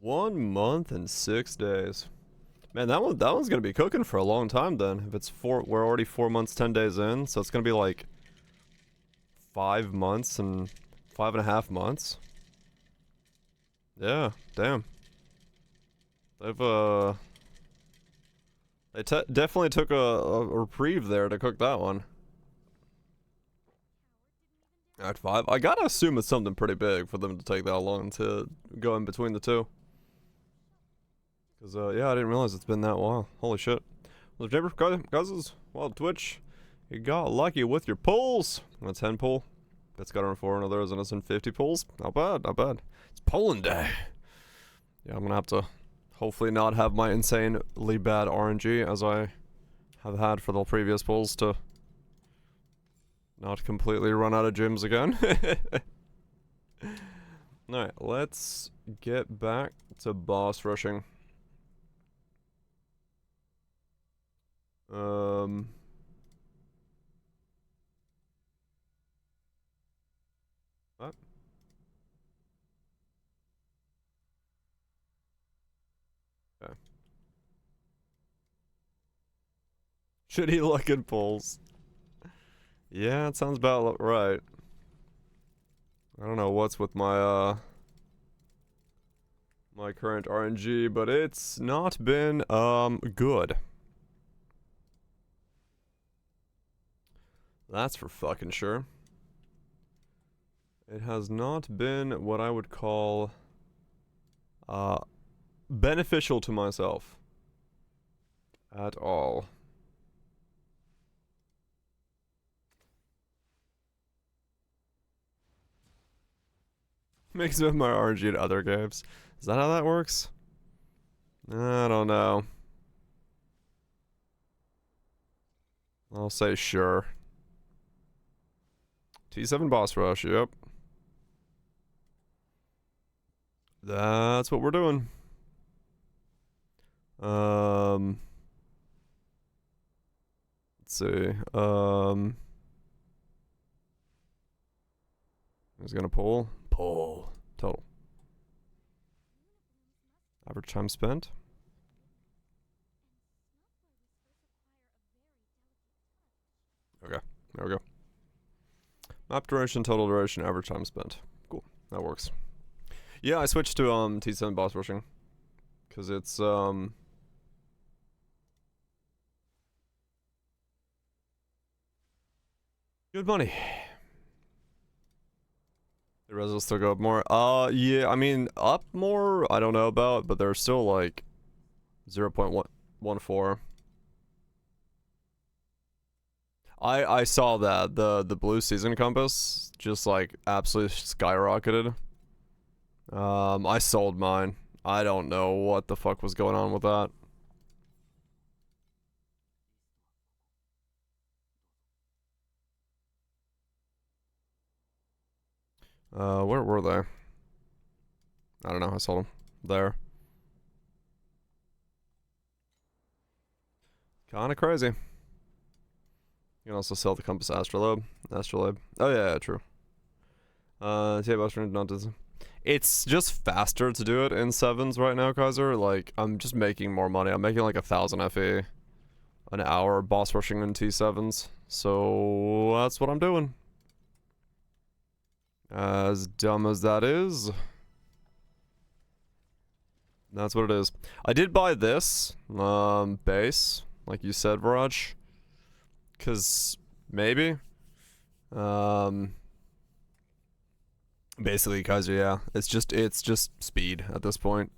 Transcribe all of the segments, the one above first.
1 month and 6 days. Man, that one's gonna be cooking for a long time then. If it's we're already 4 months, 10 days in, so it's gonna be like 5 months and 5.5 months. Yeah, damn. They've they definitely took a reprieve there to cook that one. Act 5. I gotta assume it's something pretty big for them to take that long to go in between the two. Cause yeah, I didn't realize it's been that while. Holy shit. Well, guys, well, Twitch, you got lucky with your pulls. A 10 pull. That's got on 4 and others, and it's in 50 pulls. Not bad, not bad. It's polling day. Yeah, I'm gonna have to hopefully not have my insanely bad RNG as I have had for the previous pulls to not completely run out of gyms again. Alright, let's get back to boss rushing. What? Okay. Shitty looking pulls. Yeah, it sounds about right. I don't know what's with my my current RNG, but it's not been good. That's for fucking sure. It has not been what I would call beneficial to myself at all. Mix with my RNG in other games. Is that how that works? I don't know. I'll say sure. T7 boss rush, yep. That's what we're doing. Let's see. Who's gonna pull? Pull. Total. Average time spent. Okay, there we go. Map duration, total duration, average time spent. Cool, that works. Yeah, I switched to T7 boss rushing. Cause it's good money. The res will still go up more. Yeah, I mean, up more, I don't know about, but they're still like 0.14. I saw that, the blue season compass just like absolutely skyrocketed. I sold mine. I don't know what the fuck was going on with that. Where were they? I don't know, I sold them. There. Kinda crazy. You can also sell the compass astrolabe. Oh yeah, true. It's just faster to do it in 7s right now, Kaiser. Like, I'm just making more money. I'm making like 1,000 FE an hour boss rushing in T7s. So that's what I'm doing. As dumb as that is, that's what it is. I did buy this base, like you said, Viraj, because maybe basically, Kaiser, yeah, it's just speed at this point.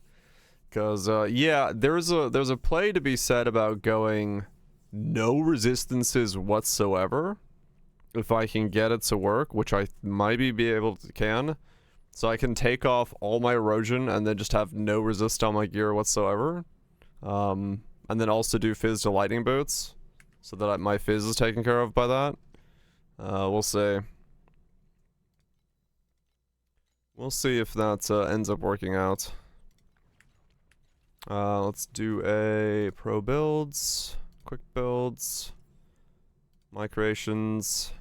Because yeah, there's a play to be said about going no resistances whatsoever. If I can get it to work, which I might be able to can, so I can take off all my erosion and then just have no resist on my gear whatsoever. And then also do fizz to lightning boots, so that my fizz is taken care of by that. We'll see. We'll see if that ends up working out. Let's do a pro builds, quick builds, my creations.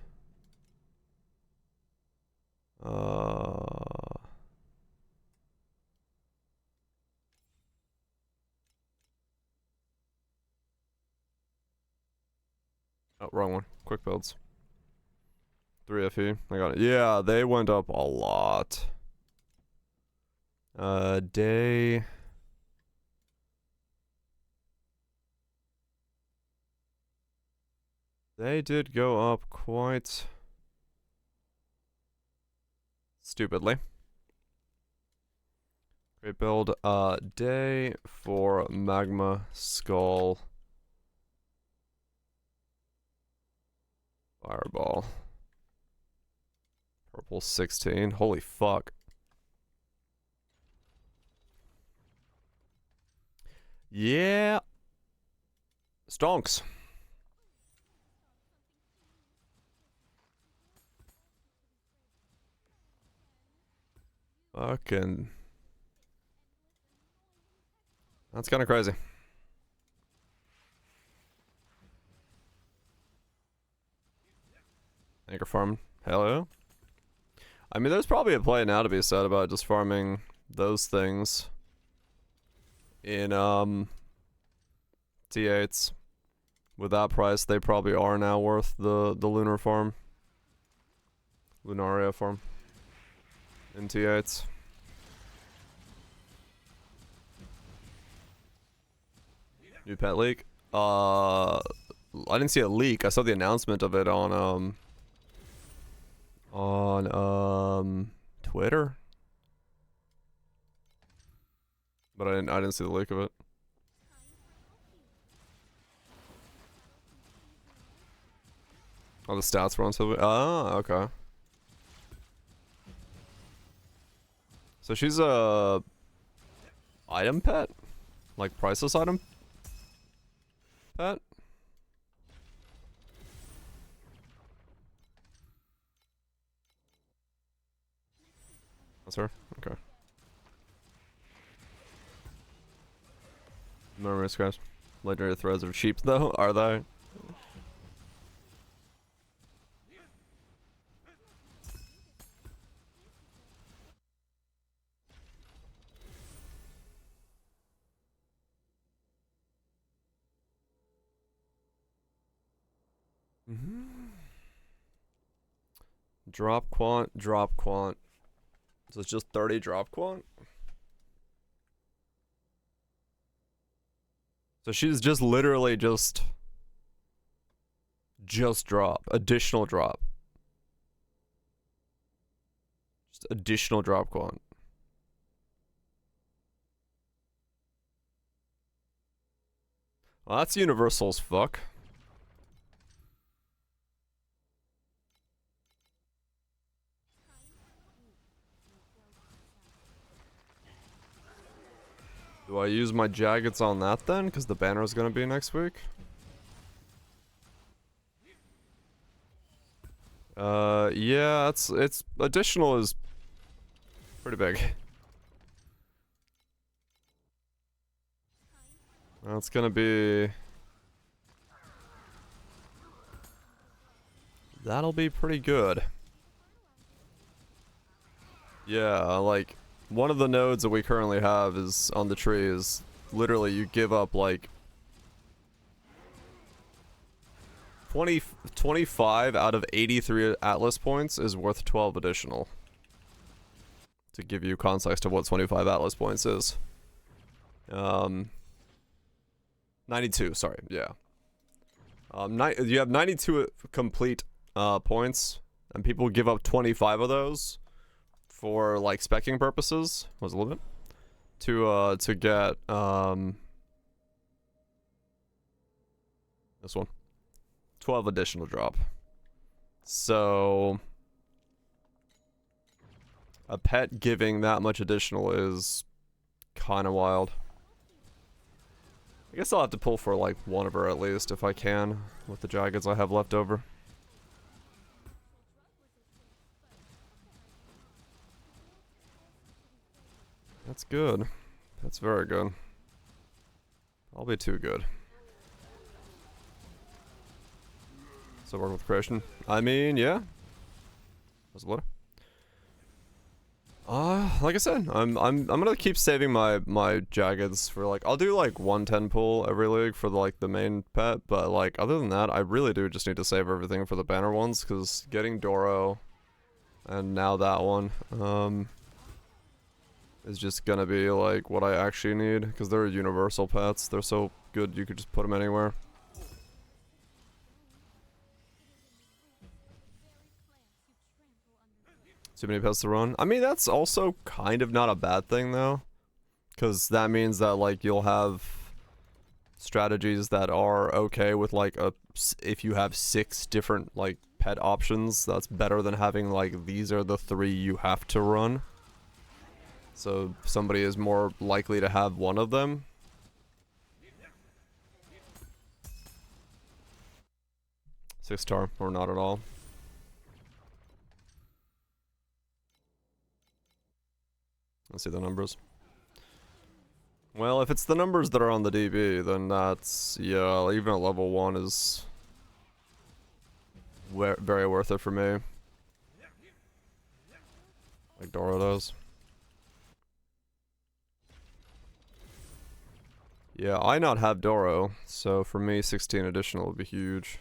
Oh, wrong one. Quick builds. 3 FE. I got it. Yeah, they went up a lot. Day. They did go up quite stupidly. Great build. Day for Magma Skull. Fireball. Purple 16. Holy fuck. Yeah. Stonks. Fucking. That's kind of crazy. Anchor farm. Hell yeah. I mean, there's probably a play now to be said about just farming those things in T8s. With that price, they probably are now worth the lunar farm. Lunaria farm. In T8s. New pet leak? I didn't see a leak. I saw the announcement of it on Twitter. But I didn't see the leak of it. Oh, the stats were on Sylvie. Ah, okay. So she's a item pet? Like priceless item pet? That's her? Okay. Memory scraps. Legendary threads are cheap though, are they? Drop quant, drop quant. So it's just 30 drop quant? So she's just literally just drop. Additional drop. Just additional drop quant. Well, that's universal as fuck. Do I use my jaggeds on that then? Because the banner is going to be next week? Yeah, it's additional is pretty big. That's gonna be... That'll be pretty good. Yeah, like, one of the nodes that we currently have is on the tree is literally you give up like 25 out of 83 Atlas points is worth 12 additional. To give you context of what 25 Atlas points is. 92, sorry, yeah. You have 92 complete points, and people give up 25 of those for like specking purposes. Was a little bit to get this one 12 additional drop. So a pet giving that much additional is kind of wild. I guess I'll have to pull for like one of her at least if I can with the jaggeds I have left over. That's good. That's very good. Probably too good. So work with creation. I mean, yeah. That's a lot. Like I said, I'm gonna keep saving my jaggeds for like, I'll do like 110 pull every league for like the main pet, but like other than that, I really do just need to save everything for the banner ones, because getting Doro and now that one is just gonna be like what I actually need, because they're universal pets. They're so good you could just put them anywhere. Too many pets to run. I mean, that's also kind of not a bad thing though, because that means that like you'll have strategies that are okay with like if you have 6 different like pet options, that's better than having like these are the 3 you have to run. So somebody is more likely to have one of them. Six-star or not at all. Let's see the numbers. Well, if it's the numbers that are on the DB, then that's, yeah, even a level 1 is very worth it for me. Like Doro does. Yeah, I not have Doro, so for me 16 additional would be huge.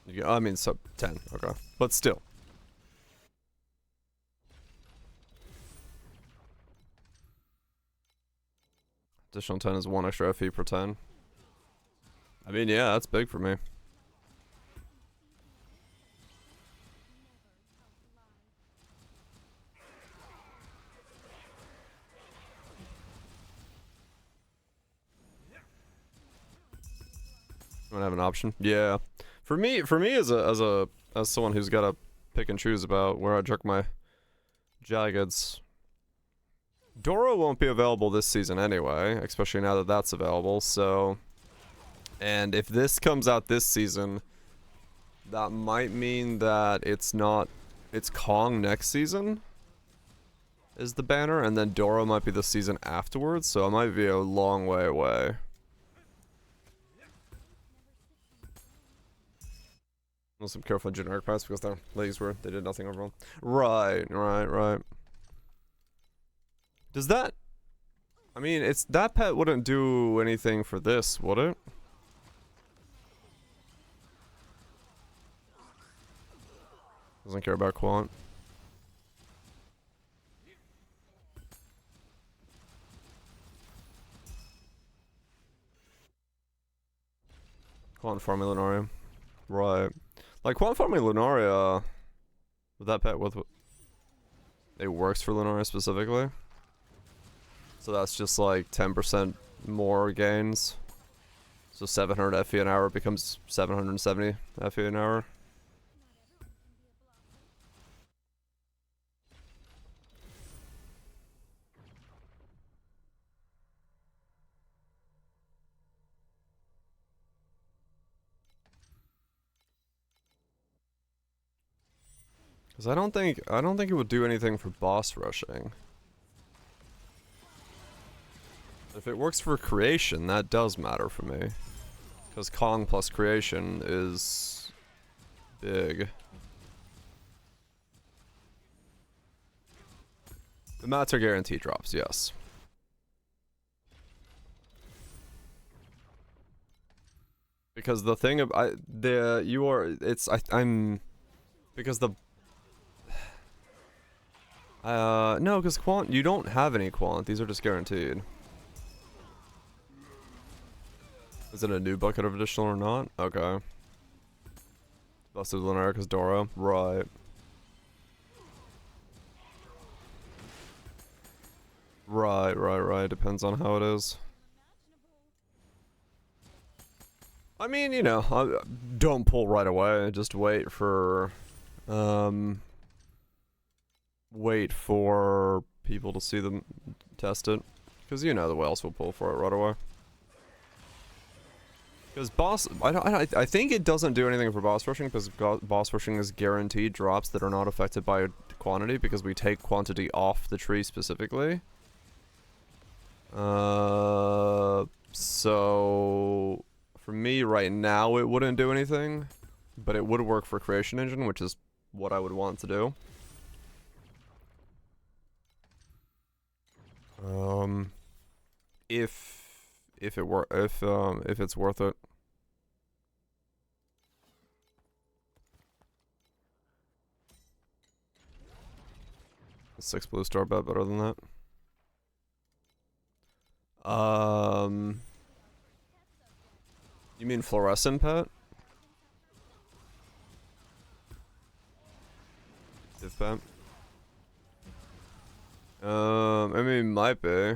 Yeah, I mean, sub 10, okay. But still. Additional 10 is 1 extra FE per 10. I mean, yeah, that's big for me. You wanna have an option? Yeah. For me as someone who's got to pick and choose about where I jerk my jaggeds, Doro won't be available this season anyway, especially now that that's available, so... And if this comes out this season, that might mean that it's Kong next season is the banner, and then Doro might be the season afterwards, so it might be a long way away. Also, I'm careful of generic pets because their legs they did nothing overall. Right. Does that... I mean, that pet wouldn't do anything for this, would it? Doesn't care about quant. Quant farming Lunaria. Right. Like, quant farming Lunaria... with that pet, it works for Lunaria specifically. So that's just like 10% more gains. So 700 FE an hour becomes 770 FE an hour. Because I don't think it would do anything for boss rushing. If it works for creation, that does matter for me. Because Kong plus creation is big. The mats are guaranteed drops, yes. Because the thing of because the no, because quant, you don't have any quant. These are just guaranteed. Is it a new bucket of additional or not? Okay. Busted Lunarica's Doro. Right. Right. Depends on how it is. I mean, you know, don't pull right away. Just wait for people to see them test it. Because you know the whales will pull for it right away. Because I think it doesn't do anything for boss rushing, because boss rushing is guaranteed drops that are not affected by quantity, because we take quantity off the tree specifically. So for me right now, it wouldn't do anything, but it would work for Creation Engine, which is what I would want to do. If it's worth it. A 6 blue star bet better than that. You mean fluorescent pet? Div pet? I mean, might be.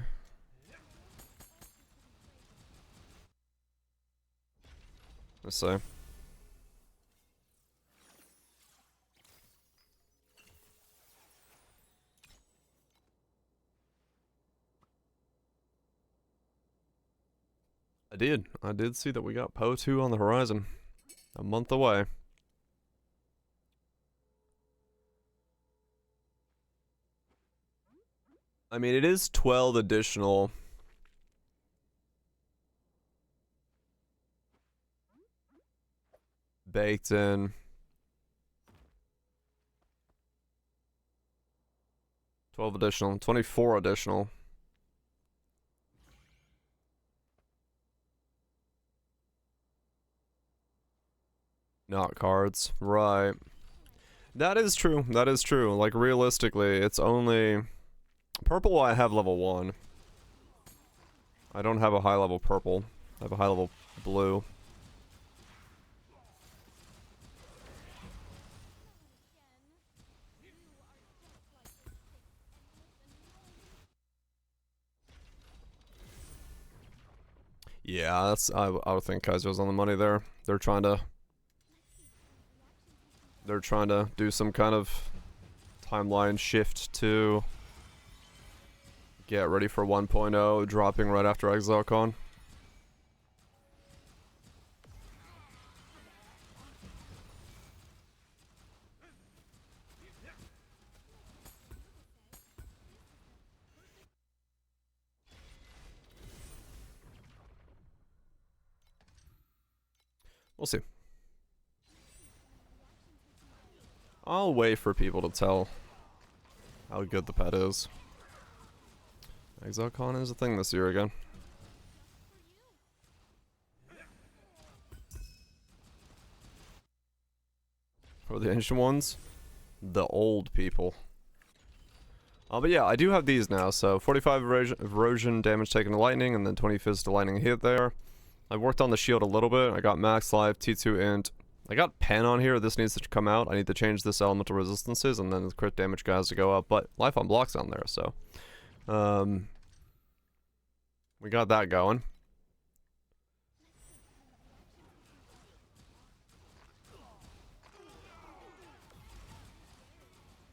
Let's see. I did see that we got Poe 2 on the horizon. A month away. I mean, it is 12 additional. Baked in. 12 additional, 24 additional. Not cards, right. That is true, that is true. Like, realistically, it's only... Purple I have level 1. I don't have a high level purple. I have a high level blue. Yeah, that's I would think Kaiser's on the money there. They're trying to do some kind of timeline shift to get ready for 1.0, dropping right after ExileCon. We'll see. I'll wait for people to tell how good the pet is. ExileCon is a thing this year again. For the ancient ones, the old people. But yeah, I do have these now. So 45 erosion damage taken to lightning, and then 20 fizz to lightning hit there. I worked on the shield a little bit. I got max life, T2 int. I got pen on here. This needs to come out. I need to change this elemental resistances, and then the crit damage has to go up. But life on block's on there, so we got that going.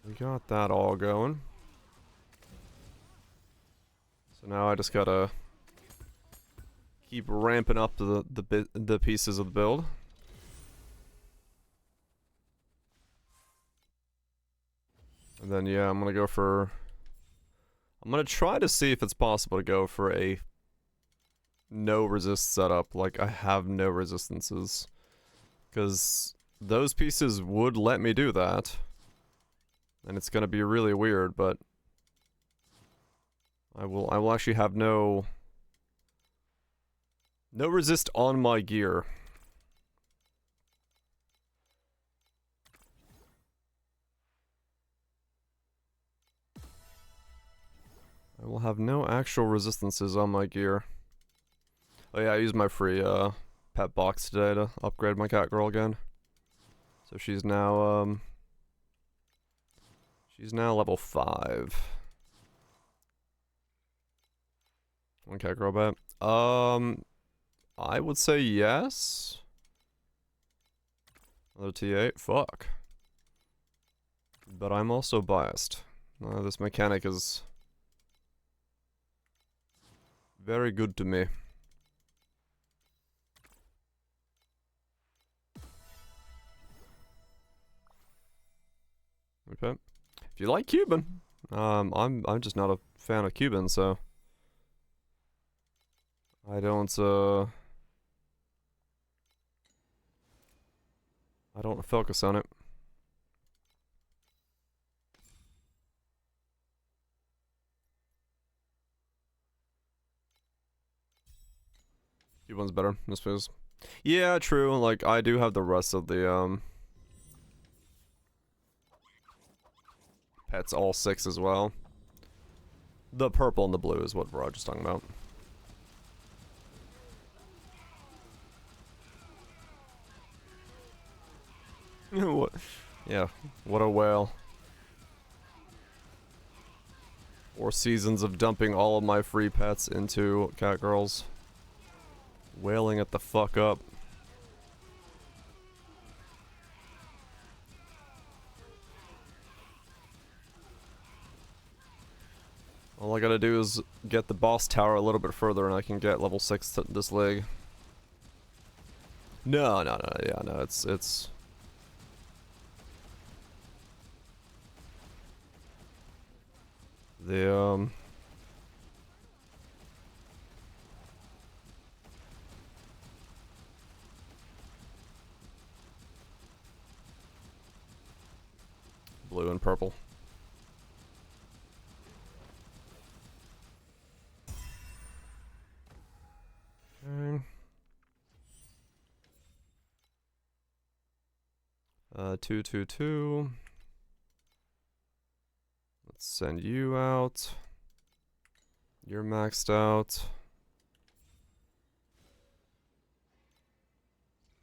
We got that all going. So now I just gotta keep ramping up the pieces of the build. And then yeah, I'm gonna try to see if it's possible to go for a no resist setup. Like, I have no resistances, because those pieces would let me do that, and it's gonna be really weird. But I will actually have no resist on my gear. I will have no actual resistances on my gear. Oh yeah, I used my free pet box today to upgrade my cat girl again. So she's now level 5. One cat girl bet. I would say yes. Another T8. Fuck. But I'm also biased. This mechanic is very good to me. Okay. If you like Cuban, I'm just not a fan of Cuban, so I don't focus on it. One's better, I suppose. Yeah, true. Like, I do have the rest of the, pets, all 6 as well. The purple and the blue is what we're just talking about. What? Yeah, what a whale. 4 seasons of dumping all of my free pets into cat girls. Whaling it the fuck up. All I gotta do is get the boss tower a little bit further and I can get level 6 to this league. No, yeah, no, it's... The, blue and purple. Okay. 222. Let's send you out. You're maxed out.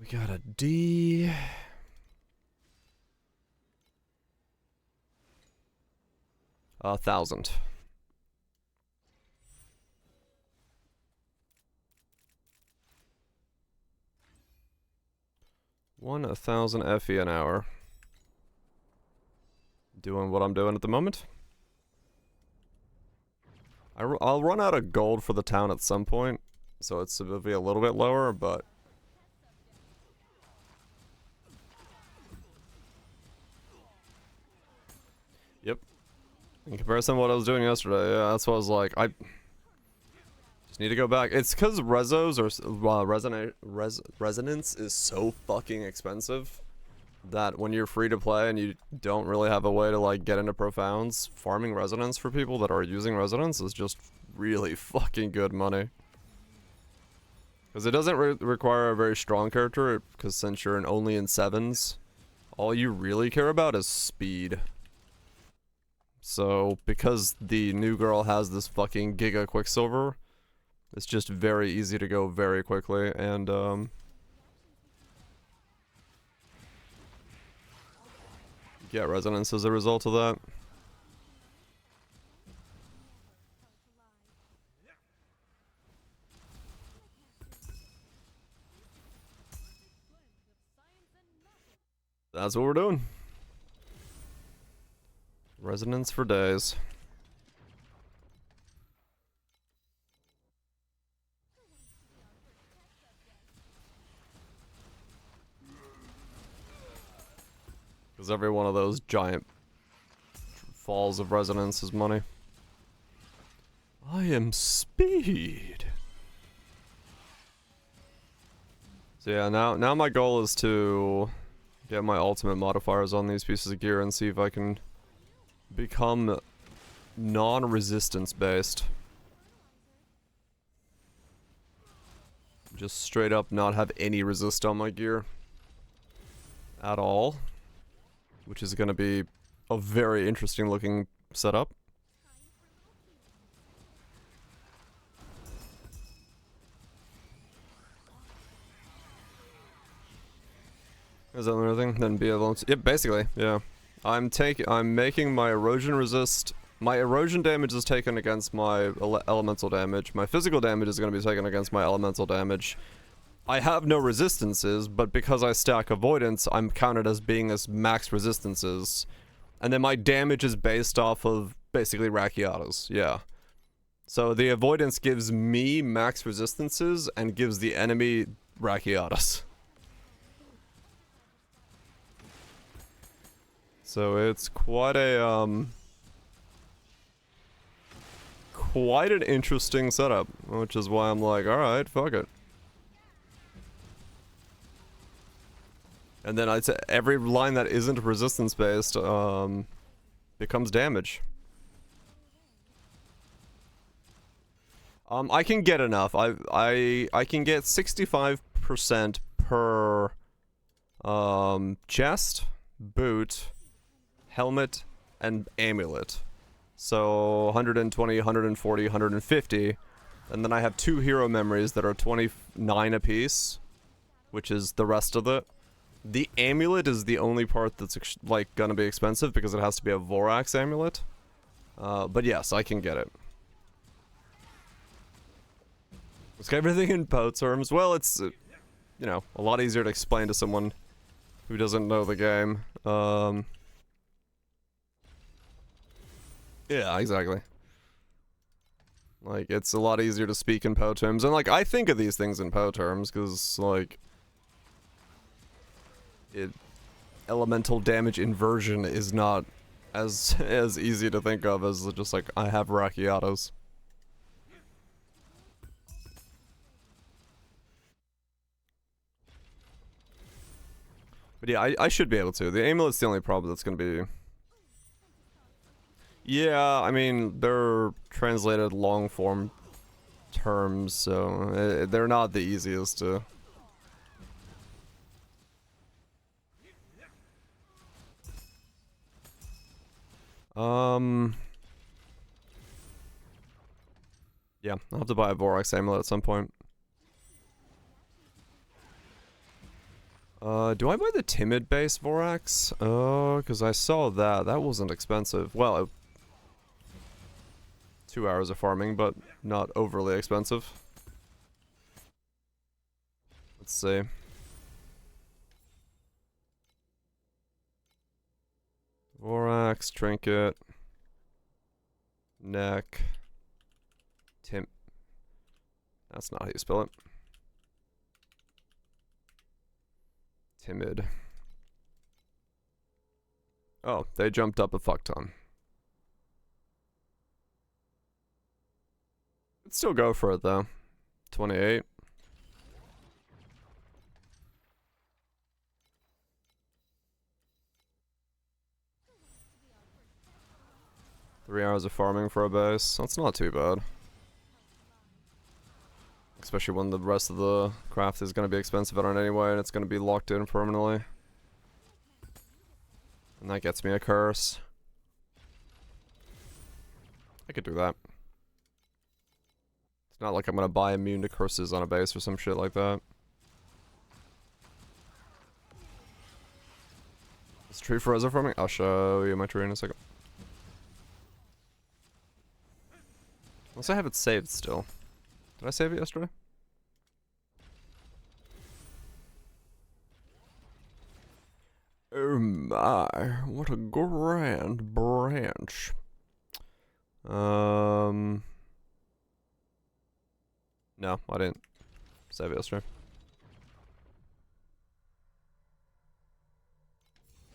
We got a D. 1,000. One 1,000 FE an hour. Doing what I'm doing at the moment. I'll run out of gold for the town at some point, so it'll be a little bit lower, but... Yep. In comparison to what I was doing yesterday, yeah, that's what I was like, I just need to go back. It's because Rezos or Resonance is so fucking expensive that when you're free to play and you don't really have a way to like get into Profounds, farming Resonance for people that are using Resonance is just really fucking good money. Because it doesn't require a very strong character, because since you're only in 7s, all you really care about is speed. So, because the new girl has this fucking Giga Quicksilver, it's just very easy to go very quickly, and, get Resonance as a result of that. That's what we're doing. Resonance for days. Because every one of those giant falls of resonance is money. I am speed. So yeah, now my goal is to get my ultimate modifiers on these pieces of gear and see if I can become non-resistance based. Just straight up not have any resist on my gear at all, which is going to be a very interesting looking setup. Is that another thing? Then be able to, yep, basically, yeah. I'm making my erosion resist. My erosion damage is taken against my elemental damage. My physical damage is going to be taken against my elemental damage. I have no resistances, but because I stack avoidance, I'm counted as being as max resistances. And then my damage is based off of basically Rakiatas, yeah. So the avoidance gives me max resistances and gives the enemy Rakiatas. So it's quite quite an interesting setup, which is why I'm like, alright, fuck it. And then I'd say every line that isn't resistance based, becomes damage. I can get enough. I can get 65% per chest, boot, helmet, and amulet. So 120, 140, 150. And then I have 2 hero memories that are 29 apiece, which is the rest of it. The amulet is the only part that's like gonna be expensive because it has to be a Vorax amulet. But yes, I can get it. Let's get everything in PO terms. Well, it's, you know, a lot easier to explain to someone who doesn't know the game. Yeah, exactly. Like, it's a lot easier to speak in PO terms. And, like, I think of these things in PO terms because, like, elemental damage inversion is not as easy to think of as just, like, I have Rakiatos. But yeah, I should be able to. The amulet's the only problem that's gonna be... Yeah, I mean, they're translated long-form terms, so they're not the easiest to... Yeah, I'll have to buy a Vorax amulet at some point. Do I buy the timid base Vorax? Because I saw that. That wasn't expensive. Well, 2 hours of farming, but not overly expensive. Let's see. Vorax, trinket, neck, that's not how you spell it. Timid. Oh, they jumped up a fuck ton. Let's still go for it though. 28. Three hours of farming for a base. That's not too bad. Especially when the rest of the craft is going to be expensive on it anyway, and it's going to be locked in permanently. And that gets me a curse. I could do that. It's not like I'm going to buy immune to curses on a base or some shit like that. Is tree forever farming? I'll show you my tree in a second. Unless I have it saved still. Did I save it yesterday? Oh my, what a grand branch. No, I didn't save it yesterday.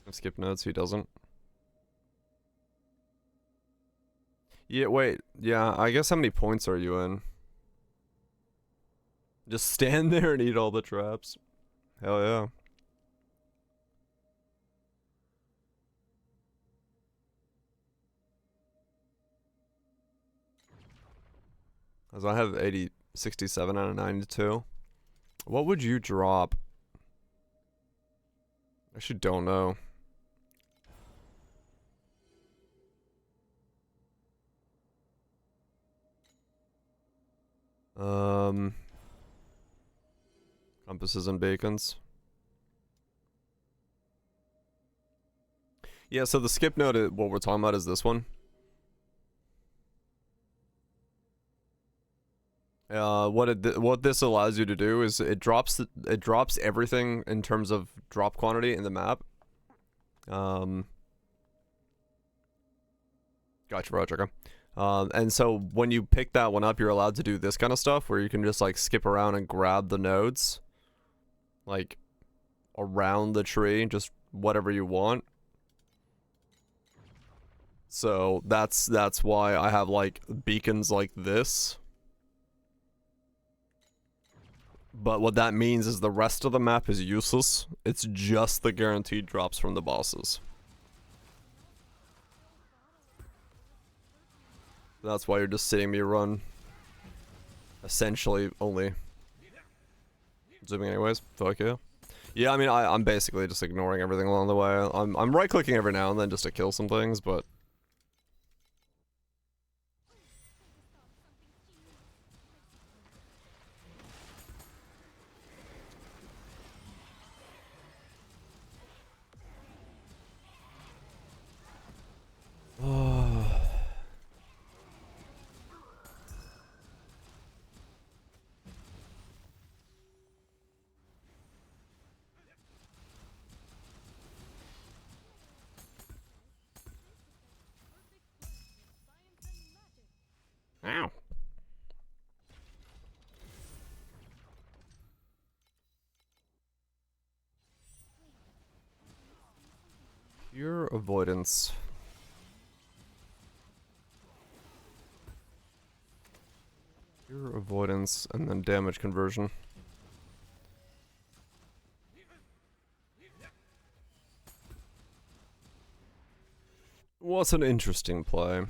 I've skipped notes, he doesn't. Yeah, wait. Yeah, I guess how many points are you in? Just stand there and eat all the traps. Hell yeah. As I have 67 out of 92. What would you drop? I actually don't know. Compasses and beacons. Yeah, so the skip note, what we're talking about is this one. What this allows you to do is it drops everything in terms of drop quantity in the map. Gotcha, Roger. And so when you pick that one up, you're allowed to do this kind of stuff where you can just like skip around and grab the nodes, like around the tree, just whatever you want. So that's why I have like beacons like this. But what that means is the rest of the map is useless. It's just the guaranteed drops from the bosses. That's why you're just seeing me run. Essentially only. Zooming anyways. Fuck yeah. Yeah, I mean, I'm basically just ignoring everything along the way. I'm right-clicking every now and then just to kill some things, but... Ow. Pure avoidance. Pure avoidance and then damage conversion. What's an interesting play?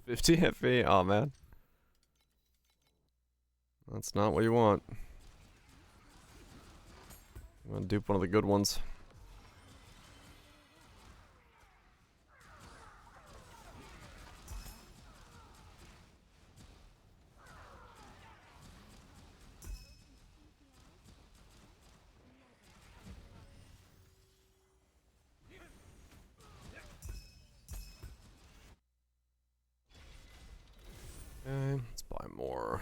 50 FP? Oh man. That's not what you want. You want to dupe one of the good ones. Okay, let's buy more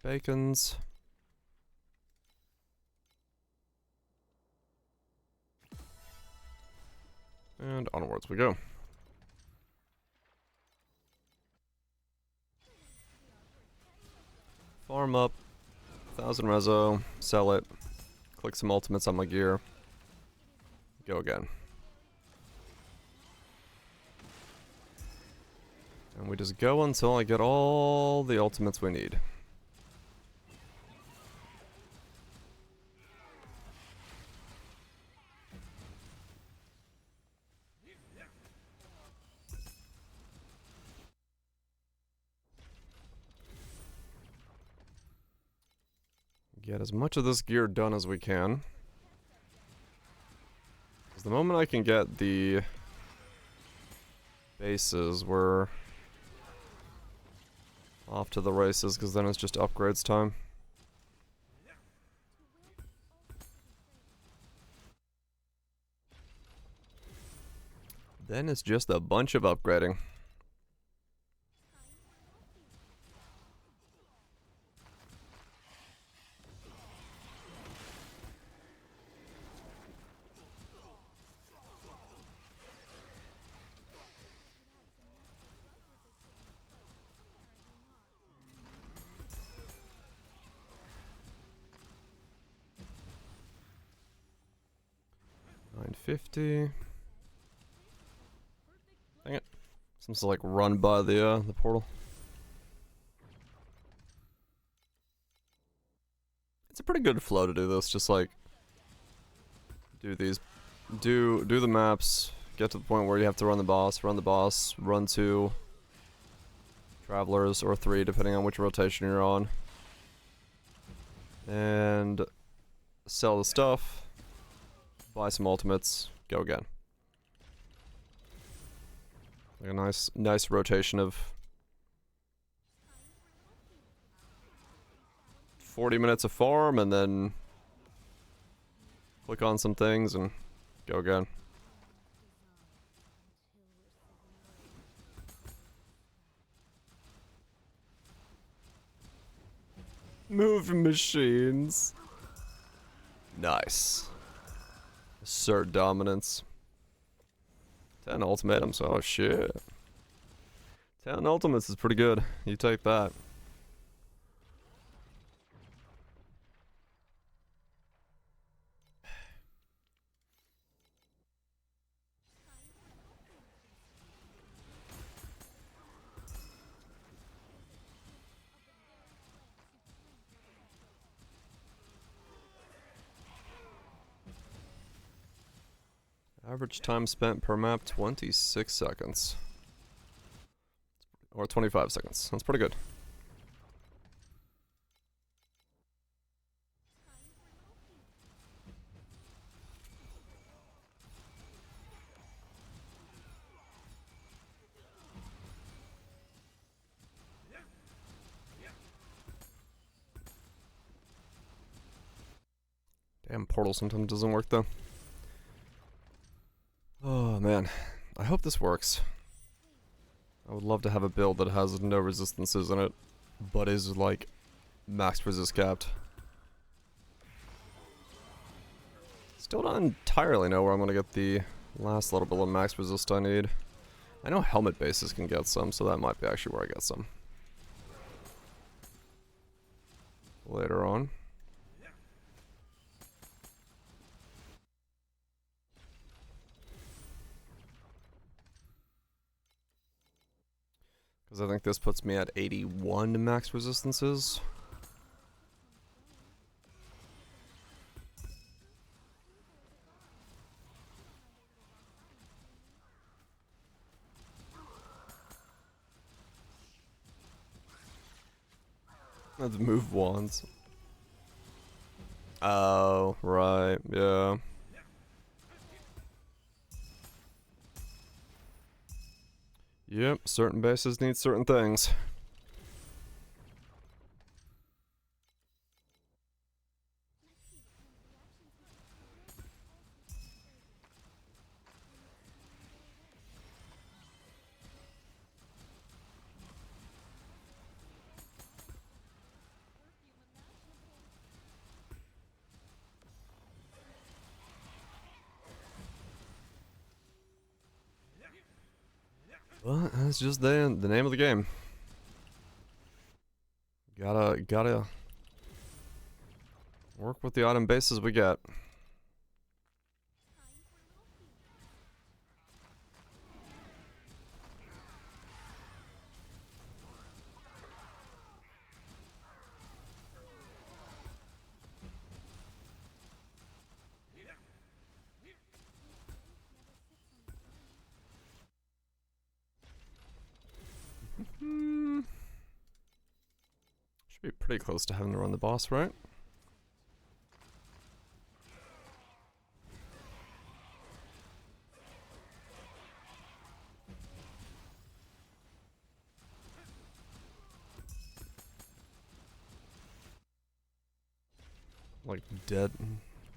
bacons. And onwards we go. Farm up. 1000 reso. Sell it. Click some ultimates on my gear. Go again. And we just go until I get all the ultimates we need. Get as much of this gear done as we can. Because the moment I can get the bases, we're off to the races, because then it's just upgrades time. Then it's just a bunch of upgrading. $950. Dang it. Seems to like run by the portal. It's a pretty good flow to do this, just like do the maps, get to the point where you have to run the boss, run 2 travelers or 3 depending on which rotation you're on. And sell the stuff, buy some ultimates, go again. Like a nice rotation of 40 minutes of farm and then click on some things and go again. Move machines. Nice. Assert dominance. 10 ultimatums. Oh shit. 10 ultimates is pretty good. You take that. Average time spent per map, 26 seconds. Or 25 seconds. That's pretty good. Damn, portal sometimes doesn't work though. Oh man, I hope this works. I would love to have a build that has no resistances in it, but is like max resist capped. Still don't entirely know where I'm gonna get the last little bit of max resist I need. I know helmet bases can get some, so that might be actually where I get some. Later on. Because I think this puts me at 81 max resistances. Let's move wands. Oh, right, yeah. Yep, certain bases need certain things. Well, that's just the name of the game. Gotta work with the item bases we get. Should be pretty close to having to run the boss, right? Like dead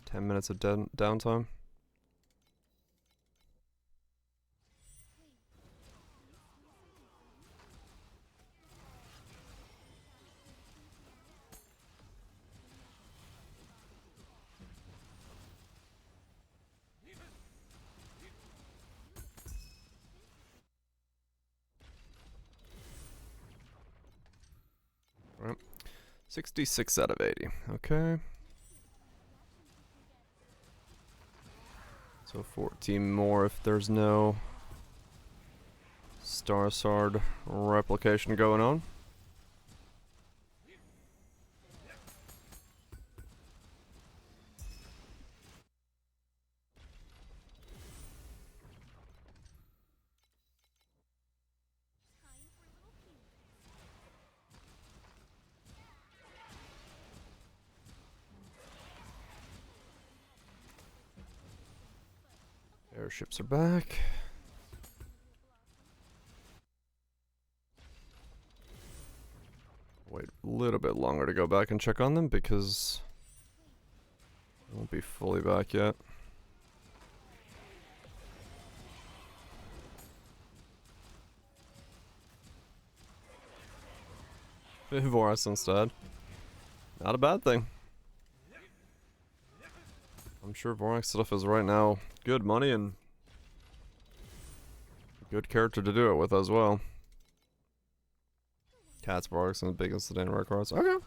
10 minutes of dead downtime. Right. 66 out of 80. Okay. So 14 more if there's no Star Sword replication going on. Airships are back. Wait a little bit longer to go back and check on them because they won't be fully back yet. Vorax instead. Not a bad thing. I'm sure Vorax stuff is right now good money and good character to do it with as well. Cat's Vorax and the biggest sedan records. Okay.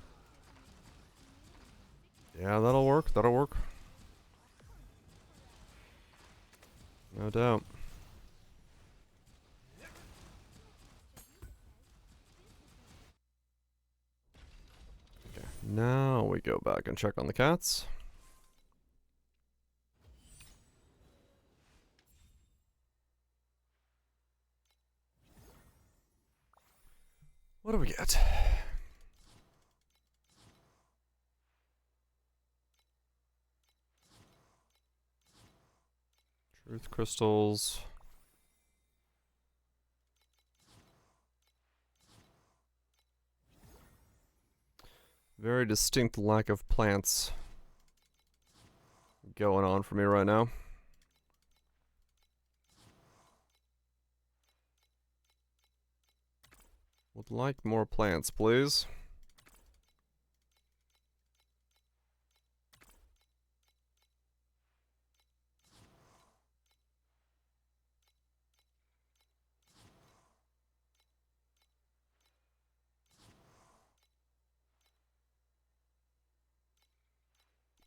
Yeah, that'll work. That'll work. No doubt. Okay, now we go back and check on the cats. What do we get? Truth crystals. Very distinct lack of plants going on for me right now. Would like more plants, please.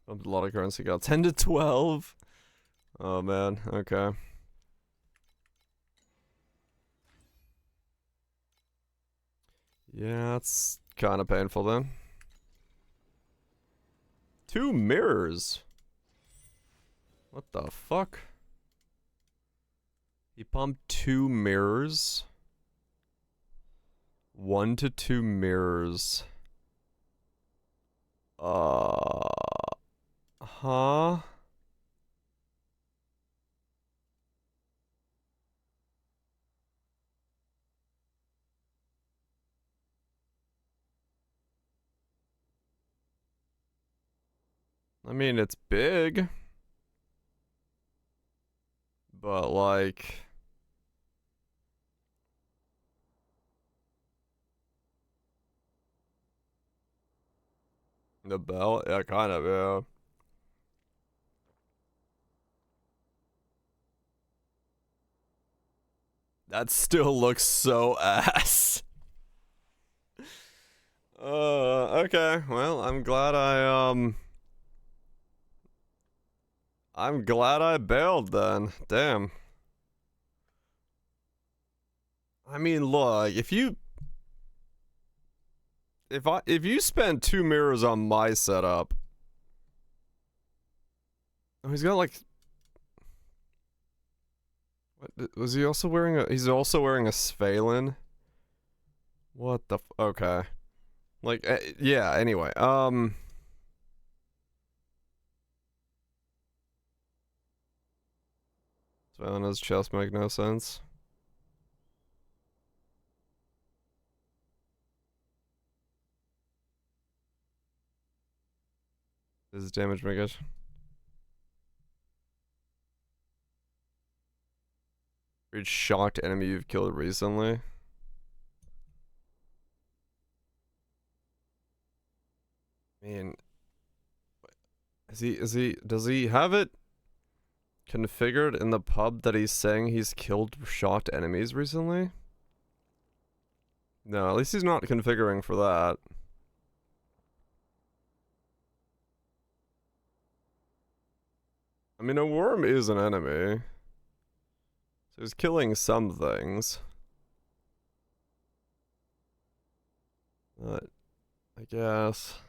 A lot of currency got 10 to 12. Oh man, okay. Yeah, that's kind of painful then. 2 mirrors. What the fuck? He pumped 2 mirrors. 1 to 2 mirrors. Huh? I mean, it's big. But, like... The bell? Yeah, kind of, yeah. That still looks so ass. Okay. Well, I'm glad I bailed then. Damn. I mean, look, if you spend 2 mirrors on my setup. Oh, he's got like what, was he also wearing a he's also wearing a Svalin? What the okay. Like yeah, anyway. Svalina's chest make no sense. Does his damage make it? Reach shocked enemy you've killed recently. I mean, does he have it configured in the pub that he's saying he's killed shocked enemies recently? No, at least he's not configuring for that. I mean, a worm is an enemy. So he's killing some things. But, I guess.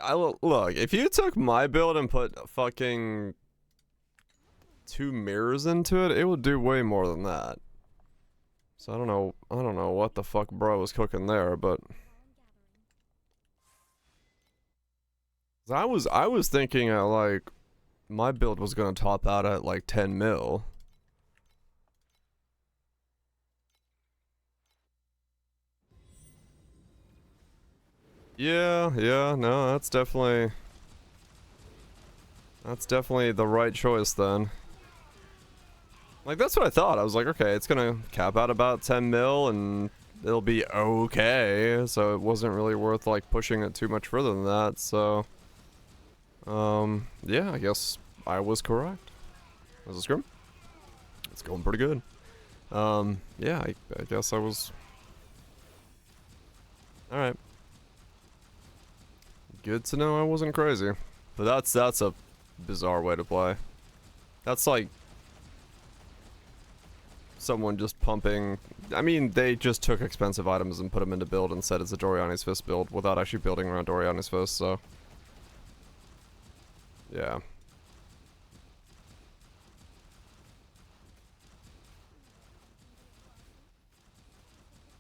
Look, if you took my build and put fucking 2 mirrors into it, it would do way more than that. So I don't know what the fuck bro was cooking there, but I was thinking like my build was gonna top out at like 10 mil. Yeah, no, that's definitely the right choice then. Like, that's what I thought. I was like, okay, it's gonna cap out about 10 mil and it'll be okay. So it wasn't really worth, like, pushing it too much further than that, so... yeah, I guess I was correct. Is it scrim? It's going pretty good. Yeah, I guess I was... Alright. Good to know I wasn't crazy. But that's a bizarre way to play. That's like... someone just pumping... I mean, they just took expensive items and put them into build and said it's a Doriani's Fist build without actually building around Doriani's Fist, so... Yeah.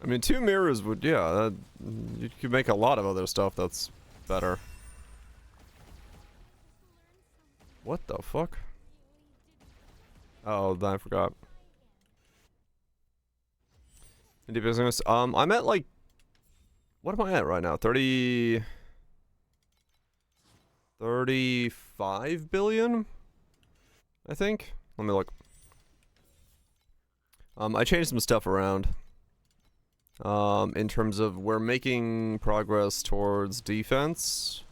I mean, 2 mirrors would, yeah, you could make a lot of other stuff that's better. What the fuck? Oh, I forgot. Indie business. I'm at like, what am I at right now? 35 billion? I think. Let me look. I changed some stuff around. In terms of we're making progress towards defense.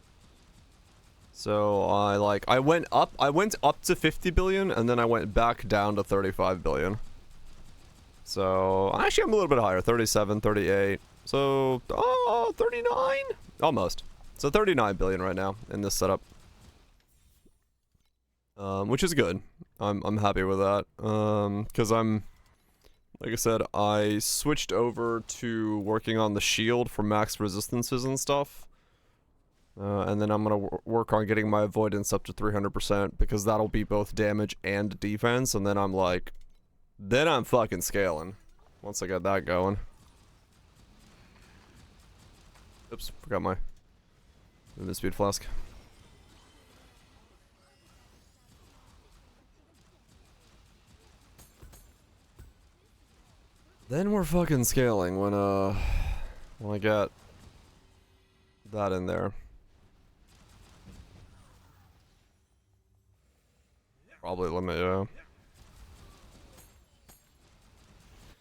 So I went up to 50 billion and then I went back down to 35 billion. So actually I'm a little bit higher, 37, 38. So 39? Almost. So 39 billion right now in this setup. Which is good. I'm happy with that. Cuz like I said, I switched over to working on the shield for max resistances and stuff. And then I'm gonna work on getting my avoidance up to 300% because that'll be both damage and defense. And then I'm like, then I'm fucking scaling once I get that going. Oops, forgot my movement speed flask. Then we're fucking scaling when I get that in there. Probably limit, yeah.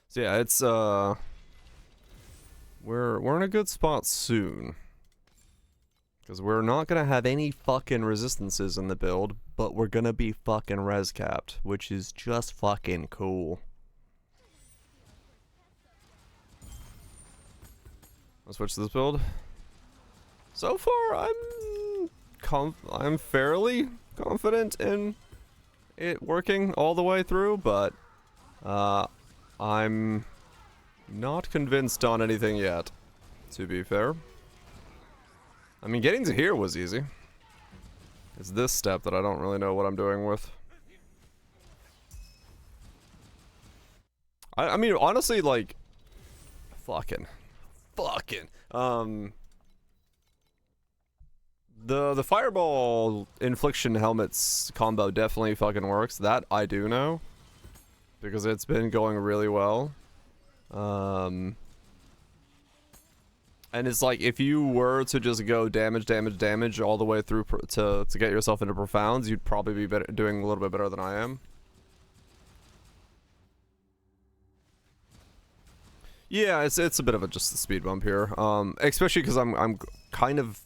So yeah, it's we're in a good spot soon. Cause we're not gonna have any fucking resistances in the build, but we're gonna be fucking res capped, which is just fucking cool. I'll switch to this build. So far, I'm fairly confident in it working all the way through, but I'm not convinced on anything yet, to be fair. I mean, getting to here was easy. It's this step that I don't really know what I'm doing with. I mean, honestly, like, fucking. The fireball infliction helmets combo definitely fucking works. That I do know. Because it's been going really well. And it's like, if you were to just go damage all the way through to get yourself into profounds, you'd probably be doing a little bit better than I am. Yeah, it's a bit of just a speed bump here. Especially because I'm kind of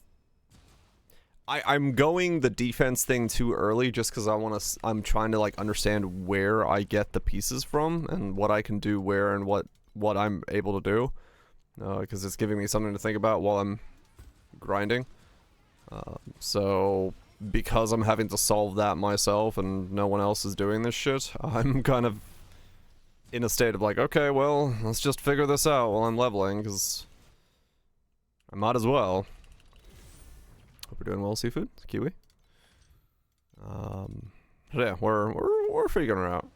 I'm going the defense thing too early just because I'm trying to like understand where I get the pieces from and what I can do where and what I'm able to do. Because it's giving me something to think about while I'm grinding. So because I'm having to solve that myself and no one else is doing this shit, I'm kind of in a state of like, okay, well, let's just figure this out while I'm leveling, because I might as well. Hope we're doing well, Seafood. It's Kiwi. Yeah, we're figuring it out.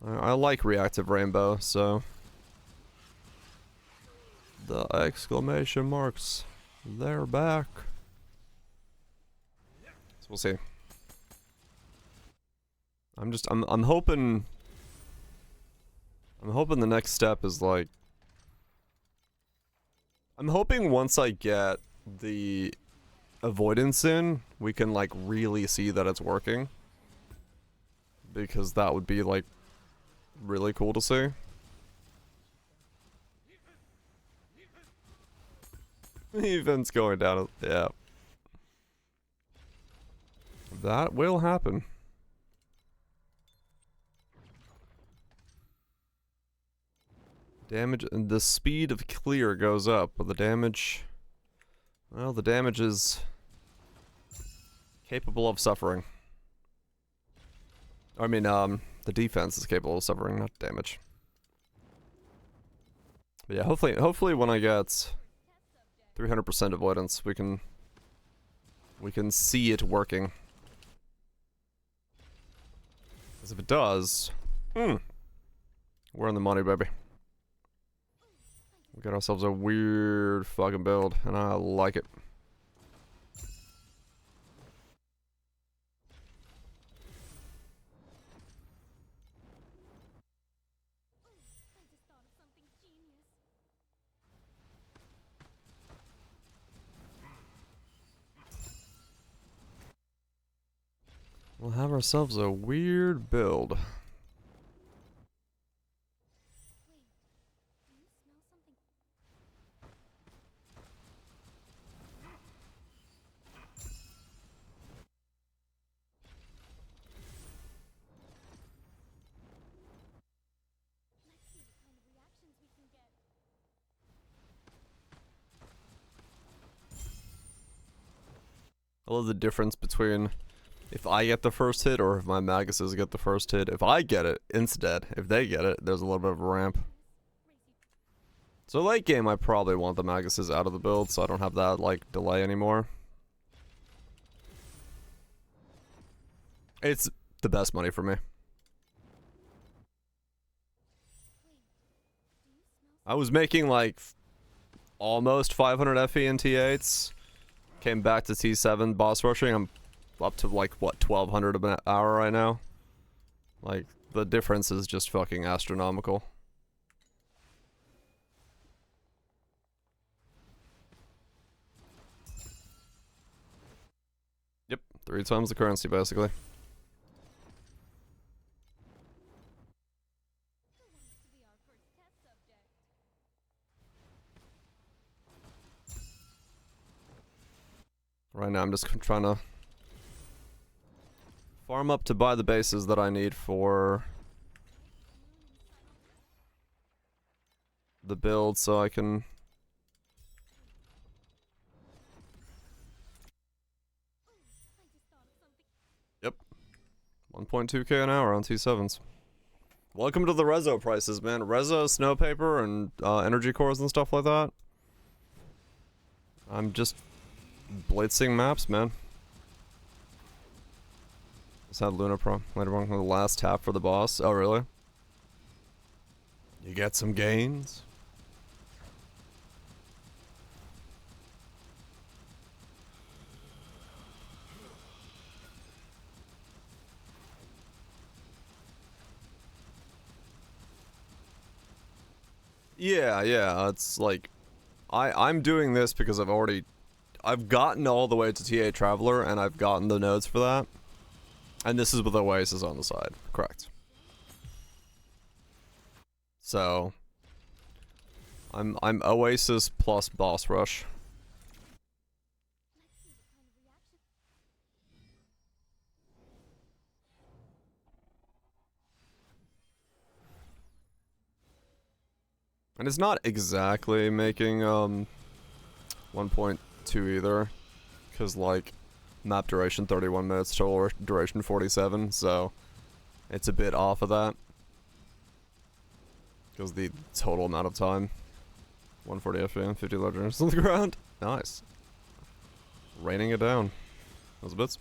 I like reactive rainbow, so the exclamation marks, they're back. So we'll see. I'm hoping the next step is like, I'm hoping once I get the avoidance in, we can like really see that it's working. Because that would be like really cool to see. Event's going down, yeah. That will happen. Damage, and the speed of clear goes up, but the damage, well, the damage is capable of suffering. I mean, the defense is capable of suffering, not damage. But yeah, hopefully when I get 300% avoidance, we can see it working. Because if it does, we're in the money, baby. We got ourselves a weird fucking build, and I like it. We'll have ourselves a weird build. I love the difference between if I get the first hit or if my Maguses get the first hit. If I get it, instead. If they get it, there's a little bit of a ramp. So late game, I probably want the Maguses out of the build so I don't have that, like, delay anymore. It's the best money for me. I was making, like, almost 500 FE in T8s. Came back to T7 boss rushing. I'm up to, like, what, 1200 an hour right now? Like, the difference is just fucking astronomical. Yep, 3 times the currency, basically. Right now, I'm just trying to farm up to buy the bases that I need for the build so I can... Yep. 1.2k an hour on T7s. Welcome to the Rezo prices, man. Rezo, snow paper, and energy cores and stuff like that. I'm just blitzing maps, man. Just had Luna Pro later on the last tap for the boss. Oh, really? You get some gains? Yeah, it's like, I'm doing this because I've gotten all the way to TA Traveler, and I've gotten the nodes for that. And this is with Oasis on the side, correct. So, I'm Oasis plus boss rush. And it's not exactly making 1.2 either, because like map duration 31 minutes, total duration 47, so it's a bit off of that. Because the total amount of time, 140 FM, 50 legends on the ground. Nice. Raining it down. Those bits.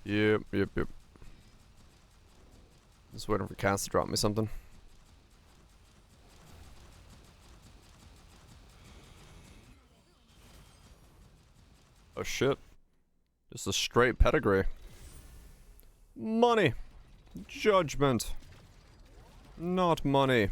Yep. Just waiting for Cass to drop me something. Oh shit. Just a straight pedigree. Money. Judgment. Not money.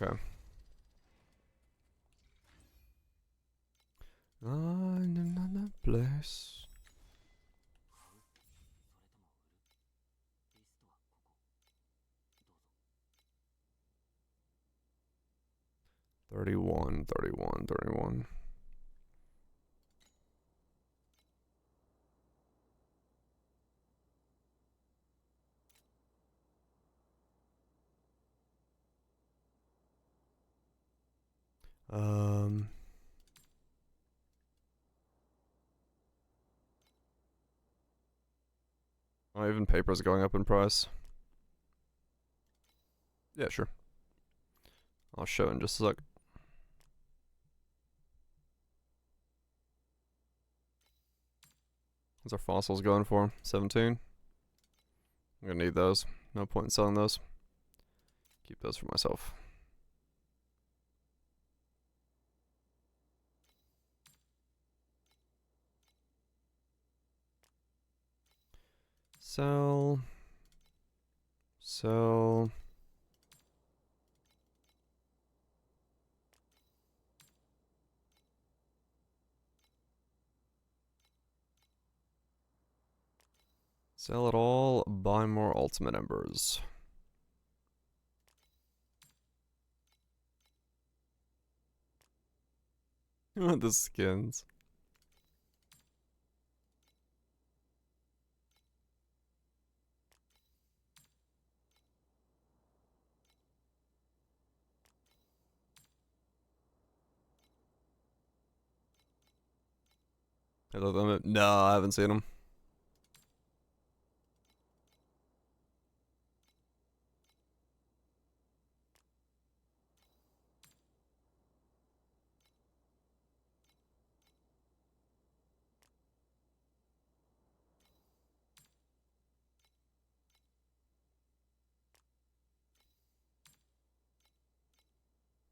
Okay. I'm in another place. Thirty-one. Oh, even paper's going up in price. Yeah, sure. I'll show in just a sec. What's our fossils going for? 17. I'm gonna need those. No point in selling those. Keep those for myself. Sell. Sell. Sell it all, buy more ultimate embers. The skins. No, I haven't seen them.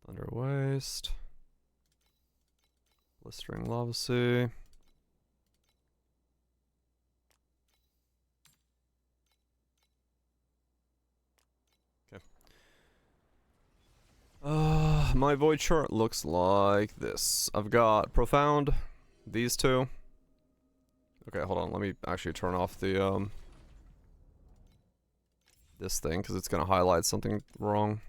Thunder Waste. Blistering Lava Sea. Okay. My void chart looks like this. I've got Profound, these two. Okay, hold on, let me actually turn off the, this thing, because it's gonna highlight something wrong.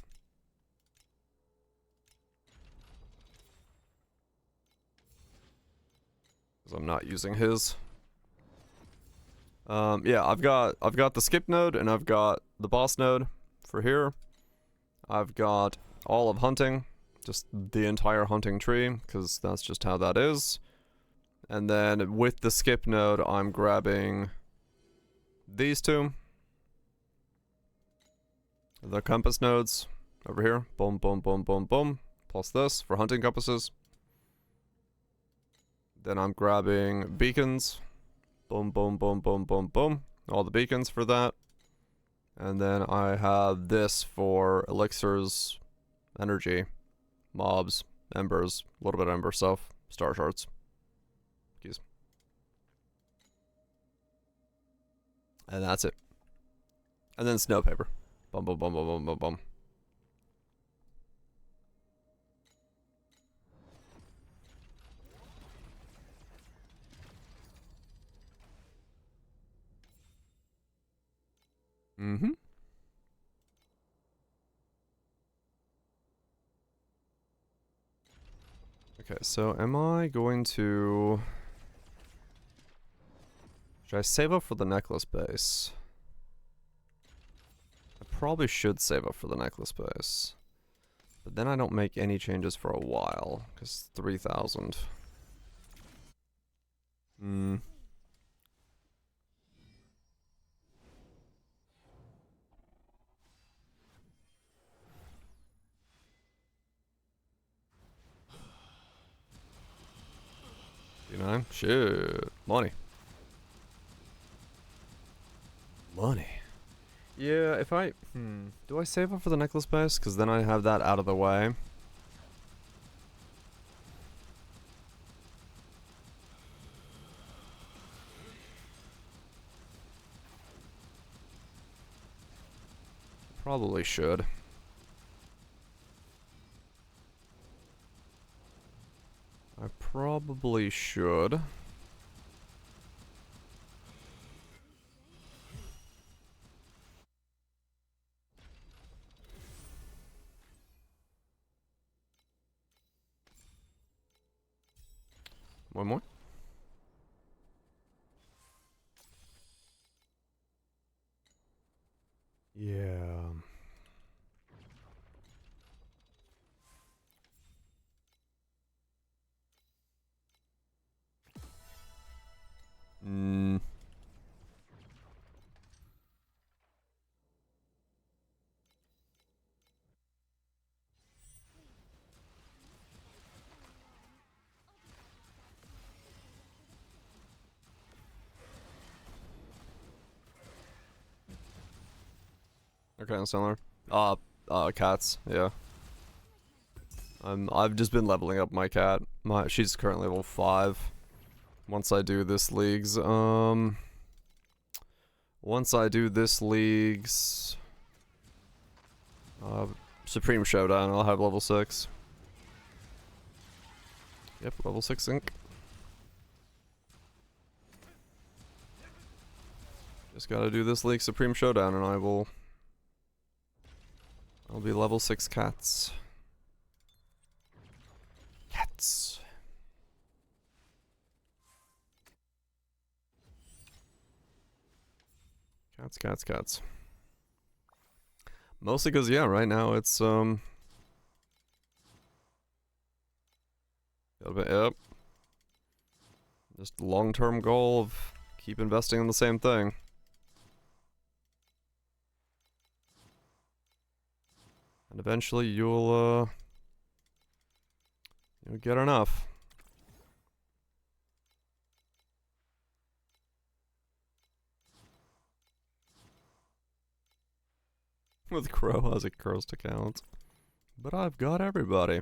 Because I'm not using his. Yeah, I've got the skip node and I've got the boss node for here. I've got all of hunting, just the entire hunting tree, because that's just how that is. And then with the skip node, I'm grabbing these two. The compass nodes over here. Boom, boom, boom, boom, boom. Plus this for hunting compasses. Then I'm grabbing beacons. Boom, boom, boom, boom, boom, boom. All the beacons for that. And then I have this for elixirs, energy, mobs, embers, a little bit of ember stuff, star shards. Keys. And that's it. And then snow paper. Bum, bum, bum, bum, bum, bum, bum. Mm-hmm. Okay, so am I going to... Should I save up for the necklace base? I probably should save up for the necklace base. But then I don't make any changes for a while, because 3,000. Hmm. You know? Shit. Money. Money. Yeah, if I... Do I save up for the necklace base? Because then I have that out of the way. Probably should. I probably should. One more? Yeah. Hmm. Okay, similar. Cats, yeah. I've just been leveling up my cat. She's currently level 5. Once I do this league's, Supreme Showdown, I'll have level 6. Yep, level 6 ink. Just gotta do this league Supreme Showdown and I'll be level 6 cats. Cats. Cats. Mostly because, yeah, right now it's, yep. Just long-term goal of keep investing in the same thing. And eventually you'll get enough. With Crow has a cursed account. But I've got everybody.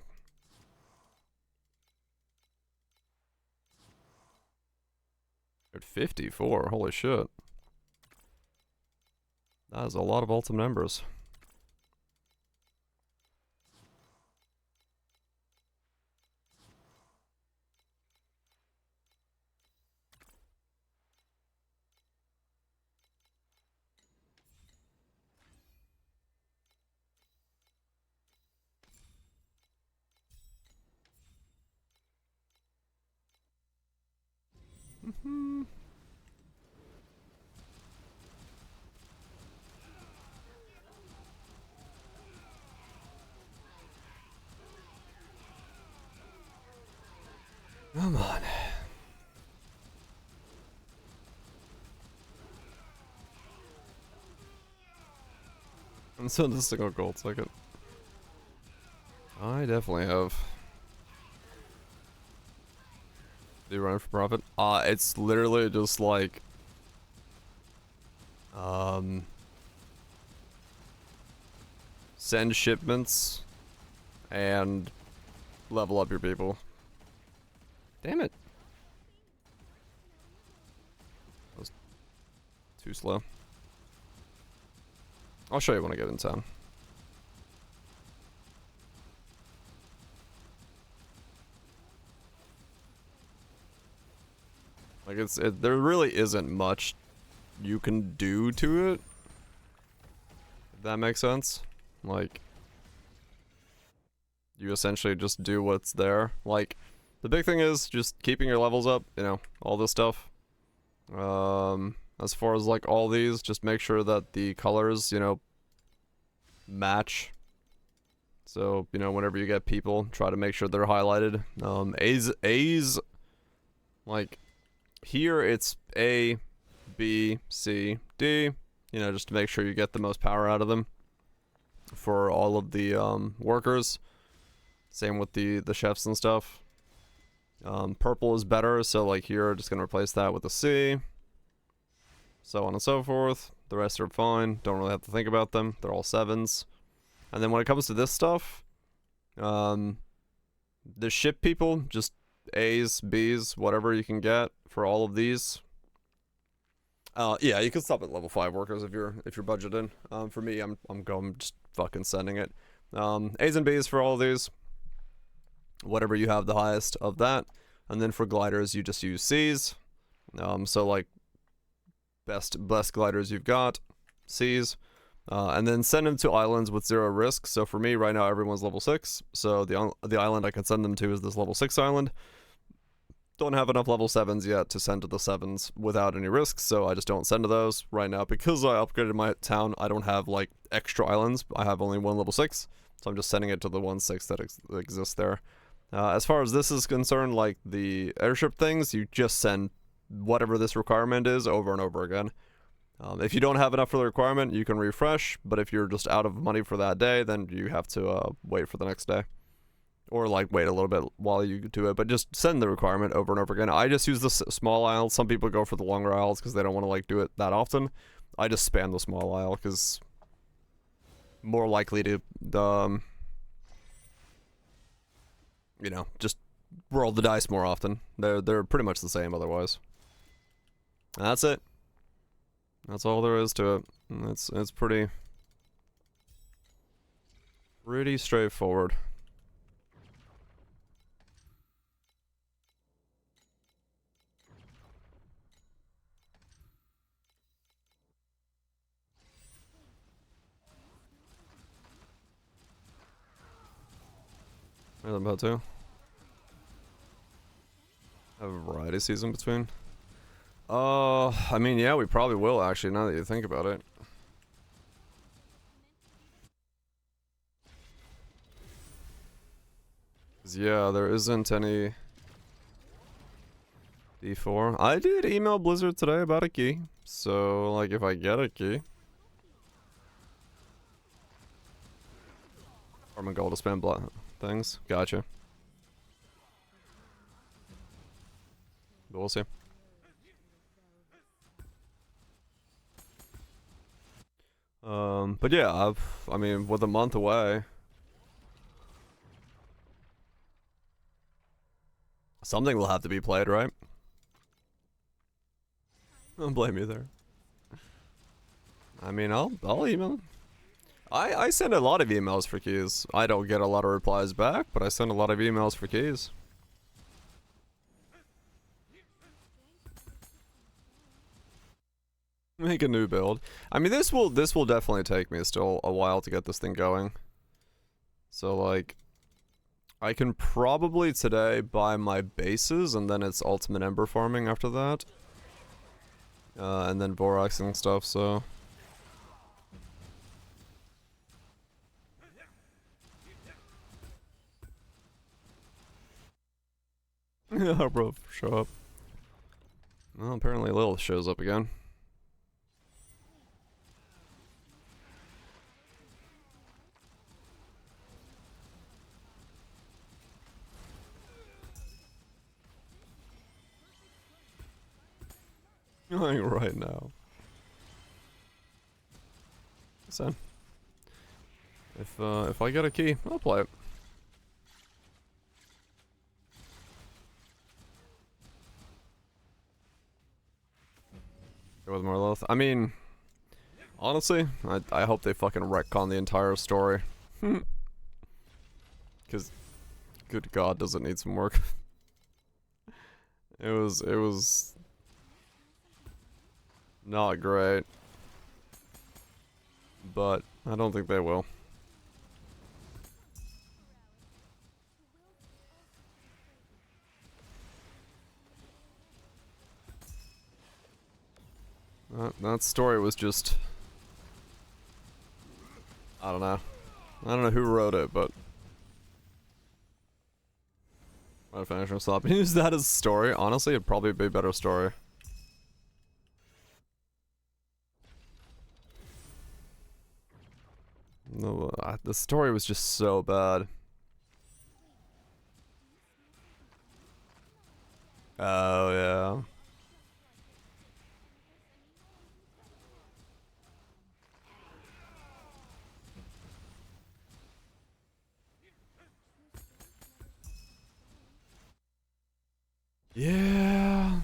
At 54, holy shit. That is a lot of ultimate members. Come on. I'm sending a single gold second. I definitely have. Do you run for profit? It's literally just like send shipments and level up your people. Damn it. That was too slow. I'll show you when I get in town. Like there really isn't much you can do to it. If that makes sense. Like, you essentially just do what's there. Like, the big thing is just keeping your levels up, you know, all this stuff. As far as like all these, just make sure that the colors, you know, match. So, you know, whenever you get people, try to make sure they're highlighted. A's, like, here it's A, B, C, D, you know, just to make sure you get the most power out of them for all of the workers. Same with the chefs and stuff. Purple is better, so like here, just gonna replace that with a C. So on and so forth. The rest are fine, don't really have to think about them. They're all 7s. And then when it comes to this stuff, the ship people, just A's, B's, whatever you can get for all of these. Yeah, you can stop at level 5 workers if you're budgeting. For me, I'm going just fucking sending it. A's and B's for all of these. Whatever you have the highest of that. And then for gliders, you just use C's. So like best gliders you've got, C's. And then send them to islands with 0 risk. So for me, right now, everyone's level 6. So the island I can send them to is this level 6 island. Don't have enough level 7s yet to send to the 7s without any risks, so I just don't send to those right now. Because I upgraded my town, I don't have, like, extra islands. I have only one level 6, so I'm just sending it to the 1/6 that exists there. As far as this is concerned, like, the airship things, you just send whatever this requirement is over and over again. If you don't have enough for the requirement, you can refresh, but if you're just out of money for that day, then you have to wait for the next day. Or, like, wait a little bit while you do it, but just send the requirement over and over again. I just use the small isles. Some people go for the longer isles because they don't want to, like, do it that often. I just spam the small isle because more likely to, you know, just roll the dice more often. They're pretty much the same otherwise. And that's it. That's all there is to it. It's pretty straightforward. I'm about to have a variety season between. I mean, yeah, we probably will actually. Now that you think about it. 'Cause, yeah, there isn't any D4. I did email Blizzard today about a key, so like if I get a key, or my goal to spam things. Gotcha. But we'll see. But yeah, I mean, with a month away, something will have to be played, right? Don't blame you there. I mean, I'll email. I send a lot of emails for keys. I don't get a lot of replies back, but I send a lot of emails for keys. Make a new build. I mean, this will definitely take me still a while to get this thing going. So like, I can probably today buy my bases, and then it's ultimate ember farming after that. And then Voraxing stuff, so. Yeah, bro, show up. Well, apparently Lil shows up again. Like right now. So, if I get a key, I'll play it. Go with more Lilith. I mean, honestly, I hope they fucking retcon the entire story. Because, good god, does it need some work. It was not great. But I don't think they will. That story was just, I don't know. I don't know who wrote it, but I'd finish and stop. Use that as a story. Honestly, it'd probably be a better story. No, the story was just so bad. Oh yeah. Yeah.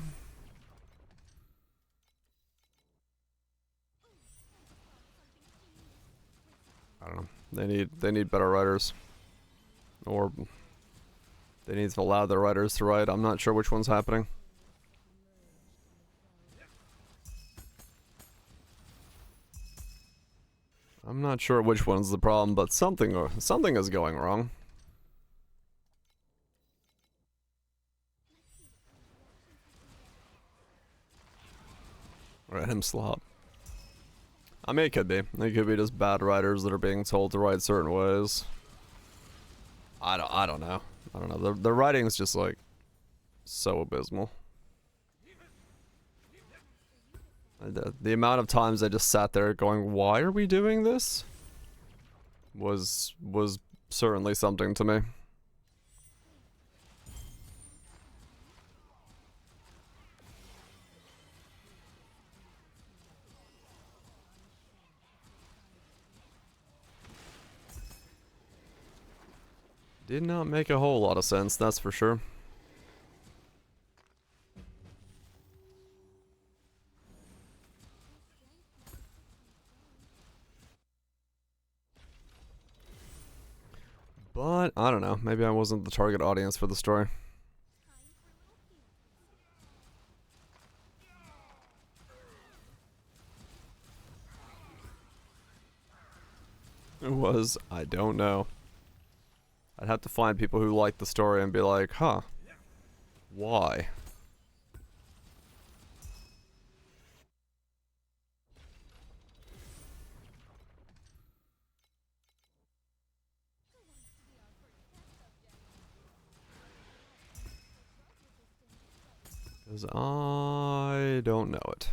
I don't know. They need better writers. Or they need to allow their writers to write. I'm not sure which one's happening. I'm not sure which one's the problem, but something is going wrong. Let him slop. I mean, it could be. It could be just bad writers that are being told to write certain ways. I don't know. I don't know. The writing's just like so abysmal. The amount of times I just sat there going, "Why are we doing this?" was certainly something to me. Did not make a whole lot of sense, that's for sure. But, I don't know, maybe I wasn't the target audience for the story. It was, I don't know. I'd have to find people who like the story and be like, huh, why? Because I don't know it.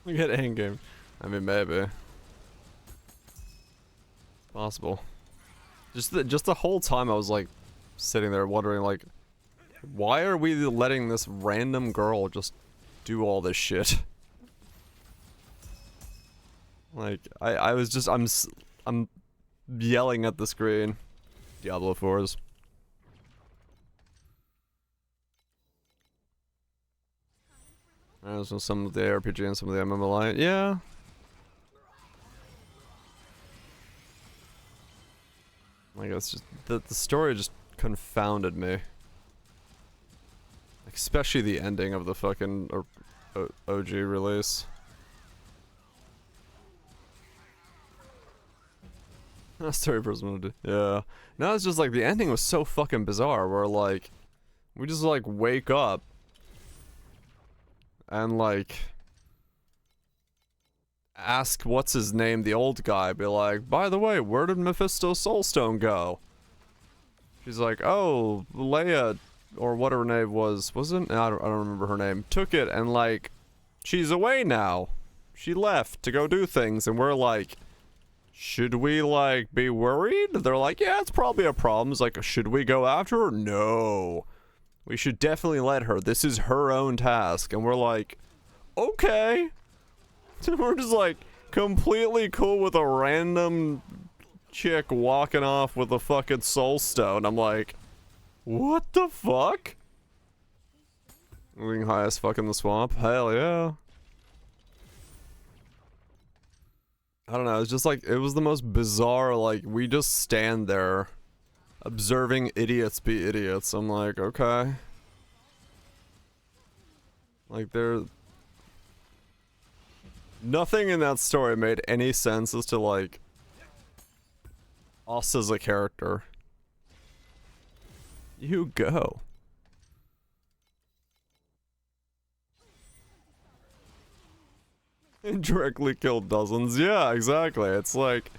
We get endgame. I mean, maybe. It's possible. Just the whole time I was like sitting there wondering like, why are we letting this random girl just do all this shit? Like I was just I'm yelling at the screen. Diablo 4s. So some of the RPG and some of the MMLI. Yeah. Like it's just the story just confounded me. Especially the ending of the fucking OG release. That's third person. Yeah. No, it's just like the ending was so fucking bizarre where like we just like wake up and like ask what's his name, the old guy, be like, by the way, where did Mephisto's soulstone go? She's like, oh, Leia, or what her name was it? I don't remember her name. Took it and like, she's away now. She left to go do things, and we're like, should we like be worried? They're like, yeah, it's probably a problem. It's like, should we go after her? No. We should definitely let her. This is her own task. And we're like, okay. We're just like completely cool with a random chick walking off with a fucking soul stone. I'm like, what the fuck? Being high as fuck in the swamp? Hell yeah. I don't know, it's just like, it was the most bizarre, like, we just stand there observing idiots be idiots. I'm like, okay. Like, nothing in that story made any sense as to, like, us as a character. You go. Indirectly killed dozens. Yeah, exactly. It's like,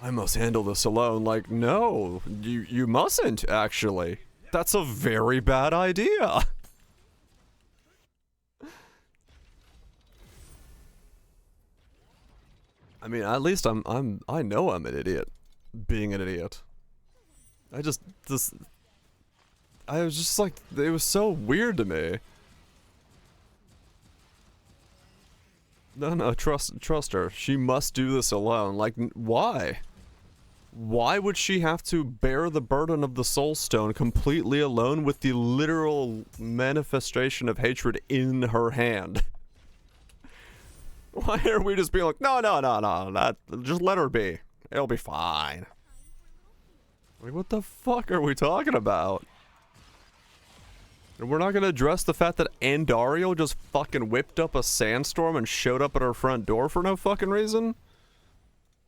I must handle this alone. Like, no, you mustn't, actually. That's a very bad idea. I mean, at least I know I'm an idiot. Being an idiot. I was just like, it was so weird to me. No, trust her. She must do this alone. Like, why? Why would she have to bear the burden of the soul stone completely alone with the literal manifestation of hatred in her hand? Why are we just being like, no, just let her be. It'll be fine. Like, what the fuck are we talking about? And we're not gonna address the fact that Andariel just fucking whipped up a sandstorm and showed up at our front door for no fucking reason?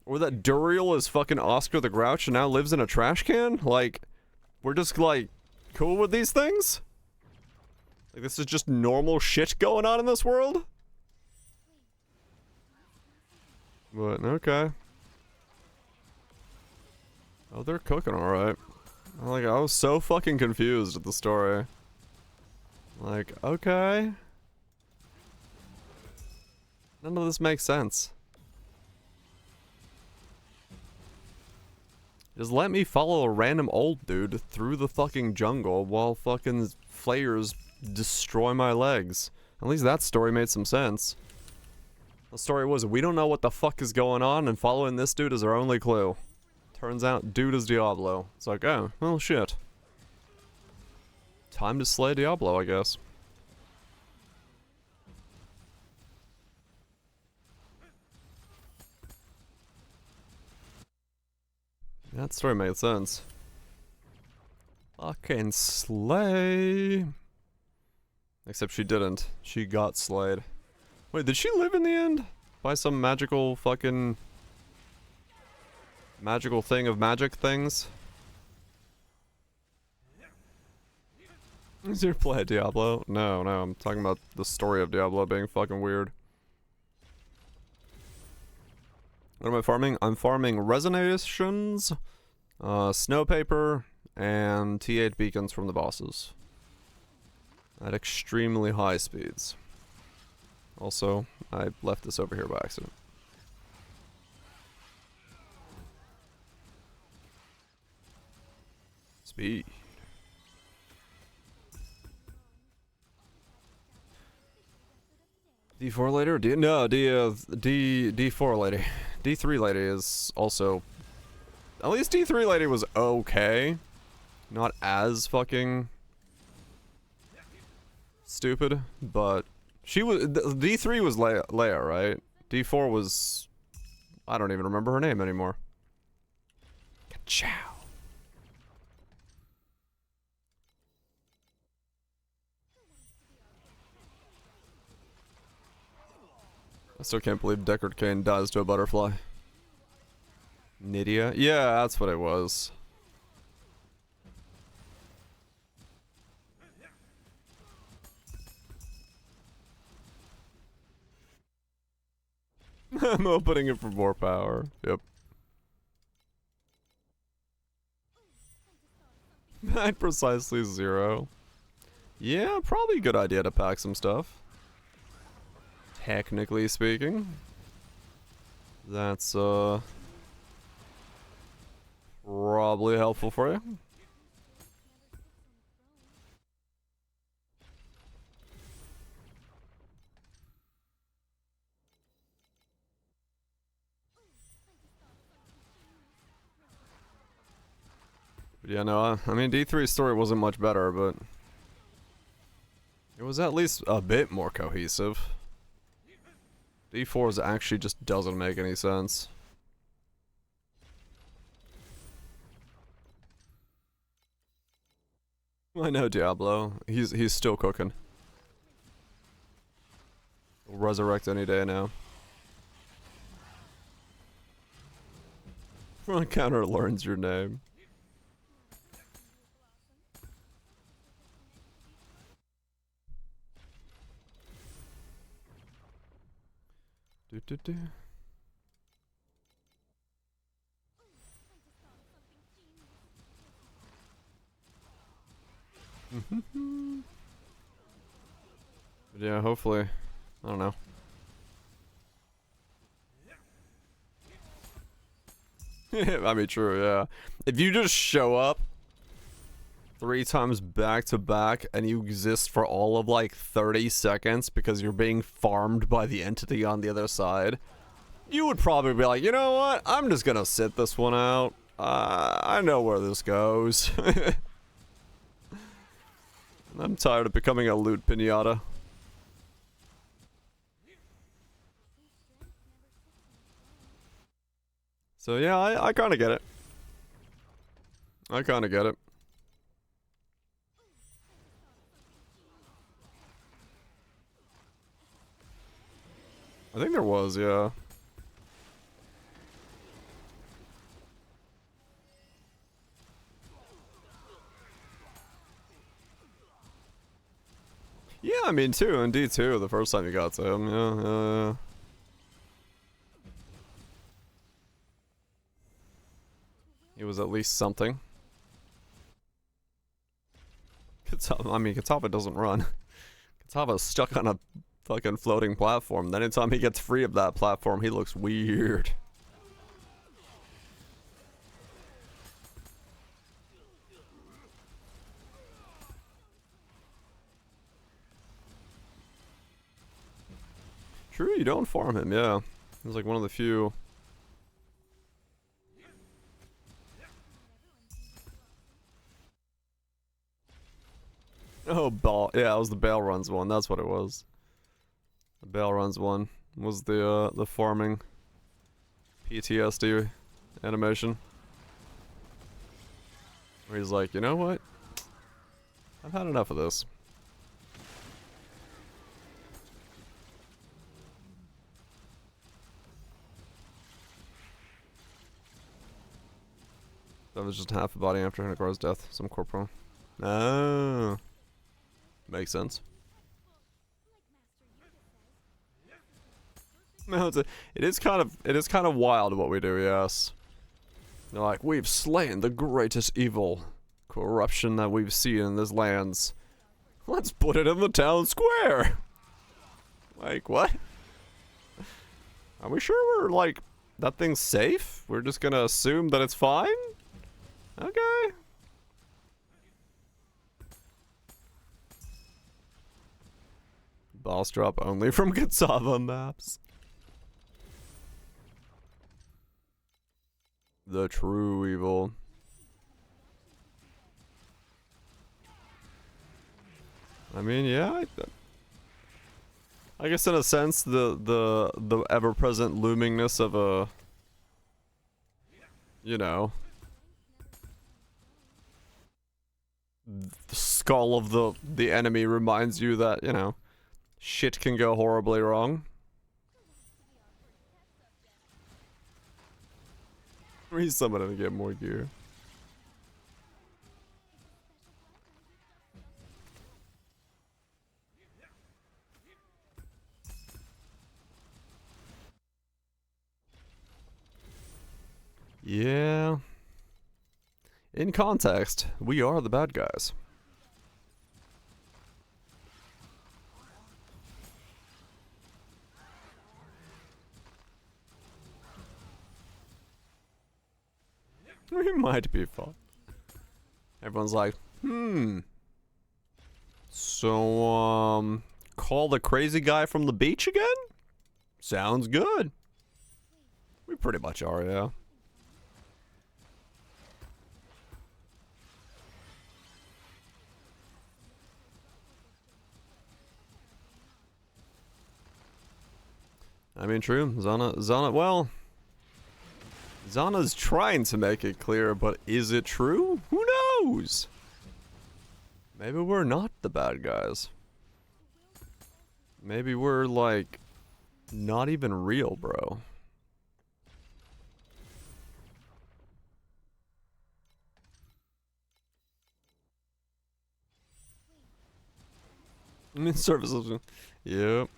Or that Duriel is fucking Oscar the Grouch and now lives in a trash can? Like, we're just like, cool with these things? Like, this is just normal shit going on in this world? But, okay. Oh, they're cooking alright. Like, I was so fucking confused at the story. Like, okay. None of this makes sense. Just let me follow a random old dude through the fucking jungle while fucking flayers destroy my legs. At least that story made some sense. The story was, we don't know what the fuck is going on, and following this dude is our only clue. Turns out, dude is Diablo. It's like, oh, well, shit. Time to slay Diablo, I guess. That story made sense. Fucking slay. Except she didn't. She got slayed. Wait, did she live in the end? By some magical fucking... magical thing of magic things? Is your play Diablo? No, I'm talking about the story of Diablo being fucking weird. What am I farming? I'm farming resonations, snow paper, and T8 beacons from the bosses. At extremely high speeds. Also, I left this over here by accident. Speed. D4 later? D4 lady. D3 lady is also... At least D3 lady was okay. Not as fucking... stupid, but... She was... D3 was Leia, right? D4 was... I don't even remember her name anymore. Ka-chow. I still can't believe Deckard Cain dies to a butterfly. Nydia? Yeah, that's what it was. I'm opening it for more power. Yep. 9 precisely 0. Yeah, probably a good idea to pack some stuff. Technically speaking. That's, probably helpful for you. But yeah, no, I mean, D3's story wasn't much better, but... it was at least a bit more cohesive. D4's actually just doesn't make any sense. I know Diablo. He's still cooking. He'll resurrect any day now. Front counter learns your name. Do do do. But yeah, hopefully, I don't know. I mean, true, yeah. If you just show up 3 times back to back and you exist for all of like 30 seconds because you're being farmed by the entity on the other side, you would probably be like, you know what? I'm just gonna sit this one out. I know where this goes. I'm tired of becoming a loot pinata. So yeah, I kind of get it. I kind of get it. I think there was, yeah. Yeah, I mean, too, in D2, the first time you got to him, yeah. He was at least something. I mean, Katava doesn't run. Katava's stuck on a fucking floating platform. Then anytime he gets free of that platform, he looks weird. True, you don't farm him, yeah. He's like one of the few. Oh, ball. Yeah, it was the Bale Runs one. That's what it was. The Bale Runs one was the farming PTSD animation. Where he's like, you know what? I've had enough of this. That was just half a body after Hinakar's death. Some corporal. Oh. Makes sense. No, it is kind of wild what we do, yes. They're like, we've slain the greatest evil. Corruption that we've seen in this lands. Let's put it in the town square. Like, what? Are we sure we're, like, that thing's safe? We're just gonna assume that it's fine? Okay. Boss drop only from Cassava maps. The true evil. I mean, yeah, I guess in a sense, the ever-present loomingness of a, you know, the skull of the enemy reminds you that, you know, shit can go horribly wrong. Resummon and get more gear. Yeah. In context, we are the bad guys. We might be fun. Everyone's like, so, call the crazy guy from the beach again? Sounds good. We pretty much are, yeah. I mean, true. Zana, well, Zana's trying to make it clear, but is it true? Who knows? Maybe we're not the bad guys. Maybe we're, like, not even real, bro. I mean, services. Yep.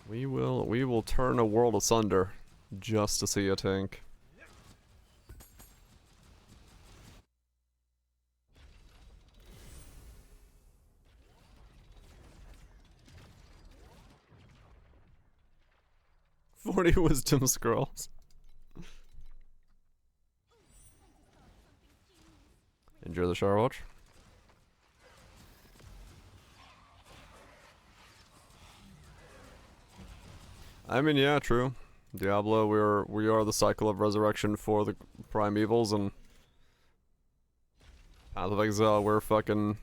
We will turn a world asunder just to see a tank. "40 wisdom scrolls." Enjoy the shower watch. I mean, yeah, true. Diablo, we are the cycle of resurrection for the primevals, and Path of Exile, we're fucking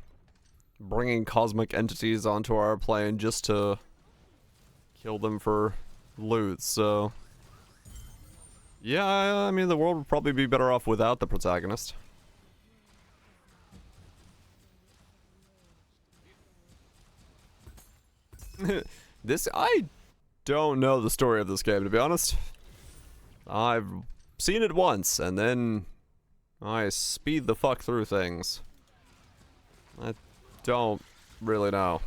bringing cosmic entities onto our plane just to kill them for loot. So, yeah, I mean, the world would probably be better off without the protagonist. I don't know the story of this game, to be honest. I've seen it once, and then I speed the fuck through things. I don't really know.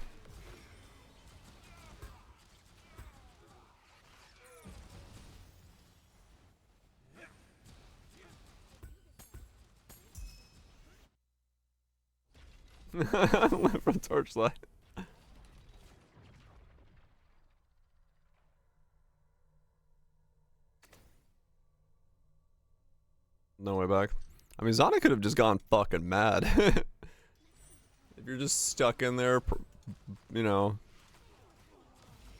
Live for Torchlight. No way back. I mean, Zana could have just gone fucking mad. you're just stuck in there, you know.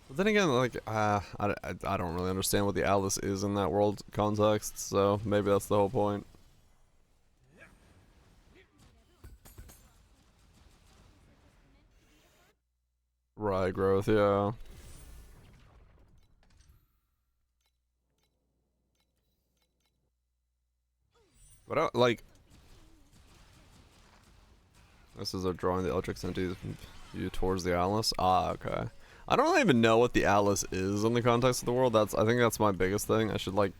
But then again, like, I don't really understand what the Atlas is in that world context, so maybe that's the whole point. Rye growth, yeah. But like, this is a drawing the Eldritch entity you towards the Atlas. Ah, okay. I don't even know what the Atlas is in the context of the world. I think that's my biggest thing. I should like,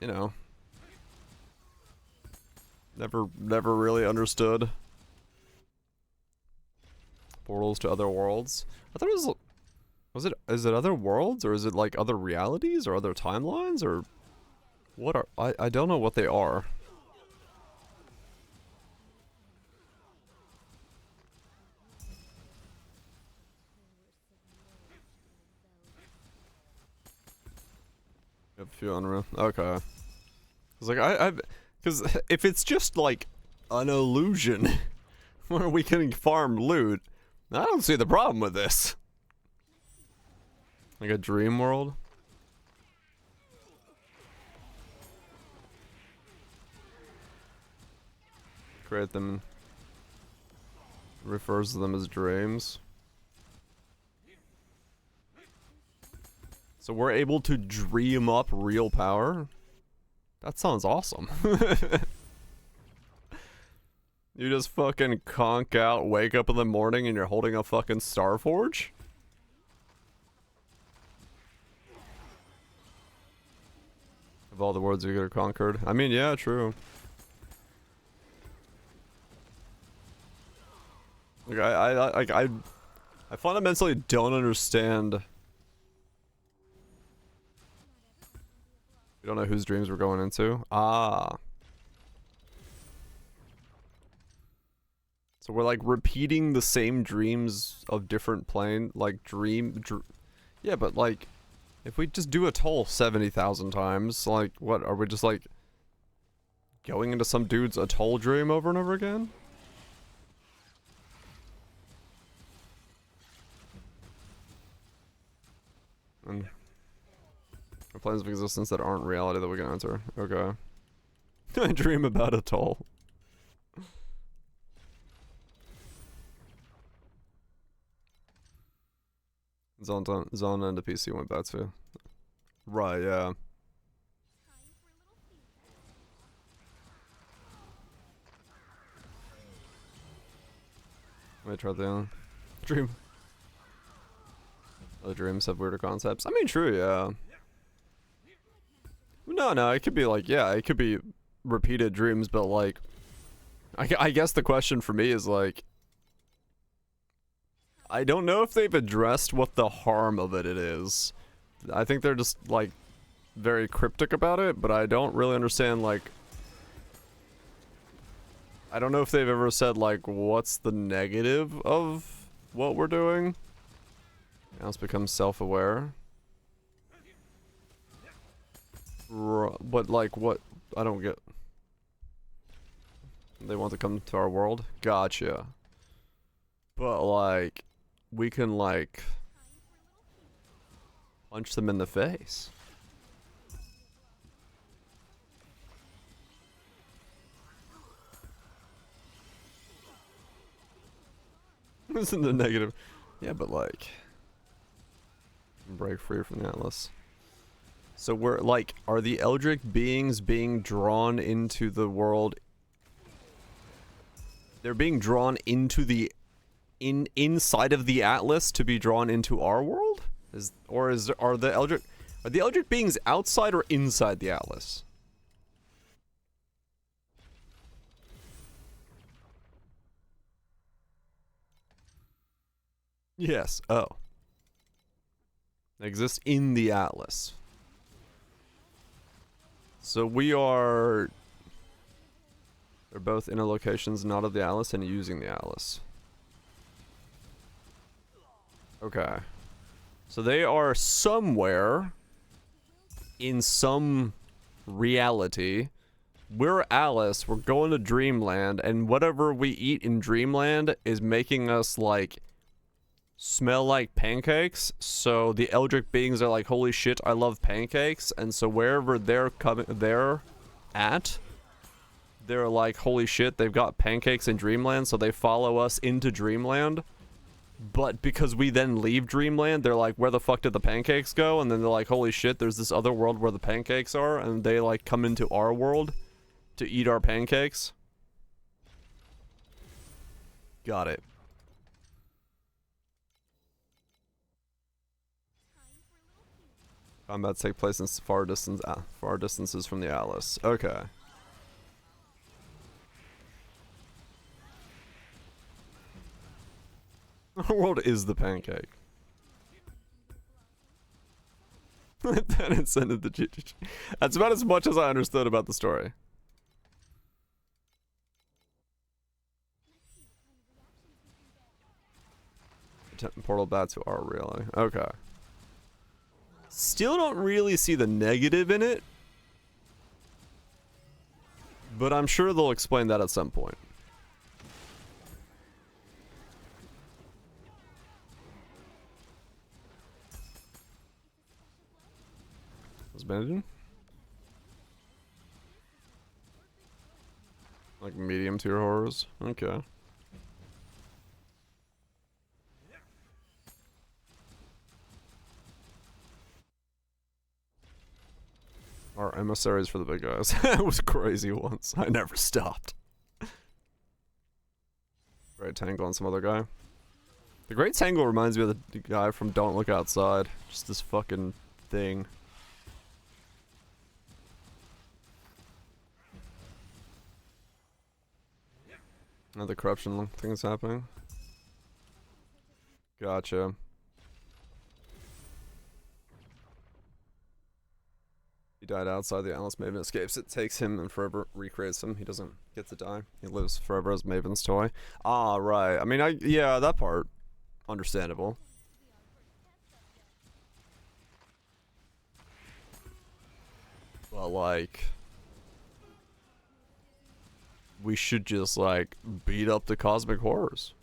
you know, never really understood portals to other worlds. I thought it is it other worlds, or is it like other realities or other timelines, or what are, I don't know what they are. A few unreal. Okay. It's like because if it's just like an illusion where we can farm loot, I don't see the problem with this. Like a dream world. Create them. Refers to them as dreams. So we're able to dream up real power? That sounds awesome. You just fucking conk out, wake up in the morning, and you're holding a fucking Starforge? Of all the worlds you could have conquered. I mean, yeah, true. Like, I fundamentally don't understand. We don't know whose dreams we're going into. Ah. So we're like repeating the same dreams of different plane, like yeah, but like, if we just do a toll 70,000 times, like, what, are we just like going into some dude's atoll dream over and over again? And planes of existence that aren't reality that we can enter. Okay. I dream about atoll. Zone and the PC went back to. Right, yeah. Let me try the dream. Other dreams have weirder concepts. I mean, true, yeah. No, it could be like, yeah, it could be repeated dreams, but like, I guess the question for me is like, I don't know if they've addressed what the harm of it is. I think they're just like very cryptic about it, but I don't really understand, like, I don't know if they've ever said like what's the negative of what we're doing. Now it's become self-aware. But like, what? I don't get. They want to come to our world? Gotcha. But like, we can like punch them in the face. This is the negative. Yeah, but like, break free from the Atlas. So we're like, are the Eldritch beings being drawn into the world? They're being drawn into the inside of the Atlas to be drawn into our world? Are the Eldritch beings outside or inside the Atlas? Yes. Oh. They exist in the Atlas. So we are... They're both inner locations not of the Atlas and using the Atlas. Okay. So they are somewhere in some reality we're Alice, we're going to Dreamland, and whatever we eat in Dreamland is making us, like, smell like pancakes. So the Eldritch beings are like, holy shit, I love pancakes. And so wherever they're at, they're like, holy shit, they've got pancakes in Dreamland, so they follow us into Dreamland. But because we then leave Dreamland, they're like, where the fuck did the pancakes go? And then they're like, holy shit, there's this other world where the pancakes are, and they like come into our world to eat our pancakes. Got it. Combat take place in far distances from the Alice. Okay. Our world is the pancake. Then it sent it to GGG. That's about as much as I understood about the story. Portal bats who are really okay. Still don't really see the negative in it, but I'm sure they'll explain that at some point. Was bandaging? Like medium tier horrors? Okay. Our emissaries for the big guys. It was crazy once. I never stopped. Great Tangle and some other guy. The Great Tangle reminds me of the guy from Don't Look Outside. Just this fucking thing. Another corruption thing is happening. Gotcha. He died outside the Alice. Maven escapes. It takes him and forever recreates him. He doesn't get to die. He lives forever as Maven's toy. Ah, right. I mean, yeah, that part. Understandable. But, like, we should just, like, beat up the cosmic horrors.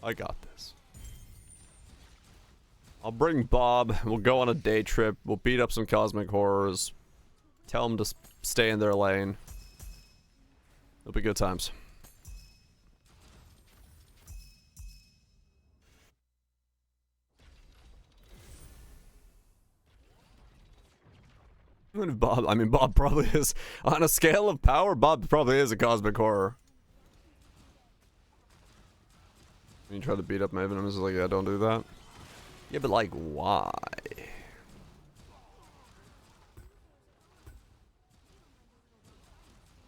I got this. I'll bring Bob, we'll go on a day trip, we'll beat up some cosmic horrors, tell them to stay in their lane. It'll be good times. Bob, I mean, Bob probably is, on a scale of power, Bob probably is a cosmic horror. You try to beat up Maven, I'm just like, yeah, don't do that. Yeah, but like, why?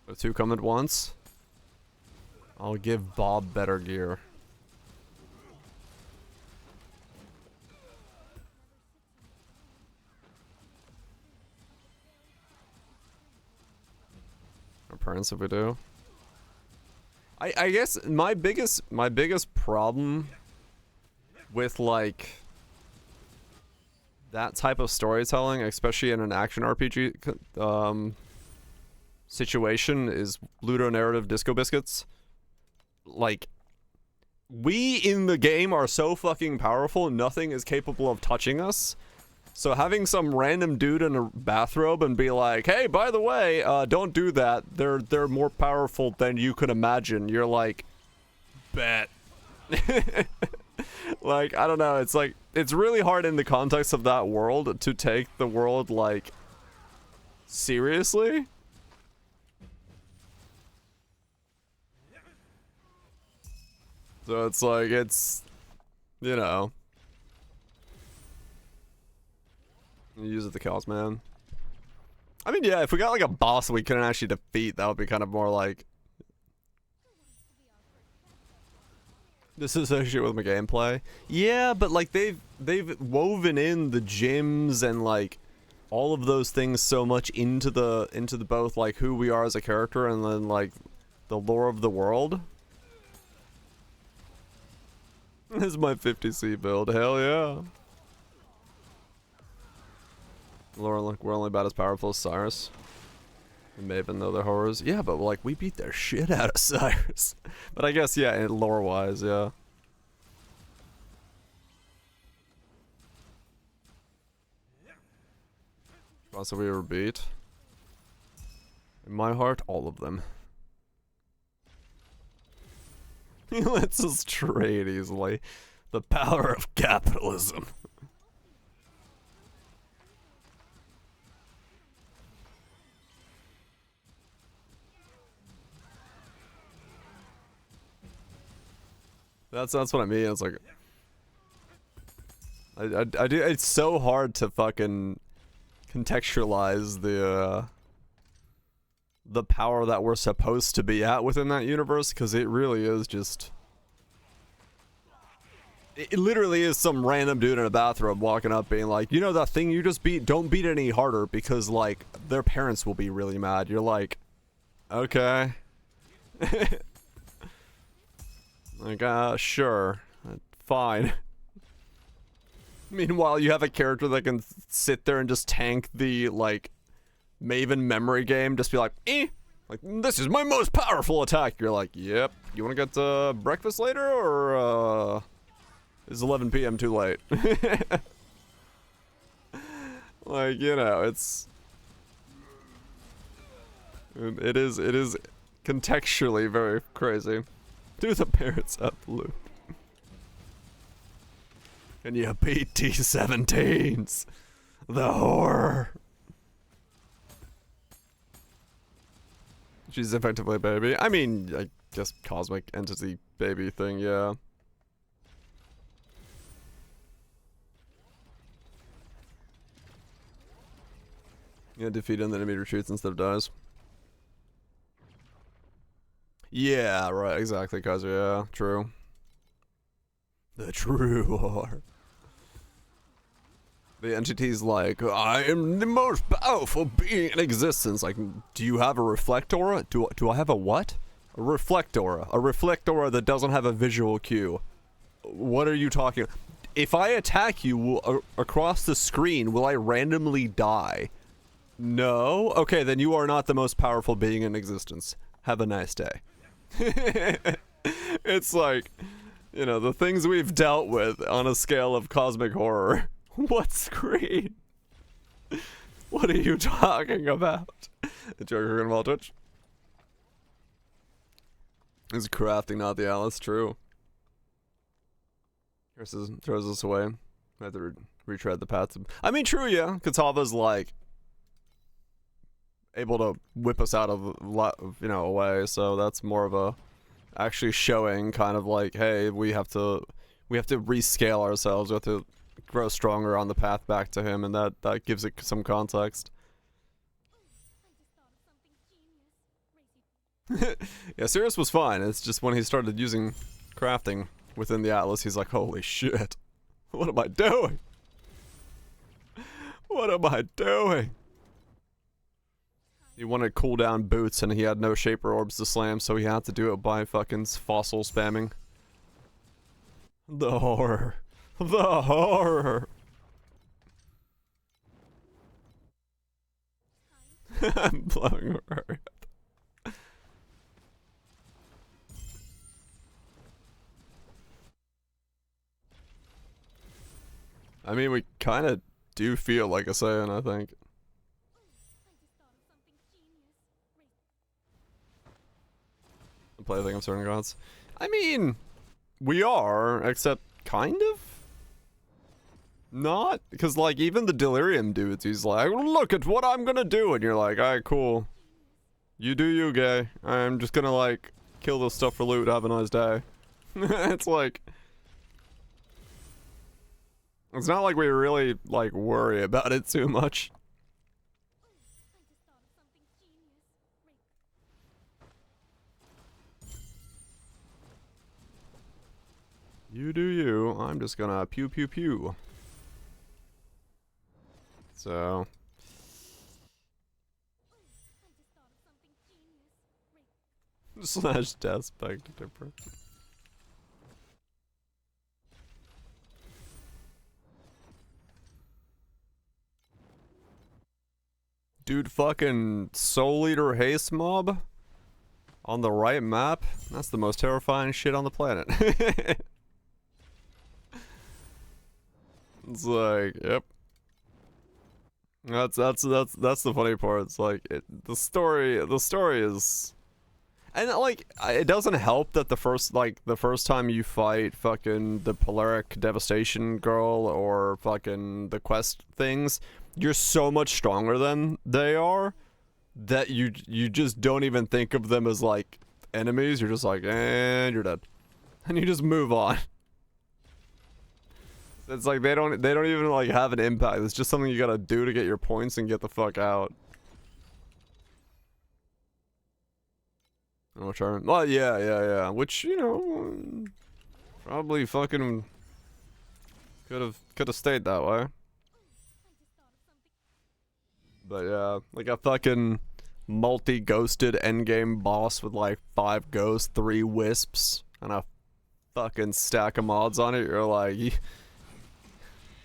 The two come at once? I'll give Bob better gear. Our parents, if we do. I guess my biggest problem with like that type of storytelling, especially in an action RPG situation, is ludonarrative disco biscuits. Like, we in the game are so fucking powerful, nothing is capable of touching us. So having some random dude in a bathrobe and be like, hey, by the way, don't do that. They're more powerful than you could imagine. You're like, bet. Like, I don't know, it's like, it's really hard in the context of that world to take the world, like, seriously. So it's like, it's, you know. Use it the cows, man. I mean, yeah, if we got like a boss we couldn't actually defeat, that would be kind of more like, this is associated with my gameplay. Yeah, but like they've woven in the gyms and like all of those things so much into the both like who we are as a character and then like the lore of the world. This is my 50C build. Hell yeah. Laura, look, we're only about as powerful as Cyrus. Maven though they're horrors. Yeah, but like we beat their shit out of Cyrus. But I guess yeah, lore wise, yeah. Also we were beat. In my heart, all of them. He lets us trade easily. The power of capitalism. That's what I mean. It's like I do. It's so hard to fucking contextualize the power that we're supposed to be at within that universe, because it really is just. It literally is some random dude in a bathrobe walking up being like, you know that thing you just beat? Don't beat it any harder because like their parents will be really mad. You're like, okay. Like, sure. Fine. Meanwhile, you have a character that can sit there and just tank the, like, Maven memory game. Just be like, like, this is my most powerful attack. You're like, yep. You want to get breakfast later, or is 11 p.m. too late? Like, you know, it is contextually very crazy. Do the parents have loot? And you beat T7s. The horror. She's effectively a baby. I mean, I guess cosmic entity baby thing, yeah. Yeah, defeat and the enemy retreats instead of dies. Yeah, right, exactly, Kaiser, yeah, true. The true horror. The entity's like, I am the most powerful being in existence. Like, do you have a reflectora? Do I have a what? A reflectora. A reflectora that doesn't have a visual cue. What are you talking? If I attack you across the screen, will I randomly die? No? Okay, then you are not the most powerful being in existence. Have a nice day. It's like, you know, the things we've dealt with on a scale of cosmic horror. What screen? What are you talking about? The Joker involved Twitch. Is crafting not the Alice? True. Throws us away. I have to retread the path. I mean, true, yeah. Katava's like able to whip us out of, you know, away. So that's more of a actually showing kind of like, hey, we have to rescale ourselves. We have to grow stronger on the path back to him, and that gives it some context. Yeah, Sirius was fine. It's just when he started using crafting within the Atlas, he's like, holy shit. What am I doing? What am I doing? He wanted cooldown boots and he had no shaper orbs to slam, so he had to do it by fucking fossil spamming. The horror. The horror. I'm blowing her up. I mean, we kind of do feel like a Saiyan, I think. Play a thing of certain gods. I mean, we are, except kind of not, because like even the delirium dudes, he's like, look at what I'm gonna do, and you're like, alright, cool, you do you, gay. I'm just gonna like kill this stuff for loot, have a nice day. It's like, it's not like we really like worry about it too much. You do you. I'm just gonna pew pew pew. So. Slash death spectator. Dude, fucking Soul Eater Haste Mob on the right map? That's the most terrifying shit on the planet. It's like, yep. That's the funny part. It's like the story is, and like it doesn't help that the first time you fight fucking the Polaric Devastation girl or fucking the quest things, you're so much stronger than they are that you just don't even think of them as like enemies. You're just like, and you're dead, and you just move on. It's like they don't even like have an impact. It's just something you gotta do to get your points and get the fuck out. Oh, charm. Well, yeah. Which, you know, probably fucking could have stayed that way. But yeah, like a fucking multi-ghosted endgame boss with like 5 ghosts, 3 wisps, and a fucking stack of mods on it. You're like,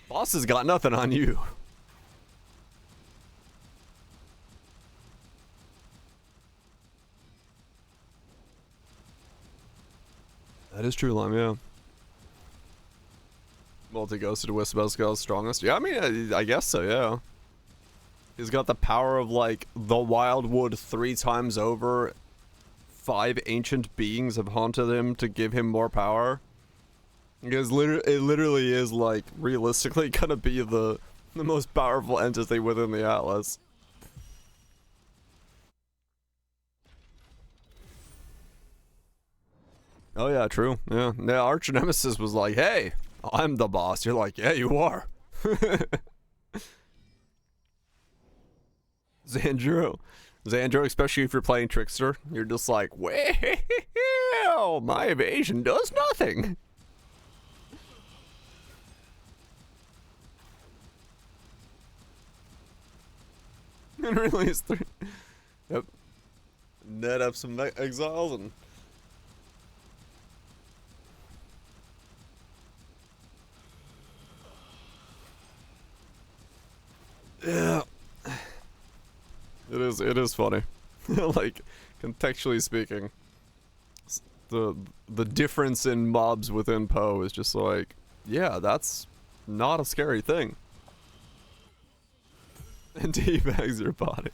boss has got nothing on you. That is true, Lime, yeah. Multi-ghosted wisp is strongest. Yeah, I mean, I guess so, yeah. He's got the power of, like, the Wildwood 3 times over. 5 ancient beings have haunted him to give him more power. Because it literally is, like, realistically gonna be the most powerful entity within the Atlas. Oh yeah, true. Yeah. Arch Nemesis was like, hey, I'm the boss. You're like, yeah, you are. Xandro, especially if you're playing Trickster, you're just like, well, my evasion does nothing. And release 3. Yep. Net up some exiles and. Yeah. It is funny. Like, contextually speaking, the difference in mobs within Poe is just like, yeah, that's not a scary thing. And teabags your body.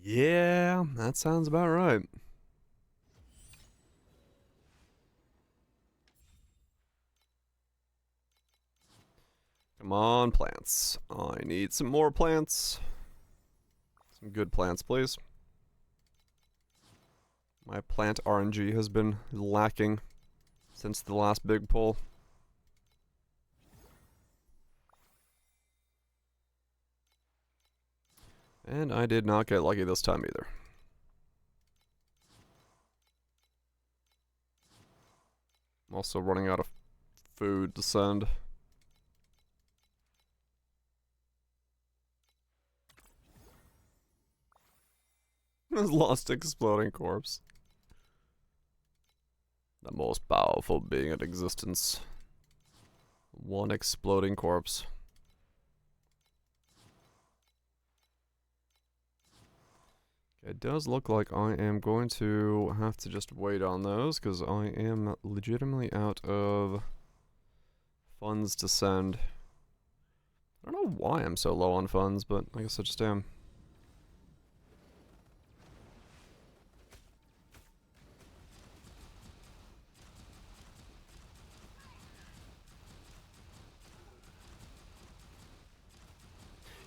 Yeah, that sounds about right. Come on, plants. I need some more plants. Some good plants, please. My plant RNG has been lacking since the last big pull. And I did not get lucky this time either. I'm also running out of food to send. Lost exploding corpse. The most powerful being in existence. One exploding corpse. It does look like I am going to have to just wait on those because I am legitimately out of funds to send. I don't know why I'm so low on funds, but I guess I just am.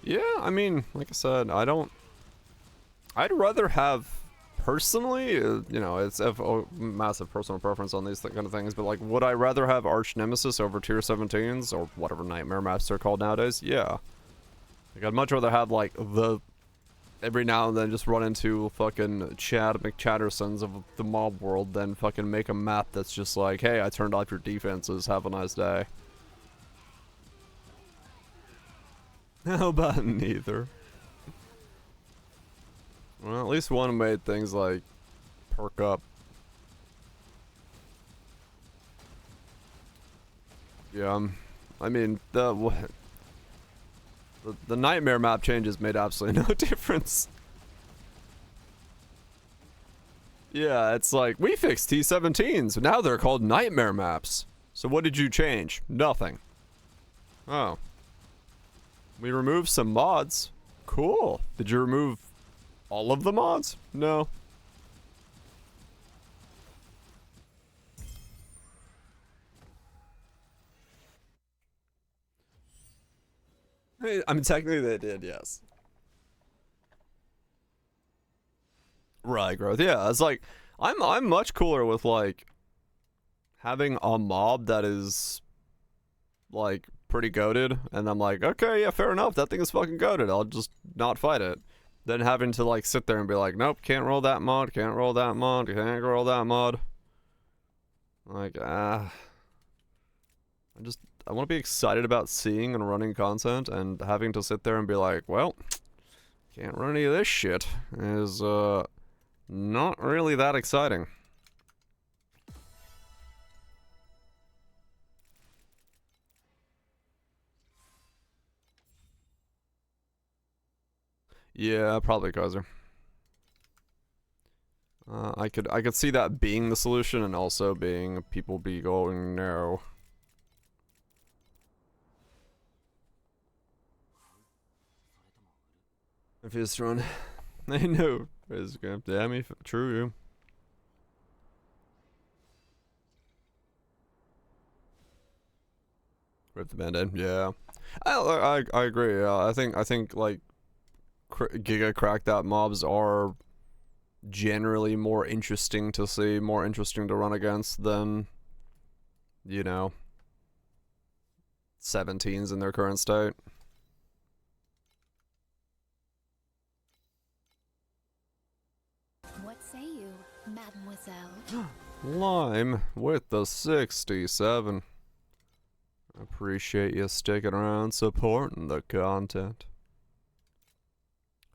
Yeah, I mean, like I said, I'd rather have, personally, you know, it's massive personal preference on these kind of things, but like, would I rather have Arch Nemesis over tier 17s, or whatever nightmare maps are called nowadays? Yeah. Like, I'd much rather have, like, every now and then just run into fucking Chad McChattersons of the mob world than fucking make a map that's just like, hey, I turned off your defenses, have a nice day. How about neither? Well, at least one made things like perk up. Yeah, I mean, the nightmare map changes made absolutely no difference. Yeah, it's like, we fixed T17s, now they're called nightmare maps. So what did you change? Nothing. Oh. We removed some mods. Cool. Did you remove all of the mods? No. I mean, technically they did, yes. Right, growth. Yeah, it's like, I'm much cooler with, like, having a mob that is, like, pretty goated, and I'm like, okay, yeah, fair enough, that thing is fucking goated, I'll just not fight it. Then having to, like, sit there and be like, nope, can't roll that mod, can't roll that mod, can't roll that mod. Like, I want to be excited about seeing and running content, and having to sit there and be like, well, can't run any of this shit is, not really that exciting. Yeah, probably Kaiser. I could see that being the solution, and also being people be going no. If it's run, I know. It's gonna damn me. True. Rip the band-aid. Yeah, I agree. Yeah, I think like Giga cracked out mobs are generally more interesting to see, more interesting to run against than, you know, 17s in their current state. What say you, mademoiselle? Lime with the 67. Appreciate you sticking around supporting the content.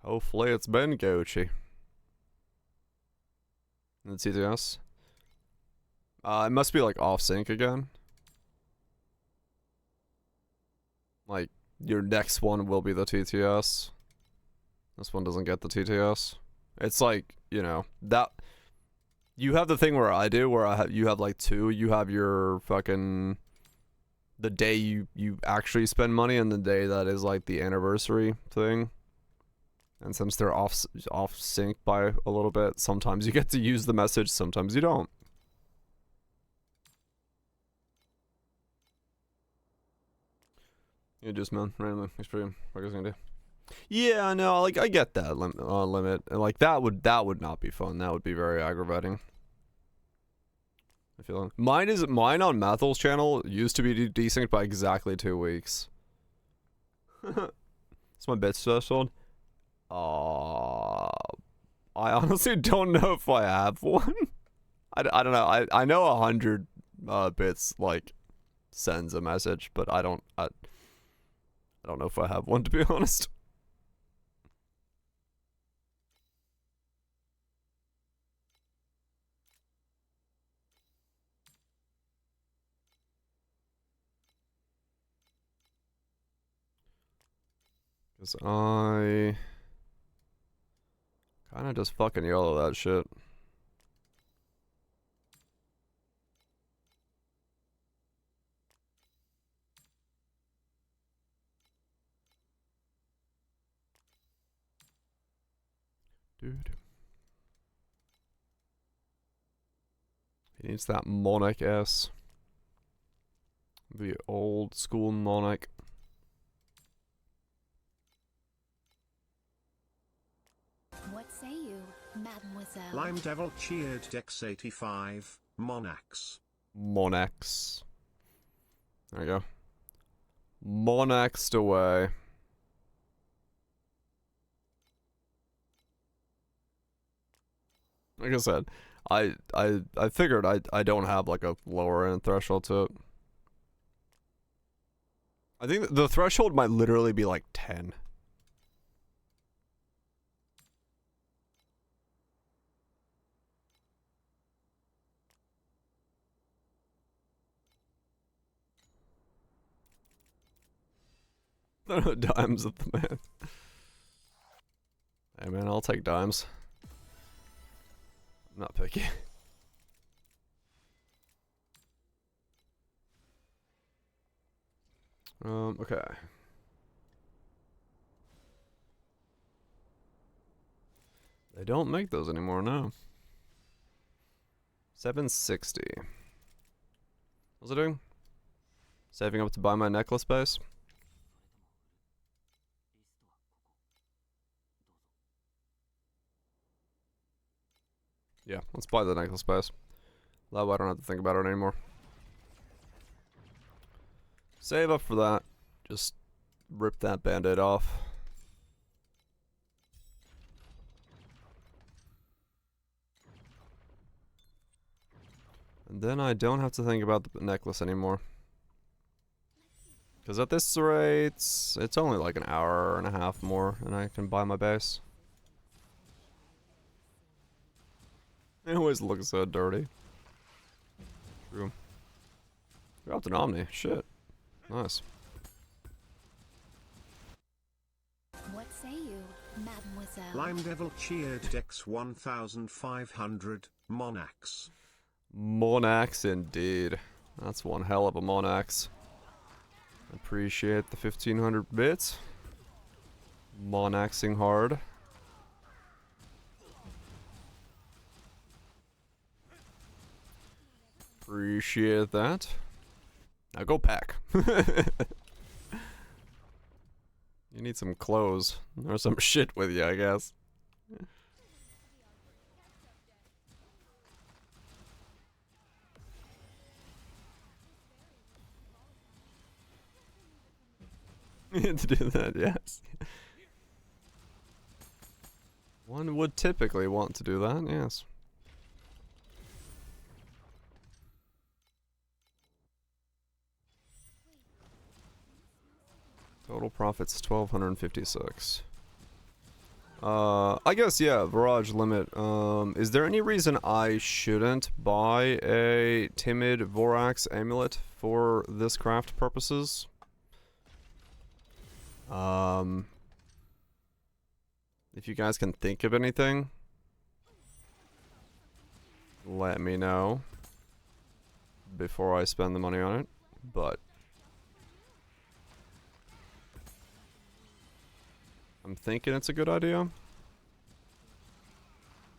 Hopefully it's been Gucci. The TTS. It must be like off sync again. Like, your next one will be the TTS. This one doesn't get the TTS. It's like, you know, that you have the thing where I do, where you have like two. You have your fucking the day you actually spend money, and the day that is like the anniversary thing. And since they're off sync by a little bit, sometimes you get to use the message, sometimes you don't. You just, man, randomly extreme. What are you gonna do? Yeah, no, like, I get that limit. And like, that would not be fun. That would be very aggravating. I feel like mine on Mathel's channel used to be desynced by exactly 2 weeks. It's my bit threshold. I honestly don't know if I have one. I don't know. I know 100 bits like sends a message, but I don't know if I have one, to be honest. Cause I kind of just fucking yellow that shit. Dude. He needs that Monarch S. The old school Monarch. What say you, mademoiselle? Lime Devil cheered Dex 85, Monax. Monax. There we go. Monaxed away. Like I said, I figured I don't have like a lower end threshold to it. I think the threshold might literally be like 10. Dimes at the man. Hey man, I'll take dimes. I'm not picky. Okay. They don't make those anymore, no. 760. What's it doing? Saving up to buy my necklace base? Yeah, let's buy the necklace base. That way I don't have to think about it anymore. Save up for that. Just rip that band-aid off. And then I don't have to think about the necklace anymore. Because at this rate, it's only like an hour and a half more, and I can buy my base. It always looks so dirty. True. Dropped an Omni. Shit. Nice. What say you, mademoiselle? Lime Devil cheered Dex 1500, Monax. Monax indeed. That's one hell of a Monax. Appreciate the 1500 bits. Monaxing hard. Appreciate that. Now go pack. You need some clothes or some shit with you, I guess. To do that, yes. One would typically want to do that, yes. Total profits 1256. I guess yeah, barrage limit. Is there any reason I shouldn't buy a timid Vorax amulet for this craft purposes? If you guys can think of anything, let me know before I spend the money on it, but I'm thinking it's a good idea.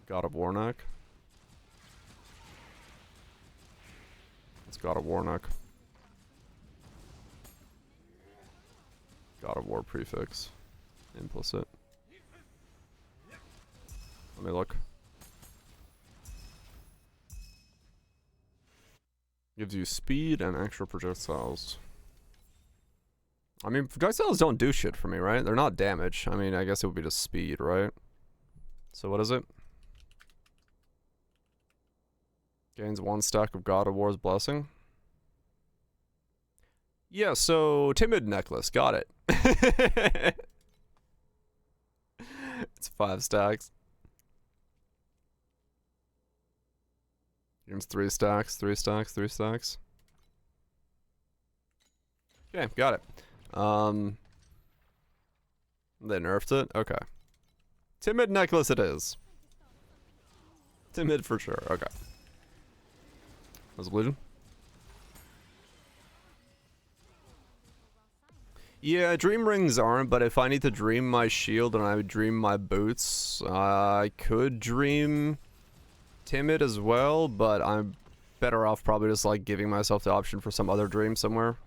God of Warnock. It's God of Warnock. God of War prefix. Implicit. Let me look. Gives you speed and extra projectiles. I mean, projectiles don't do shit for me, right? They're not damage. I mean, I guess it would be just speed, right? So what is it? Gains 1 stack of God of War's blessing. Yeah, so timid necklace, got it. It's 5 stacks. Gains 3 stacks, 3 stacks, 3 stacks. Okay, got it. They nerfed it? Okay. Timid necklace it is. Timid for sure, okay. Resolution? Yeah, dream rings aren't, but if I need to dream my shield and I would dream my boots, I could dream timid as well, but I'm better off probably just like giving myself the option for some other dream somewhere.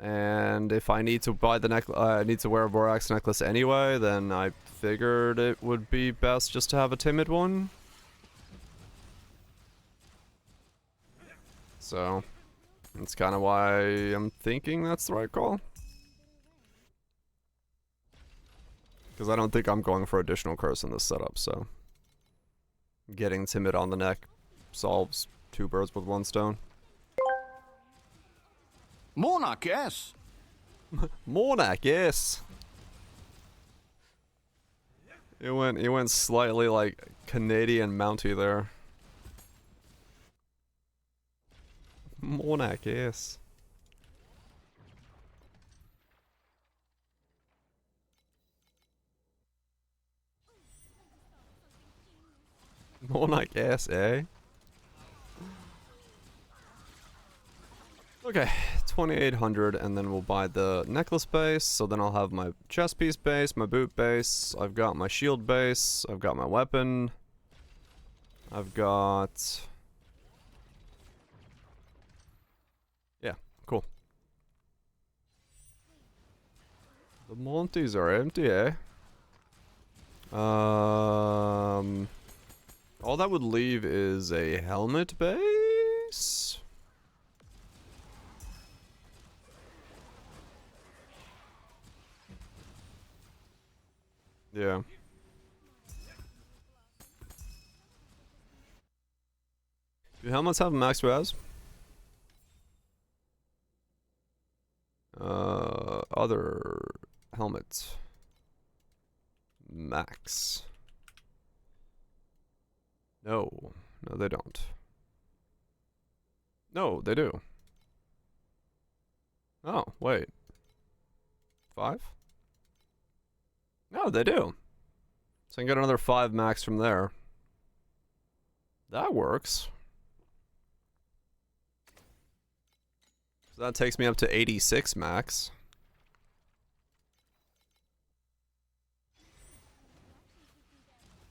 And if I need to buy the necklace, I need to wear a Vorax necklace anyway, then I figured it would be best just to have a timid one. So, that's kind of why I'm thinking that's the right call. Because I don't think I'm going for additional curse in this setup, so getting timid on the neck solves 2 birds with 1 stone. Monarch, yes. Monarch, yes. It went slightly like Canadian Mountie there. Monarch, yes. Monarch, yes, eh? Okay, 2,800, and then we'll buy the necklace base. So then I'll have my chest piece base, my boot base. I've got my shield base. I've got my weapon. I've got... Yeah, cool. The Monties are empty, eh? All that would leave is a helmet base. Yeah. Do helmets have max res? Other helmets. Max. No. No, they don't. No, they do. Oh, wait. 5? No, they do. So I can get another 5 max from there. That works. So that takes me up to 86 max.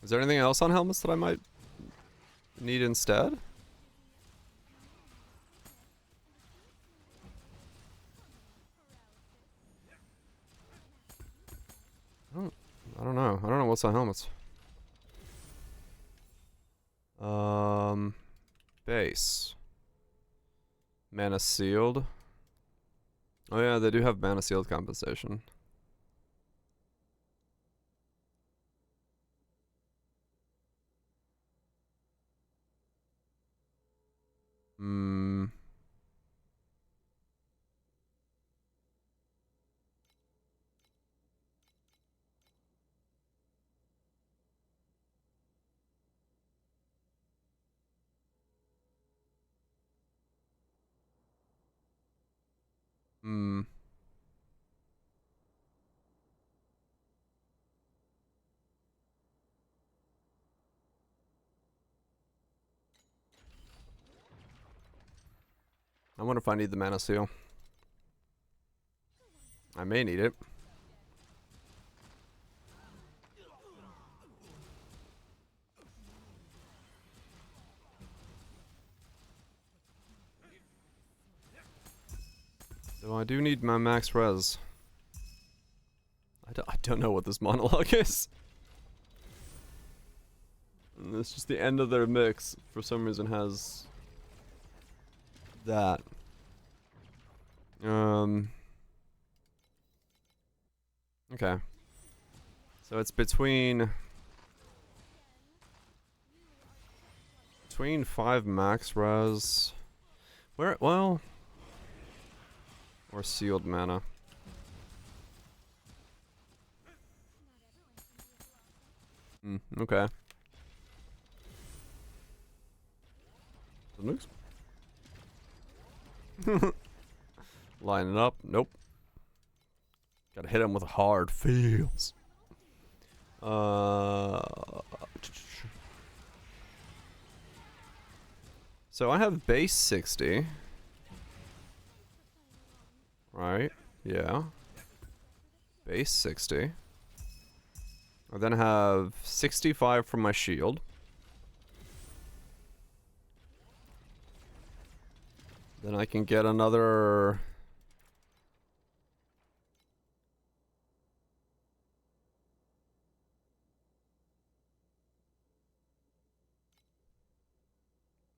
Is there anything else on helmets that I might need instead? I don't know. I don't know what's on helmets. Base. Mana sealed. Oh yeah, they do have mana sealed compensation. Hmm. Hmm. I wonder if I need the mana seal. I may need it. Though I do need my max res. I don't know what this monologue is. And it's just the end of their mix, for some reason, has that. Okay. So it's between 5 max res. Where, well, or sealed mana. Okay. The nukes? Line it up. Nope. Gotta hit him with hard feels. So I have base 60. Right. Yeah. Base 60. I then have 65 from my shield. Then I can get another...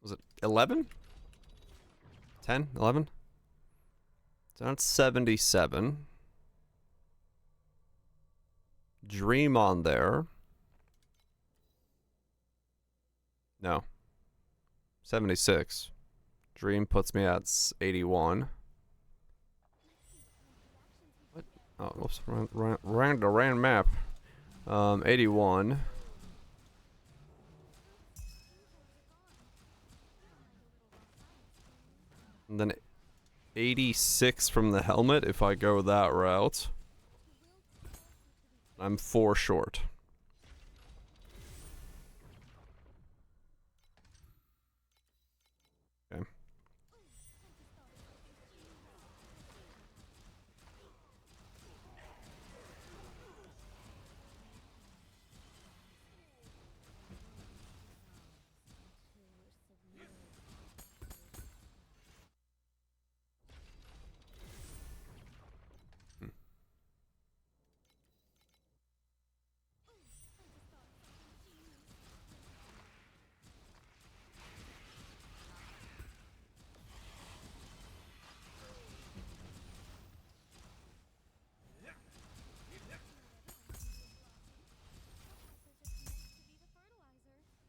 Was it 11? 10? 11? So that's 77. Dream on there. No. 76. Dream puts me at 81. What? Oh, whoops. Ran map. 81. And then 86 from the helmet if I go that route. I'm 4 short. Okay.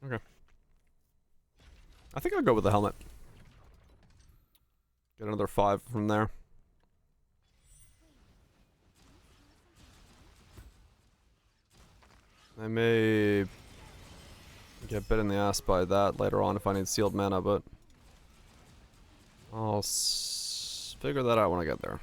Okay. I think I'll go with the helmet. Get another 5 from there. I may get bit in the ass by that later on if I need sealed mana, but I'll figure that out when I get there.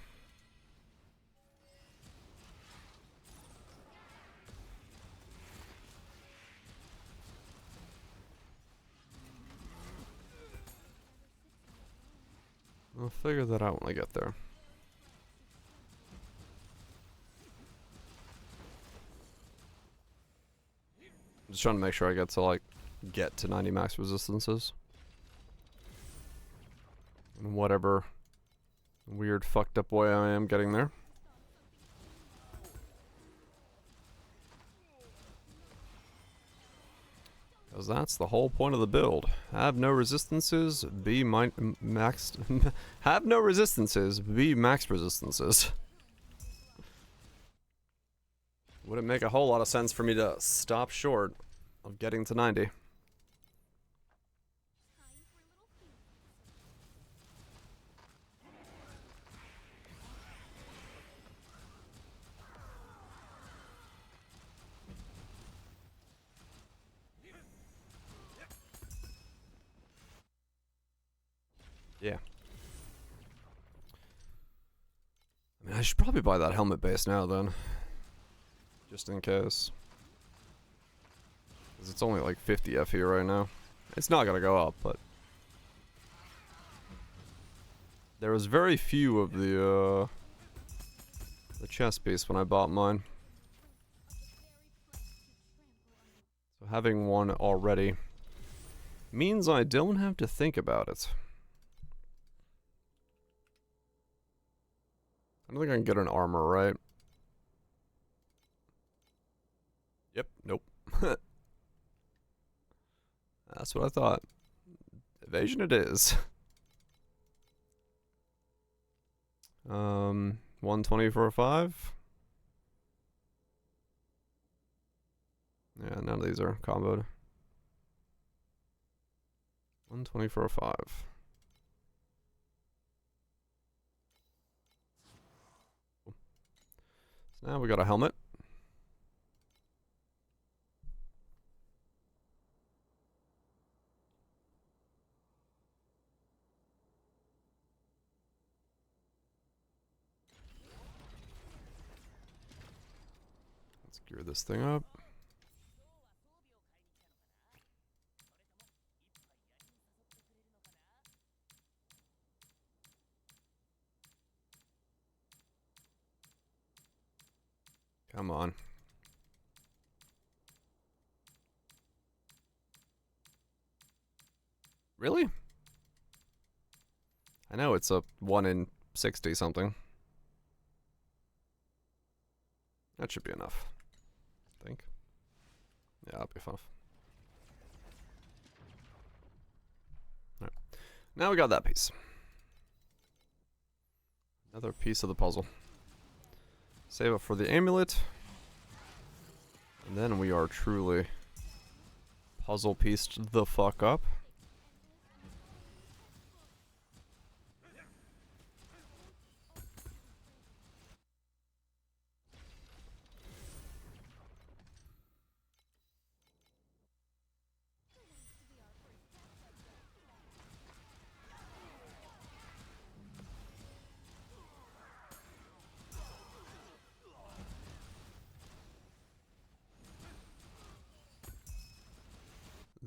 I'll figure that out when I get there. I'm just trying to make sure I get to, like, get to 90 max resistances. In whatever weird fucked up way I am getting there. Because that's the whole point of the build. Have no resistances, be maxed. Have no resistances, be max resistances. Wouldn't make a whole lot of sense for me to stop short of getting to 90. Yeah. I mean, I should probably buy that helmet base now then. Just in case. Because it's only like 50 FE right now. It's not gonna go up, but... There was very few of the chest piece when I bought mine. So having one already means I don't have to think about it. I don't think I can get an armor, right? Yep, nope. That's what I thought. Evasion it is. 120 for a 5. Yeah, none of these are comboed. 120 for a 5. So now we got a helmet. Let's gear this thing up. Come on. Really? I know it's a 1 in 60 something. That should be enough. I think. Yeah, that'll be fun. Alright. Now we got that piece. Another piece of the puzzle. Save it for the amulet. And then we are truly puzzle pieced the fuck up.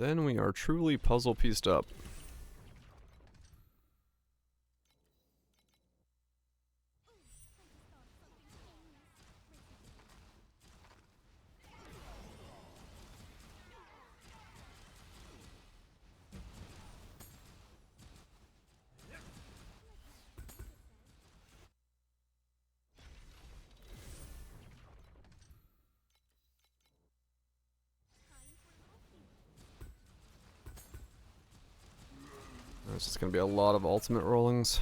Then we are truly puzzle pieced up. There's just gonna be a lot of ultimate rollings.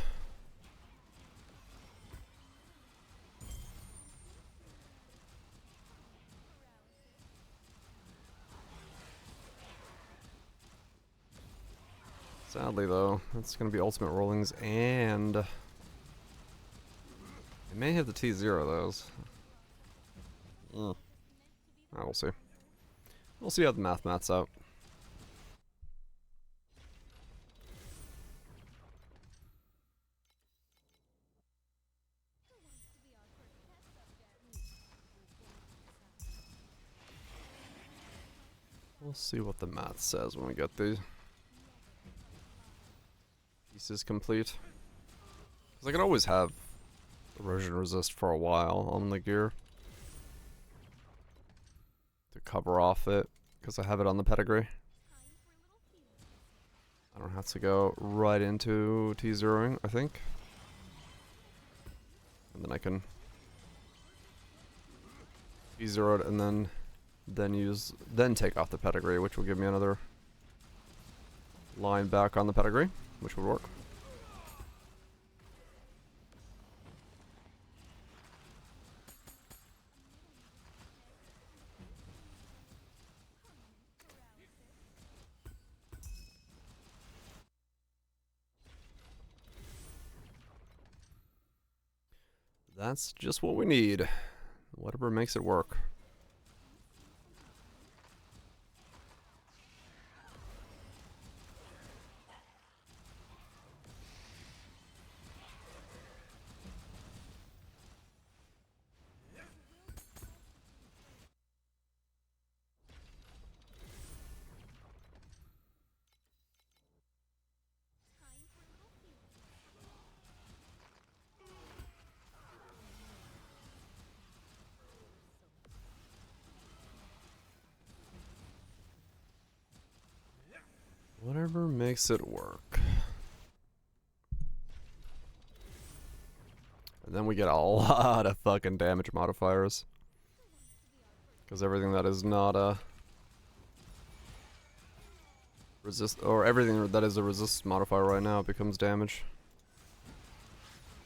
Sadly though, it's gonna be ultimate rollings and it may have the T0 those. We'll see. We'll see how the maths out. We'll see what the math says when we get the pieces complete. Because I could always have erosion resist for a while on the gear to cover off it, because I have it on the pedigree. I don't have to go right into T0ing, I think. And then I can T0 it and then take off the pedigree, which will give me another line back on the pedigree, which would work. That's just what we need. Whatever makes it work. Whatever makes it work. And then we get a lot of fucking damage modifiers. Because everything that is not a resist, or everything that is a resist modifier right now becomes damage.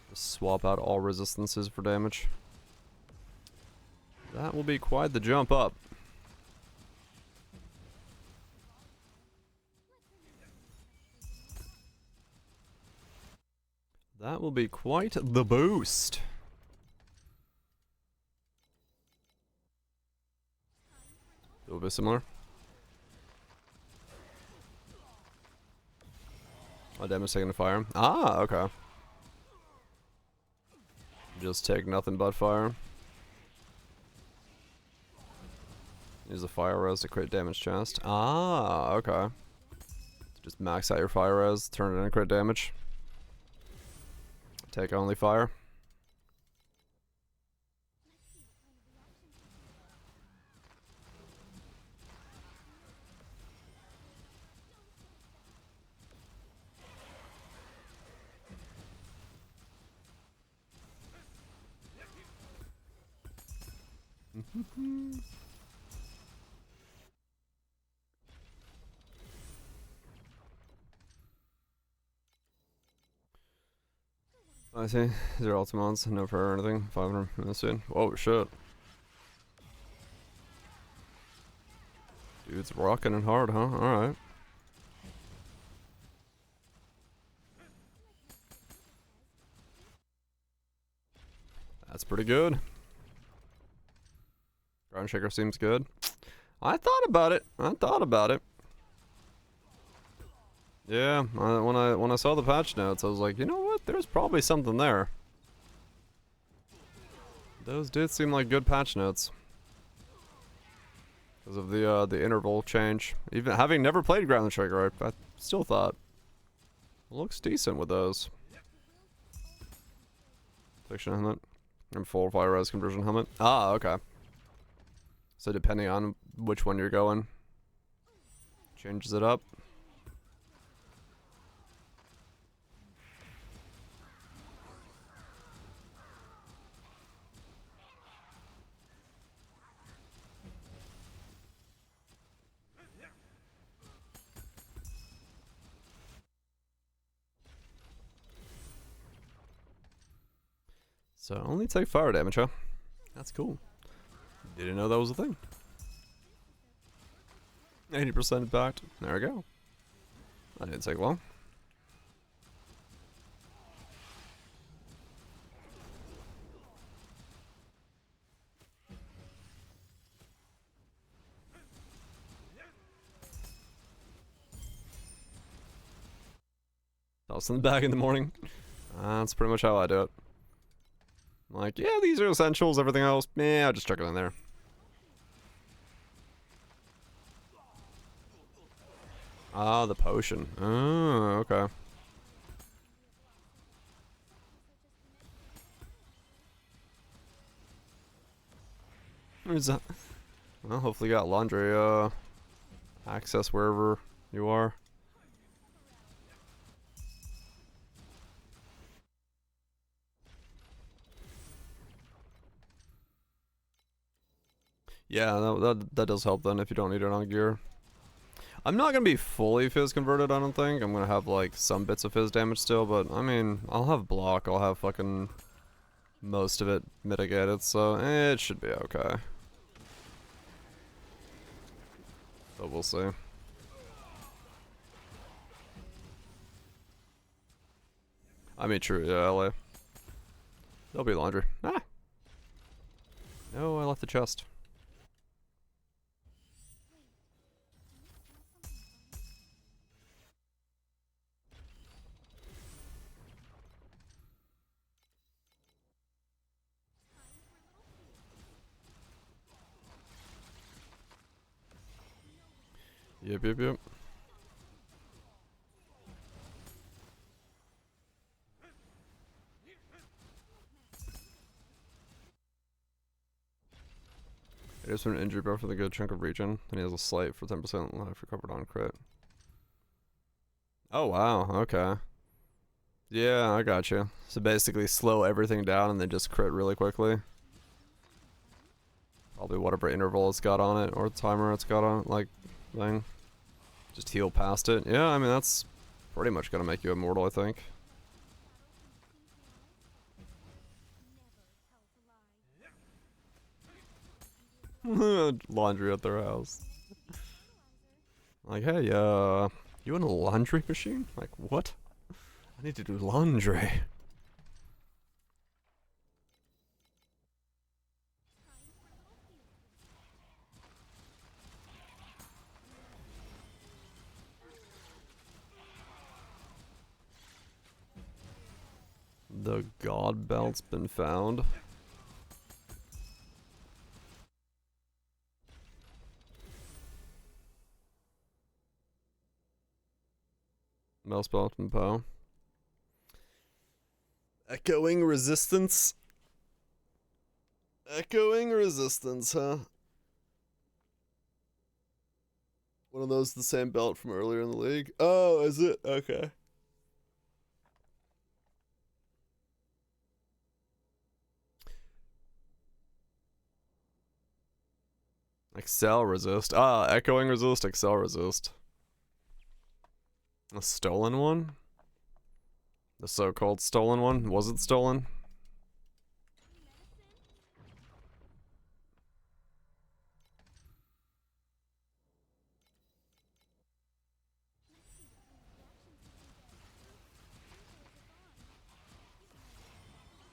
Just swap out all resistances for damage. That will be quite the jump up. That will be quite the boost. A little bit similar. Oh, damage taken to fire. Ah, okay. Just take nothing but fire. Use a fire res to crit damage chest. Ah, okay. Just max out your fire res, turn it into crit damage. Take only fire. I see. Zero ultimons, no prayer or anything. 500 minutes in. Whoa, shit. Dude's rocking it hard, huh? Alright. That's pretty good. Ground Shaker seems good. I thought about it. Yeah, when I saw the patch notes, I was like, you know what? There's probably something there. Those did seem like good patch notes. because of the interval change. Even having never played Ground the Trigger, I still thought it looks decent with those. Fiction helmet and full fire res conversion helmet. Ah, okay. So depending on which one you're going, changes it up. So only take fire damage, huh? That's cool. Didn't know that was a thing. 80% impact. There we go. That didn't take long. Toss in the bag in the morning. That's pretty much how I do it. Like, yeah, these are essentials, everything else, yeah, I'll just chuck it in there. Ah, the potion. Oh, okay. Where's that? Well, hopefully you got laundry, access wherever you are. Yeah, that does help then if you don't need it on gear. I'm not gonna be fully fizz converted, I don't think. I'm gonna have like some bits of fizz damage still, but I mean, I'll have block, I'll have fucking most of it mitigated, so it should be okay. But we'll see. I mean, true, yeah, LA. There'll be laundry. Ah! No, I left the chest. Yep. It is for an injury buff with a good chunk of regen, and he has a slight for 10% life recovered on crit. Oh wow, okay. Yeah, I got you. So basically slow everything down and then just crit really quickly. Probably whatever interval it's got on it, or timer it's got on it, like, thing. Just heal past it. Yeah, I mean, that's pretty much gonna make you immortal, I think. Laundry at their house. Like, hey, you in a laundry machine? Like, what? I need to do laundry. The god belt's been found. Mouse belt and pow. Echoing resistance. Echoing resistance, huh? One of those the same belt from earlier in the league. Oh, is it? Okay. Excel resist. Ah, echoing resist, excel resist. A stolen one? The so-called stolen one? Was it stolen?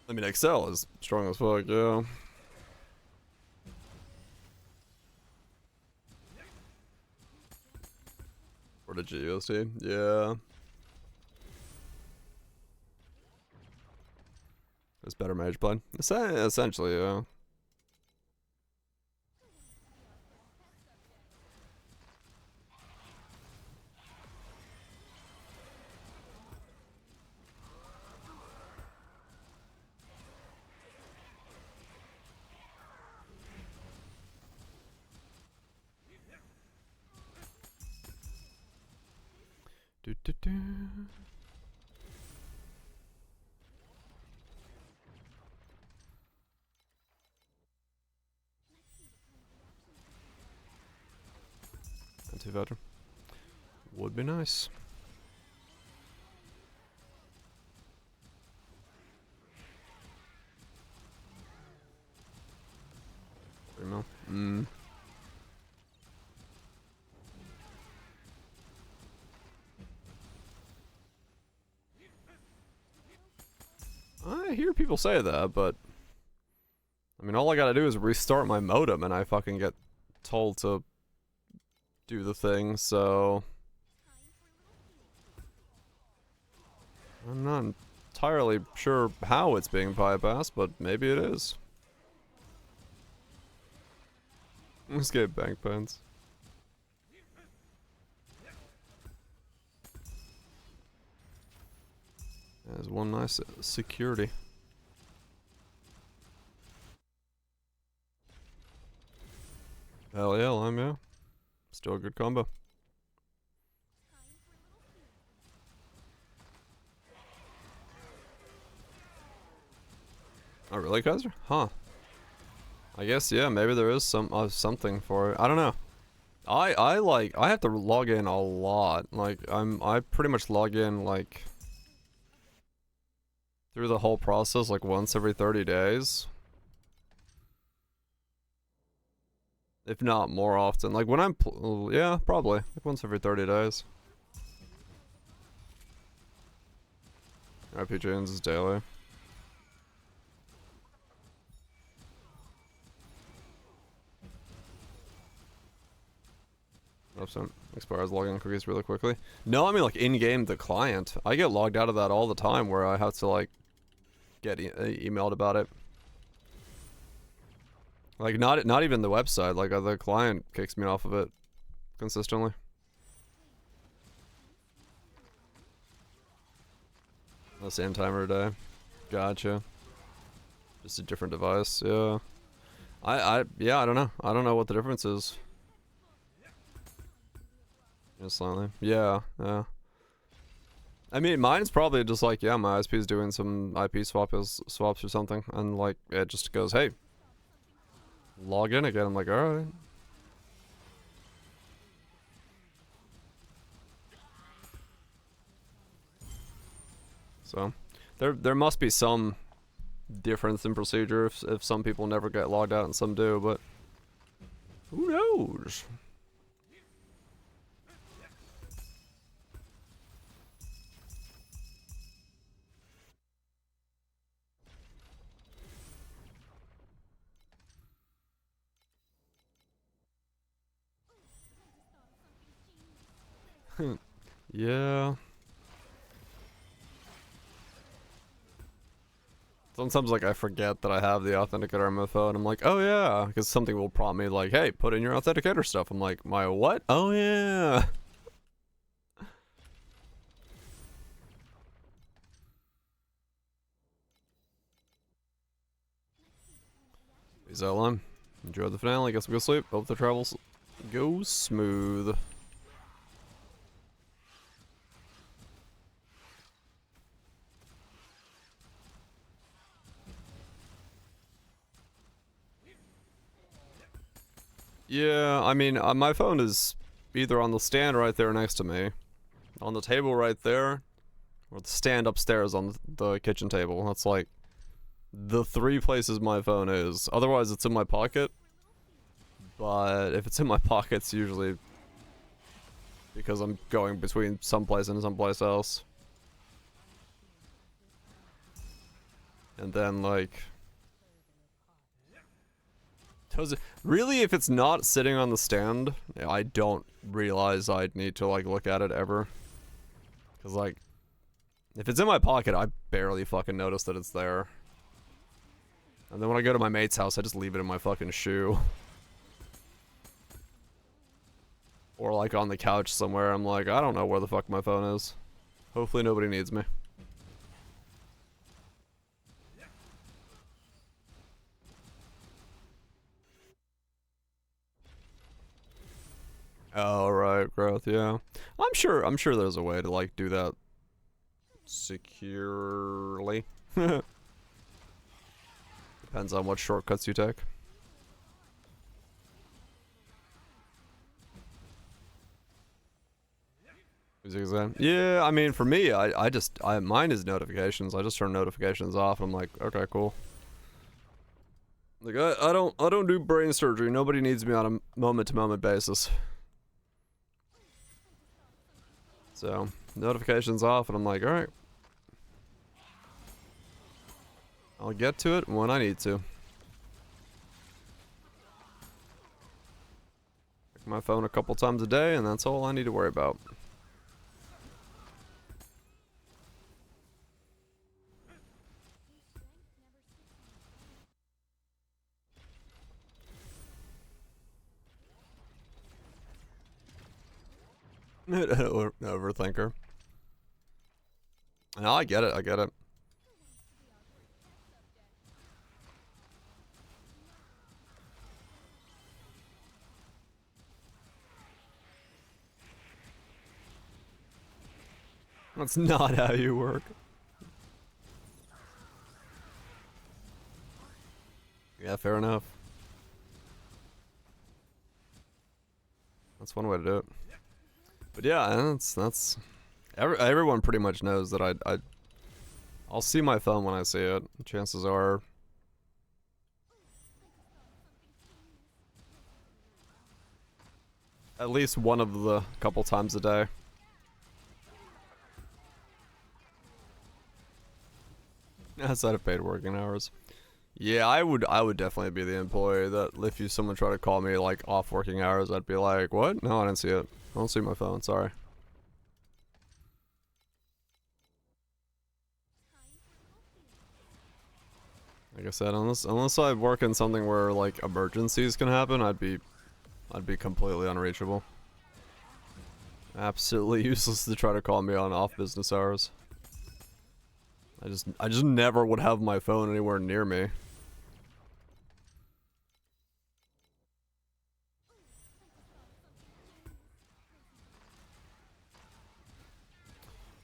I mean, Excel is strong as fuck, yeah. For the GUSD, yeah. It's better mage blood. Essentially, yeah. Do, do, do. Anti-veteran. Would be nice. I hear people say that, but I mean, all I gotta do is restart my modem and I fucking get told to do the thing, so I'm not entirely sure how it's being bypassed, but maybe it is. Escape bank pens. There's one nice security. Hell yeah, lime, yeah. Still a good combo. Oh really, Kaiser? Huh. I guess, yeah, maybe there is something for it. I don't know. I have to log in a lot. Like, I pretty much log in, like, through the whole process, like, once every 30 days. If not more often. Like, when I'm, yeah, probably. Like, once every 30 days. RP James is daily. Expires login cookies really quickly. No, I mean like in-game the client. I get logged out of that all the time where I have to like get emailed about it. Like not even the website. Like the client kicks me off of it consistently. The same time every day. Gotcha. Just a different device. Yeah. Yeah, I don't know. I don't know what the difference is. Just slightly. Yeah, yeah. I mean, mine's probably just like, yeah, my ISP is doing some IP swaps or something, and like, it just goes, hey, log in again. I'm like, alright. So, there must be some difference in procedure if some people never get logged out and some do, but who knows? Yeah. Sometimes, like, I forget that I have the authenticator on my phone. I'm like, oh yeah, because something will prompt me like, hey, put in your authenticator stuff. I'm like, my what? Oh yeah. Peace out, Lime. Enjoy the finale. Guess we'll go sleep. Hope the travels go smooth. Yeah, I mean, my phone is either on the stand right there next to me, on the table right there, or the stand upstairs on the kitchen table. That's like the three places my phone is. Otherwise, it's in my pocket. But if it's in my pocket, it's usually because I'm going between someplace and someplace else. And then, like... Really, if it's not sitting on the stand, I don't realize I'd need to, like, look at it ever. Because, like, if it's in my pocket, I barely fucking notice that it's there. And then when I go to my mate's house, I just leave it in my fucking shoe. Or, like, on the couch somewhere, I'm like, I don't know where the fuck my phone is. Hopefully nobody needs me. Oh, right, growth, yeah. I'm sure there's a way to like do that securely. Depends on what shortcuts you take. Yeah, I mean, for me, mine is notifications. I just turn notifications off. I'm like, okay, cool. Like, I don't do brain surgery. Nobody needs me on a moment-to-moment basis. So, notifications off, and I'm like, alright. I'll get to it when I need to. Check my phone a couple times a day, and that's all I need to worry about. Overthinker. No, I get it. I get it. That's not how you work. Yeah, fair enough. That's one way to do it. But yeah, that's everyone pretty much knows that I'll see my phone when I see it. Chances are at least one of the couple times a day. Outside of paid working hours. Yeah, I would definitely be the employee that if someone tried to call me like off working hours, I'd be like, what? No, I didn't see it. I don't see my phone, sorry. Like I said, unless I work in something where like emergencies can happen, I'd be completely unreachable. Absolutely useless to try to call me on off business hours. I just never would have my phone anywhere near me.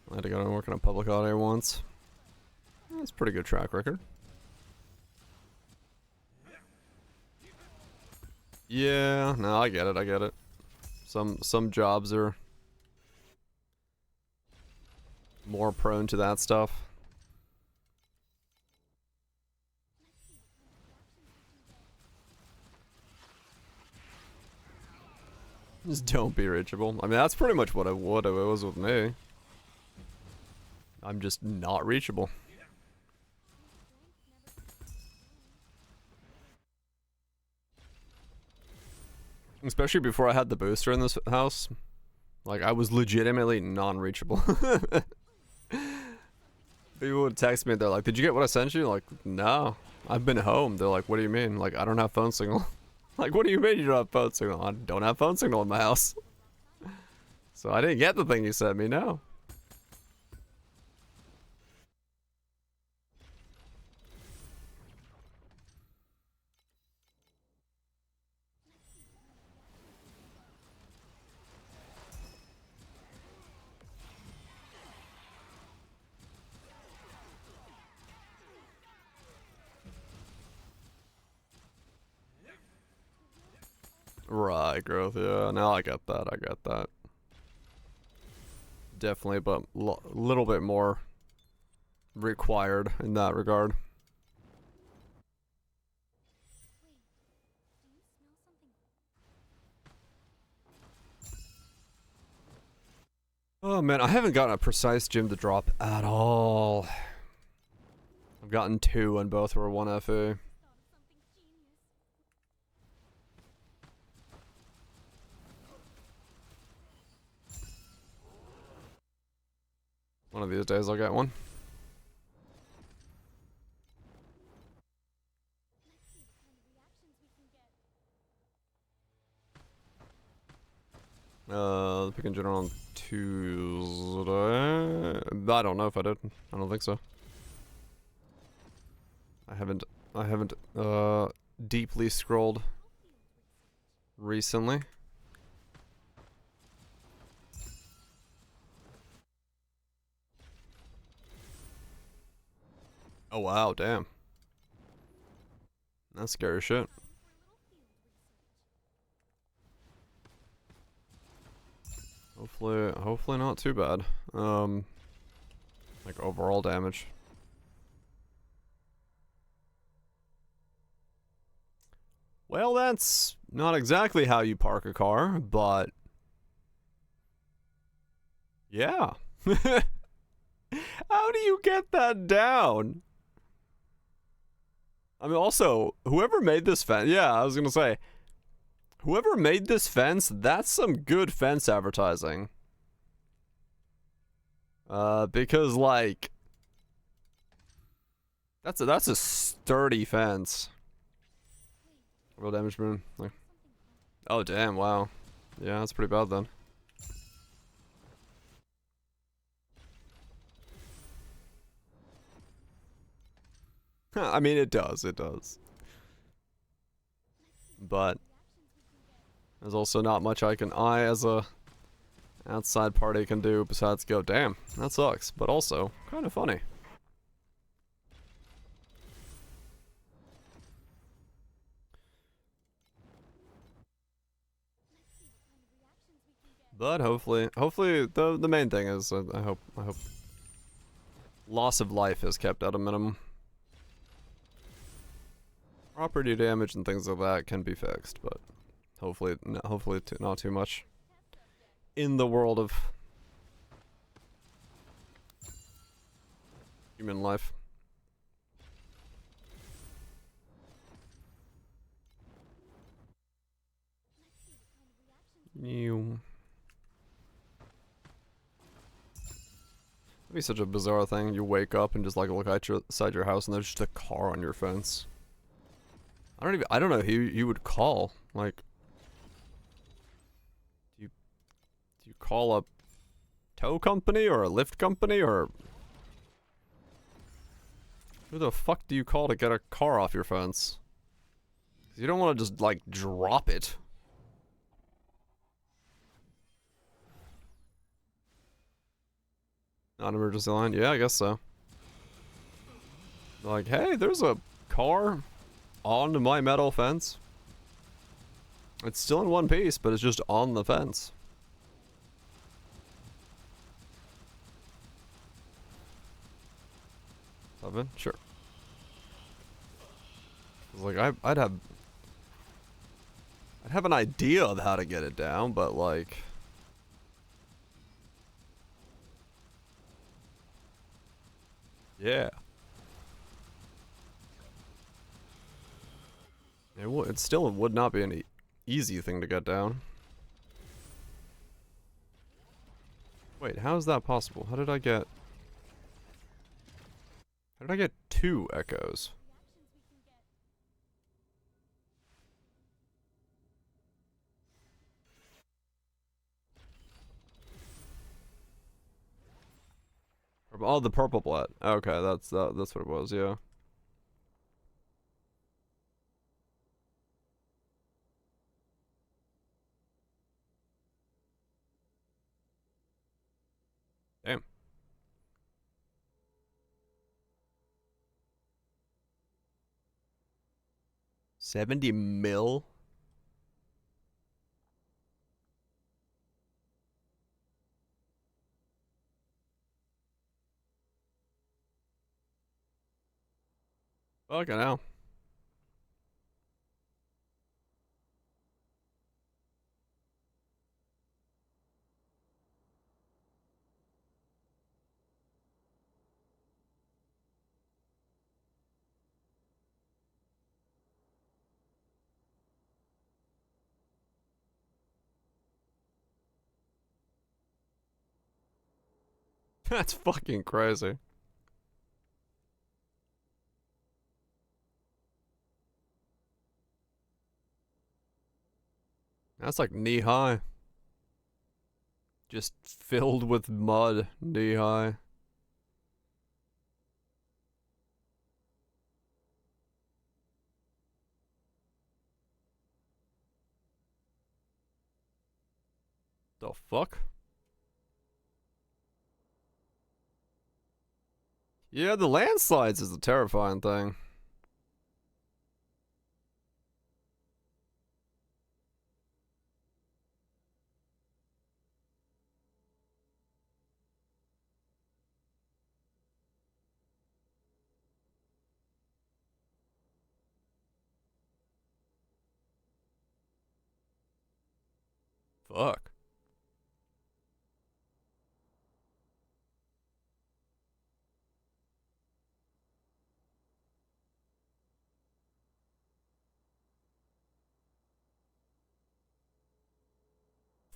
I had to go and work in a public audio once. That's a pretty good track record. Yeah, no, I get it, I get it. Some jobs are more prone to that stuff. Just don't be reachable. I mean, that's pretty much what it was with me. I'm just not reachable. Especially before I had the booster in this house. Like, I was legitimately non-reachable. People would text me, they're like, did you get what I sent you? Like, no. I've been home. They're like, what do you mean? Like, I don't have phone signal. Like, what do you mean you don't have phone signal? I don't have phone signal in my house. So I didn't get the thing you sent me, no. Right, growth, yeah. Now I get that, I get that. Definitely, but little bit more required in that regard. Oh man, I haven't gotten a precise gym to drop at all. I've gotten 2 and both were 1 FE. One of these days I'll get one. The pick in general on Tuesday. I don't know if I did. I don't think so. I haven't deeply scrolled recently. Oh wow, damn. That's scary shit. Hopefully not too bad. Like overall damage. Well, that's not exactly how you park a car, but yeah. How do you get that down? I mean, also, whoever made this fence, yeah, I was gonna say, whoever made this fence, that's some good fence advertising. Because like, that's a sturdy fence. Real damage boon. Like, oh damn! Wow. Yeah, that's pretty bad then. I mean, it does. It does. But there's also not much I as a outside party can do besides go, damn, that sucks. But also, kind of funny. But hopefully the main thing is I hope loss of life is kept at a minimum. Property damage and things like that can be fixed, but hopefully not too much. In the world of human life. You. It'd be such a bizarre thing. You wake up and just like look outside your house and there's just a car on your fence. I don't know who you would call. Like, do you call a tow company or a lift company or who the fuck do you call to get a car off your fence? 'Cause you don't want to just like drop it. Non-emergency line? Yeah, I guess so. Like, hey, there's a car on my metal fence. It's still in one piece, but it's just on the fence. Seven? Sure. Like, I'd have an idea of how to get it down, but like... Yeah. It still would not be an easy thing to get down. Wait, how is that possible? How did I get two echoes? Oh, the purple blood. Okay, that's what it was, yeah. Damn. $70 mil? Fucking hell. That's fucking crazy. That's like knee high. Just filled with mud, knee high. The fuck? Yeah, the landslides is a terrifying thing. Fuck.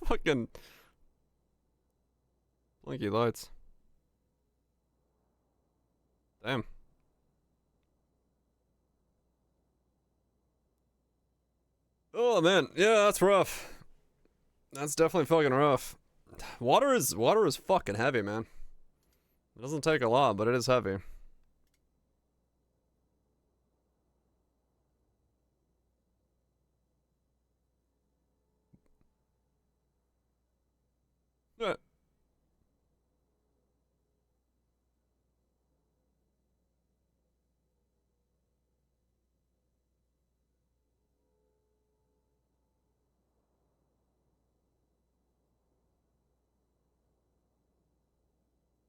Fucking blinky lights. Damn. Oh man, yeah, that's rough. That's definitely fucking rough. Water is fucking heavy, man. It doesn't take a lot, but it is heavy. Yeah.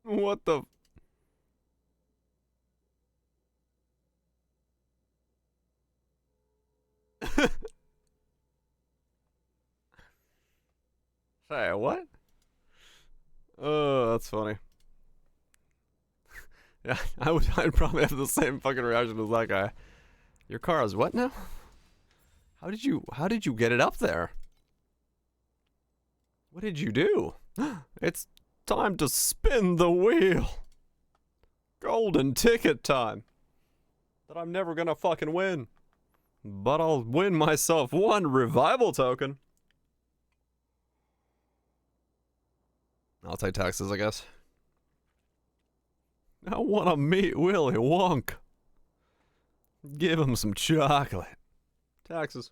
What the? Hey, what? Oh, that's funny. Yeah, I'd probably have the same fucking reaction as that guy. Your car is what now? How did you get it up there? What did you do? It's time to spin the wheel. Golden ticket time. That I'm never gonna fucking win. But I'll win myself one revival token. I'll take taxes, I guess. I wanna meet Willy Wonka. Give him some chocolate. Taxes.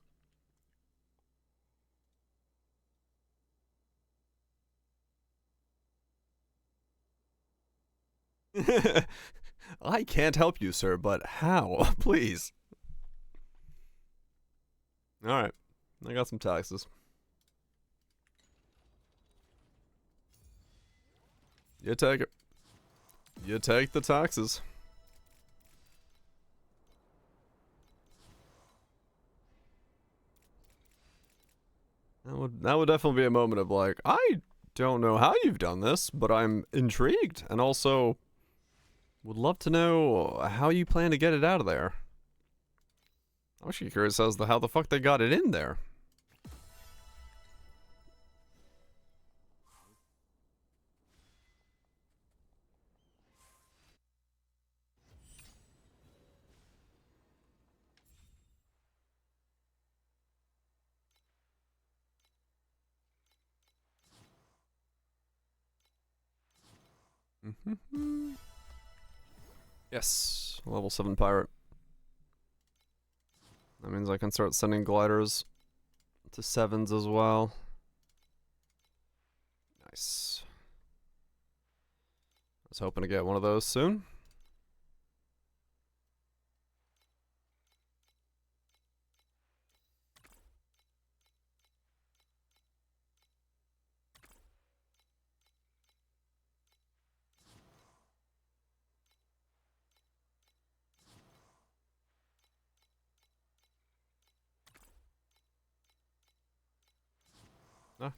I can't help you, sir, but how? Please. Alright. I got some taxes. You take it. You take the taxes. That would definitely be a moment of like, I don't know how you've done this, but I'm intrigued, and also would love to know how you plan to get it out of there. I'm actually curious as to how the fuck they got it in there. Yes, level 7 pirate. That means I can start sending gliders to 7s as well. Nice. I was hoping to get one of those soon.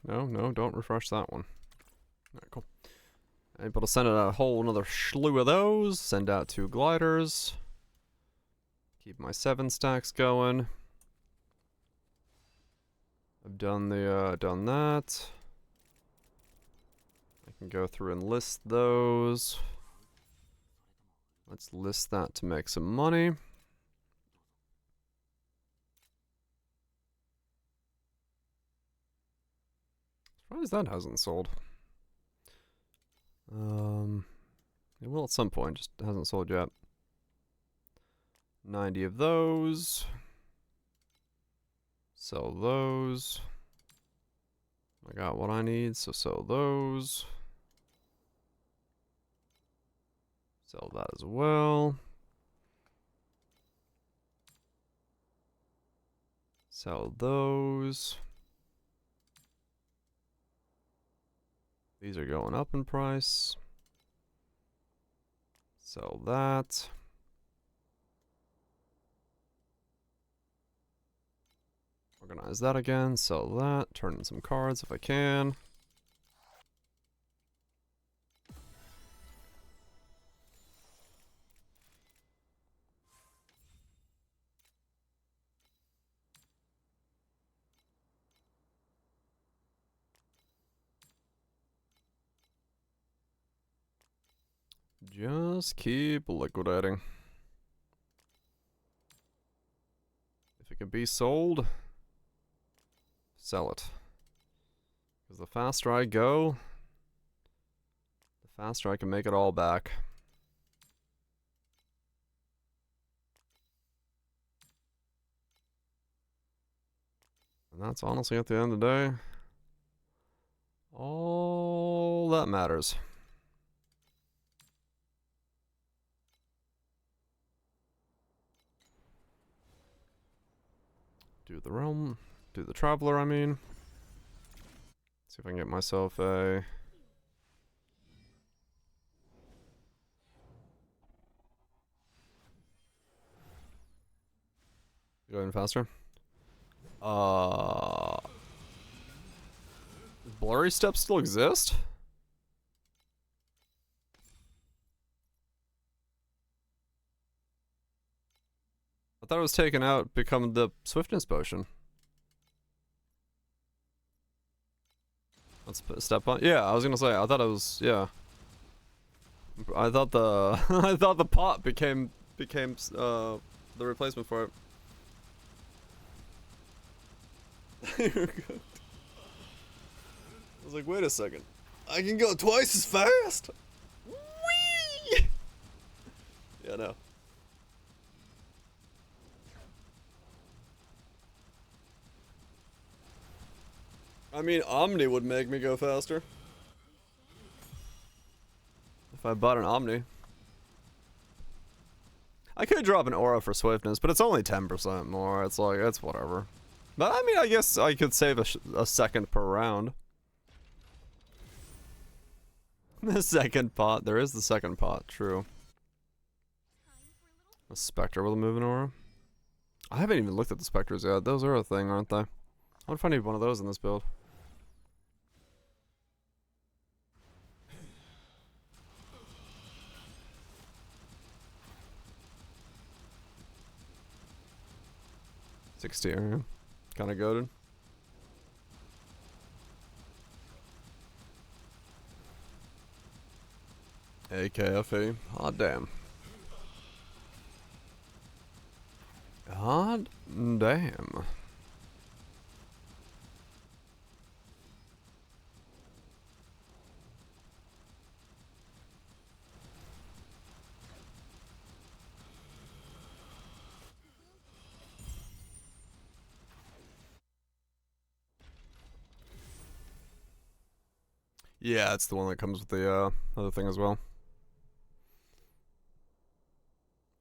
No, don't refresh that one. Alright, cool. Able to send a whole another slew of those. Send out 2 gliders. Keep my 7 stacks going. I've done done that. I can go through and list those. Let's list that to make some money. Surprised that hasn't sold. It will at some point, just hasn't sold yet. 90 of those. Sell those. I got what I need, so sell those. Sell that as well. Sell those. These are going up in price. Sell that. Organize that again. Sell that. Turn in some cards if I can. Just keep liquidating. If it can be sold, sell it. Because the faster I go, the faster I can make it all back. And that's honestly, at the end of the day, all that matters. Do the realm, do the traveler, I mean. See if I can get myself a... Go even faster. Does blurry steps still exist? I thought it was taken out, become the swiftness potion. Let's step on. Yeah, I was gonna say. I thought it was. Yeah. I thought the I thought the pot became the replacement for it. You're good. I was like, wait a second. I can go twice as fast. Whee! Yeah, no. I mean, Omni would make me go faster. If I bought an Omni. I could drop an aura for swiftness, but it's only 10% more. It's like, it's whatever. But I mean, I guess I could save a second per round. The second pot. There is the second pot, true. A Spectre with a moving aura. I haven't even looked at the Spectres yet. Those are a thing, aren't they? I wonder if I need one of those in this build. area. Kinda goated. AKFE. Hot damn. Hot damn. Yeah, it's the one that comes with the other thing as well.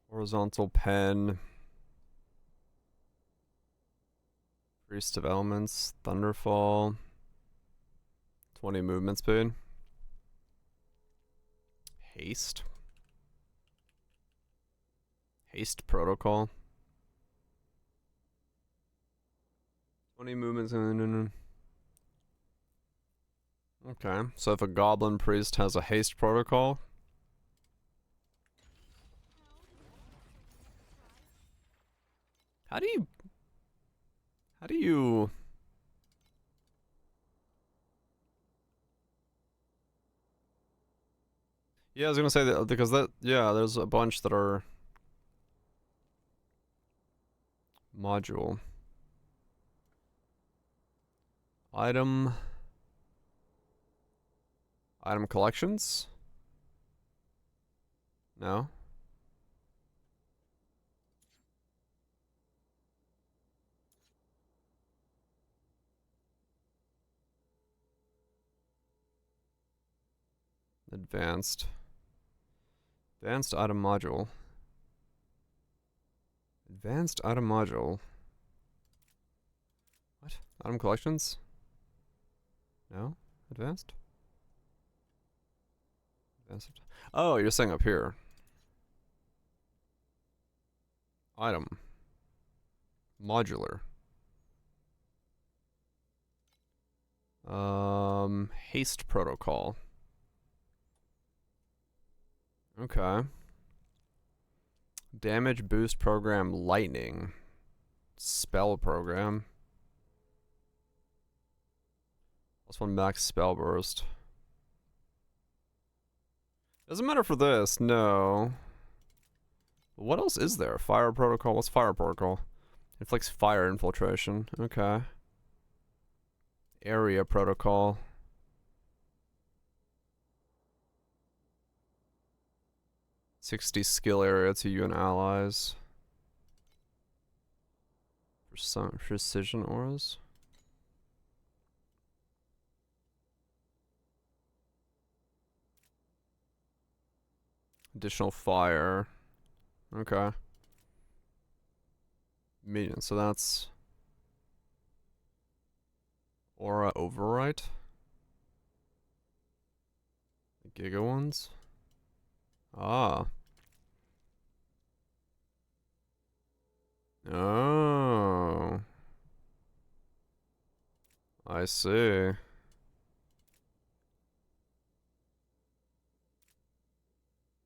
Horizontal pen. Priest of Elements. Thunderfall. 20 movement speed. Haste. Haste protocol. 20 movements. Okay, so if a goblin priest has a haste protocol. How do you... Yeah, I was gonna say that, because that, yeah, there's a bunch that are module. Item collections? No. Advanced. Advanced item module. Advanced item module. What? Item collections? No? Advanced? Advanced. Oh, you're saying up here. Item. Modular. Haste protocol. Okay. Damage boost program lightning. Spell program. +1 max spell burst. Doesn't matter for this, no. What else is there? Fire protocol? What's fire protocol? Inflicts fire infiltration. Okay. Area protocol. +60 skill area to you and allies. For some precision auras. Additional fire. Okay. Median, so that's aura overwrite. The Giga ones. Ah. Oh. I see.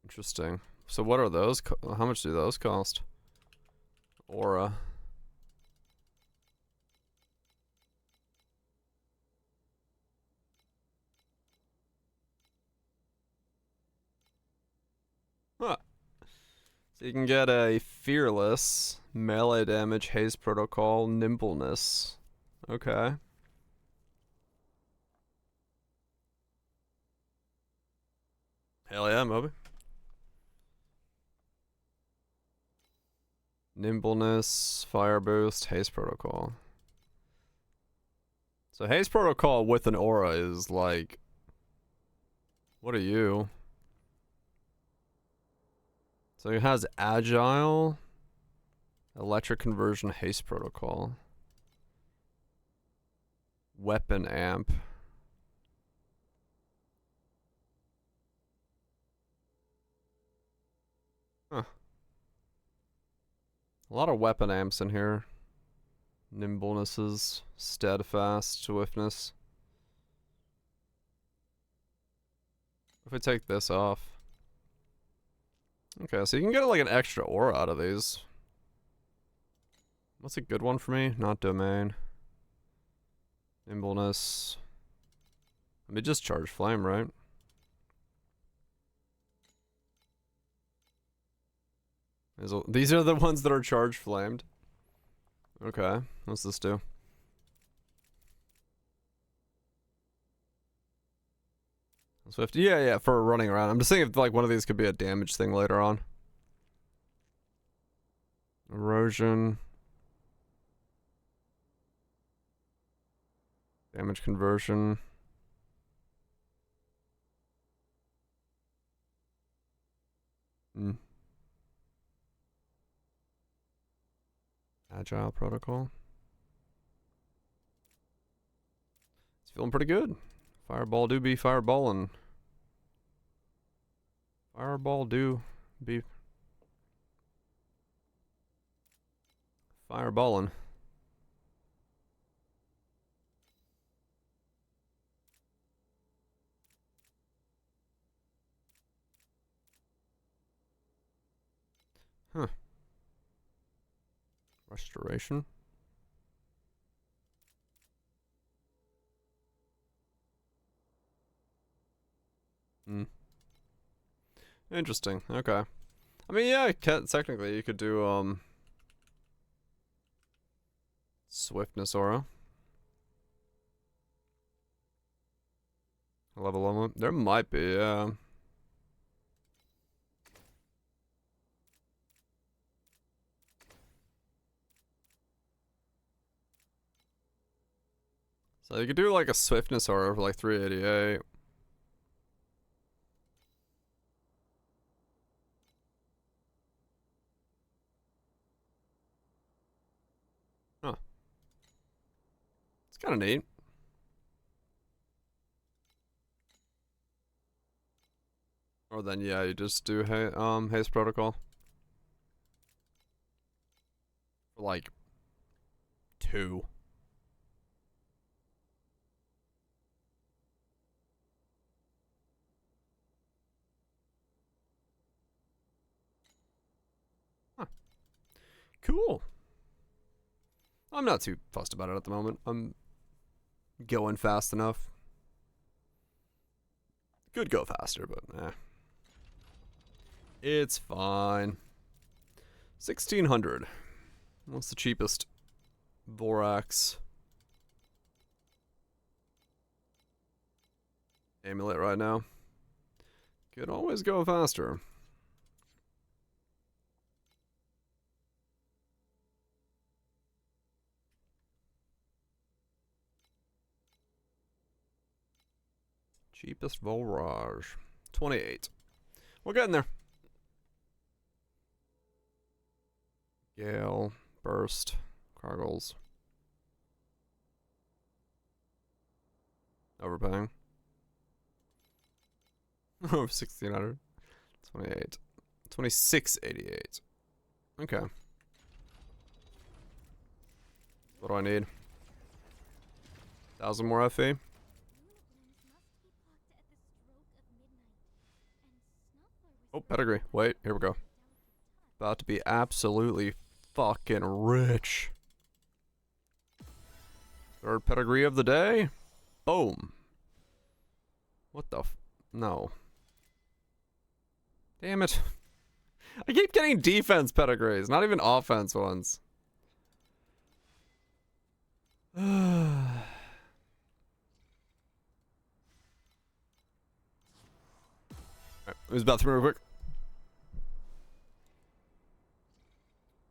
Interesting. So what are those? How much do those cost? Aura. Huh. So you can get a fearless, melee damage, haste protocol, nimbleness. Okay. Hell yeah, Moby. Nimbleness, fire boost, haste protocol. So haste protocol with an aura is like, what are you? So it has agile, electric conversion, haste protocol, weapon amp. Huh. A lot of weapon amps in here. Nimblenesses, steadfast, swiftness. If we take this off. Okay, so you can get like an extra aura out of these. What's a good one for me? Not domain. Nimbleness. I mean, just charge flame, right? These are the ones that are charge flamed. Okay, what's this do? Swift, yeah, for running around. I'm just thinking if like one of these could be a damage thing later on. Erosion. Damage conversion. Agile protocol. It's feeling pretty good. Fireball do be fireballing. Fireball do be fireballing. Huh. Restoration. Interesting. Okay. I mean, yeah, technically you could do swiftness aura. Level 1. There might be, yeah. So you could do like a swiftness aura for like 388. It's kind of neat. Or then, yeah, you just do haste protocol. For like 2. Huh. Cool. I'm not too fussed about it at the moment. I'm going fast enough. Could go faster, but eh. It's fine. 1600. What's the cheapest Vorax amulet right now? Could always go faster. Cheapest Volrage. 28. We're getting there. Gale, Burst, Cargles. Overpaying. Over 1600. 28. 2688. Okay. What do I need? 1,000 more FE? Oh, pedigree. Wait, here we go. About to be absolutely fucking rich. Third pedigree of the day. Boom. What the no. Damn it. I keep getting defense pedigrees, not even offense ones. Alright, use the bathroom real quick.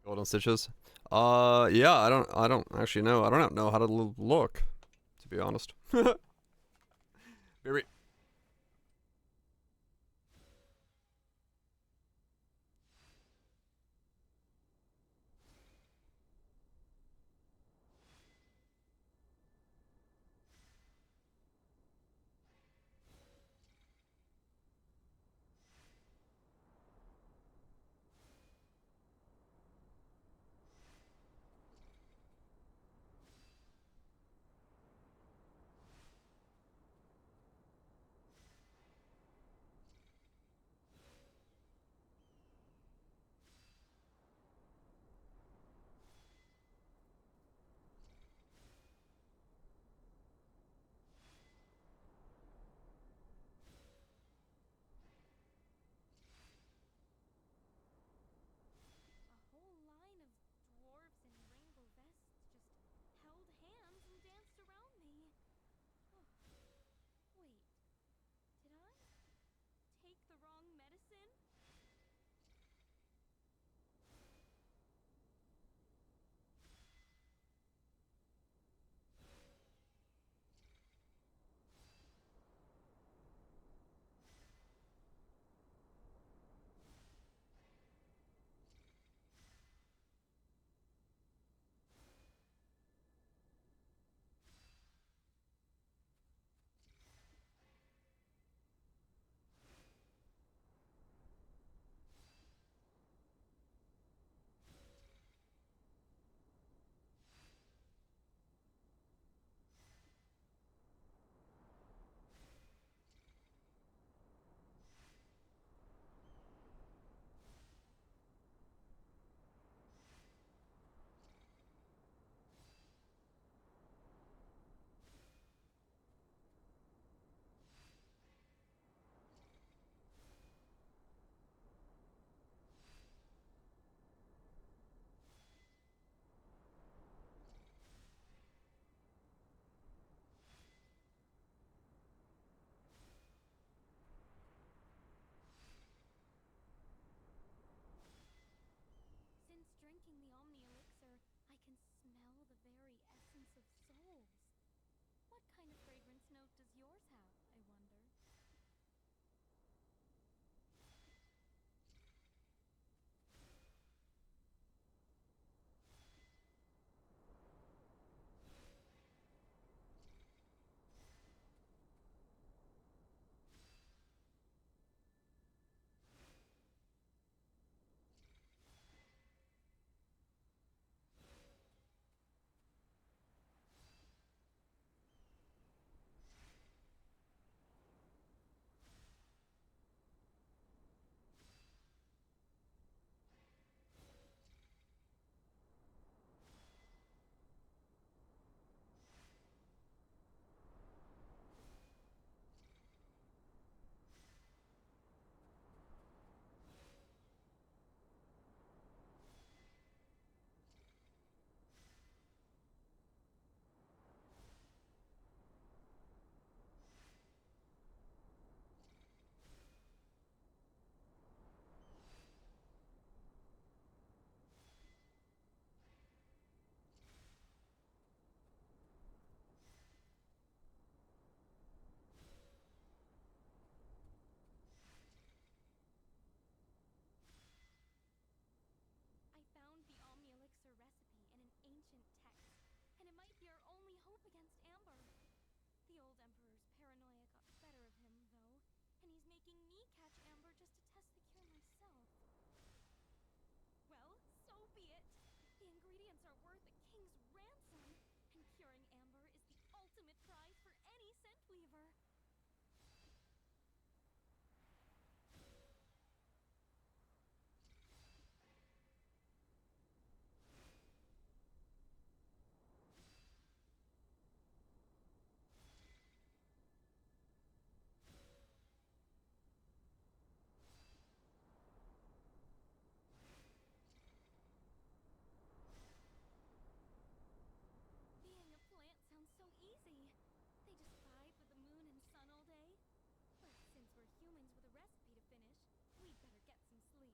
Golden stitches. Yeah, I don't actually know. I don't know how to look, to be honest. Baby. hope against Amber. The old Emperor's paranoia got the better of him, though, and he's making me catch Amber just to test the cure myself. Well, so be it. The ingredients are worth a king's ransom, and curing Amber is the ultimate prize for any scent weaver. Being a plant sounds so easy. They just vibe with the moon and sun all day. But since we're humans with a recipe to finish, we'd better get some sleep.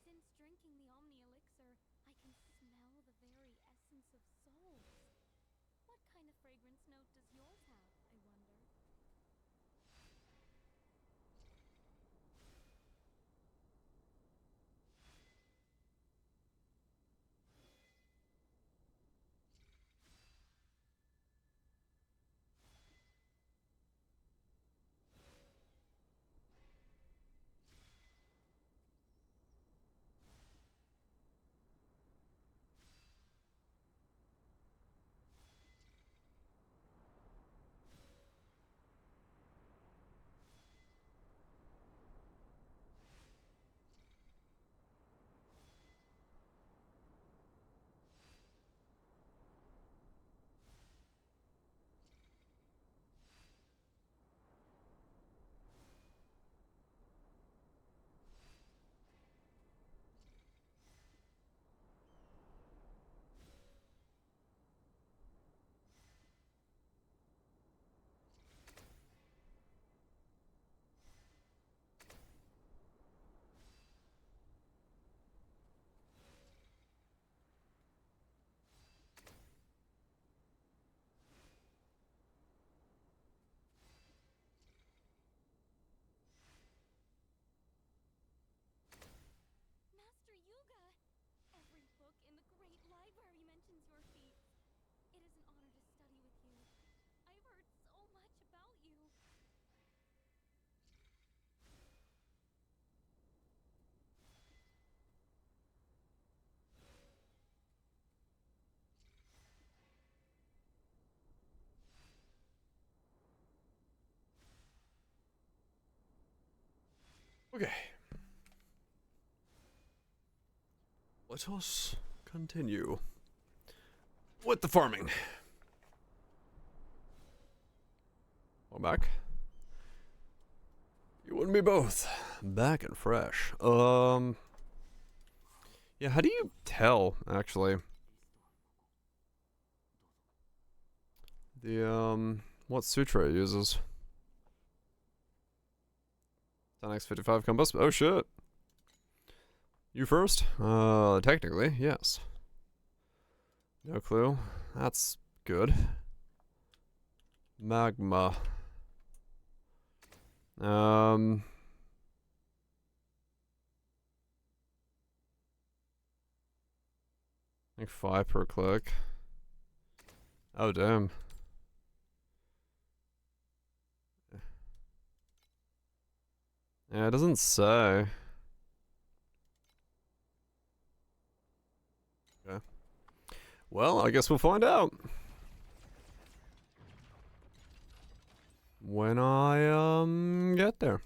Since drinking the Omni Elixir, I can smell the very essence of souls. What kind of fragrance note does yours have, I wonder? Master Yuga! Every book in the great library mentions your feats. It is an honor to study with you. I've heard so much about you. Okay. Let us continue with the farming. Welcome back. You and me both. Back and fresh. Yeah, how do you tell, actually? What sutra it uses? 10x55 compass. Oh shit. You first? Technically, yes. No clue. That's good. Magma. Like 5 per click. Oh damn. Yeah, it doesn't say. Okay. Well, I guess we'll find out. When I, get there.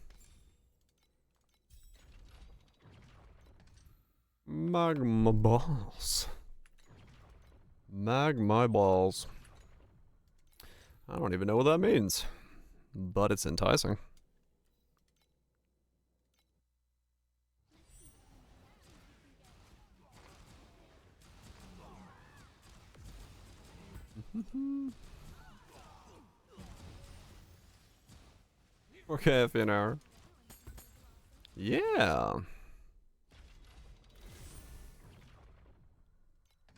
Magma balls. Magma balls. I don't even know what that means. But it's enticing. Okay, FP an hour. Yeah.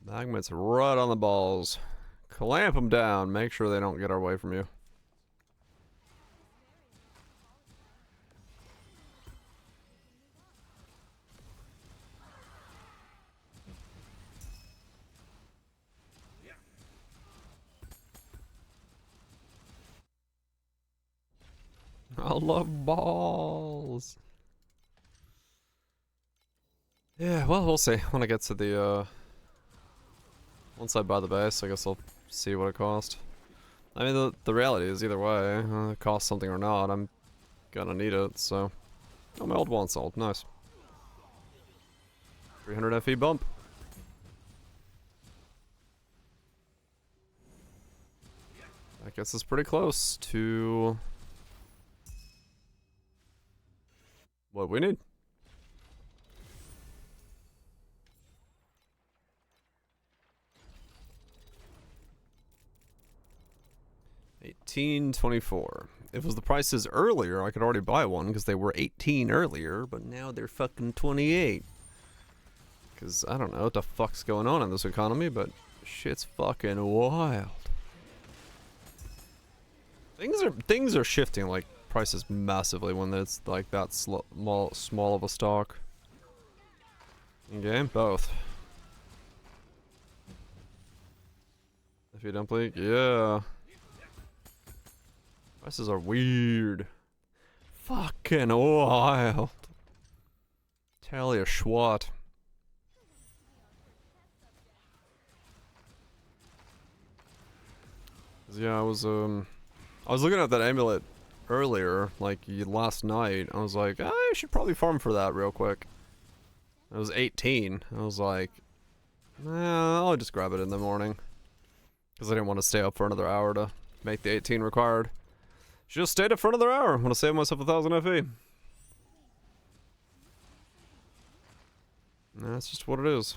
Magnets right on the balls. Clamp them down. Make sure they don't get away from you. I love balls. Yeah, well, we'll see. When I get to the, once I buy the base, I guess I'll see what it costs. I mean, the reality is either way, it costs something or not, I'm gonna need it, so. Oh, my old one sold. Nice. 300 FE bump. I guess it's pretty close to what we need. $18.24. If it was the prices earlier, I could already buy one because they were 18 earlier, but now they're fucking 28. Because I don't know what the fuck's going on in this economy, but shit's fucking wild. Things are shifting, like prices massively when it's like that small of a stock. Okay, both. If you don't blink, yeah. Prices are weird. Fucking wild. Tell you Schwat. Yeah, I was looking at that amulet earlier, like last night. I was like, I should probably farm for that real quick. It was 18. I was like, nah, I'll just grab it in the morning. Because I didn't want to stay up for another hour to make the 18 required. Should just stayed up for another hour. I want to save myself 1,000 FE. That's just what it is.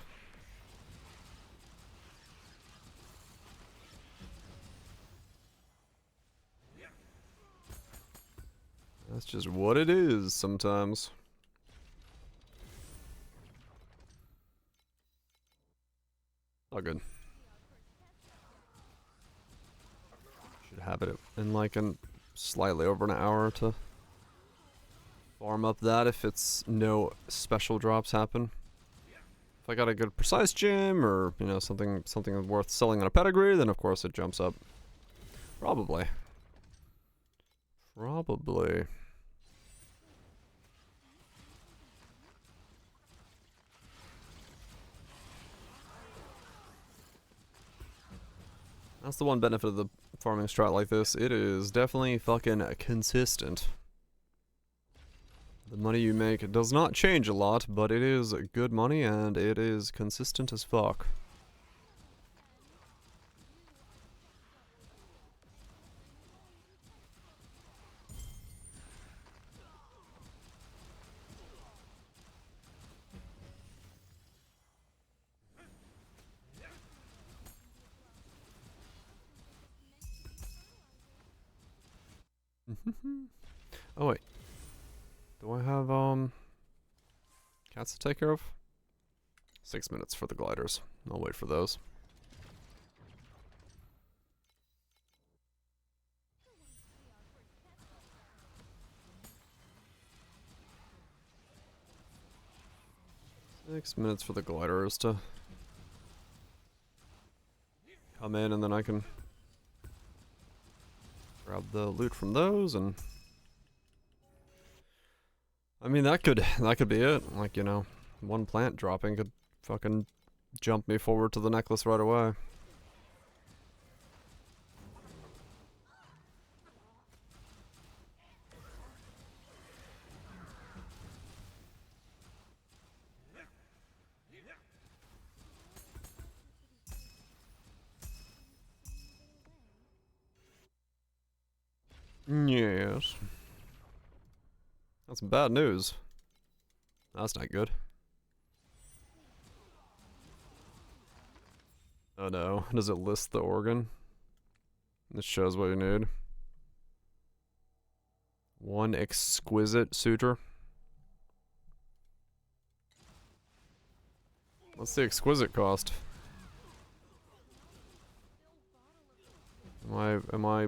That's just what it is sometimes. All good. Should have it in like slightly over an hour to farm up that if it's no special drops happen. If I got a good precise gem or, you know, something worth selling on a pedigree, then of course it jumps up. Probably. That's the one benefit of the farming strat like this. It is definitely fucking consistent. The money you make does not change a lot, but it is good money and it is consistent as fuck. Oh wait. Do I have cats to take care of? 6 minutes for the gliders. I'll wait for those. Six minutes for the gliders to come in, and then I can grab the loot from those, and I mean that could be it. Like, you know, one plant dropping could fucking jump me forward to the necklace right away. Yes. That's some bad news. That's not good. Oh no, does it list the organ? This shows what you need. One exquisite suitor. What's the exquisite cost? Am I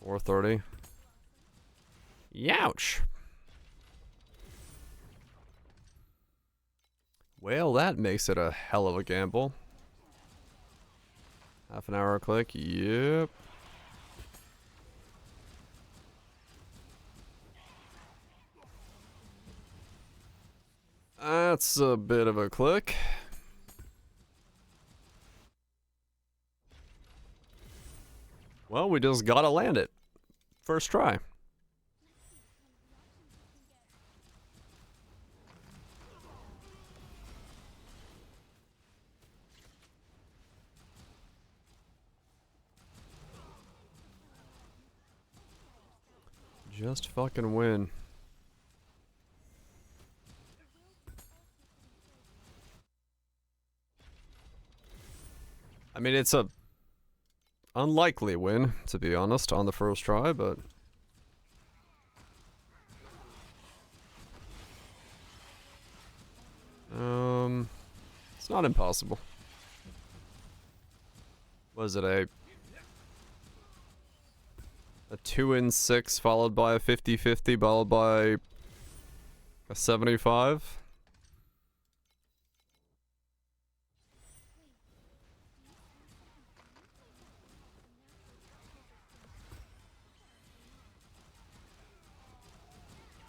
430? Youch. Well, that makes it a hell of a gamble. Half an hour a click, yep. That's a bit of a click. Well, we just gotta land it. First try. Just fucking win. I mean, it's a unlikely win, to be honest, on the first try, but it's not impossible. Was it a 2 in 6 followed by a 50-50 followed by a 75?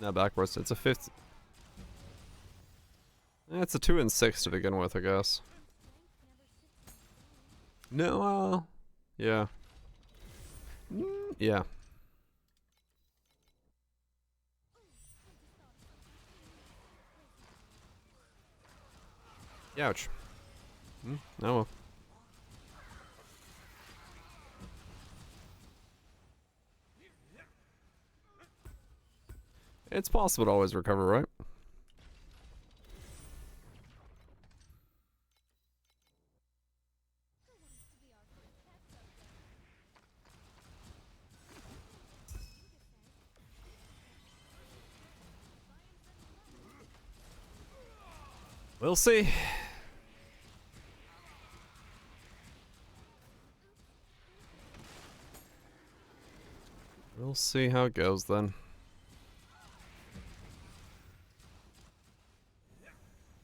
No, backwards. It's a 50. It's a 2 in 6 to begin with, I guess. No, yeah. Yeah. Ouch. Oh well. It's possible to always recover, right? We'll see. We'll see how it goes then.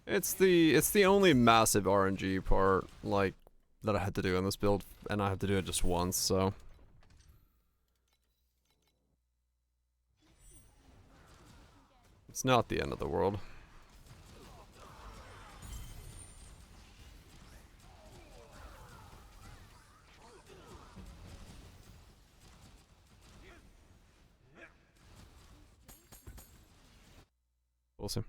It's the only massive RNG part, like, that I had to do in this build, and I had to do it just once, so. It's not the end of the world. We'll see.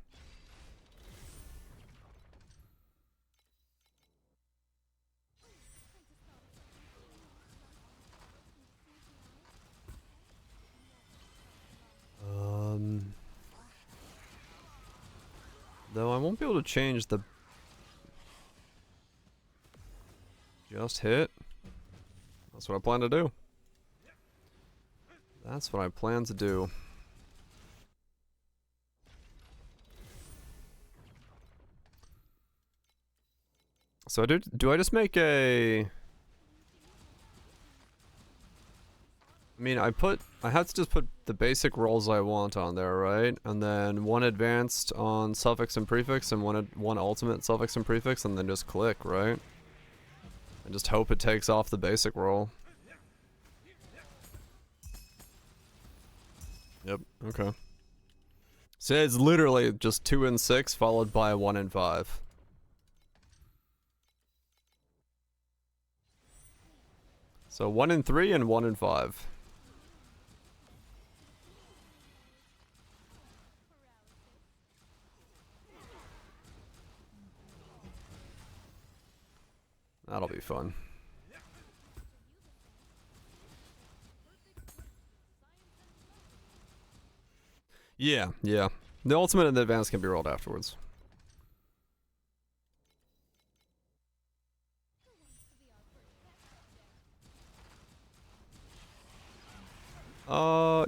Though I won't be able to change the... Just hit. That's what I plan to do. That's what I plan to do. So do I just make a... I mean, I have to just put the basic rolls I want on there, right? And then one advanced on suffix and prefix, and one ultimate suffix and prefix, and then just click, right? And just hope it takes off the basic roll. Yep, okay. So it's literally just 2 in 6 followed by a 1 in 5. So 1 in 3 and 1 in 5. That'll be fun. Yeah, yeah. The ultimate and the advanced can be rolled afterwards.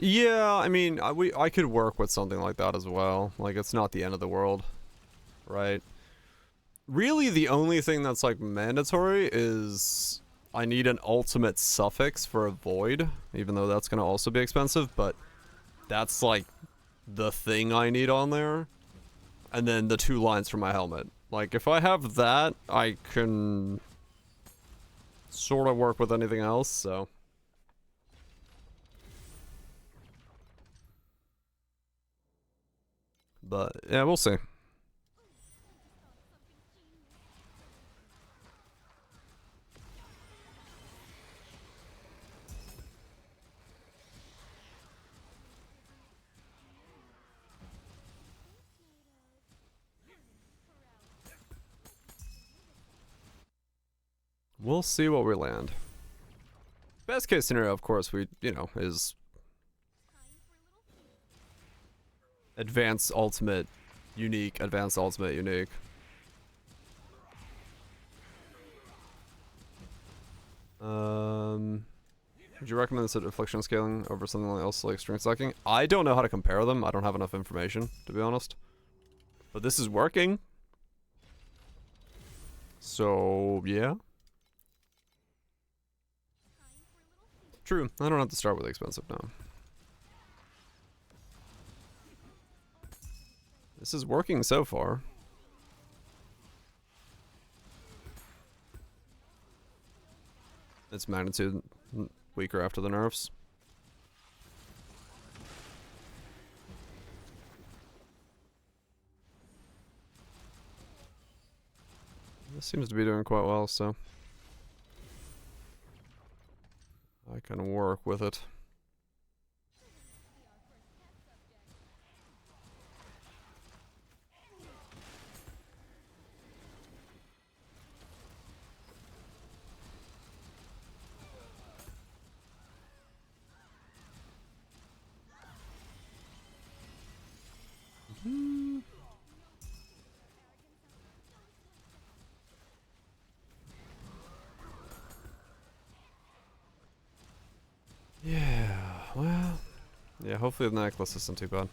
Yeah, I mean, I could work with something like that as well. Like, it's not the end of the world, right? Really, the only thing that's, like, mandatory is I need an ultimate suffix for a void, even though that's gonna also be expensive, but that's, like, the thing I need on there. And then the 2 lines for my helmet. Like, if I have that, I can sort of work with anything else, so. But, yeah, we'll see. We'll see what we land. Best case scenario, of course, is advanced ultimate, unique, advanced ultimate, unique. Would you recommend this at affliction scaling over something else like strength stacking? I don't know how to compare them. I don't have enough information, to be honest. But this is working. So, yeah. True. I don't have to start with expensive now. This is working so far. Its magnitude weaker after the nerfs. This seems to be doing quite well, so I can work with it. Yeah, well, yeah, hopefully the necklace isn't too bad.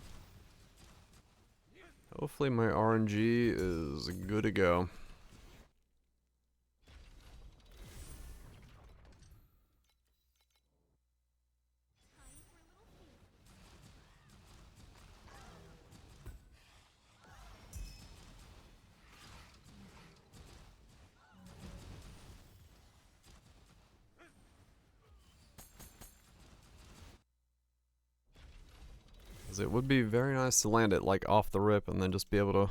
Hopefully my RNG is good to go. It would be very nice to land it like off the rip and then just be able to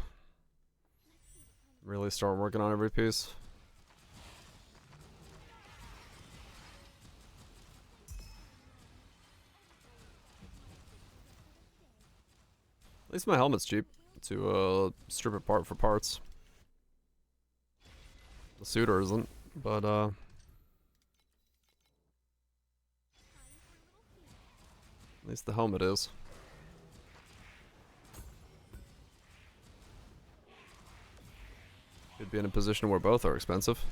really start working on every piece. At least my helmet's cheap to strip apart for parts. The suitor isn't, but at least the helmet is. Could be in a position where both are expensive.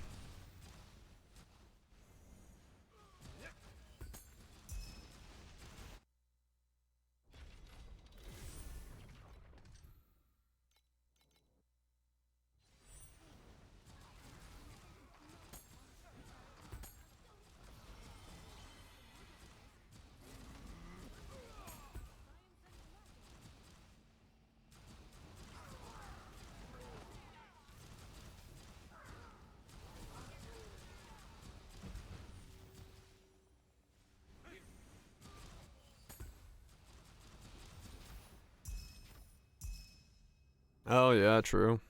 Oh yeah, true.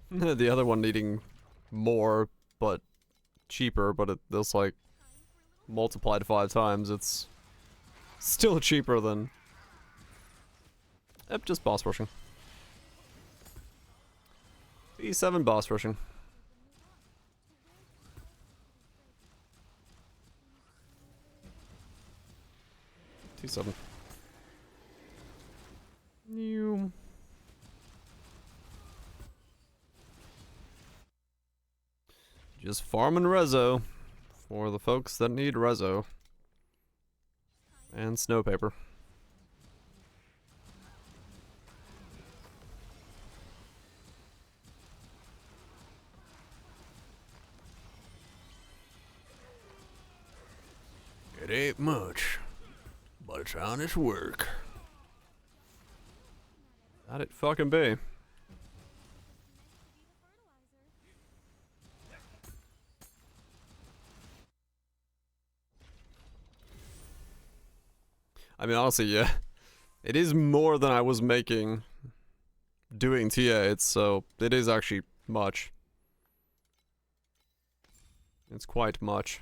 The other one needing more, but cheaper, but it's like multiplied 5 times. It's still cheaper than... Yep, just boss rushing. T7 boss rushing. T7. New. Just farming rezo for the folks that need rezo. And snow paper. It ain't much, but it's honest work. That it fucking be. I mean, honestly, yeah. It is more than I was making doing T8s, so it is actually much. It's quite much.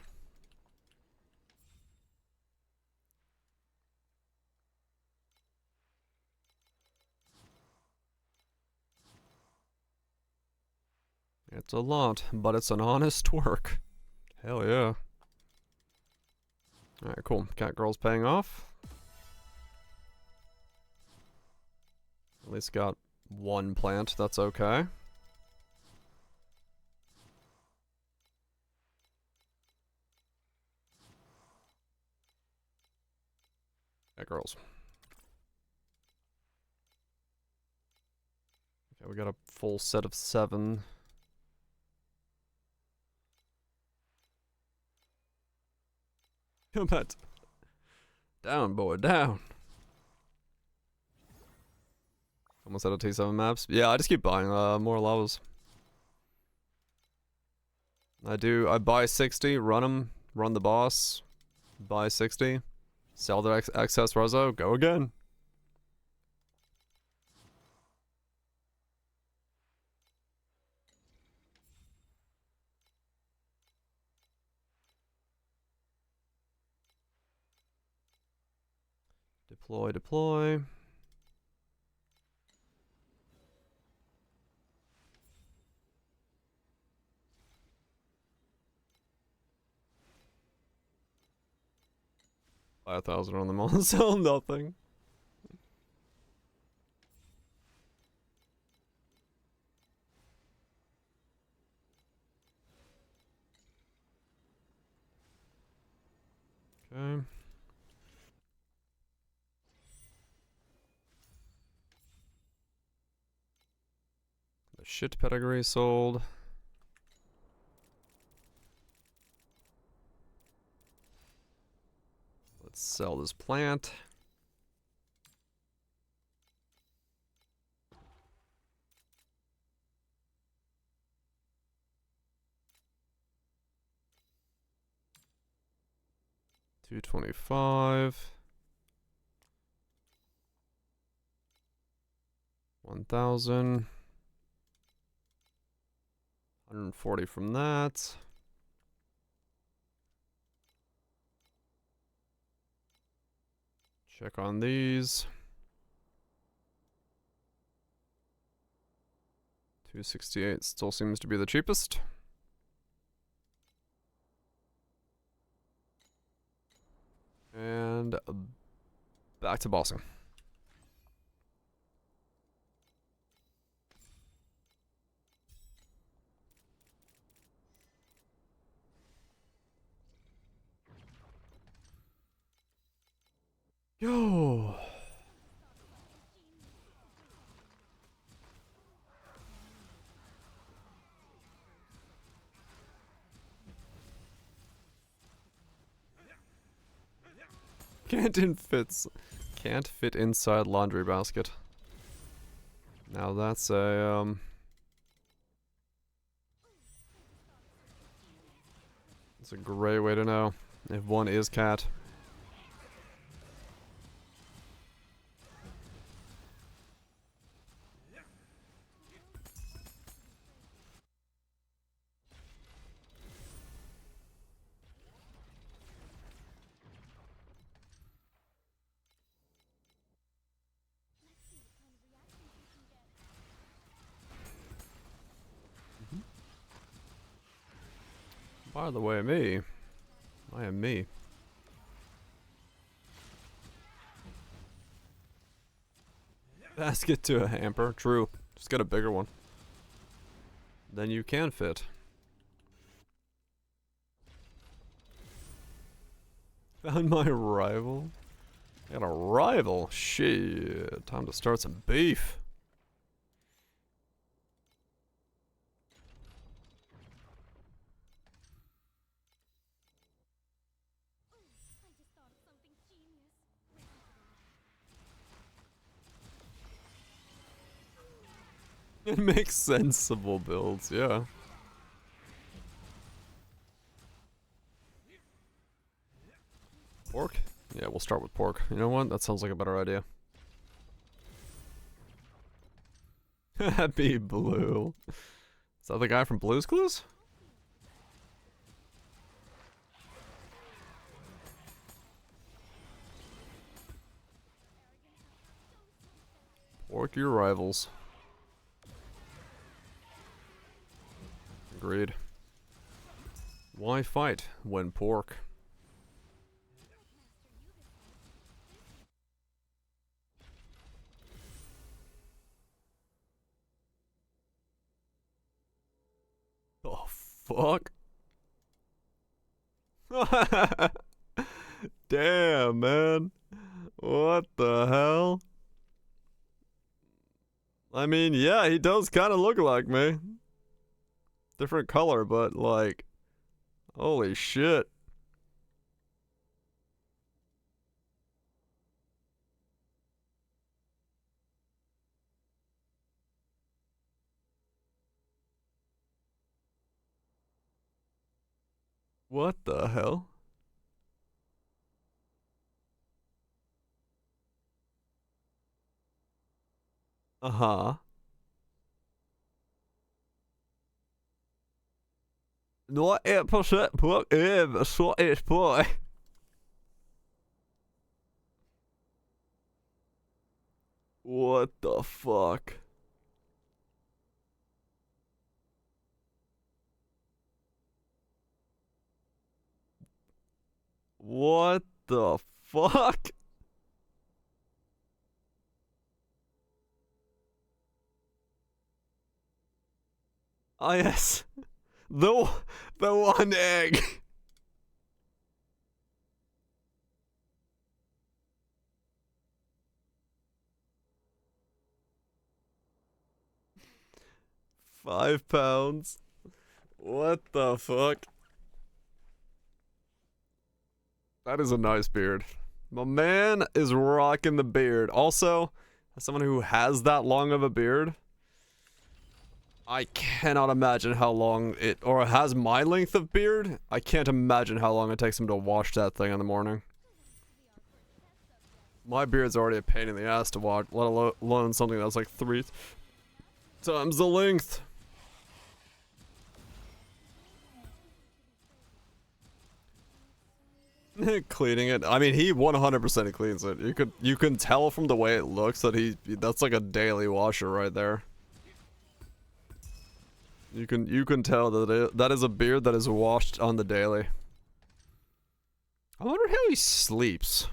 It's a lot, but it's an honest work. Hell yeah. Alright, cool. Cat girl's paying off. At least got one plant, that's okay. Cat girls. Okay, we got a full set of 7. Come at. Down, boy, down. Almost out of T7 maps. Yeah, I just keep buying more lavas. I buy 60, run them, run the boss, buy 60, sell the excess reso, go again. Deploy, deploy. Buy 1,000 on them all, sell nothing. Okay. The shit pedigree sold. Let's sell this plant. $225. 1,000. 140 from that. Check on these. 268 still seems to be the cheapest. And back to bossing. Yo. Can't fit inside laundry basket. Now that's a it's a great way to know if one is cat. By the way, I am me. Basket to a hamper, true. Just get a bigger one. Then you can fit. Found my rival. Got a rival. Shit. Time to start some beef. I just thought of something genius. It makes sensible builds, yeah. Pork? Yeah, we'll start with pork. You know what? That sounds like a better idea. Happy Blue. Is that the guy from Blues Clues? Pork your rivals. Agreed. Why fight when pork? Oh, fuck. Damn, man. What the hell? I mean, yeah, he does kind of look like me. Different color, but like, holy shit. What the hell? Uh-huh. Nå 1% på över så ett på. What the fuck? What the fuck? Ah, yes. The one egg. £5. What the fuck? That is a nice beard. My man is rocking the beard. Also, as someone who has that long of a beard, I cannot imagine how long it, or has my length of beard. I can't imagine how long it takes him to wash that thing in the morning. My beard's already a pain in the ass to wash, let alone something that's like 3 times the length. Cleaning it. I mean, he 100% cleans it. You can tell from the way it looks that that's like a daily washer right there. You can tell that that is a beard that is washed on the daily. I wonder how he sleeps.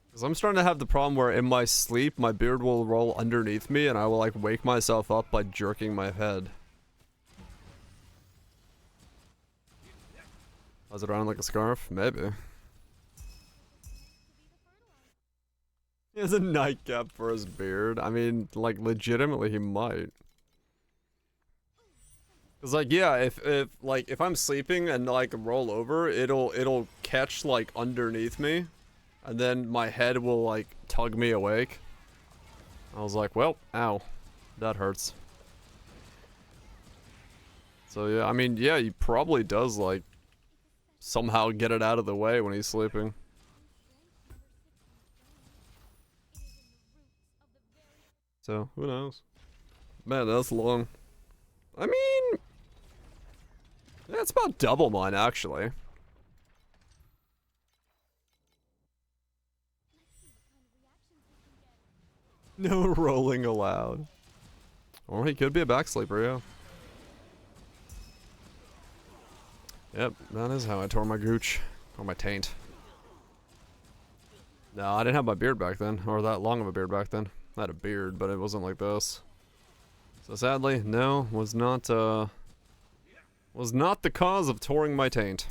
Because I'm starting to have the problem where in my sleep, my beard will roll underneath me and I will like wake myself up by jerking my head. Was it around like a scarf? Maybe. He has a nightcap for his beard. I mean, like legitimately he might. Cause like yeah, if I'm sleeping and like roll over, it'll catch like underneath me, and then my head will like tug me awake. I was like, well, ow, that hurts. So yeah, I mean yeah, he probably does like somehow get it out of the way when he's sleeping. So who knows? Man, that's long. I mean. That's about double mine, actually. No rolling allowed. Or he could be a back sleeper, yeah. Yep, that is how I tore my gooch. Or my taint. No, I didn't have my beard back then. Or that long of a beard back then. I had a beard, but it wasn't like this. So sadly, no, was not the cause of touring my taint.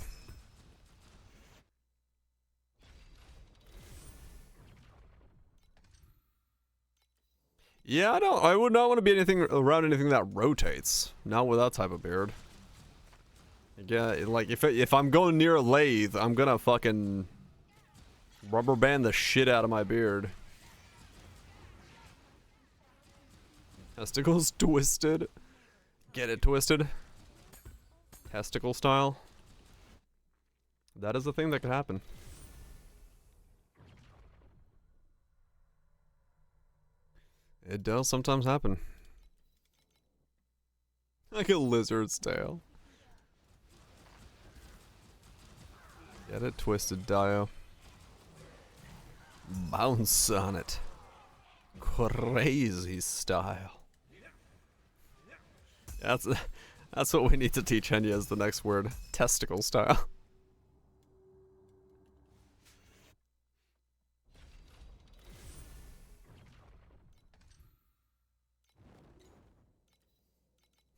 Yeah, I would not want to be anything around anything that rotates. Not with that type of beard. Yeah, like if I'm going near a lathe, I'm gonna fucking rubber band the shit out of my beard. Testicles twisted. Get it twisted. Testicle style. That is a thing that could happen. It does sometimes happen. Like a lizard's tail. Get it twisted, Dio. Bounce on it. Crazy style. That's what we need to teach Henya as the next word. Testicle style.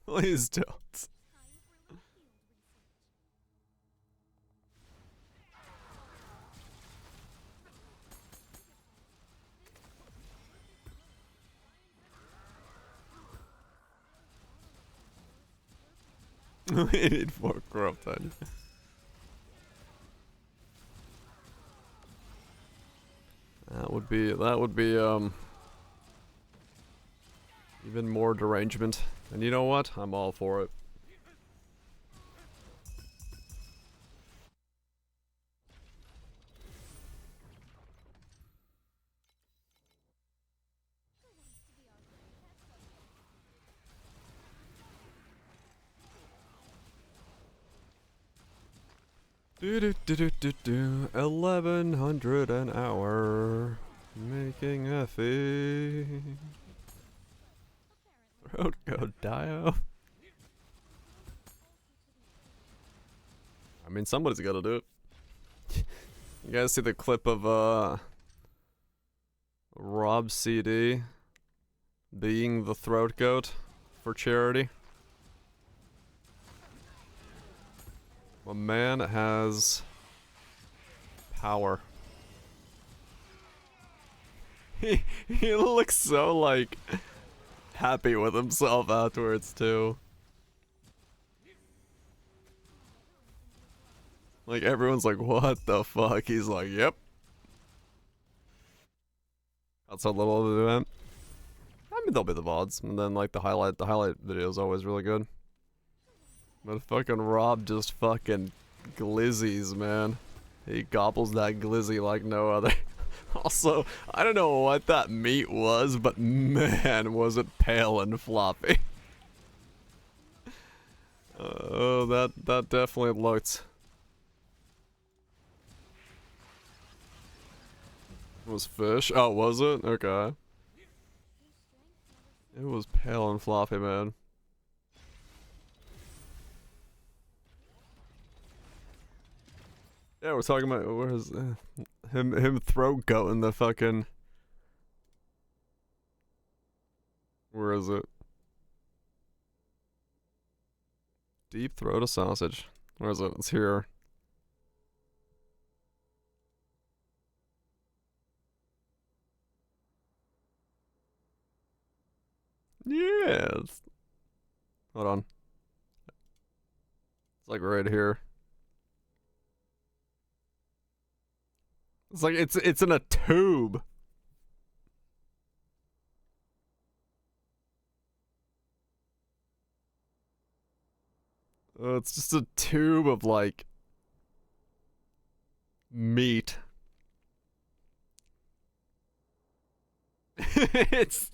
Please don't. We need more corrupt then. That would be even more derangement. And you know what? I'm all for it. Do do do do do do. 1100 an hour. Making Effie. Throat go Dio. I mean, somebody's gotta do it. You guys see the clip of Rob CD being the throat goat for charity? A man has power. He looks so like happy with himself afterwards too. Like everyone's like, what the fuck? He's like, yep. That's a little event. I mean, there'll be the VODs, and then like the highlight video is always really good. But fucking Rob just fucking glizzies, man. He gobbles that glizzy like no other. Also, I don't know what that meat was, but man, was it pale and floppy. Oh, that definitely looked. It was fish? Oh, was it? Okay. It was pale and floppy, man. Yeah, we're talking about where's him throat goating the fucking. Where is it? Deep throat a sausage. Where is it? It's here. Yes. Hold on. It's like right here. It's like it's in a tube. It's just a tube of like meat. It's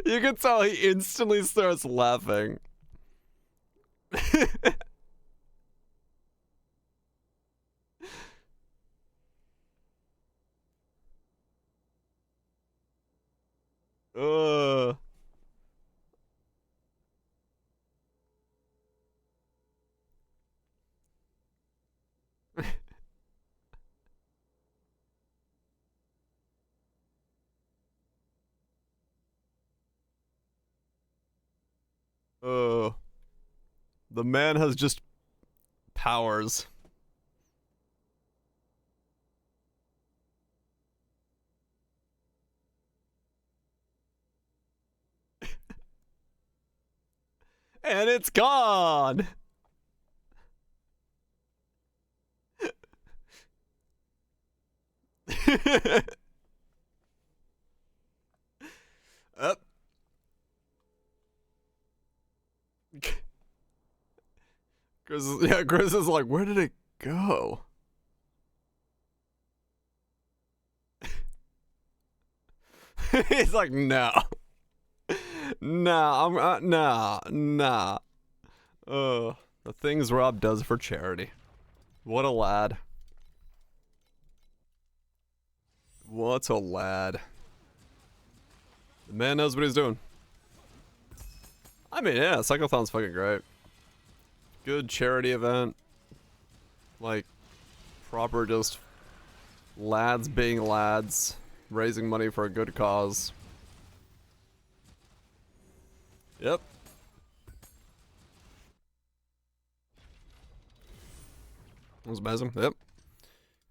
you can tell he instantly starts laughing. uh uh the man has just powers. And it's gone. Up. Chris is like, where did it go? He's like, no. Nah, nah. The things Rob does for charity. What a lad. What a lad. The man knows what he's doing. I mean, yeah, Cyclothon's fucking great. Good charity event. Like, proper just lads being lads. Raising money for a good cause. Yep. It was amazing. Yep.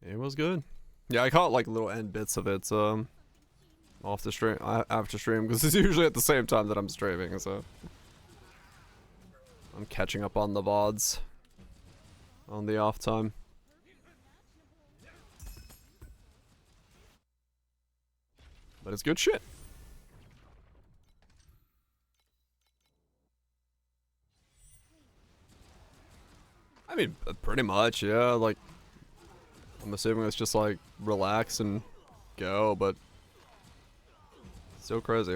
It was good. Yeah, I caught like little end bits of it off the stream after stream because it's usually at the same time that I'm streaming, so I'm catching up on the VODs on the off time. But it's good shit. I mean, pretty much, yeah. Like, I'm assuming it's just like relax and go, but still crazy.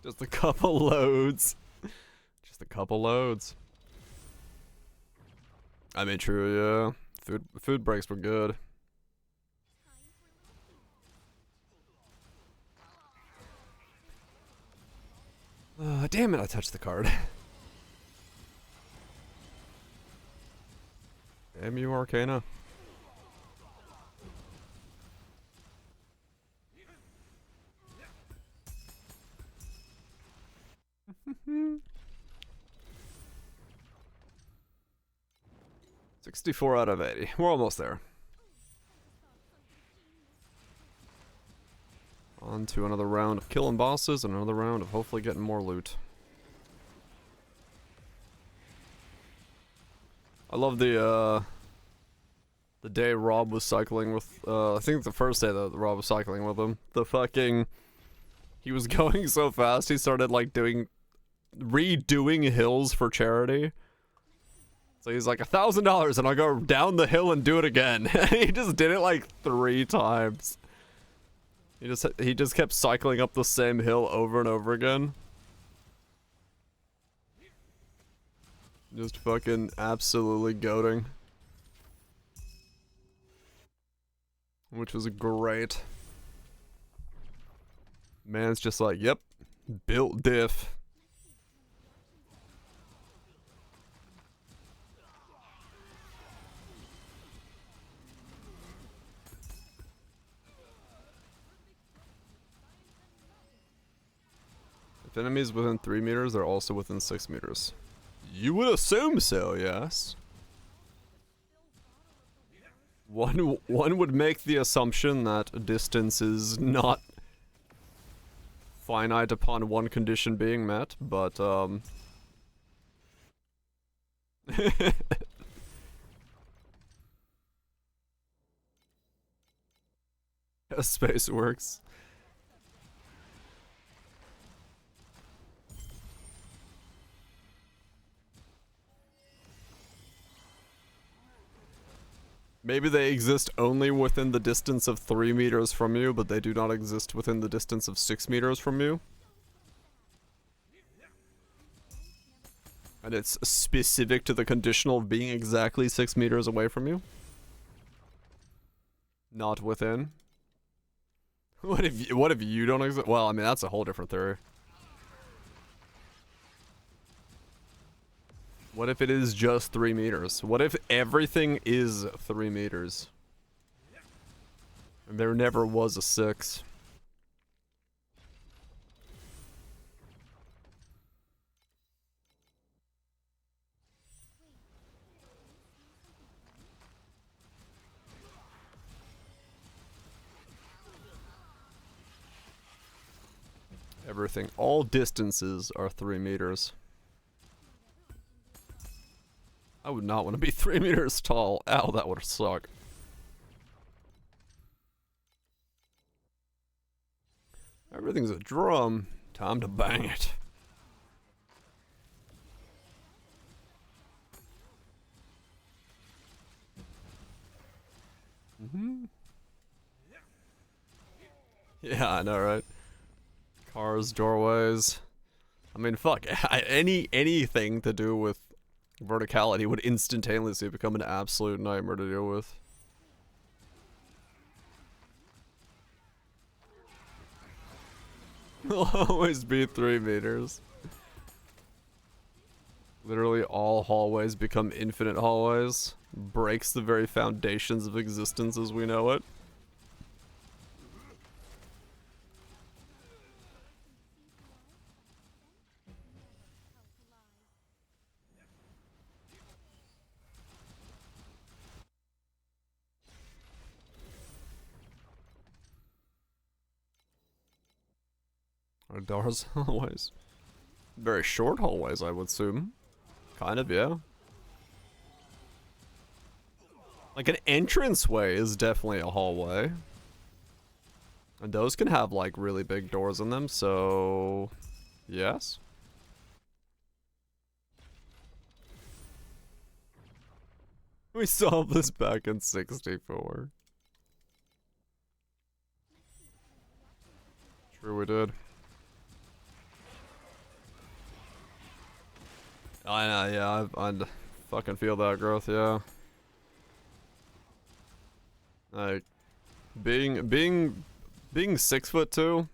Just a couple loads. Just a couple loads. I mean, true, yeah. Food breaks were good. Damn it, I touched the card. Damn you, Arcana. $64 out of 80. We're almost there. On to another round of killing bosses and another round of hopefully getting more loot. I love the day Rob was cycling with, I think the first day that Rob was cycling with him. The fucking, he was going so fast he started like redoing hills for charity. So he's like $1,000 and I'll go down the hill and do it again. He just did it like 3 times. He just kept cycling up the same hill over and over again. Just fucking absolutely goating. Which was great. Man's just like, yep, built diff. If enemies within 3 meters, they're also within 6 meters. You would assume so, yes. One would make the assumption that distance is not finite upon one condition being met, but space works. Maybe they exist only within the distance of 3 meters from you, but they do not exist within the distance of 6 meters from you. And it's specific to the conditional of being exactly 6 meters away from you. Not within. What if you don't exist? Well, I mean, that's a whole different theory. What if it is just 3 meters? What if everything is 3 meters? And there never was a 6. Everything, all distances are 3 meters. I would not want to be 3 meters tall. Ow, that would suck. Everything's a drum. Time to bang it. Yeah, I know, right? Cars, doorways. I mean, fuck. Anything to do with verticality would instantaneously become an absolute nightmare to deal with. It'll always be 3 meters. Literally all hallways become infinite hallways. Breaks the very foundations of existence as we know it. Are doors hallways? Very short hallways, I would assume. Kind of, yeah. Like an entranceway is definitely a hallway. And those can have like really big doors in them, so yes. We solved this back in 64. True, we did. I know, yeah, I fucking feel that growth, yeah. Like, being 6'2",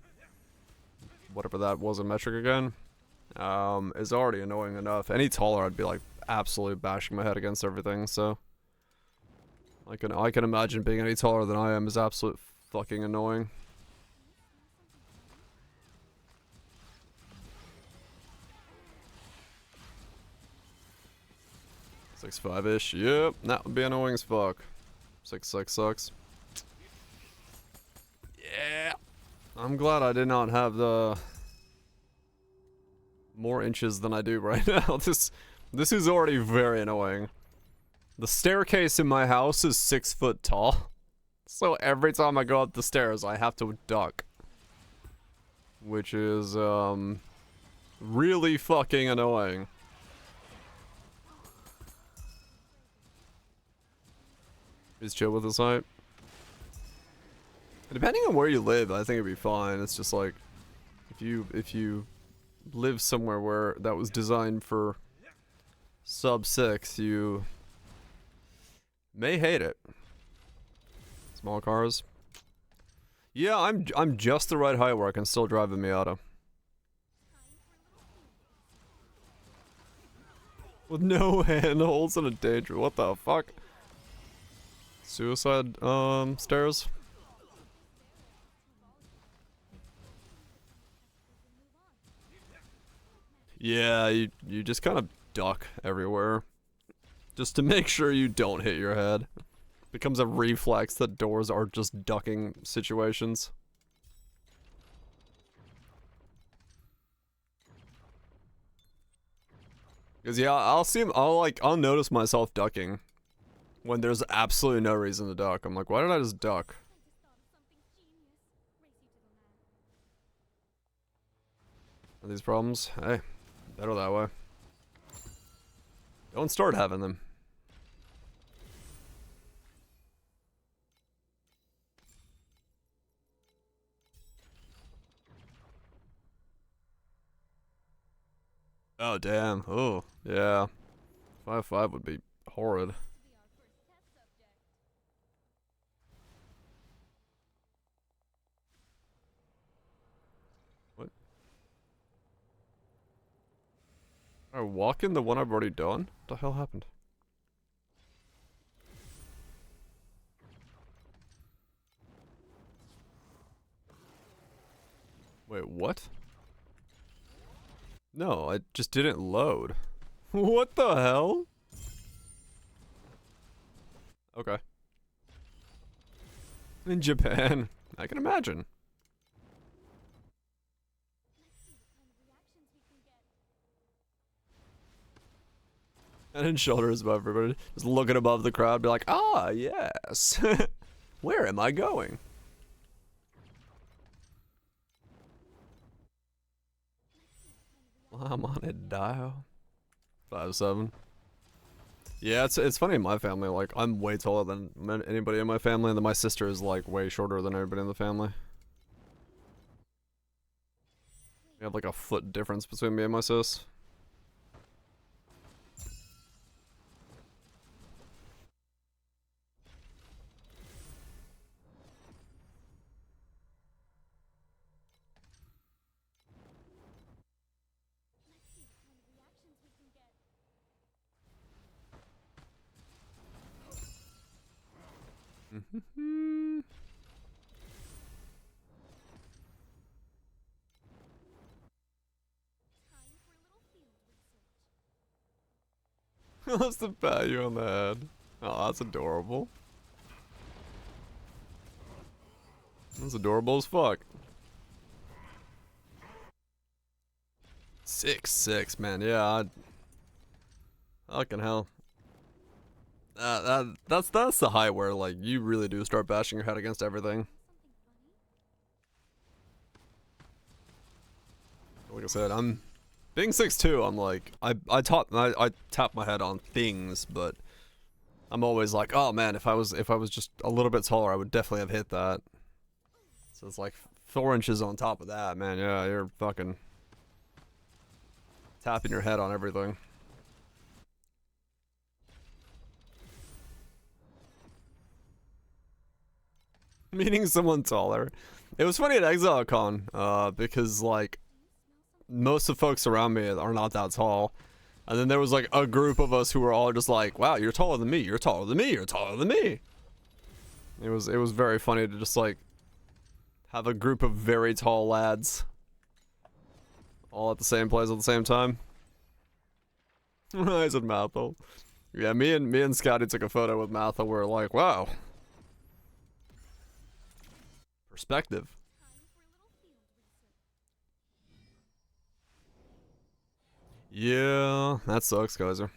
whatever that was in metric again, is already annoying enough. Any taller, I'd be like absolutely bashing my head against everything. So, I can imagine being any taller than I am is absolute fucking annoying. 6'5"-ish, yep, that would be annoying as fuck. 6'6" sucks. Yeah. I'm glad I did not have the more inches than I do right now. This is already very annoying. The staircase in my house is 6 foot tall. So every time I go up the stairs, I have to duck. Which is, really fucking annoying. Just chill with this height. Depending on where you live, I think it'd be fine. It's just like, if you live somewhere where that was designed for sub 6, you may hate it. Small cars. Yeah, I'm just the right height where I can still drive the Miata. With no handholds and a danger. What the fuck? Suicide stairs. Yeah, you just kind of duck everywhere. Just to make sure you don't hit your head. Becomes a reflex that doors are just ducking situations. Cause yeah, I'll notice myself ducking when there's absolutely no reason to duck. I'm like, why did I just duck? Are these problems? Hey, better that way. Don't start having them. Oh damn. Oh yeah. 5'5" would be horrid. What? I walk in the one I've already done? What the hell happened? Wait, what? No, I just didn't load. What the hell? Okay. In Japan, I can imagine. And then shoulders above everybody. Just looking above the crowd, be like, ah, yes. Where am I going? I'm on a dial. 5'7". Yeah, it's funny in my family. Like, I'm way taller than anybody in my family, and then my sister is like way shorter than everybody in the family. We have like a foot difference between me and my sis. Let's see what kind of reactions we can get. Time for a little field research. That's to pat you on the head. Oh, that's adorable. That's adorable as fuck. 6'6", man. Yeah, fucking hell. That's the height where like you really do start bashing your head against everything. Something funny? Like I said, I'm being 6'2". I'm like I tap my head on things, but I'm always like, oh man, if I was just a little bit taller, I would definitely have hit that. So it's like 4 inches on top of that, man. Yeah, you're fucking tapping your head on everything. Meeting someone taller. It was funny at ExileCon, because like most of the folks around me are not that tall. And then there was like a group of us who were all just like, wow, you're taller than me, you're taller than me, you're taller than me. It was very funny to just like have a group of very tall lads all at the same place at the same time. I said Mathel. Yeah, me and Scotty took a photo with Mathel. We're like, wow. Perspective. Time for a little field research. Yeah, that sucks, Kaiser.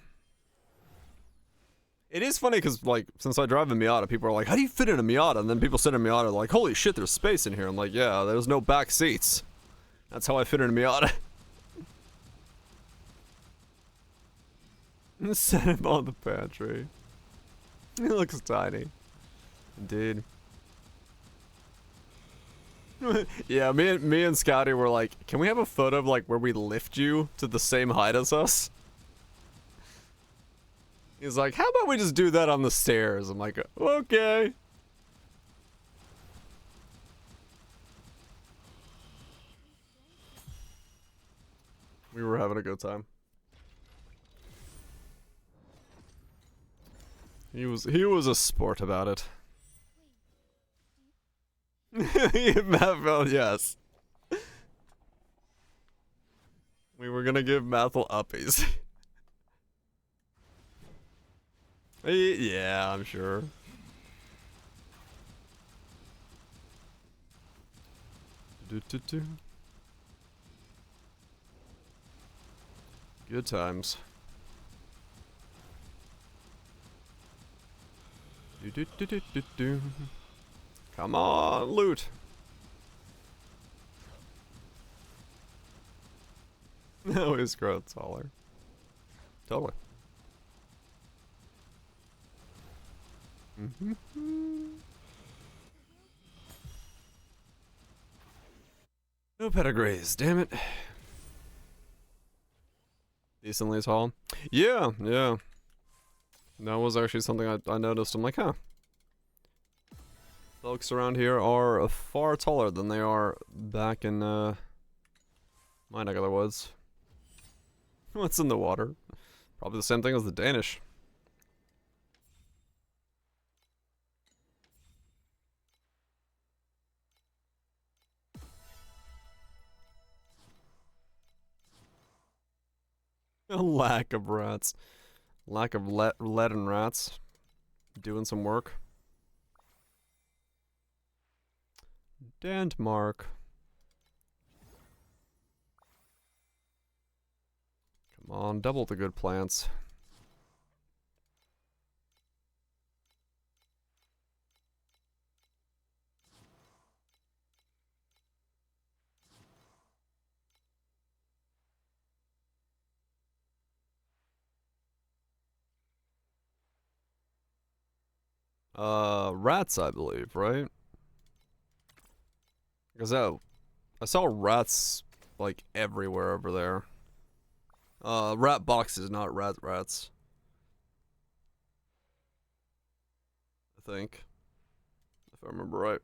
It is funny because, like, since I drive a Miata, people are like, how do you fit in a Miata? And then people sit in a Miata like, holy shit, there's space in here. I'm like, yeah, there's no back seats. That's how I fit in a Miata. Set him on the pantry. He looks tiny. Indeed. Yeah, me and Scotty were like, can we have a photo of like where we lift you to the same height as us? He's like, how about we just do that on the stairs? I'm like, okay. We were having a good time. He was a sport about it. Mathel, yes. We were gonna give Mathel uppies. Yeah, I'm sure. Good times. Come on, loot. No, he's growing taller. Totally. No pedigrees, damn it. Decently tall. Yeah, yeah. That was actually something I noticed. I'm like, huh. Folks around here are far taller than they are back in my neck of the woods. What's in the water? Probably the same thing as the Danish. A lack of rats. Lack of lead and rats. Doing some work. Denmark. Come on, double the good plants. Rats, I believe, right? Because I saw rats like everywhere over there. Rat boxes, not rats. I think, if I remember right.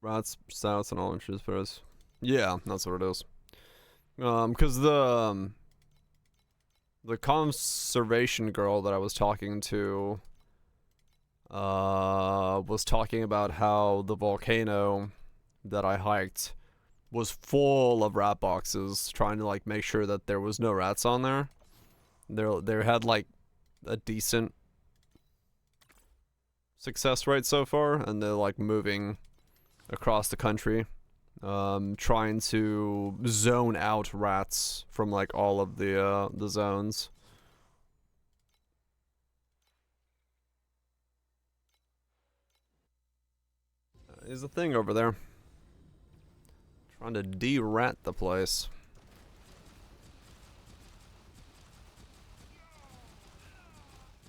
Rats, stouts, and orange juice fizz. Yeah, that's what it is. Because the conservation girl that I was talking to, was talking about how the volcano that I hiked was full of rat boxes, trying to like make sure that there was no rats on there. There had like a decent success rate so far, and they're like moving across the country, trying to zone out rats from like all of the zones. Is a thing over there. Trying to de-rat the place.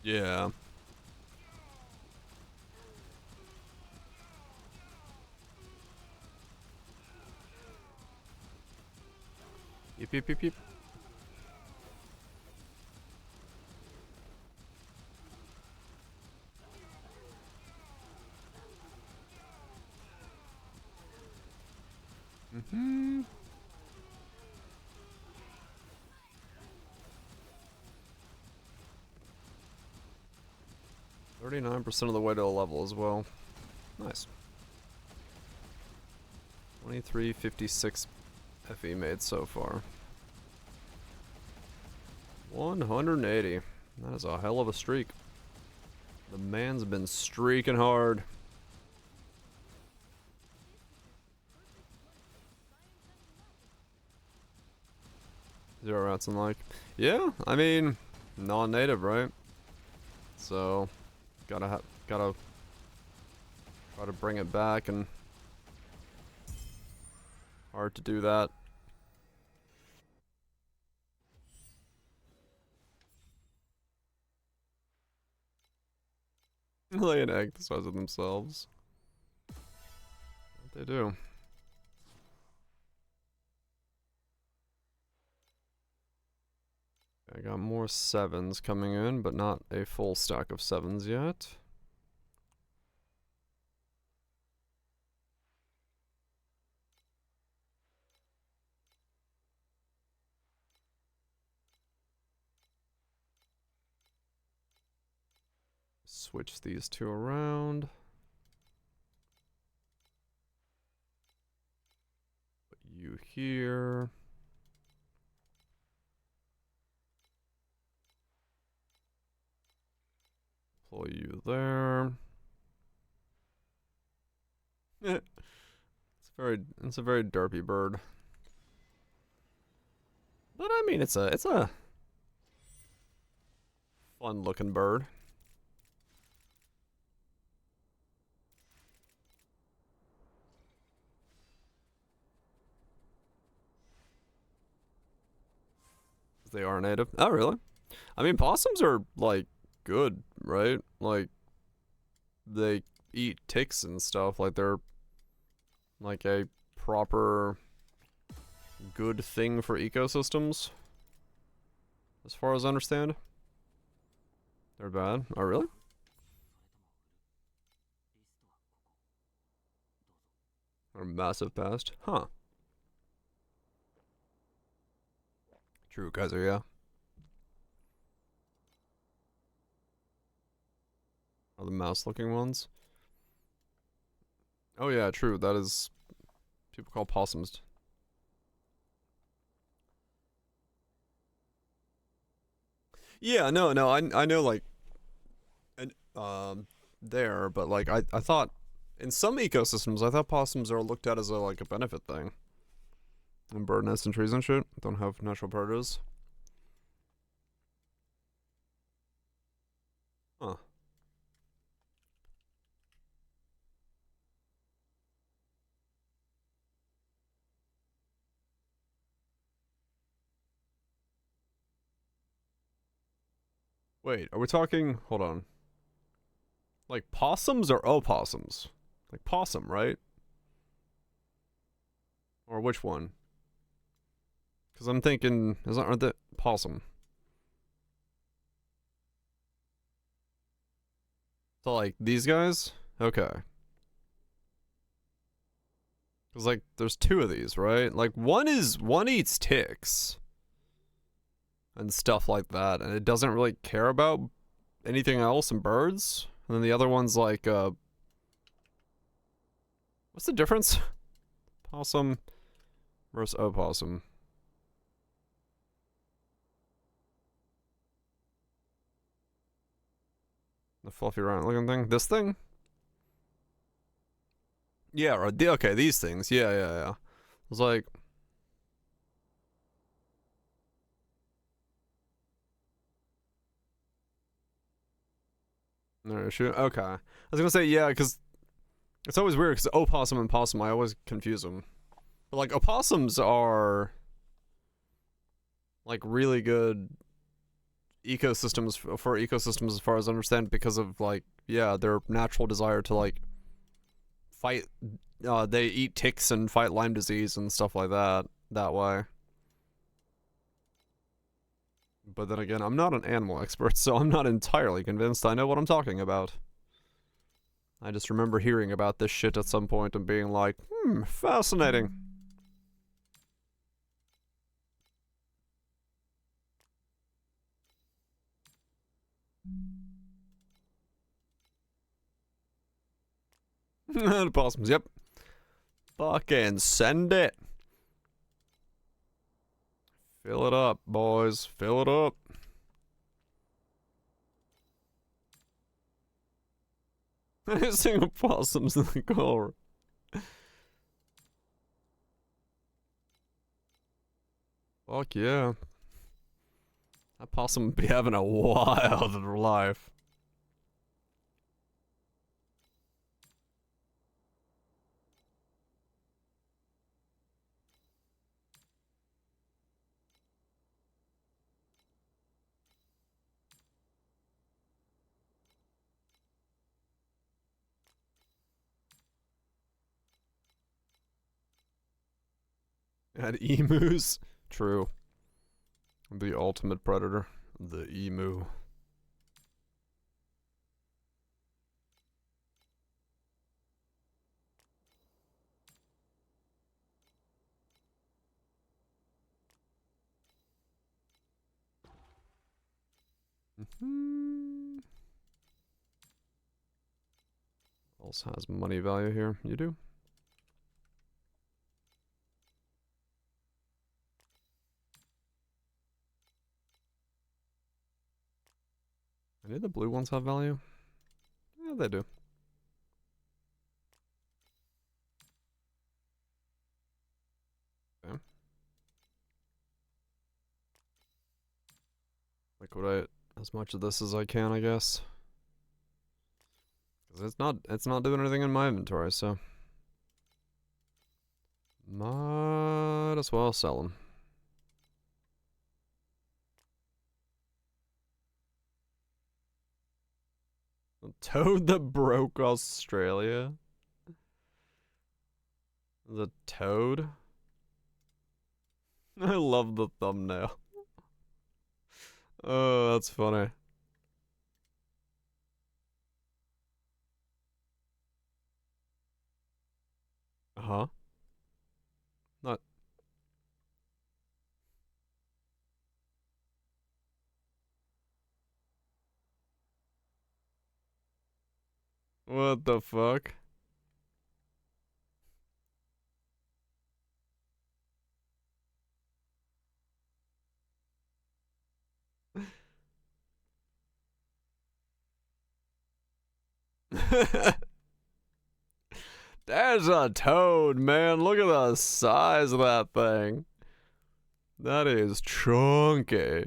Yeah. Yep, yep, yep, yep. Mm-hmm. 39% of the way to a level as well. Nice. 2356 FE made so far. 180. That is a hell of a streak. The man's been streaking hard. Zero rats and like. Yeah, I mean, non-native, right? So, gotta try to bring it back, and hard to do that. Lay an egg the size of themselves. What they do. I got more 7s coming in, but not a full stack of 7s yet. Switch these two around. Put you here. Pull you there. It's a very derpy bird. But I mean, it's a fun looking bird. They are native. Oh, really? I mean, possums are like good, right? Like they eat ticks and stuff. Like they're like a proper good thing for ecosystems, as far as I understand. They're bad. Oh, really? Or massive pest. Huh. True, Kaiser, yeah. Are the mouse looking ones? Oh yeah, true. That is people call possums. Yeah, no, I know like and there, but like I thought in some ecosystems I thought possums are looked at as a like a benefit thing. And bird nests and trees and shit don't have natural predators. Huh. Wait, are we talking? Hold on. Like possums or opossums? Like possum, right? Or which one? Because I'm thinking, aren't that possum? So like these guys? Okay. Because like there's two of these, right? Like one eats ticks and stuff like that, and it doesn't really care about anything else and birds. And then the other one's like what's the difference? Possum versus opossum. The fluffy round looking thing? This thing? Yeah, right. Okay, these things. Yeah. I was like, no, shoot. Okay. I was gonna say, yeah, because it's always weird because opossum and possum, I always confuse them. But like, opossums are like really good ecosystems for ecosystems as far as I understand because of like, yeah, their natural desire to like fight. They eat ticks and fight Lyme disease and stuff like that way. But then again, I'm not an animal expert, so I'm not entirely convinced I know what I'm talking about. I just remember hearing about this shit at some point and being like, fascinating. The possums, yep. Fucking send it. Fill it up, boys. Fill it up. Single possums in the car. Fuck yeah. That possum would be having a wild life. Had emus? True. The ultimate predator. The emu. Also has money value here. You do? Any of the blue ones have value? Yeah, they do. Okay. Liquidate as much of this as I can, I guess. Because it's not doing anything in my inventory, so might as well sell them. The toad that broke Australia? The toad? I love the thumbnail. Oh, that's funny. Uh-huh. Not. What the fuck? There's a toad, man. Look at the size of that thing. That is chunky.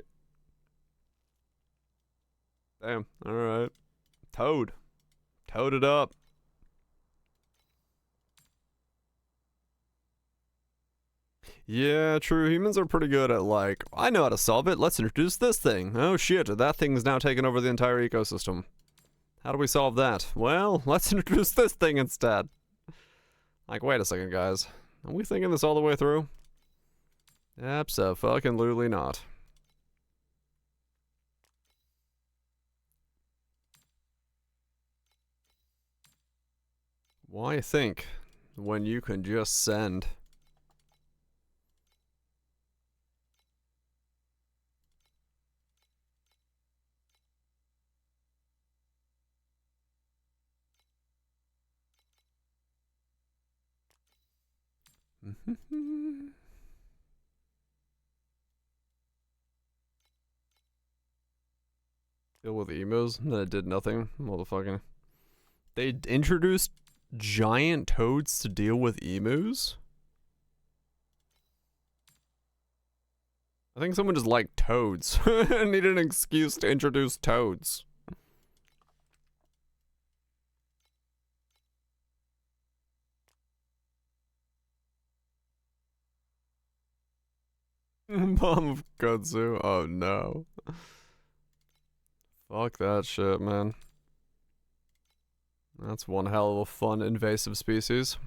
Damn. Alright. Toad. Toad it up. Yeah, true. Humans are pretty good at like, I know how to solve it. Let's introduce this thing. Oh shit, that thing's now taken over the entire ecosystem. How do we solve that? Well, let's introduce this thing instead. Like, wait a second, guys. Are we thinking this all the way through? Abso-fucking-lutely not. Why think when you can just send? Deal with emos? That did nothing. Motherfucking. They introduced giant toads to deal with emus? I think someone just liked toads. Needed an excuse to introduce toads. Bomb of kudzu. Oh no. Fuck that shit, man. That's one hell of a fun invasive species.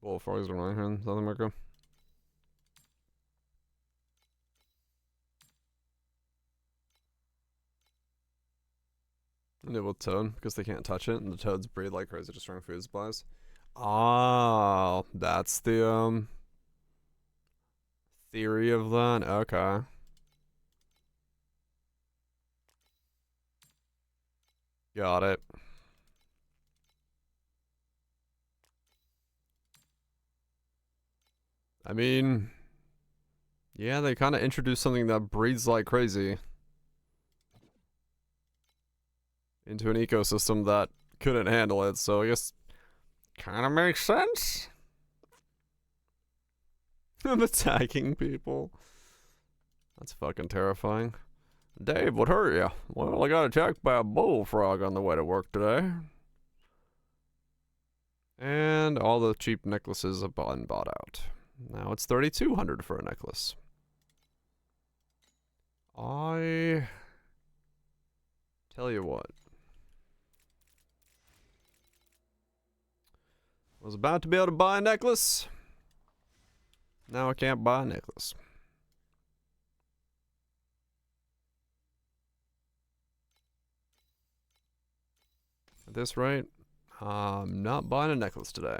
Bullfrogs are right here in South America. Nibble toad, because they can't touch it, and the toads breed like crazy, destroying food supplies. Oh, that's the, theory of that? Okay. Got it. I mean, yeah, they kind of introduced something that breeds like crazy into an ecosystem that couldn't handle it, so I guess kind of makes sense. I'm attacking people. That's fucking terrifying. Dave, what hurt you? Well, I got attacked by a bullfrog on the way to work today. And all the cheap necklaces have been bought out. Now it's $3,200 for a necklace. I tell you what. Was about to be able to buy a necklace. Now I can't buy a necklace. At this rate, I'm not buying a necklace today.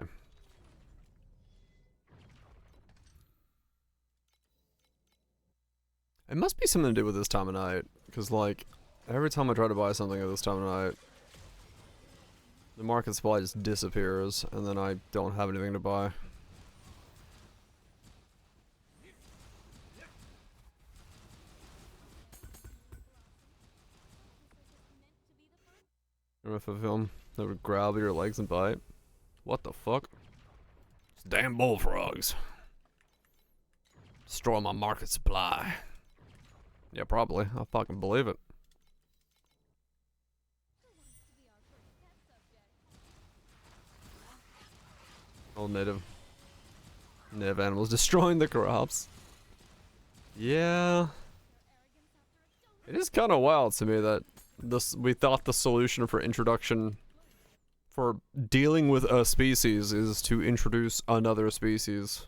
It must be something to do with this time of night, because like, every time I try to buy something at this time of night, the market supply just disappears, and then I don't have anything to buy. With a film that would grab your legs and bite. What the fuck? It's damn bullfrogs. Destroy my market supply. Yeah, probably. I fucking believe it. Old native animals destroying the crops. Yeah. It is kind of wild to me that we thought the solution for introduction for dealing with a species is to introduce another species.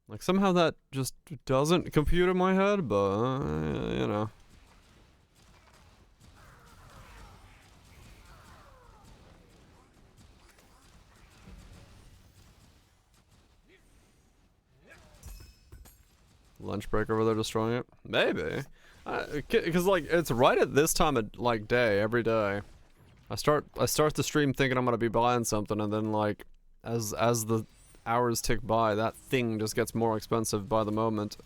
Like somehow that just doesn't compute in my head, but you know. Lunch break over there destroying it? Maybe. Because like it's right at this time of like day every day. I start the stream thinking I'm gonna be buying something, and then like as the hours tick by, that thing just gets more expensive by the moment.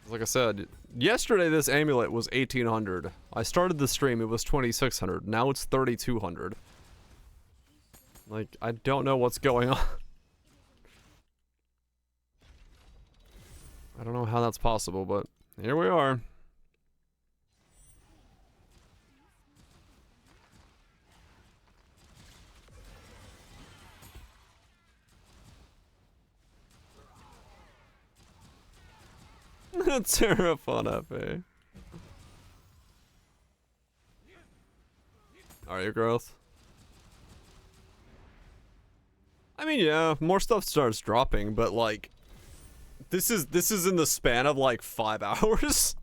Like I said, yesterday this amulet was 1,800. I started the stream, it was 2,600. Now it's 3,200. Like, I don't know what's going on. I don't know how that's possible, but here we are. Terrafon FA. Are you growth? I mean, yeah, more stuff starts dropping, but like, this is in the span of like 5 hours.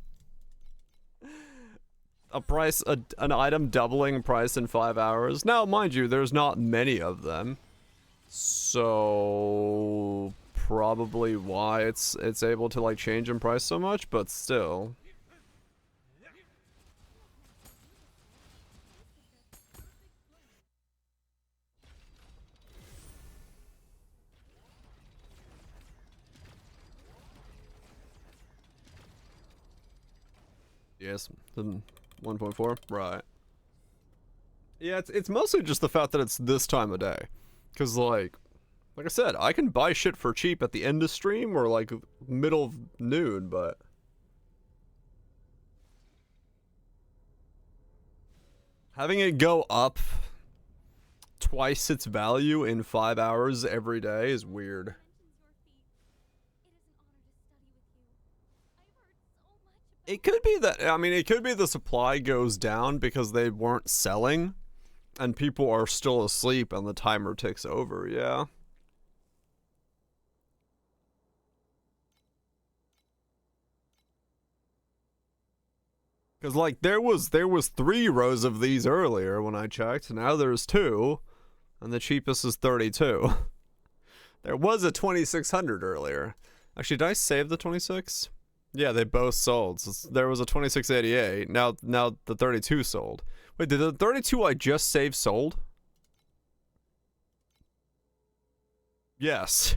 An item doubling price in 5 hours. Now, mind you, there's not many of them, so probably why it's able to like change in price so much, but still. Yes, 1.4, right. Yeah, it's mostly just the fact that it's this time of day. Cause like I said, I can buy shit for cheap at the end of stream or like middle of noon, but having it go up twice its value in 5 hours every day is weird. It could be that, I mean, it could be the supply goes down because they weren't selling and people are still asleep and the timer ticks over, yeah. Cause like there was 3 rows of these earlier when I checked, now there's 2, and the cheapest is 32. There was a 2600 earlier. Actually, did I save the 26? Yeah, they both sold. So there was a 2688. Now the 32 sold. Wait, did the 32 I just saved sold? Yes.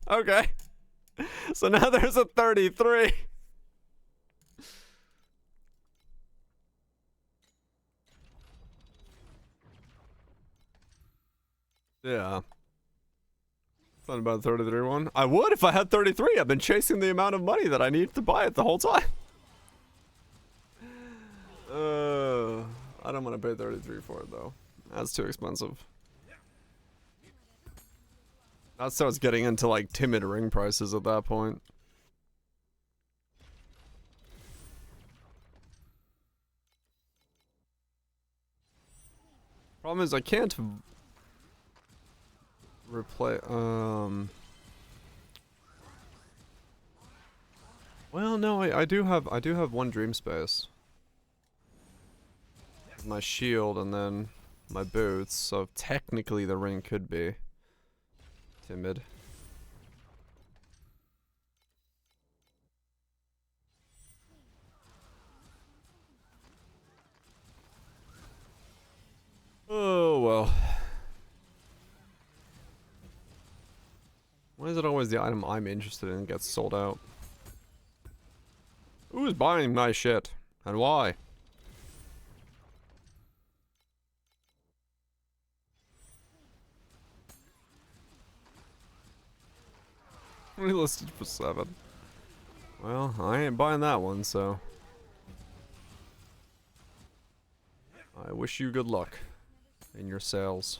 Okay. So now there's a 33. Yeah. Thought about the 33 one. I would if I had 33. I've been chasing the amount of money that I need to buy it the whole time. I don't want to pay 33 for it though. That's too expensive. That starts getting into like timid ring prices at that point. Problem is I can't replay. Well, no, I do have one dream space. My shield and then my boots, so technically the ring could be timid. Oh well. Why is it always the item I'm interested in gets sold out? Who's buying my shit? And why? Only listed for 7. Well, I ain't buying that one, so I wish you good luck in your sales.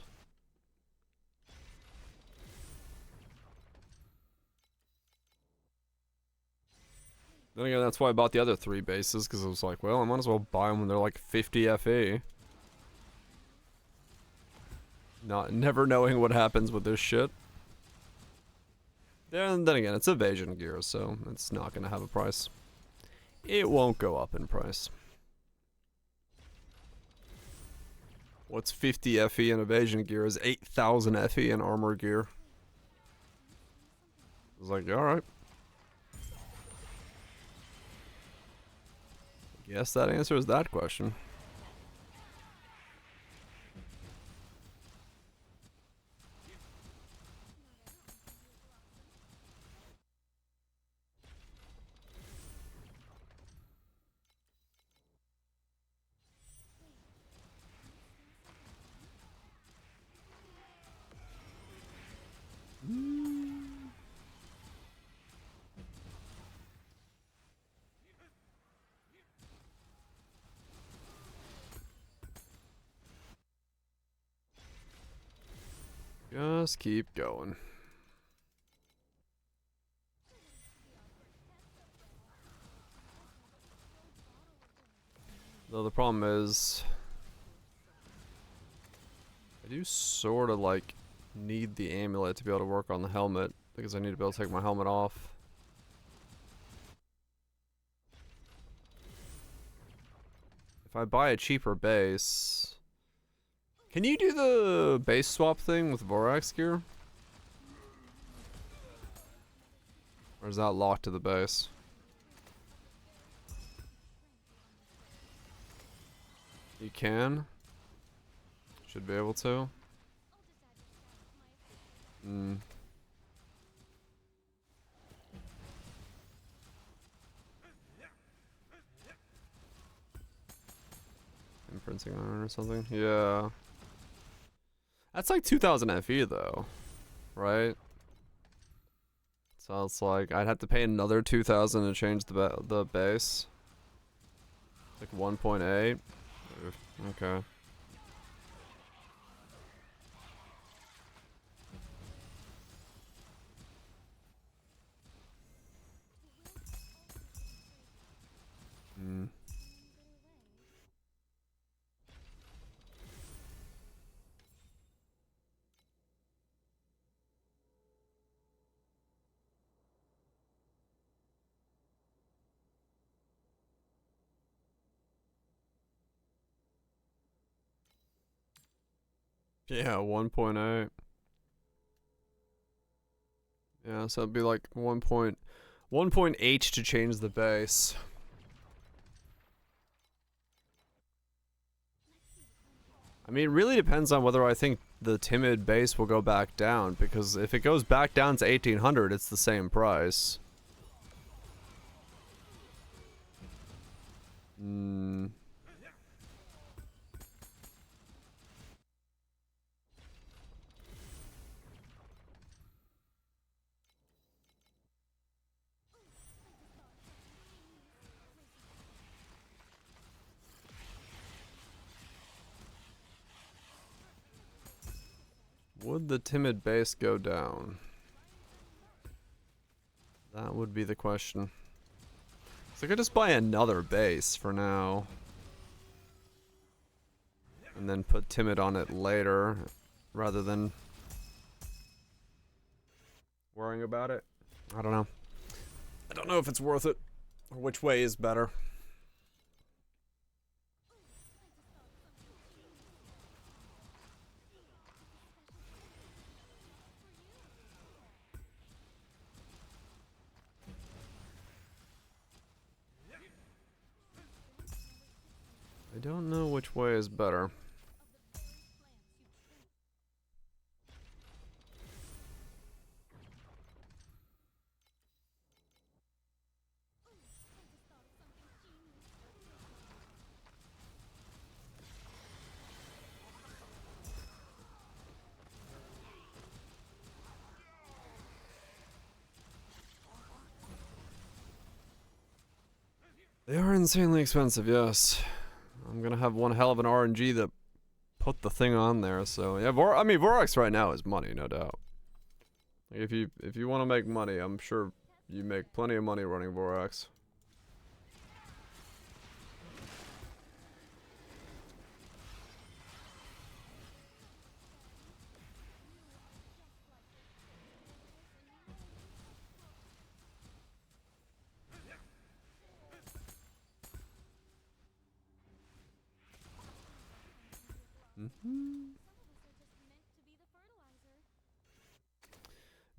Then again, that's why I bought the other 3 bases, because I was like, well, I might as well buy them when they're like 50 FE. Never knowing what happens with this shit. Then again, it's evasion gear, so it's not gonna have a price. It won't go up in price. What's 50 FE in evasion gear is 8,000 FE in armor gear. I was like, alright. Guess that answers that question. just keep going. Though the problem is, I do sort of like need the amulet to be able to work on the helmet, because I need to be able to take my helmet off. If I buy a cheaper base, can you do the base swap thing with Vorax gear? Or is that locked to the base? You can? Should be able to. Hmm. Imprinting iron or something? Yeah. That's like 2000 FE though, right? So it's like I'd have to pay another 2000 to change the base. Like 1.8. Okay. Hmm. Yeah, 1.8. Yeah, so it'd be like 1.8 to change the base. I mean, it really depends on whether I think the timid base will go back down, because if it goes back down to 1800, it's the same price. Hmm. Would the timid base go down? That would be the question. So I could just buy another base for now. And then put timid on it later, rather than worrying about it. I don't know. I don't know if it's worth it, or which way is better. I don't know which way is better. They are insanely expensive, yes. I'm gonna have one hell of an RNG that put the thing on there, so yeah, I mean Vorax right now is money, no doubt. Like, if you want to make money, I'm sure you make plenty of money running Vorax.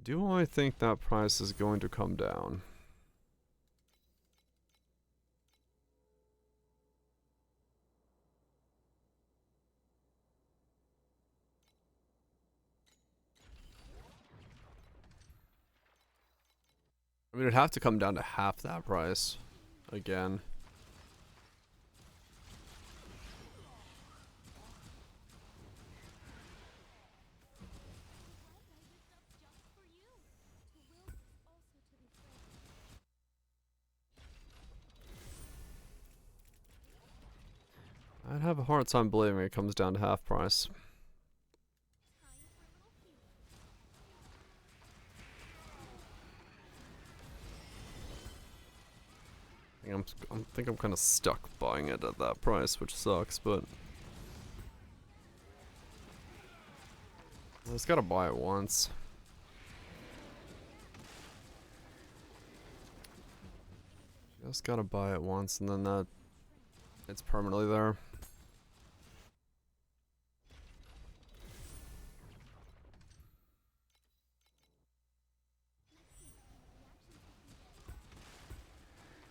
Do I think that price is going to come down? I mean, it'd have to come down to half that price. Again. I'd have a hard time believing it comes down to half price. I think I'm kind of stuck buying it at that price, which sucks, but I just gotta buy it once. Just gotta buy it once, and then it's permanently there.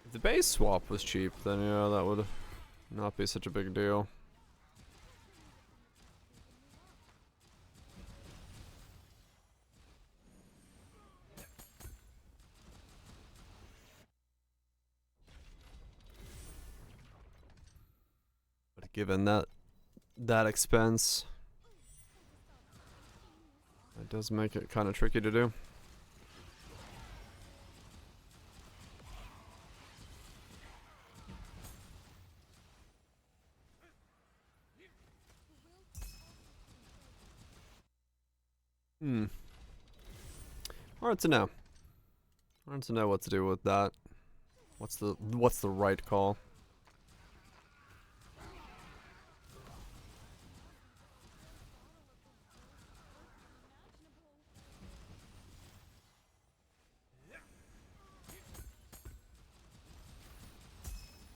If the base swap was cheap, then yeah, that would not be such a big deal. But given that expense, it does make it kind of tricky to do. Hard to know. Hard to know what to do with that. What's the right call?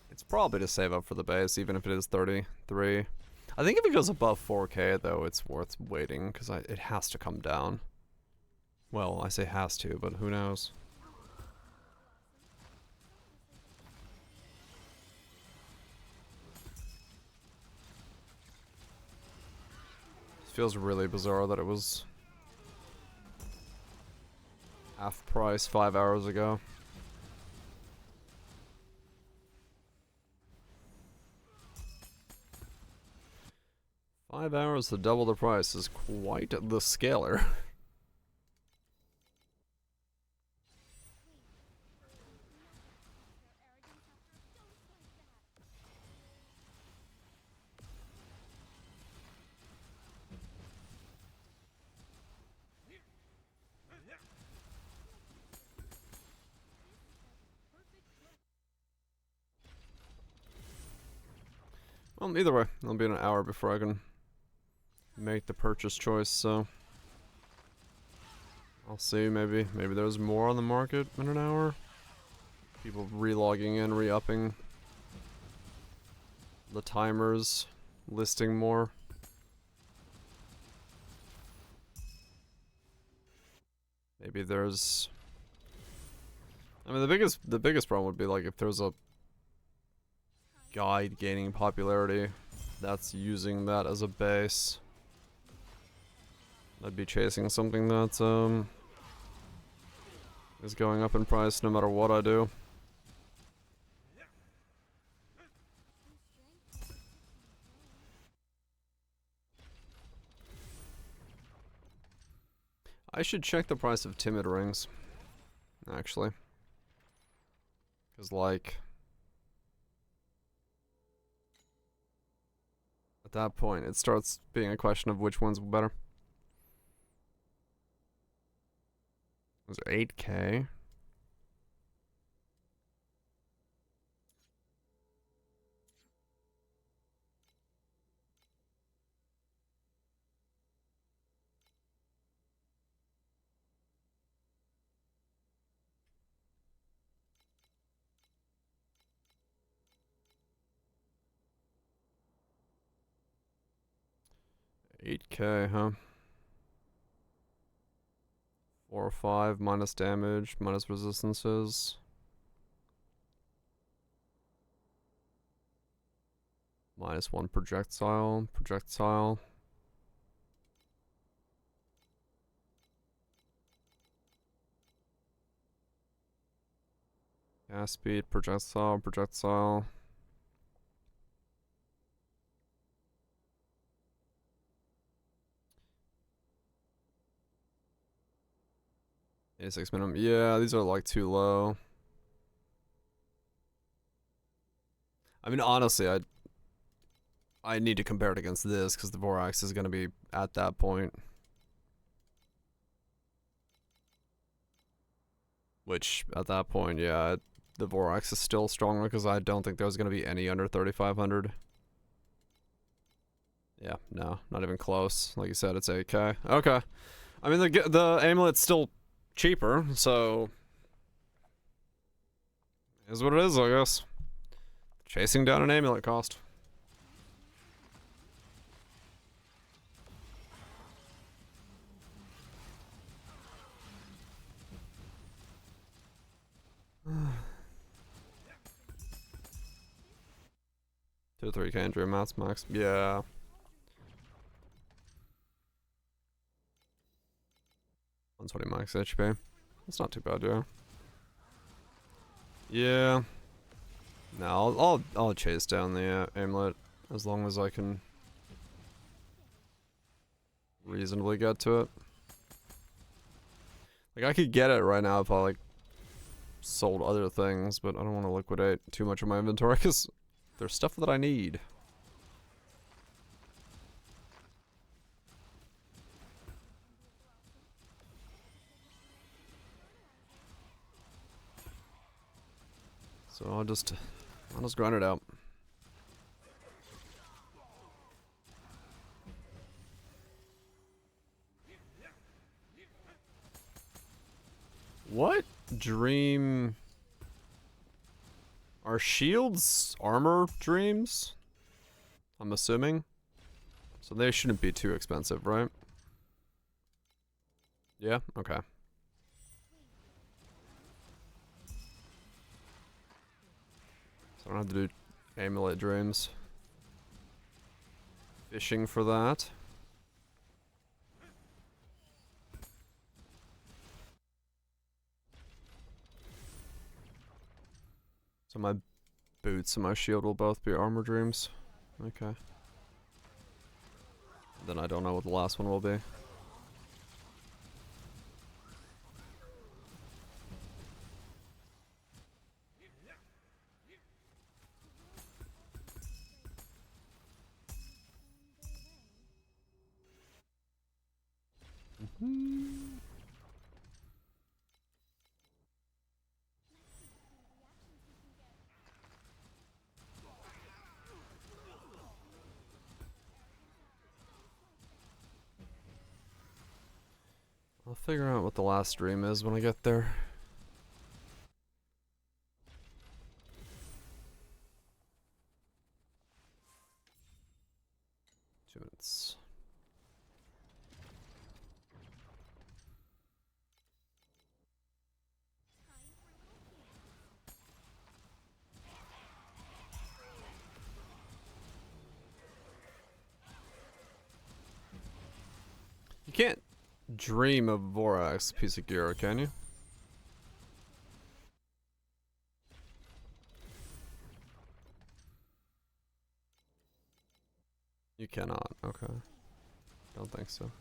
It's probably to save up for the base, even if it is 33. I think if it goes above 4K though, it's worth waiting because it has to come down. Well, I say has to, but who knows? It feels really bizarre that it was half price 5 hours ago. $5 hours to double the price is quite the scaler. Well, either way, it'll be an hour before I can make the purchase choice, so I'll see. Maybe there's more on the market in an hour. People re-logging in, re-upping the timers, listing more. Maybe there's, I mean, the biggest problem would be like if there's a guide gaining popularity that's using that as a base. I'd be chasing something that is going up in price no matter what I do. I should check the price of timid rings, actually. Because, like, at that point, it starts being a question of which one's better. Was it 8K? $8K, huh? 4 or 5 minus damage, minus resistances. -1 projectile. Gas speed, projectile. 86 minimum. Yeah, these are like too low. I mean, honestly, I need to compare it against this because the Vorax is going to be at that point. Which, at that point, yeah, the Vorax is still stronger because I don't think there's going to be any under 3,500. Yeah, no, not even close. Like you said, it's 8k. Okay. I mean, the amulet's still cheaper, so... is what it is, I guess. Chasing down an amulet cost. Two or 3k injury amounts max. Yeah. 120 max HP. That's not too bad, yeah. Yeah. No, I'll chase down the amulet as long as I can reasonably get to it. Like, I could get it right now if I, like, sold other things, but I don't want to liquidate too much of my inventory because there's stuff that I need. So I'll just grind it out. What dream? Are shields armor dreams? I'm assuming. So they shouldn't be too expensive, right? Yeah? Okay. So I don't have to do amulet dreams. Fishing for that. So my boots and my shield will both be armor dreams. Okay. Then I don't know what the last one will be. I'll figure out what the last stream is when I get there. 2 minutes. You can't dream of Vorax piece of gear, can you? You cannot. Okay. Don't think so. Right.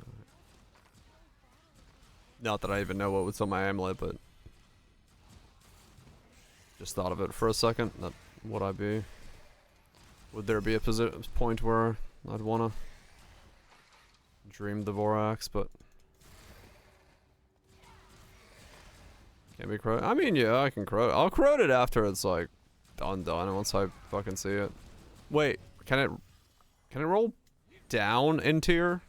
Not that I even know what was on my amulet, but just thought of it for a second. That would I be? Would there be a point where I'd wanna dream the Vorax, but can't be crowed. I mean, yeah, I can crowd. I'll crowd it after it's like done, once I fucking see it. Wait, can it roll down in tier?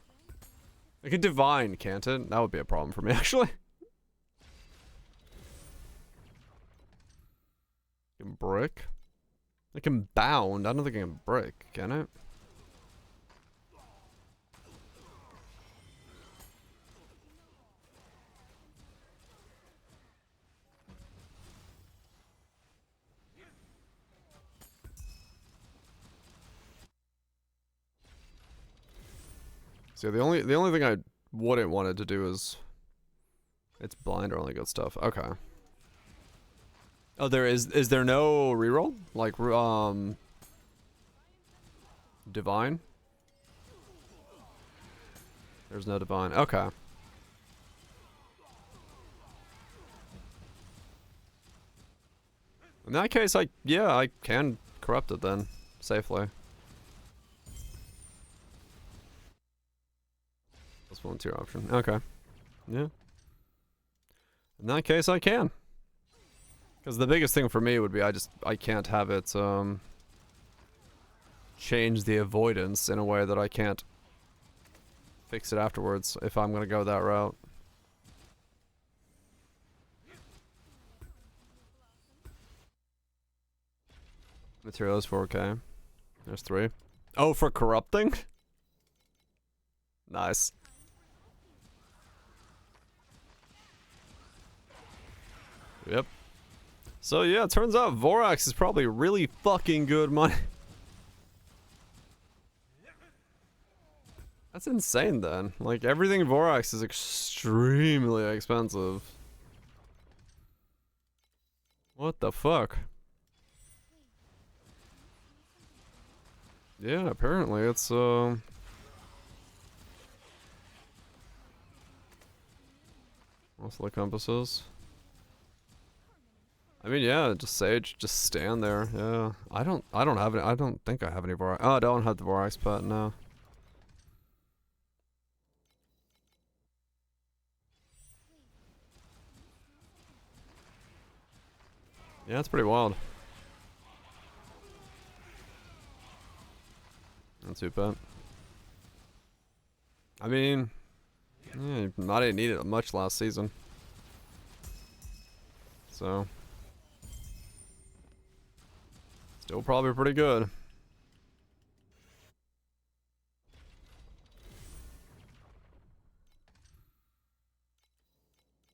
It can divine, can't it? That would be a problem for me, actually. It can brick. It can bound. I don't think it can brick, can it? So the only thing I wouldn't want it to do is it's blind or only good stuff. Okay. Oh, is there no reroll? Like divine? There's no divine. Okay. In that case, I can corrupt it then safely. That's volunteer option. Okay. Yeah. In that case, I can. Because the biggest thing for me would be I can't have it change the avoidance in a way that I can't fix it afterwards if I'm gonna go that route. Materials 4K. There's 3. Oh, for corrupting? Nice. Yep. So yeah, it turns out Vorax is probably really fucking good money. That's insane then. Like everything Vorax is extremely expensive. What the fuck? Yeah, apparently it's also the compasses. I mean, yeah, just Sage, just stand there. Yeah, I don't have any. I don't think I have any Vorax. Oh, I don't have the Vorax pet. No. Yeah, it's pretty wild. Not too bad. I mean, yeah, I didn't need it much last season. So, still probably pretty good.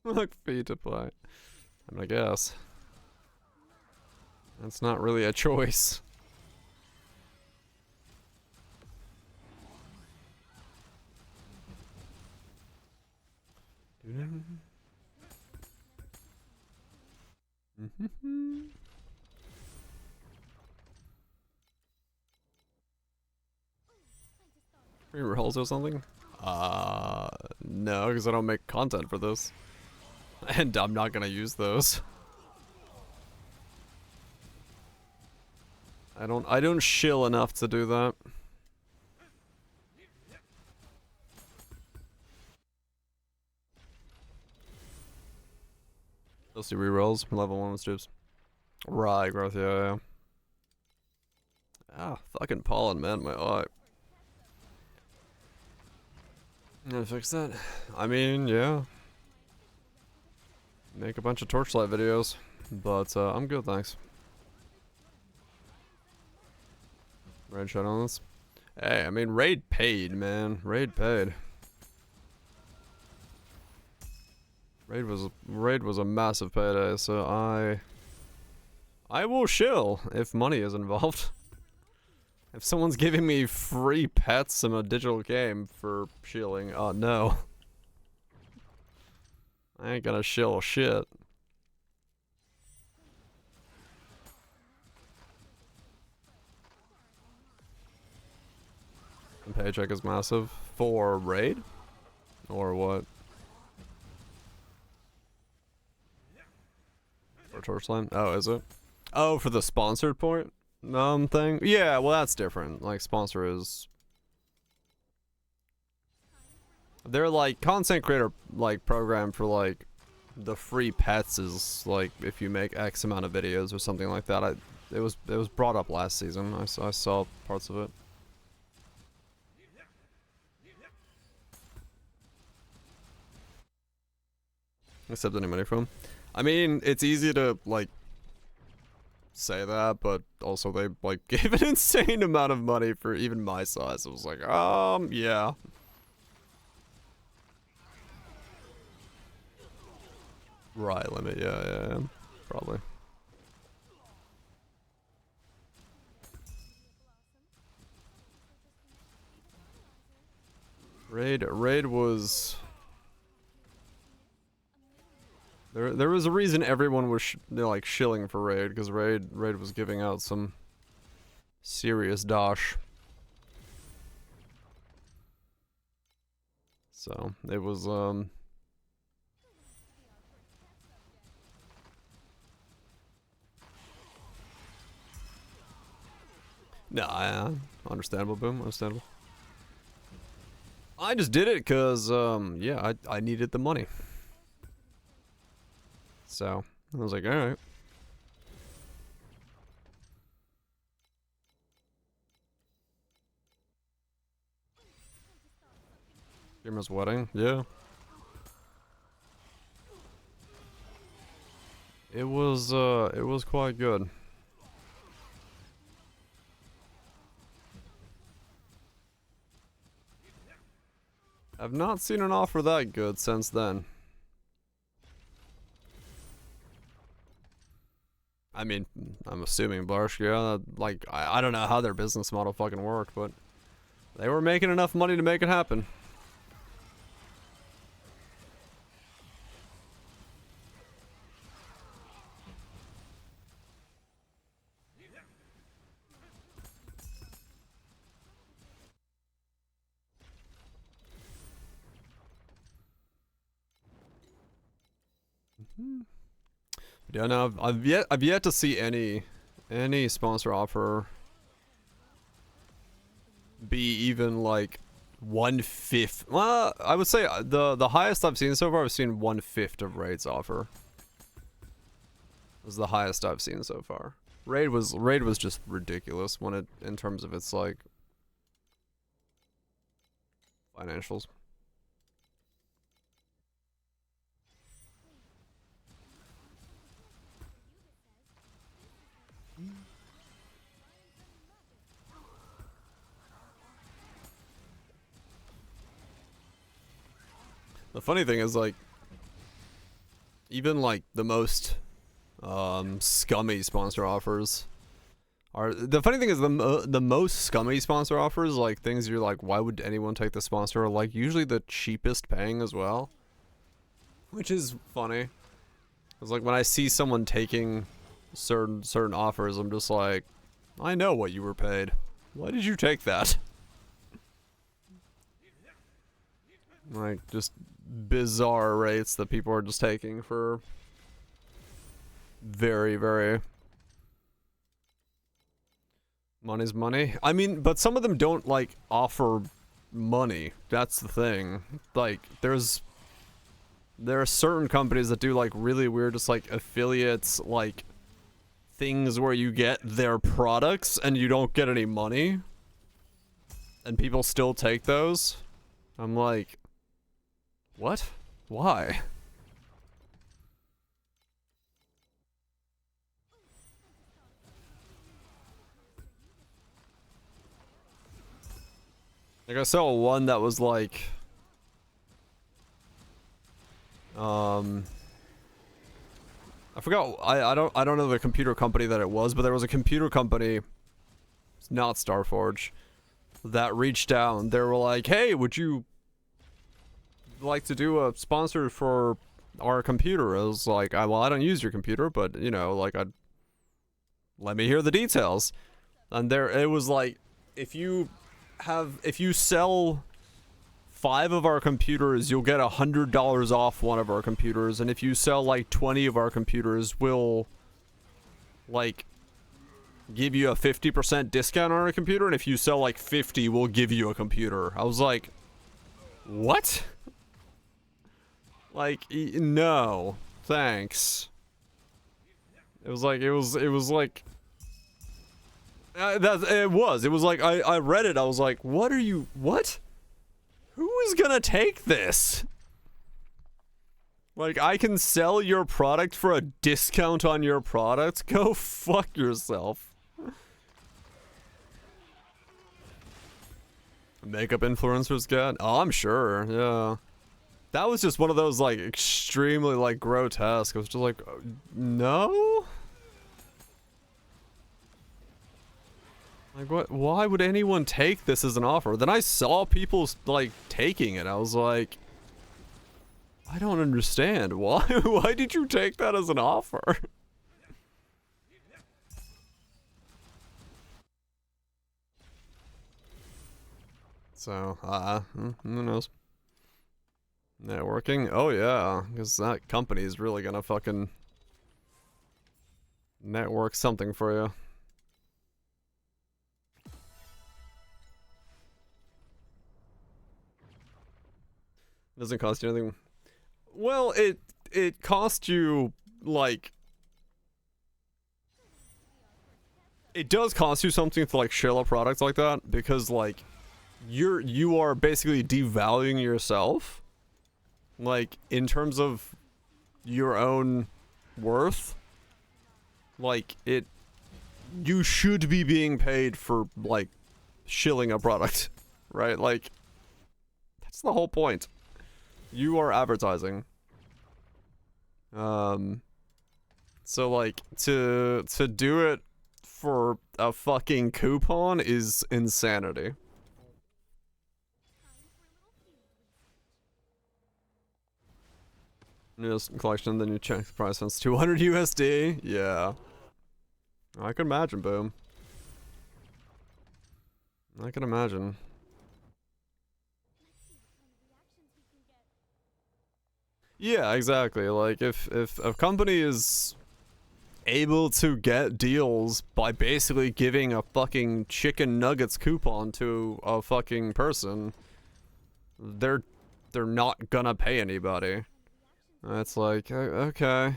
Look, fee to play. I mean, I guess. That's not really a choice. Free rolls or something? No, because I don't make content for this. And I'm not gonna use those. I don't shill enough to do that. Those two rerolls, level 1 with Stoops. Right, growth, yeah. Ah, fucking pollen, man, my eye. Gotta fix that. I mean, yeah. Make a bunch of Torchlight videos. But, I'm good, thanks. Raid shot on this. Hey, I mean, Raid paid, man. Raid paid. Raid was a massive payday, so I will shill if money is involved. If someone's giving me free pets in a digital game for shilling, oh no. I ain't gonna shill shit. The paycheck is massive. For Raid? Or what? For Torchline? Oh, is it? Oh, for the sponsored point? Thing? Yeah, well that's different. Like, sponsor is... They're like, content creator, like, program for, like, the free pets is, like, if you make X amount of videos or something like that. It was brought up last season. I saw parts of it. Accept any money from. I mean, it's easy to, like, say that, but also they, like, gave an insane amount of money for even my size. It was like, yeah. Right, limit, yeah, probably. Raid was... There was a reason everyone was like shilling for Raid, because Raid was giving out some serious dosh. So it was nah, understandable, boom, understandable. I just did it because yeah, I needed the money. So I was like, alright. Gamer's wedding, yeah. It was quite good. I've not seen an offer that good since then. I mean, I'm assuming Bluesky, like, I don't know how their business model fucking worked, but they were making enough money to make it happen. Yeah, no, I've yet to see any sponsor offer be even like 1/5. Well, I would say the highest I've seen so far, I've seen 1/5 of Raid's offer. Was the highest I've seen so far. Raid was just ridiculous when it in terms of its like financials. The funny thing is, like, even like the most scummy sponsor offers are, the funny thing is the most scummy sponsor offers, like things you're like, why would anyone take the sponsor, are like usually the cheapest paying as well, which is funny. It's like when I see someone taking certain offers, I'm just like, I know what you were paid. Why did you take that? Like, just bizarre rates that people are just taking for very, very... Money's money. I mean, but some of them don't, like, offer money. That's the thing. Like, there are certain companies that do, like, really weird, just, like, affiliates, like, things where you get their products and you don't get any money. And people still take those. I'm like... What? Why? Like I saw one that was like I forgot, I don't know the computer company that it was, but there was a computer company, it's not Starforge, that reached out and they were like, "Hey, would you like to do a sponsor for our computer?" I was like, well, I don't use your computer, but you know, like, let me hear the details. And there it was like, if you sell 5 of our computers, you'll get $100 off one of our computers, and if you sell like 20 of our computers, we'll like give you a 50% discount on our computer, and if you sell like 50, we'll give you a computer. I was like, what? Like, no, thanks. It was like, it was like, it was like, I read it, I was like, what? Who is gonna take this? Like, I can sell your product for a discount on your product? Go fuck yourself. Makeup influencers get? Oh, I'm sure, yeah. That was just one of those, like, extremely, like, grotesque. It was just like, no? Like, what? Why would anyone take this as an offer? Then I saw people, like, taking it. I was like, I don't understand. Why? Why did you take that as an offer? So, who knows? Networking? Oh yeah, because that company is really gonna fucking network something for you. Doesn't cost you anything. Well, it costs you, like, it does cost you something to, like, shell a product like that, because, like, you are basically devaluing yourself, like in terms of your own worth. Like you should be being paid for like shilling a product, right? Like that's the whole point. You are advertising. So like to do it for a fucking coupon is insanity. Newest collection, then you check the price on 200 USD. Yeah. I can imagine, Boom. I can imagine. Yeah, exactly. Like if a company is able to get deals by basically giving a fucking chicken nuggets coupon to a fucking person, they're not gonna pay anybody. It's like, okay.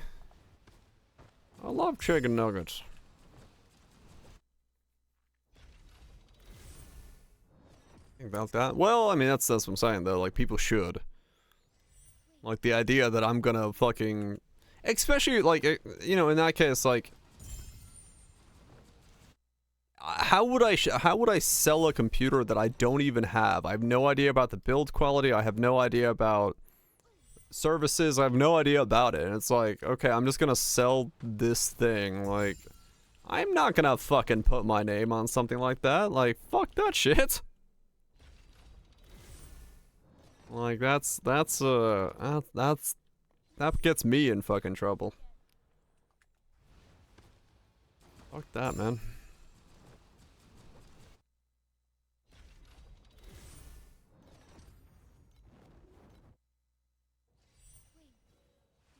I love chicken nuggets. Think about that? Well, I mean, that's what I'm saying, though. Like, people should. Like, the idea that I'm gonna fucking... Especially, like, you know, in that case, like... How would I sell a computer that I don't even have? I have no idea about the build quality. I have no idea about services. I have no idea about it. And it's like, okay, I'm just gonna sell this thing. Like, I'm not gonna fucking put my name on something like that. Like, fuck that shit. Like, that gets me in fucking trouble. Fuck that, man.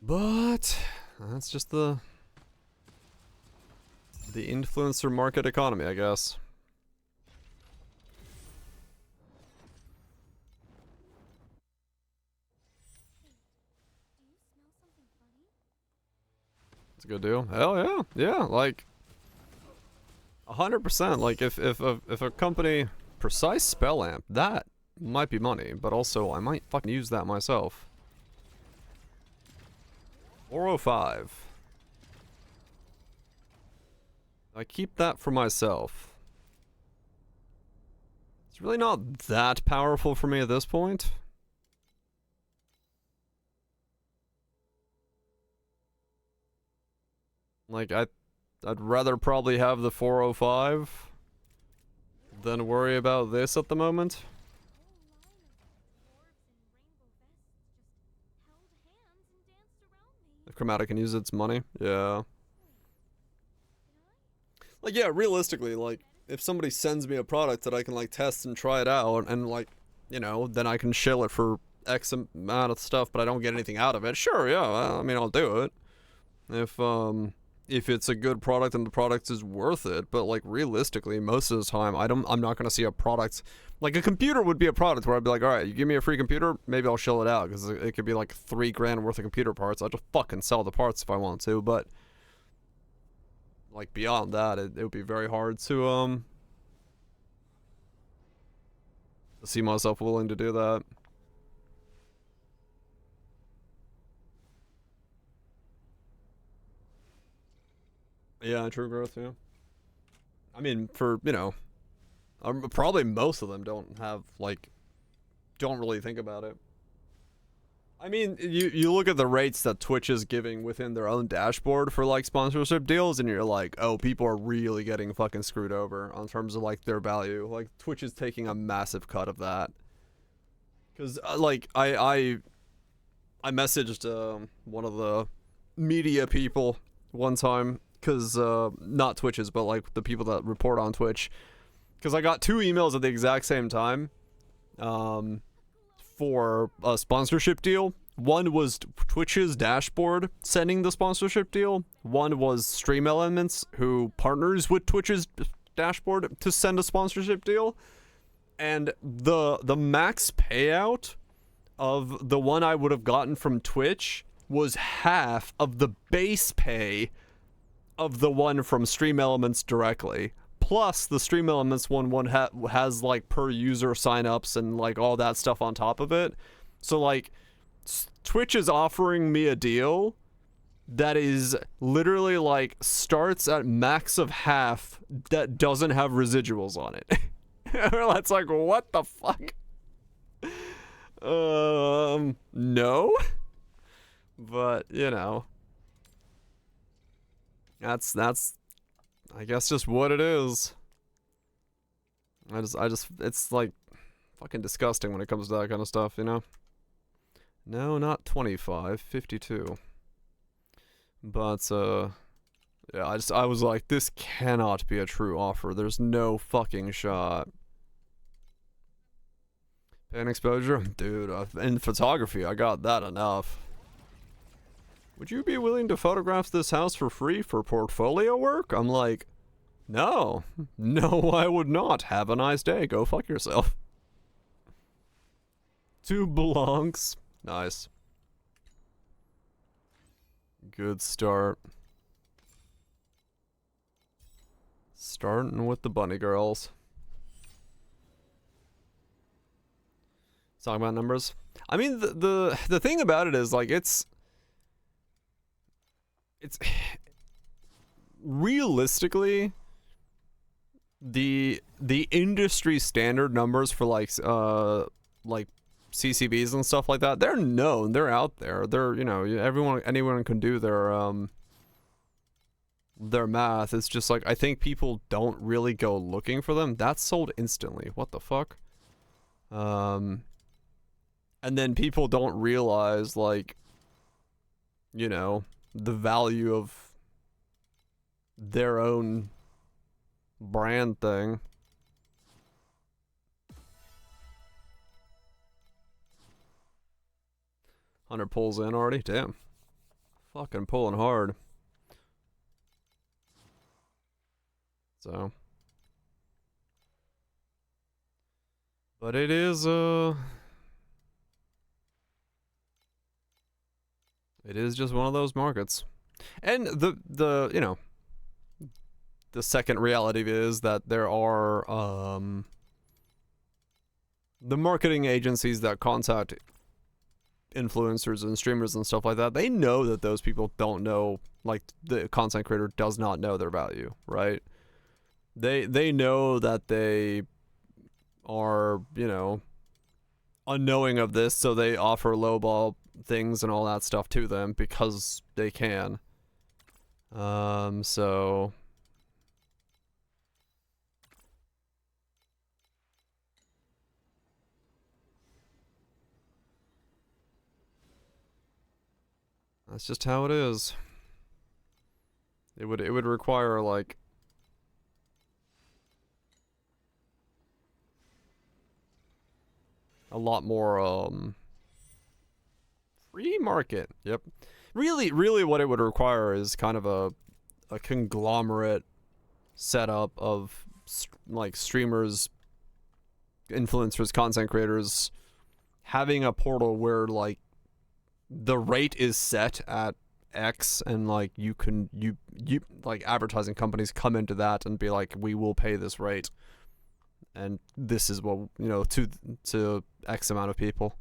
But that's just the influencer market economy, I guess. It's a good deal. Hell yeah, yeah. Like 100%. Like if a company precise spell amp, that might be money, but also I might fucking use that myself. 405. I keep that for myself. It's really not that powerful for me at this point. Like, I'd rather probably have the 405 than worry about this at the moment. If Chromatic can use its money, yeah. Like, yeah, realistically, like, if somebody sends me a product that I can, like, test and try it out, and, like, you know, then I can shill it for X amount of stuff, but I don't get anything out of it, sure, yeah, I mean, I'll do it. If it's a good product and the product is worth it, but, like, realistically, most of the time, I'm not gonna see a product, like, a computer would be a product where I'd be like, alright, you give me a free computer, maybe I'll shill it out, because it could be, like, $3,000 worth of computer parts. I'll just fucking sell the parts if I want to, but, like, beyond that, it would be very hard to see myself willing to do that. Yeah, true growth, yeah. I mean, for, you know, probably most of them don't have, like, don't really think about it. I mean, you look at the rates that Twitch is giving within their own dashboard for, like, sponsorship deals, and you're like, oh, people are really getting fucking screwed over on terms of, like, their value. Like, Twitch is taking a massive cut of that. Because, like, I messaged one of the media people one time, because, not Twitch's, but, like, the people that report on Twitch. Because I got 2 emails at the exact same time, for a sponsorship deal. One was Twitch's dashboard sending the sponsorship deal. One was Stream Elements, who partners with Twitch's dashboard to send a sponsorship deal. And the max payout of the one I would have gotten from Twitch was half of the base pay of the one from Stream Elements directly, plus the Stream Elements one has like per user signups and like all that stuff on top of it. So like Twitch is offering me a deal that is literally like starts at max of half that doesn't have residuals on it. That's like, what the fuck? No. But, you know, that's I guess just what it is. I just it's like fucking disgusting when it comes to that kind of stuff, you know? No, not 25, 52. But yeah, I was like, this cannot be a true offer. There's no fucking shot. Pan exposure? Dude, in photography, I got that enough. Would you be willing to photograph this house for free for portfolio work? I'm like, no. No, I would not. Have a nice day. Go fuck yourself. 2 belongs. Nice. Good start. Starting with the bunny girls. Talking about numbers. I mean, the thing about it is like it's realistically the industry standard numbers for like CCBs and stuff like that, they're known, they're out there, they're, you know, anyone can do their math. It's just like I think people don't really go looking for them. That's sold instantly. What the fuck? And then people don't realize, like, you know, the value of their own brand thing. Hunter pulls in already? Damn. Fucking pulling hard. So. But it is, it is just one of those markets. And the you know, the second reality is that there are, the marketing agencies that contact influencers and streamers and stuff like that, they know that those people don't know, like, the content creator does not know their value, right? They know that they are, you know, unknowing of this, so they offer lowball things and all that stuff to them because they can. So that's just how it is. It would require like a lot more free market. Yep. Really what it would require is kind of a conglomerate setup of like streamers, influencers, content creators having a portal where like the rate is set at X and like you like advertising companies come into that and be like, we will pay this rate and this is what, you know, to X amount of people.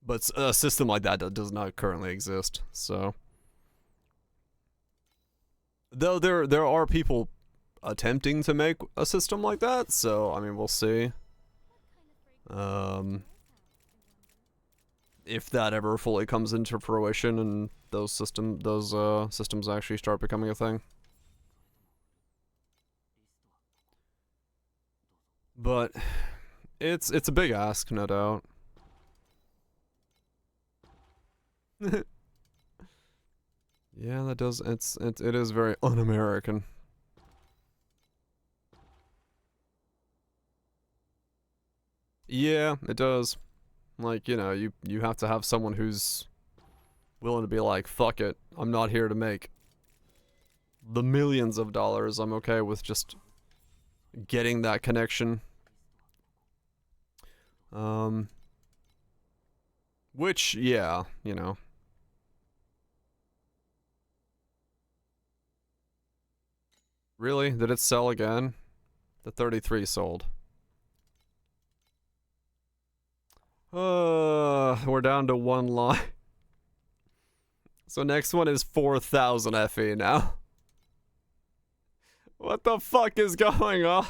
But a system like that does not currently exist. So, though there are people attempting to make a system like that. So I mean, we'll see. If that ever fully comes into fruition and those systems actually start becoming a thing. But it's a big ask, no doubt. Yeah, that does. It is very un-American. Yeah, it does. Like, you know, you have to have someone who's willing to be like, fuck it, I'm not here to make the millions of dollars. I'm okay with just getting that connection. Which, yeah, you know. Really? Did it sell again? The 33 sold. We're down to one line. So next one is 4,000 FE now. What the fuck is going on?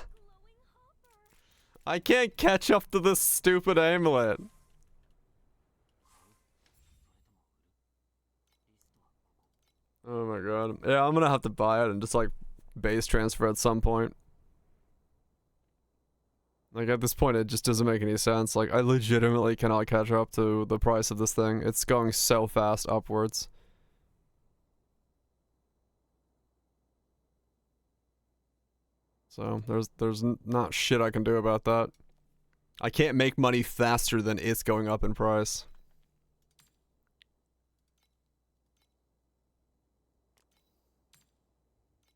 I can't catch up to this stupid amulet. Oh my god. Yeah, I'm gonna have to buy it and just like base transfer at some point. Like at this point it just doesn't make any sense. Like I legitimately cannot catch up to the price of this thing. It's going so fast upwards. So there's not shit I can do about that. I can't make money faster than it's going up in price.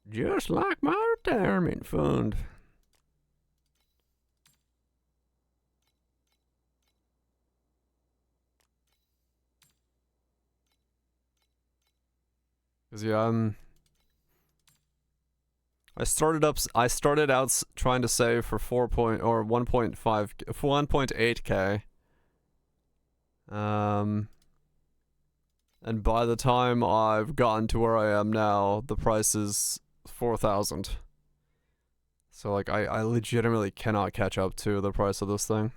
Just like my retirement fund. Cause yeah, I started out trying to save for 1.8k. And by the time I've gotten to where I am now, the price is 4,000. So like I legitimately cannot catch up to the price of this thing.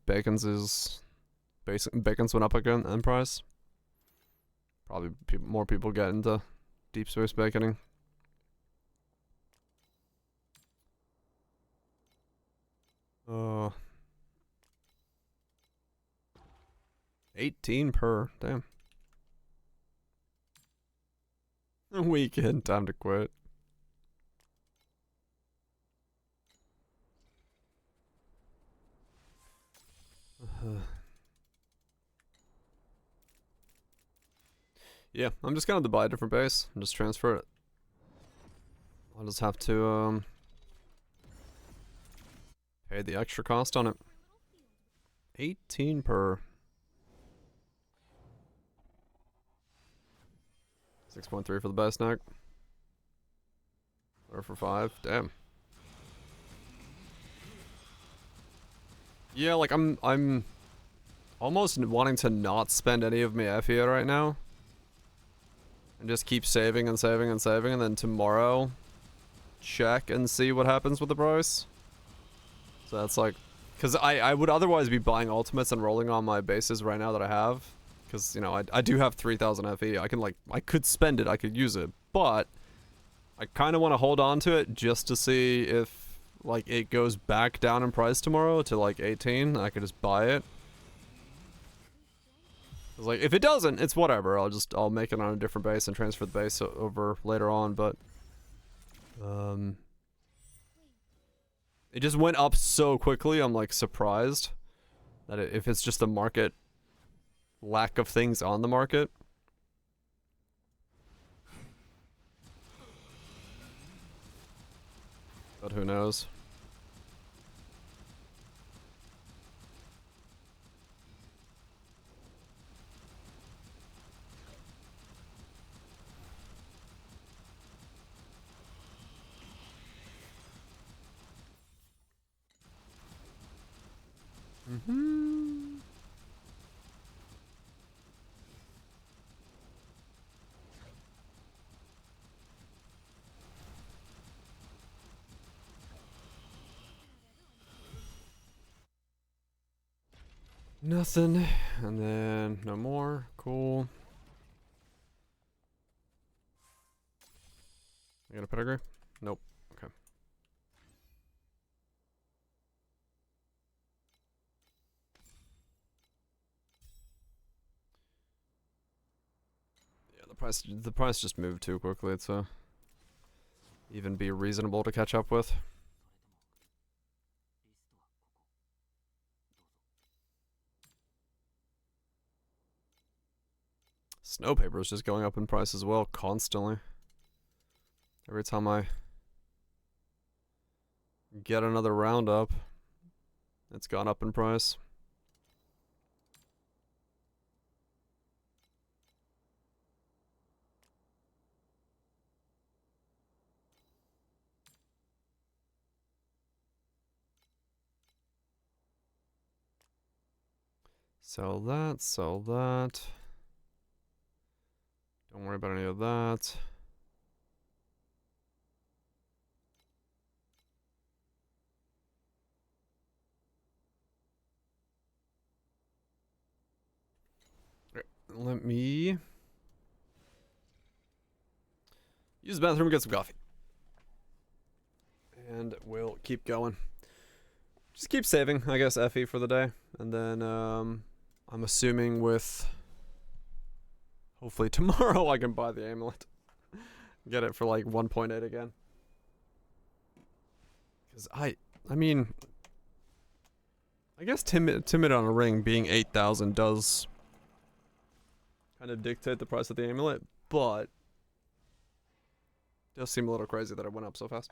Bacon's went up again in price. Probably more people get into deep space baconing. Oh. 18 per. Damn. Weekend. Time to quit. Yeah, I'm just gonna have to buy a different base and just transfer it. I'll just have to pay the extra cost on it. 18 per. 6.3 for the best neck. Or for 5. Damn. Yeah, like I'm almost wanting to not spend any of my FE right now. And just keep saving and saving and saving, and then tomorrow check and see what happens with the price. So that's like, because I would otherwise be buying ultimates and rolling on my bases right now that I have. Because, you know, I do have 3,000 FE. I could spend it, I could use it. But I kind of want to hold on to it just to see if, like, it goes back down in price tomorrow to, like, 18. I could just buy it. Cause like, if it doesn't, it's whatever. I'll make it on a different base and transfer the base over later on, but it just went up so quickly. I'm like surprised that if it's just a market lack of things on the market. But who knows? Nothing, and then no more. Cool. I got a pedigree? Nope. Okay. Yeah, the price just moved too quickly to even be reasonable to catch up with. Snow paper is just going up in price as well, constantly. Every time I get another roundup, it's gone up in price. Sell that, sell that. Don't worry about any of that. Let me use the bathroom and get some coffee. And we'll keep going. Just keep saving, I guess, FE for the day. And then I'm assuming with hopefully tomorrow I can buy the amulet. Get it for like 1.8 again. Because I mean, I guess timid on a ring being 8,000 does kind of dictate the price of the amulet, but it does seem a little crazy that it went up so fast.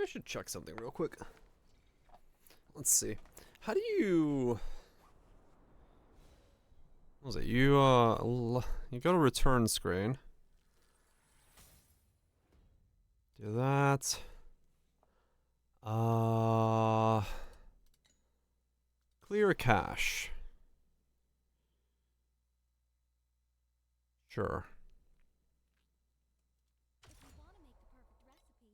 Maybe I should check something real quick. Let's see. How do you... What was it? You go to return screen. Do that. Clear cache. Sure. If you want to make the perfect recipe,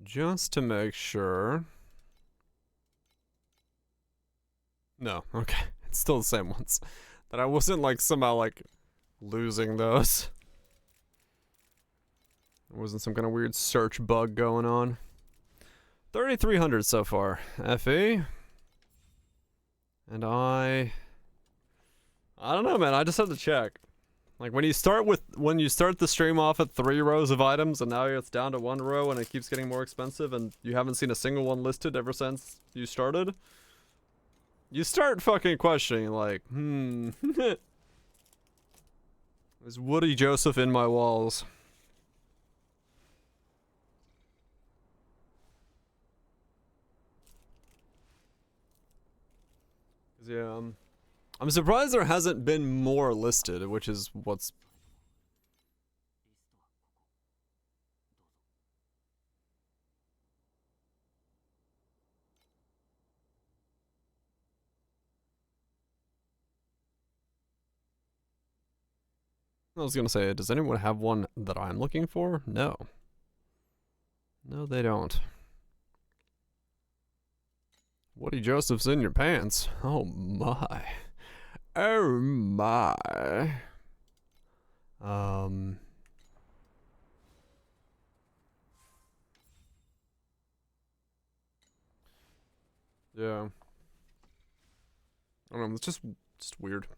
Just to make sure. No, okay. It's still the same ones. That I wasn't like somehow like losing those. There wasn't some kind of weird search bug going on. 3,300 so far. FE. And I don't know, man. I just have to check. Like when you start the stream off at 3 rows of items and now it's down to 1 row and it keeps getting more expensive and you haven't seen a single one listed ever since you started. You start fucking questioning like, is Woody Joseph in my walls? Yeah, I'm surprised there hasn't been more listed, which is what's... I was gonna say, does anyone have one that I'm looking for? No. No, they don't. Woody Joseph's in your pants. Oh my. Oh my. Yeah. I don't know, it's just weird.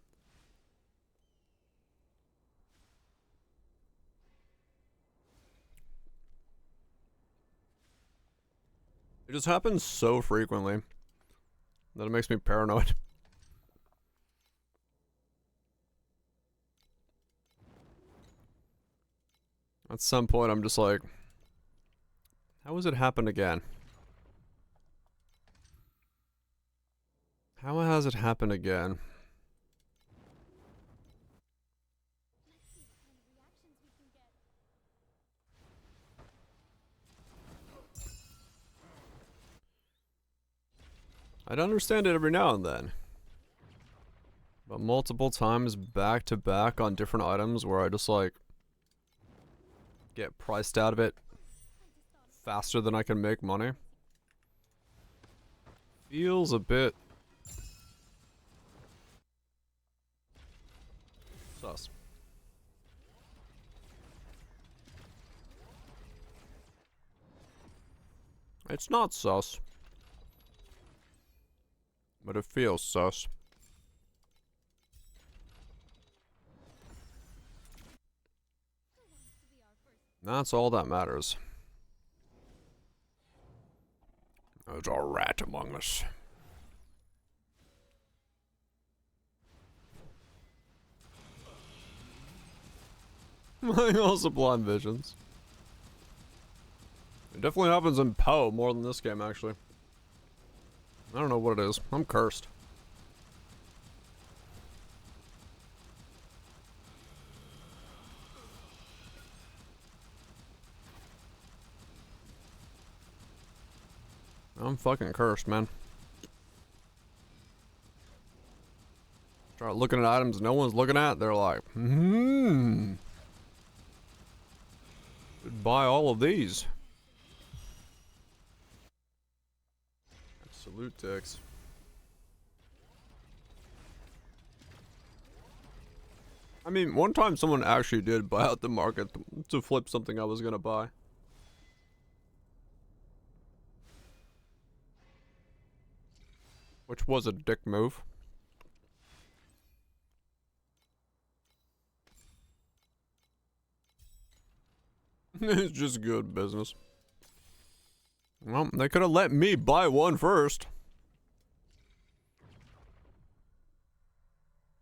It just happens so frequently that it makes me paranoid. At some point, I'm just like, how has it happened again? How has it happened again? let's see what kind of reactions we can get. I'd understand it every now and then. But multiple times back to back on different items where I just like get priced out of it faster than I can make money. Feels a bit sus. It's not sus. But it feels sus. That's all that matters. There's a rat among us. All sublime visions. It definitely happens in Poe more than this game, actually. I don't know what it is. I'm cursed. I'm fucking cursed, man. Start looking at items no one's looking at, they're like, should buy all of these. Absolute ticks. I mean, one time someone actually did buy out the market to flip something I was gonna buy. Which was a dick move. It's just good business. Well, they could have let me buy one first.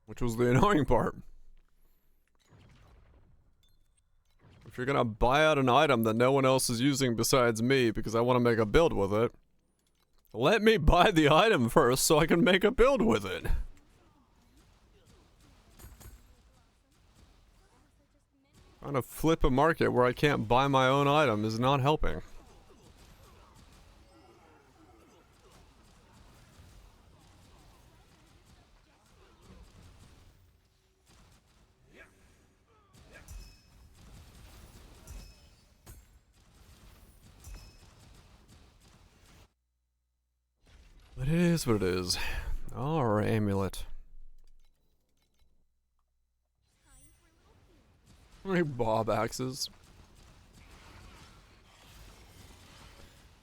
Which was the annoying part. If you're gonna buy out an item that no one else is using besides me because I want to make a build with it, let me buy the item first so I can make a build with it. Trying to flip a market where I can't buy my own item is not helping. It is what it is. Our amulet. How many Bob axes?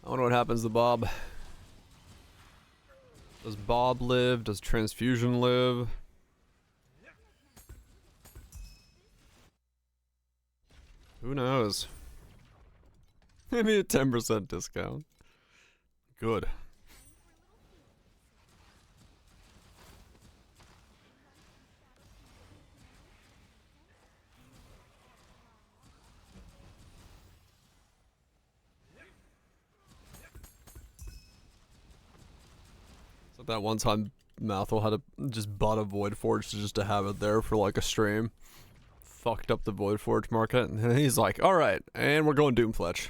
I wonder what happens to Bob. Does Bob live? Does Transfusion live? Who knows? Maybe a 10% discount. Good. So that one time Mathel had to just bought a Void Forge just to have it there for like a stream. Fucked up the Void Forge market, and he's like, alright, and we're going Doomfletch.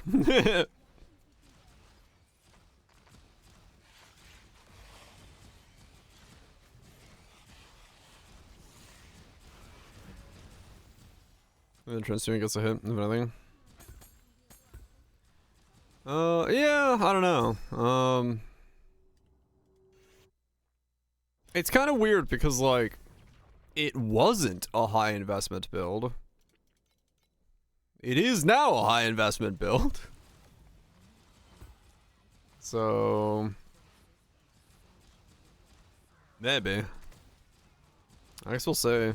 And then Transfusion gets a hit, if anything. Yeah, I don't know. It's kind of weird because, like, it wasn't a high investment build. It is now a high investment build. So... maybe. I guess we'll see.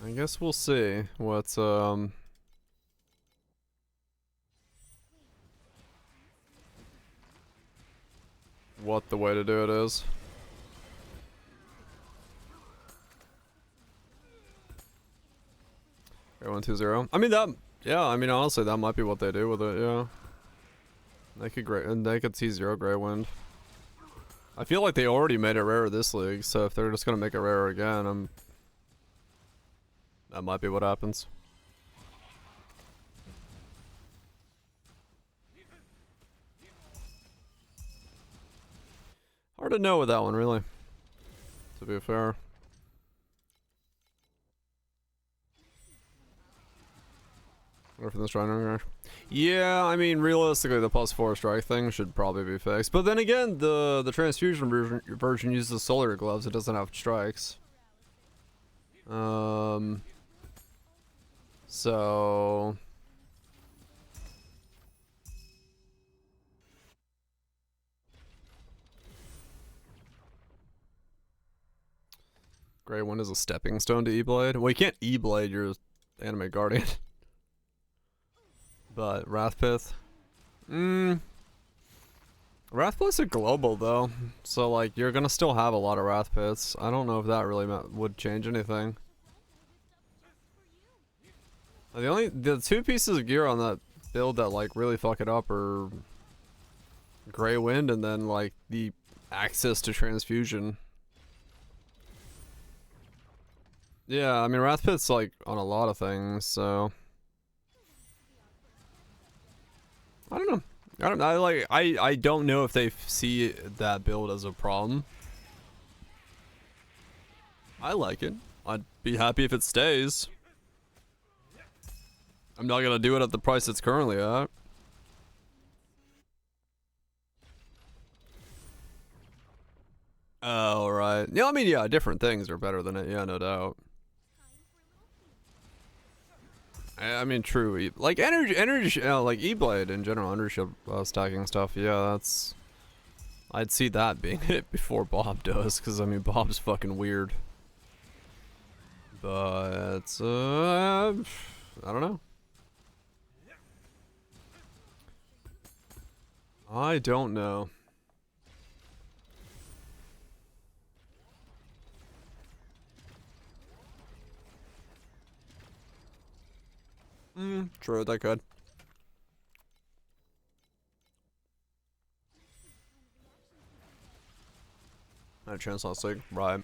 I guess we'll see what the way to do it is. Okay, 1-2-0. I mean that, yeah, I mean honestly that might be what they do with it, yeah. They could T0 Grey Wind. I feel like they already made it rare this league, so if they're just gonna make it rare again, that might be what happens. Hard to know with that one, really. To be fair. Or from the Shrine. Yeah, I mean, realistically, the +4 strike thing should probably be fixed. But then again, the Transfusion version uses Solar Gloves. It doesn't have strikes. So... Grey Wind is a stepping stone to E-Blade. Well, you can't E-Blade your Animate Guardian. But Wrathpith. Wrathpith's a global though. So like you're gonna still have a lot of Wrathpiths. I don't know if that really would change anything. The two pieces of gear on that build that like really fuck it up are Grey Wind and then like the access to Transfusion. Yeah, I mean Wrathpith's like on a lot of things, so I don't know. I don't know if they see that build as a problem. I like it. I'd be happy if it stays. I'm not gonna do it at the price it's currently at. Oh, right. Yeah, I mean, yeah, different things are better than it. Yeah, no doubt. I mean, true. Like energy, like E-Blade in general, energy shield stacking stuff. Yeah, that's. I'd see that being hit before Bob does, because I mean, Bob's fucking weird. But I don't know. I don't know. True, they could. Had a chance last week, right?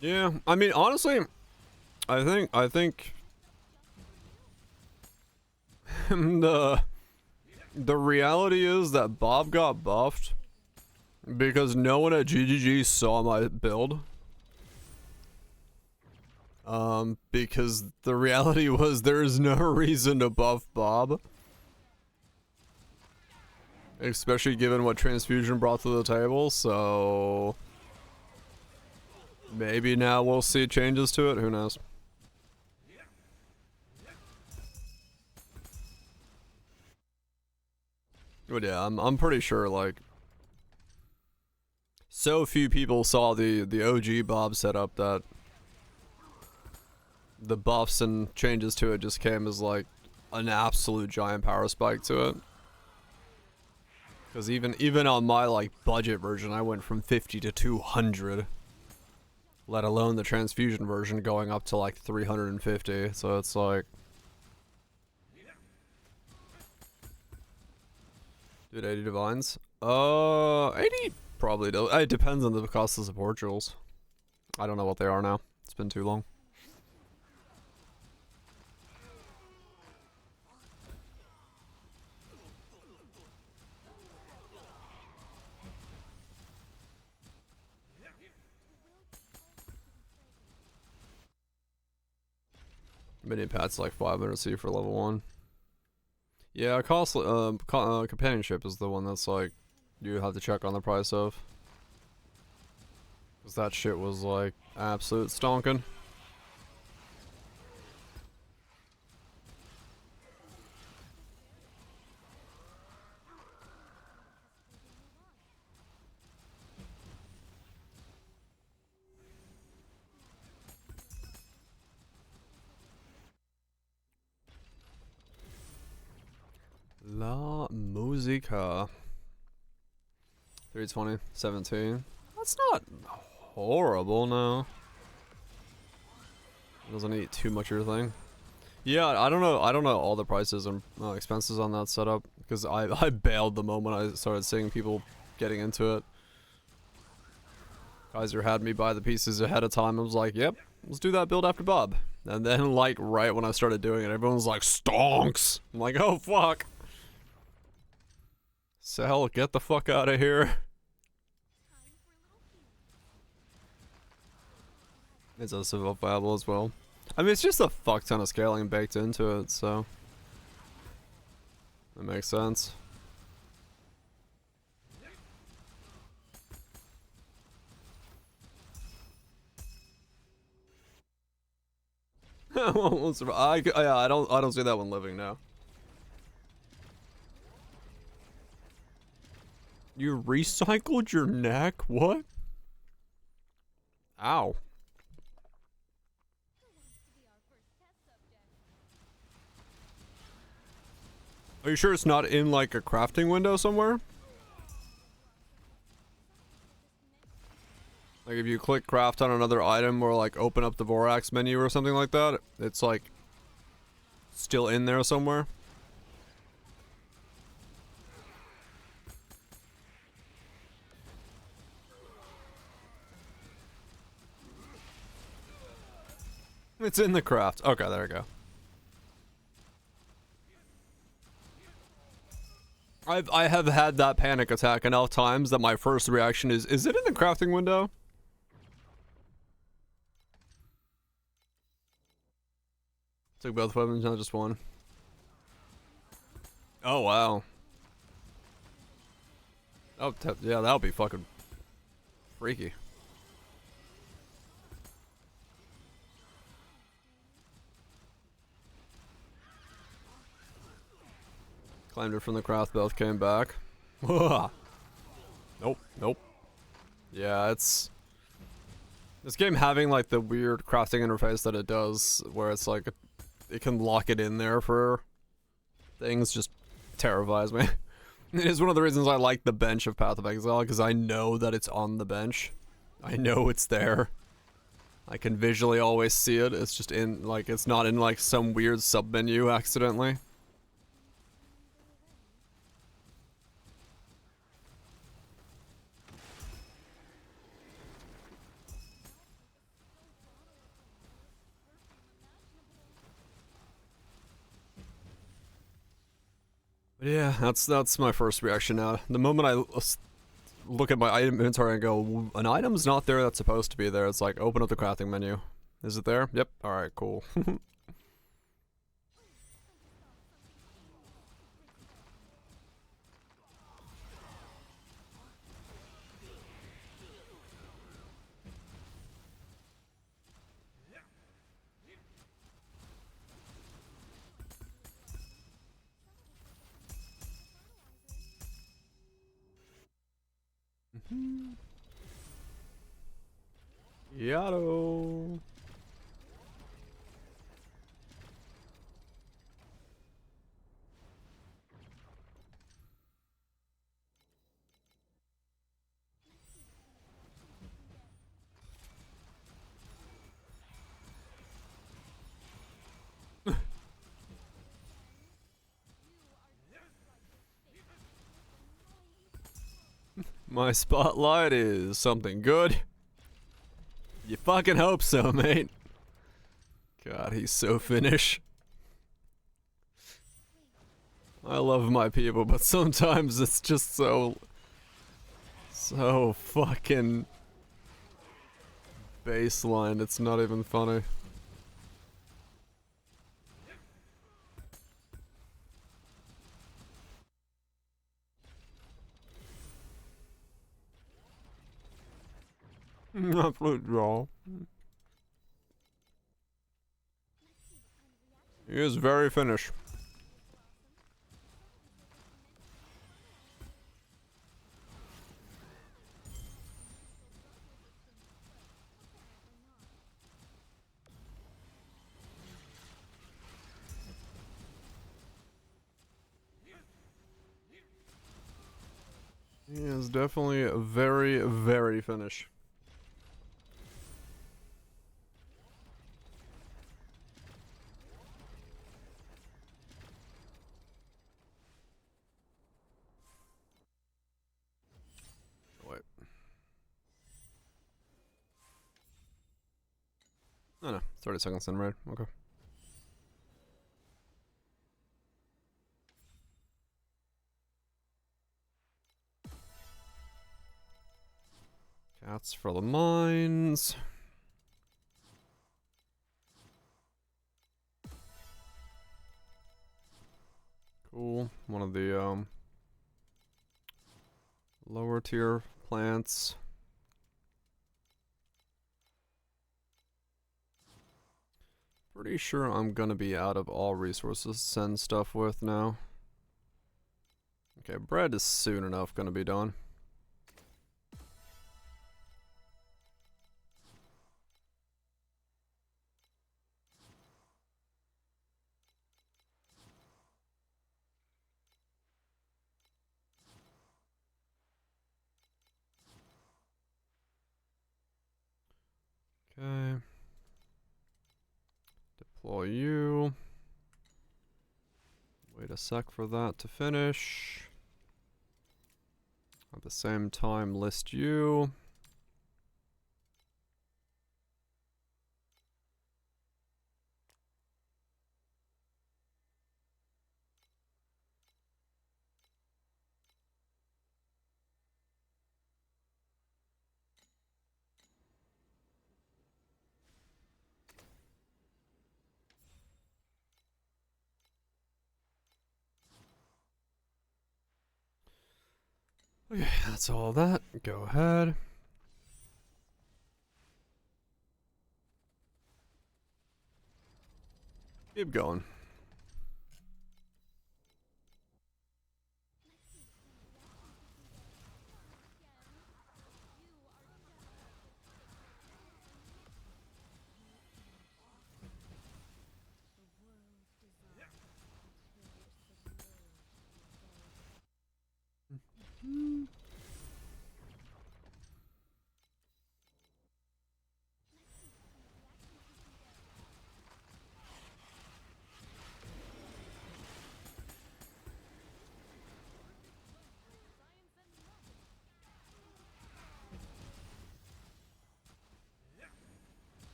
Yeah, I mean, honestly, I think the reality is that Bob got buffed because no one at GGG saw my build. Because the reality was there's no reason to buff Bob. Especially given what Transfusion brought to the table, so... Maybe now we'll see changes to it, who knows. But yeah, I'm pretty sure, like... So few people saw the OG Bob setup that... The buffs and changes to it just came as like an absolute giant power spike to it. Because even on my like budget version, I went from 50 to 200. Let alone the transfusion version going up to like 350. So it's like, dude, 80 divines. 80 probably does. It depends on the cost of support jewels. I don't know what they are now. It's been too long. Mini pat's like 500 C for level 1. Yeah, companionship is the one that's like you have to check on the price of. Cause that shit was like absolute stonking. La Musica. 320, 17. That's not horrible, no. It doesn't eat too much of your thing. Yeah, I don't know all the prices and expenses on that setup because I bailed the moment I started seeing people getting into it. Kaiser had me buy the pieces ahead of time. I was like, yep, let's do that build after Bob. And then like right when I started doing it, everyone was like, stonks. I'm like, oh fuck. Sal, get the fuck out of here. It's also viable as well. I mean, it's just a fuck ton of scaling baked into it, so that makes sense. I don't see that one living now. You recycled your neck? What? Ow. Are you sure it's not in like a crafting window somewhere? Like if you click craft on another item or like open up the Vorax menu or something like that, it's like still in there somewhere? It's in the craft. Okay, there we go. I have had that panic attack enough times that my first reaction is it in the crafting window? Took both weapons, not just one. Oh, wow. Oh, yeah, that'll be fucking freaky. Claimed it from the craft, both came back. Nope, nope. Yeah, it's... This game having like the weird crafting interface that it does, where it's like it can lock it in there for things, just terrifies me. It is one of the reasons I like the bench of Path of Exile, because I know that it's on the bench. I know it's there. I can visually always see it. It's just in, like, it's not in like some weird sub-menu accidentally. But yeah, that's my first reaction now. The moment I look at my item inventory and go, an item's not there that's supposed to be there, it's like, open up the crafting menu. Is it there? Yep. Alright, cool. Yado. My spotlight is something good. You fucking hope so, mate. God, he's so Finnish. I love my people, but sometimes it's just so fucking baseline. It's not even funny. Absolute draw. He is very Finnish. He is definitely very, very Finnish. Wait. Oh no, 30 seconds in, right? Okay. Cats for the mines. Cool. One of the lower tier plants. Pretty sure I'm gonna be out of all resources to send stuff with now. Okay, bread is soon enough gonna be done. Okay. Deploy you. Wait a sec for that to finish. At the same time, list you. Okay, that's all that. Go ahead. Keep going.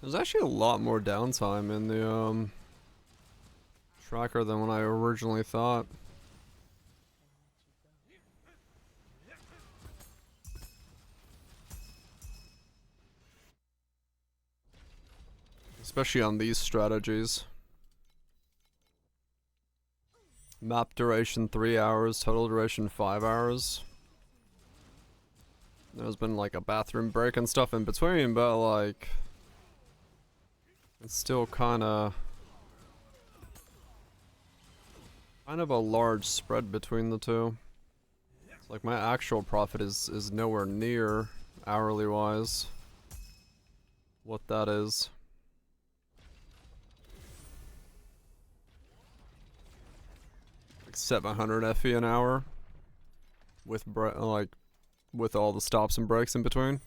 There's actually a lot more downtime in the tracker than what I originally thought. Especially on these strategies. Map duration 3 hours, total duration 5 hours. There's been like a bathroom break and stuff in between, but like it's still kind of a large spread between the two. It's like my actual profit is nowhere near hourly wise what that is. Like 700 FE an hour with with all the stops and breaks in between.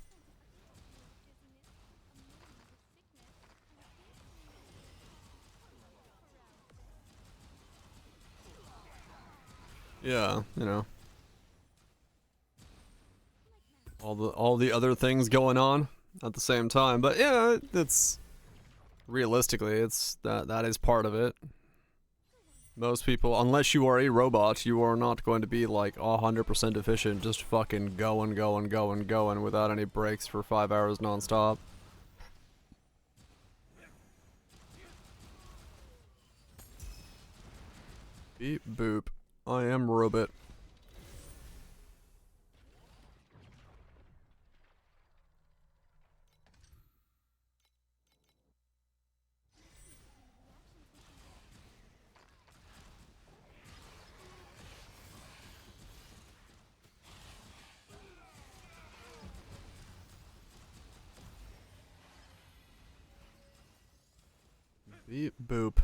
Yeah, you know. All the other things going on at the same time. But yeah, it's realistically that is part of it. Most people, unless you are a robot, you are not going to be like 100% efficient, just fucking going without any breaks for 5 hours non-stop. Beep boop. I am robot. Beep boop.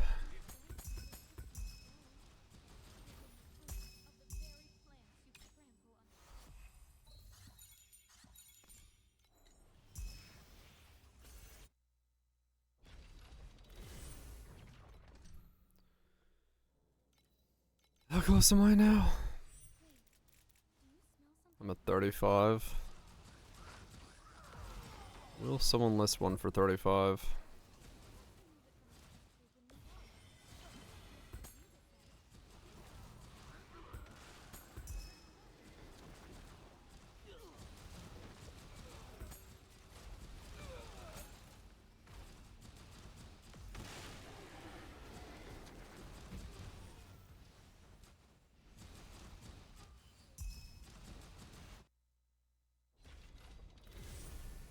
How close am I now? I'm at 35. Will someone list one for 35?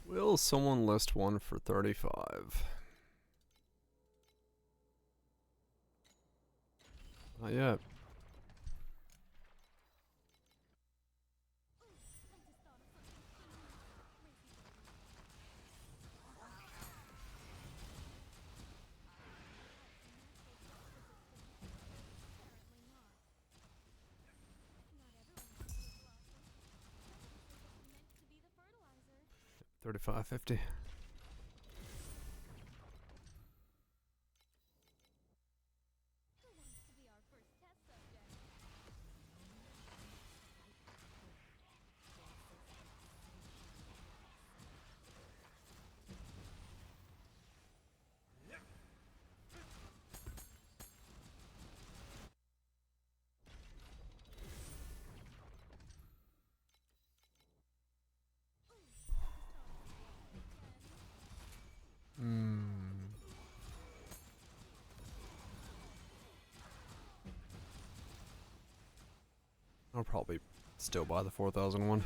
Will someone list one for 35? Not yet. $35.50. I'll probably still buy the 4,001.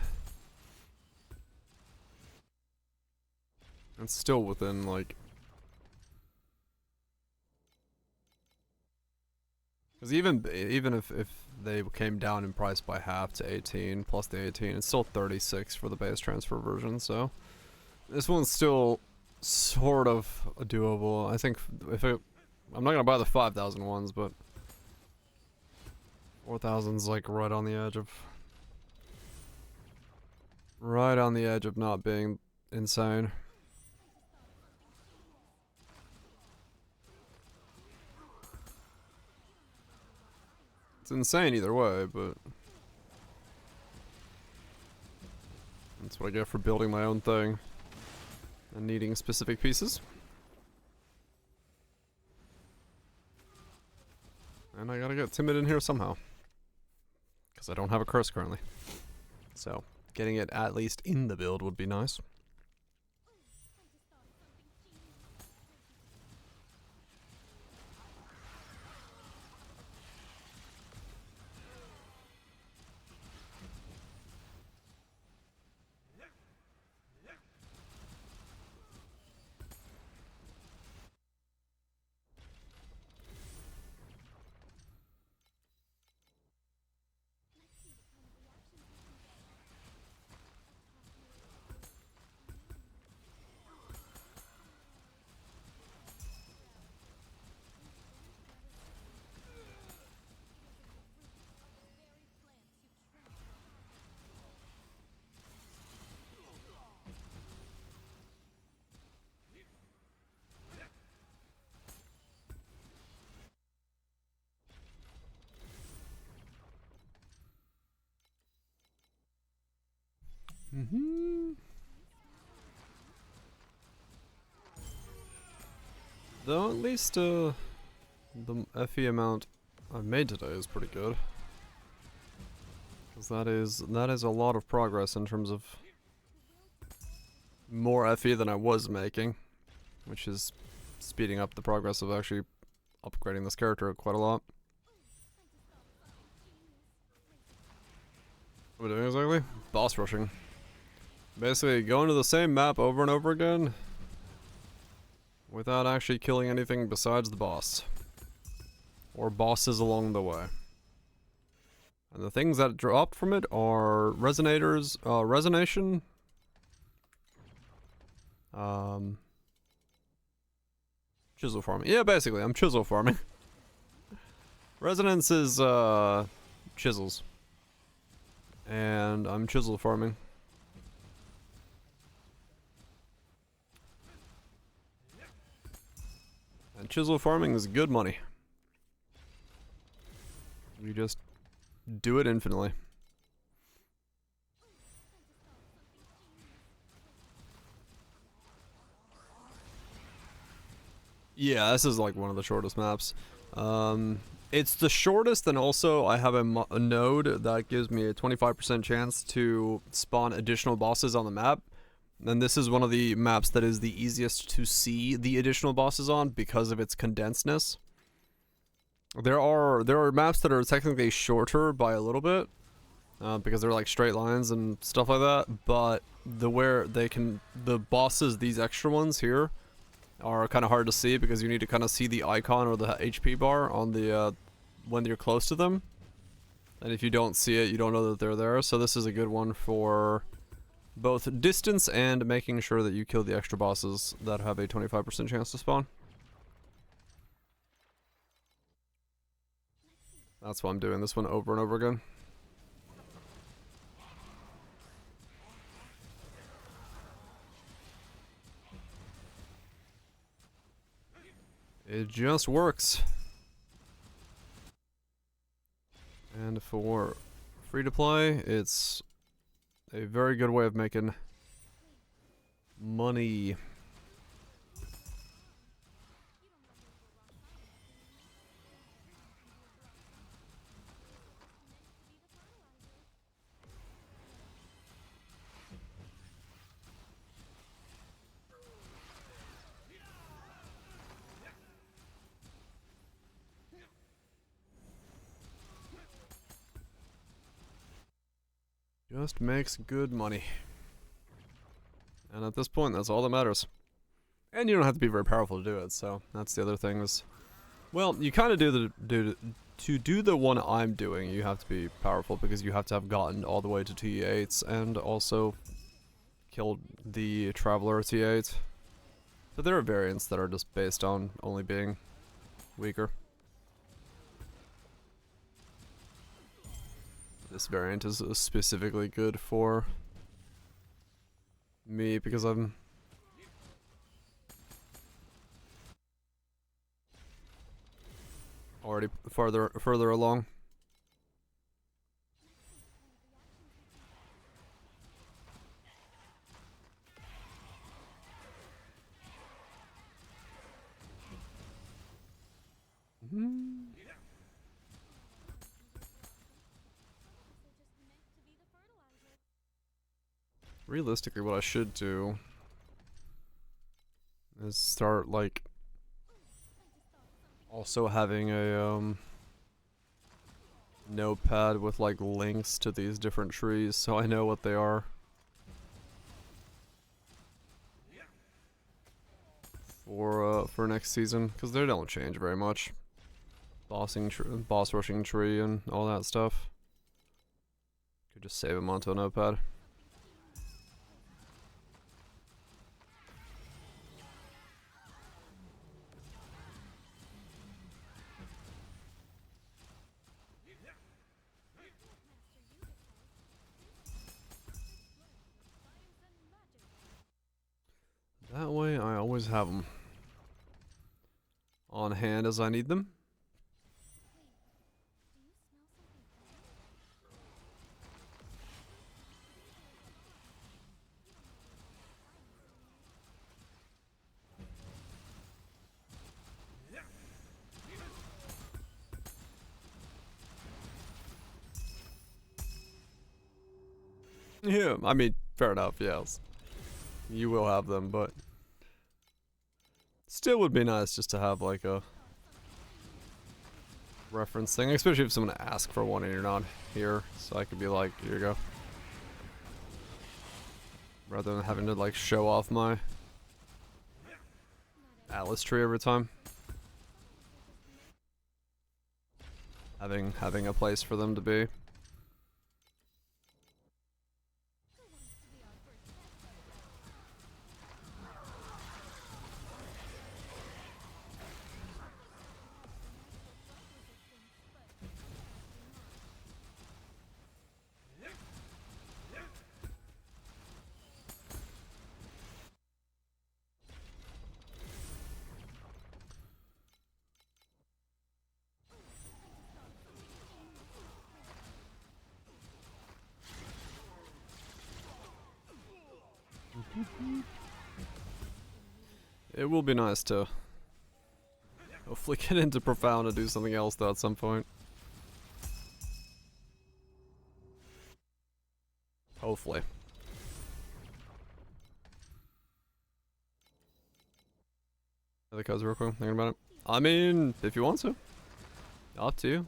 It's still within like, because even if they came down in price by half to 18 plus the 18, it's still 36 for the base transfer version. So this one's still sort of doable. I think I'm not gonna buy the 5,000 ones, but 4,000's like right on the edge of not being insane. It's insane either way, but that's what I get for building my own thing and needing specific pieces. get timid in here somehow. Because I don't have a curse currently. So, getting it at least in the build would be nice. Though at least the FE amount I've made today is pretty good. Because that is a lot of progress in terms of more FE than I was making. Which is speeding up the progress of actually upgrading this character quite a lot. What are we doing exactly? Boss rushing. Basically, going to the same map over and over again without actually killing anything besides the boss. Or bosses along the way. And the things that dropped from it are resonators, resonation. Chisel farming. Yeah, basically, I'm chisel farming. Resonance is, chisels. And I'm chisel farming. And chisel farming is good money. You just do it infinitely. Yeah, this is like one of the shortest maps. It's the shortest, and also I have a node that gives me a 25% chance to spawn additional bosses on the map. And this is one of the maps that is the easiest to see the additional bosses on because of its condensedness. There are maps that are technically shorter by a little bit, because they're like straight lines and stuff like that. But the bosses, these extra ones here, are kind of hard to see because you need to kind of see the icon or the HP bar on the when you're close to them. And if you don't see it, you don't know that they're there. So this is a good one for both distance and making sure that you kill the extra bosses that have a 25% chance to spawn. That's why I'm doing this one over and over again. It just works. And for free to play, it's a very good way of making money. Just makes good money. And at this point, that's all that matters. And you don't have to be very powerful to do it, so that's the other thing is... Well, you kind of to do the one I'm doing, you have to be powerful because you have to have gotten all the way to T8s and also killed the Traveler T8. But there are variants that are just based on only being weaker. This variant is specifically good for me because I'm already further along. Realistically, what I should do is start, like, also having a, notepad with, like, links to these different trees so I know what they are. For next season, because they don't change very much. Boss rushing tree and all that stuff. Could just save them onto a notepad. That way I always have them on hand as I need them. Yeah, I mean, fair enough, yes. You will have them, but still would be nice just to have like a reference thing, especially if someone asks for one and you're not here, so I could be like, here you go. Rather than having to like show off my Atlas tree every time. Having a place for them to be. It will be nice to hopefully get into Profound and do something else though at some point. Hopefully. Other cards real quick, thinking about it. I mean, if you want to. Up to you.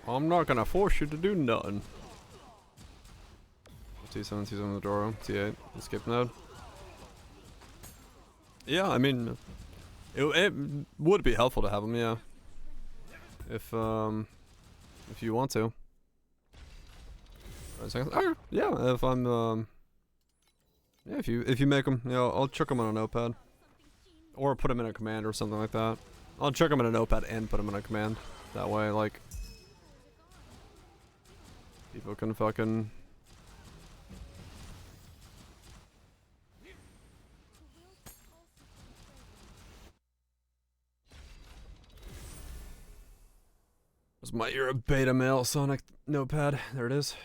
I'm not gonna force you to do nothing. T7, T7 the door, T8, escape node. Yeah, I mean, it would be helpful to have them, yeah. If you want to. Yeah, if I'm, yeah, if you make them, you know, I'll chuck them on a notepad. Or put them in a command or something like that. I'll chuck them in a notepad and put them in a command. That way, like, people can fucking... Was my ear a beta male Sonic notepad? There it is.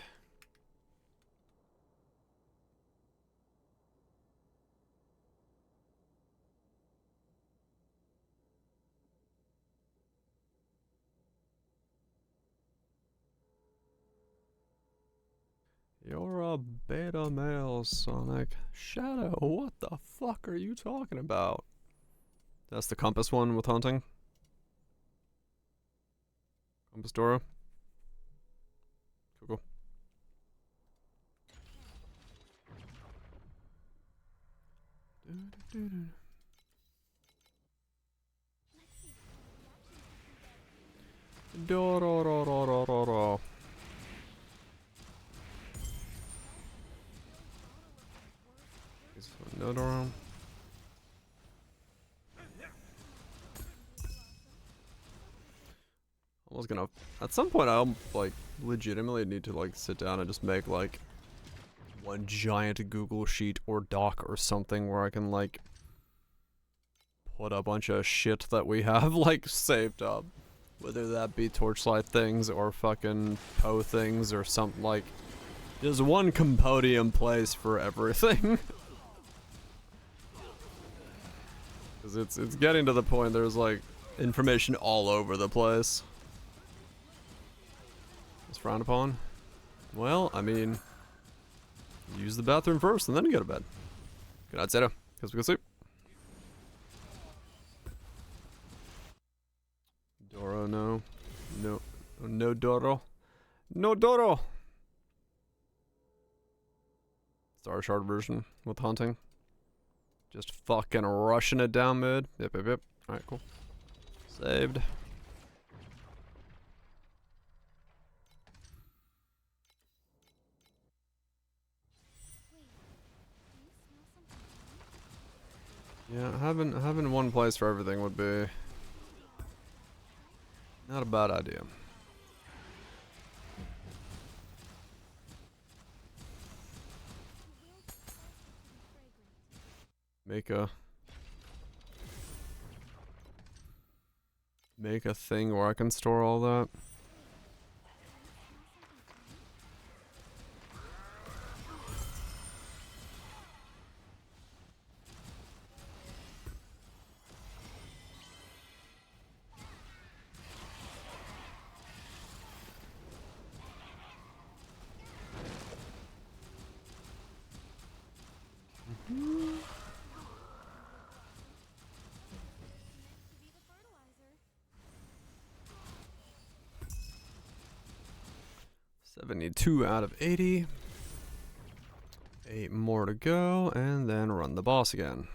You're a beta male, Sonic. Shadow, what the fuck are you talking about? That's the compass one with hunting. Compass Dora. Cool. Doro. No door. I was gonna, at some point I'll like legitimately need to like sit down and just make like one giant Google sheet or doc or something where I can like put a bunch of shit that we have like saved up, whether that be Torchlight things or fucking Poe things or something. Like there's one compodium place for everything. Because it's getting to the point there's like information all over the place. It's frowned upon. Well, I mean, use the bathroom first and then you go to bed. Good night, Zeta. Guess we go sleep. Doro, no. No. No Doro. No Doro! Star Shard version with hunting. Just fucking rushing it down mid. Yep, yep, yep. Alright, cool. Saved. Yeah, having one place for everything would be not a bad idea. Make a thing where I can store all that. To be the fertilizer. 72 out of 80. 8 more to go, and then run the boss again.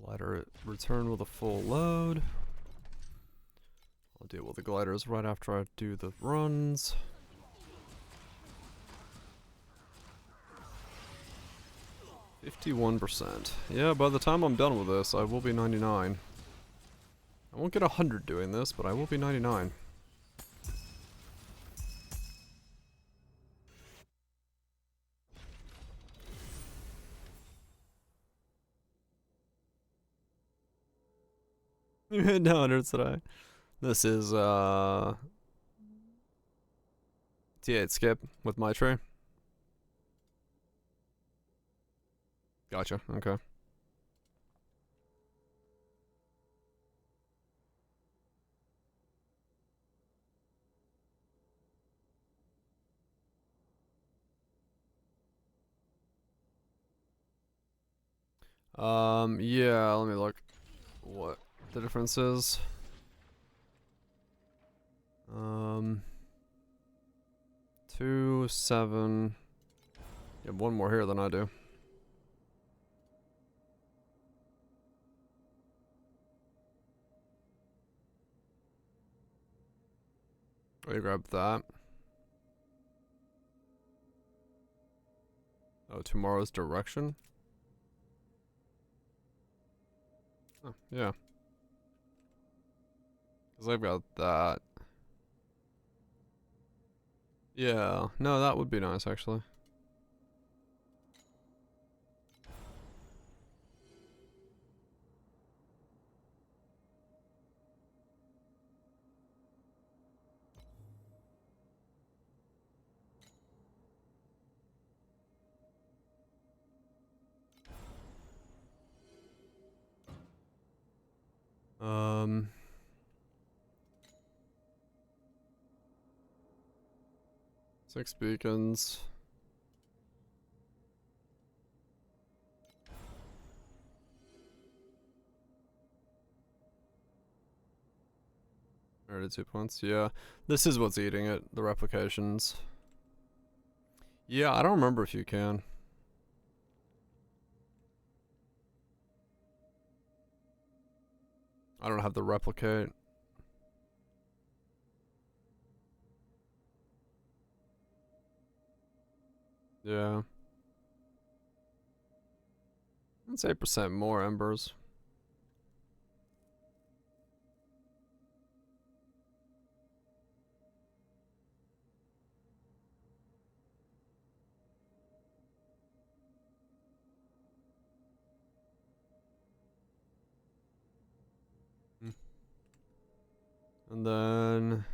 Glider return with a full load. I'll deal with the gliders right after I do the runs. %. Yeah, by the time I'm done with this, I will be 99. I won't get 100 doing this, but I will be 99. You hit no 100 today. This is T8 skip with my tray. Gotcha, okay. Yeah, let me look what the difference is. 2, 7. You have one more here than I do. Oh, you grab that. Oh, tomorrow's direction? Oh, yeah. Because I've got that. Yeah, no, that would be nice, actually. Um... 6 beacons. Already 2 points, yeah. This is what's eating it, the replications. Yeah, I don't remember if you can. I don't have the replicate. Yeah. That's 8% more embers. And then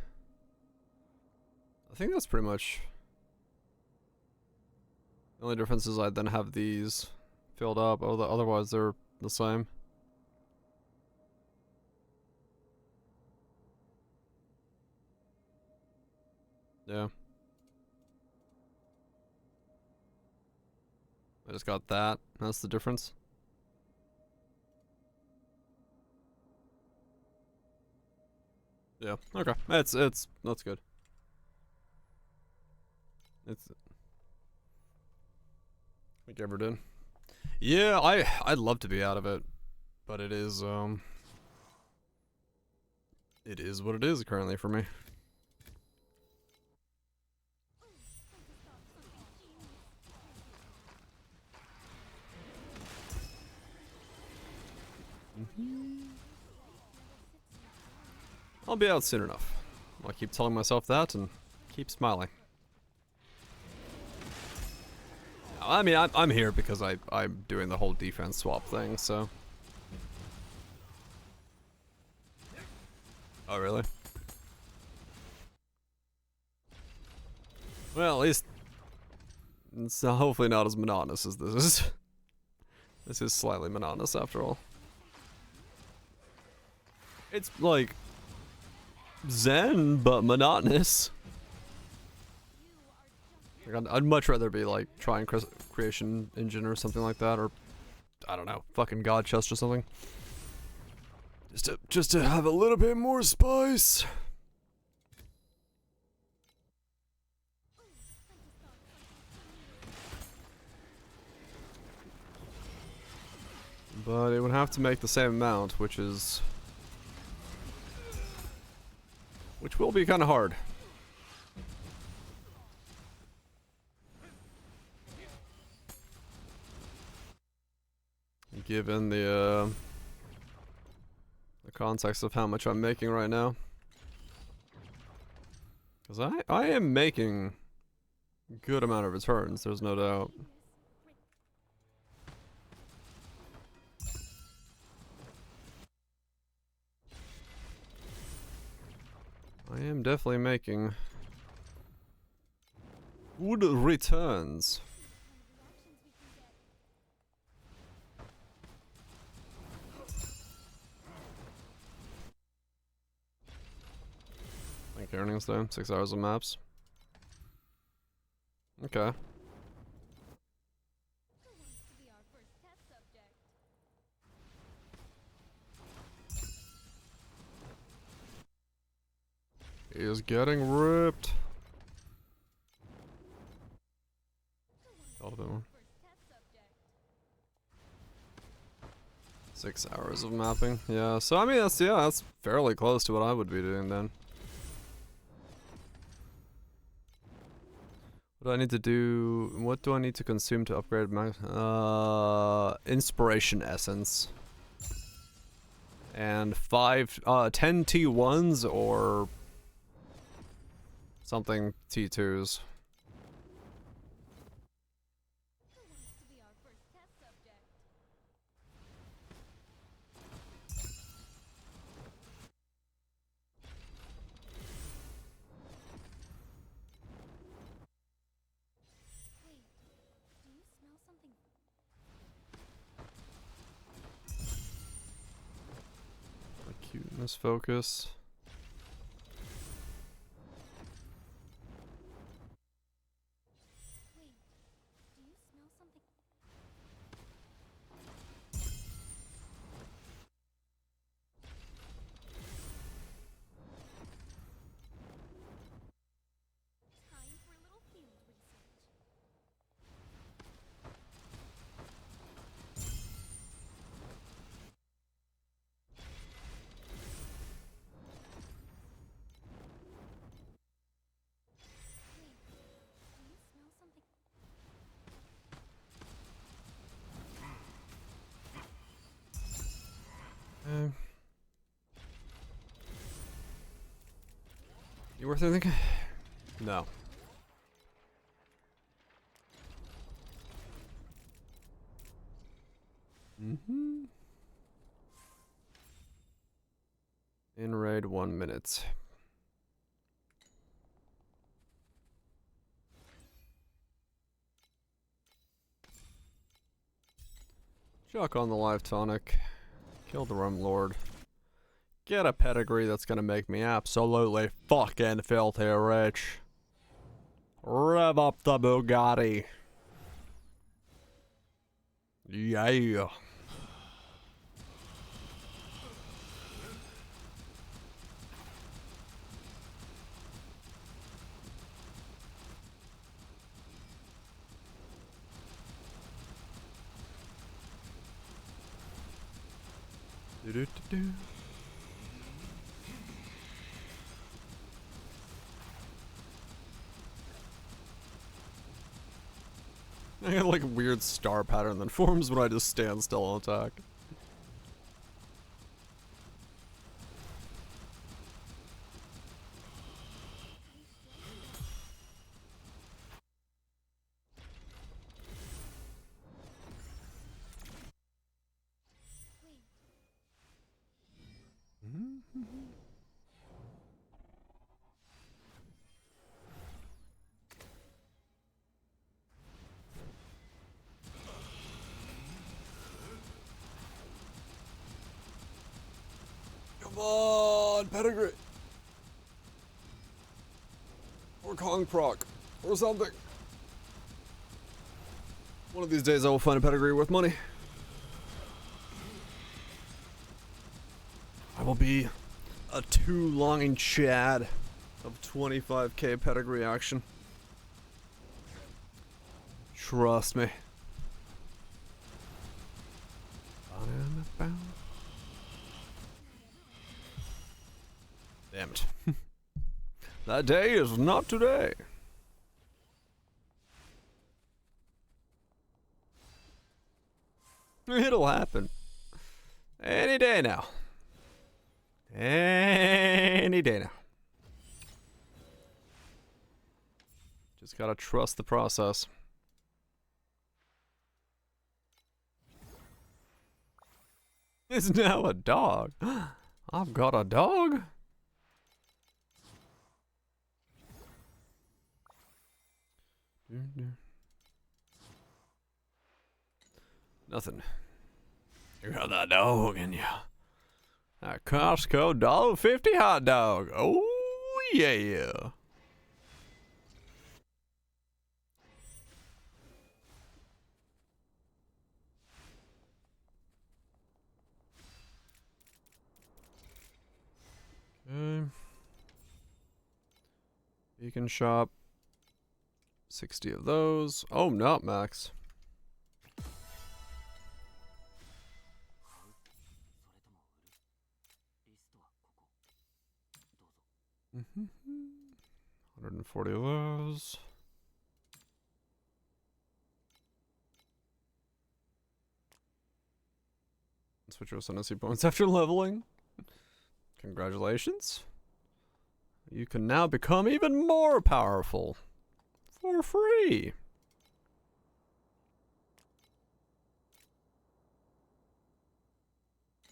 I think that's pretty much the only difference is I then have these filled up, otherwise they're the same. Yeah. I just got that. That's the difference. Yeah. Okay. That's good. It's like ever did. Yeah, I'd love to be out of it, but it is what it is currently for me. I'll be out soon enough. I'll keep telling myself that and keep smiling. I mean, I'm here because I'm doing the whole defense swap thing, so. Oh, really? Well, at least it's hopefully not as monotonous as this is. This is slightly monotonous after all. It's like zen, but monotonous. Like, I'd much rather be like trying creation engine or something like that, or I don't know, fucking god chest or something. Just to have a little bit more spice. But it would have to make the same amount, which will be kind of hard. Given the context of how much I'm making right now. Because I am making a good amount of returns, there's no doubt. I am definitely making good returns. Like earnings though, 6 hours of maps. Okay. He is getting ripped. Got a bit more. 6 hours of mapping. Yeah, so I mean that's fairly close to what I would be doing then. What do I need to do? What do I need to consume to upgrade my inspiration essence? And 10 T1s or something T2s. Cuteness focus. You worth anything? No. In raid 1 minute. Chuck on the life tonic. Kill the Rum Lord. Get a pedigree that's gonna make me absolutely fucking filthy rich. Rev up the Bugatti. Yeah. Do-do-do-do. I have like a weird star pattern that forms when I just stand still on attack. Come on, pedigree. Or Kong proc. Or something. One of these days I will find a pedigree worth money. I will be a two-line Chad of 25k pedigree action. Trust me. Damn it. That day is not today. It'll happen. Any day now. Any day now. Just gotta trust the process. It's now a dog. I've got a dog. Nothing. You got that dog in you. That Costco $1.50 hot dog. Oh yeah. Okay. Beacon shop. 60 of those. Oh, not max. Mm-hmm. 140 of those. Switch your ascendancy points after leveling. Congratulations. You can now become even more powerful. For free. We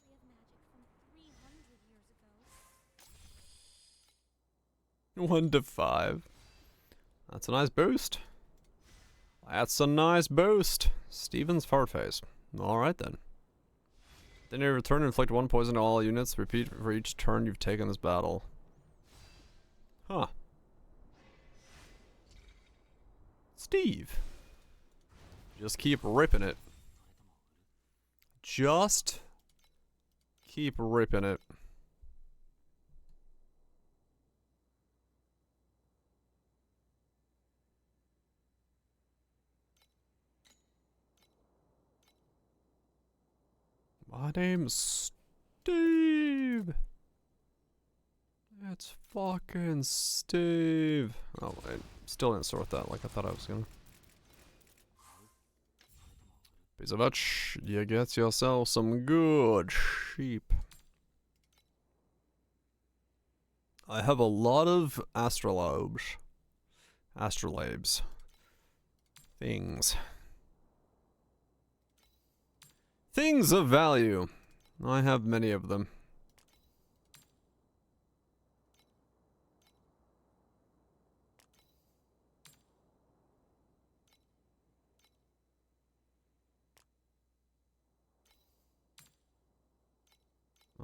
have magic from 300 years ago. 1 to 5. That's a nice boost. That's a nice boost. Steven's fart face. Alright then. Then you return and inflict 1 poison to all units. Repeat for each turn you've taken this battle. Huh. Steve. Just keep ripping it. Just keep ripping it. My name's Steve. It's fucking Steve. Oh, I still didn't sort that like I thought I was gonna. Piece of etch, you get yourself some good sheep. I have a lot of astrolabes. Astrolabes. Things. Things of value. I have many of them.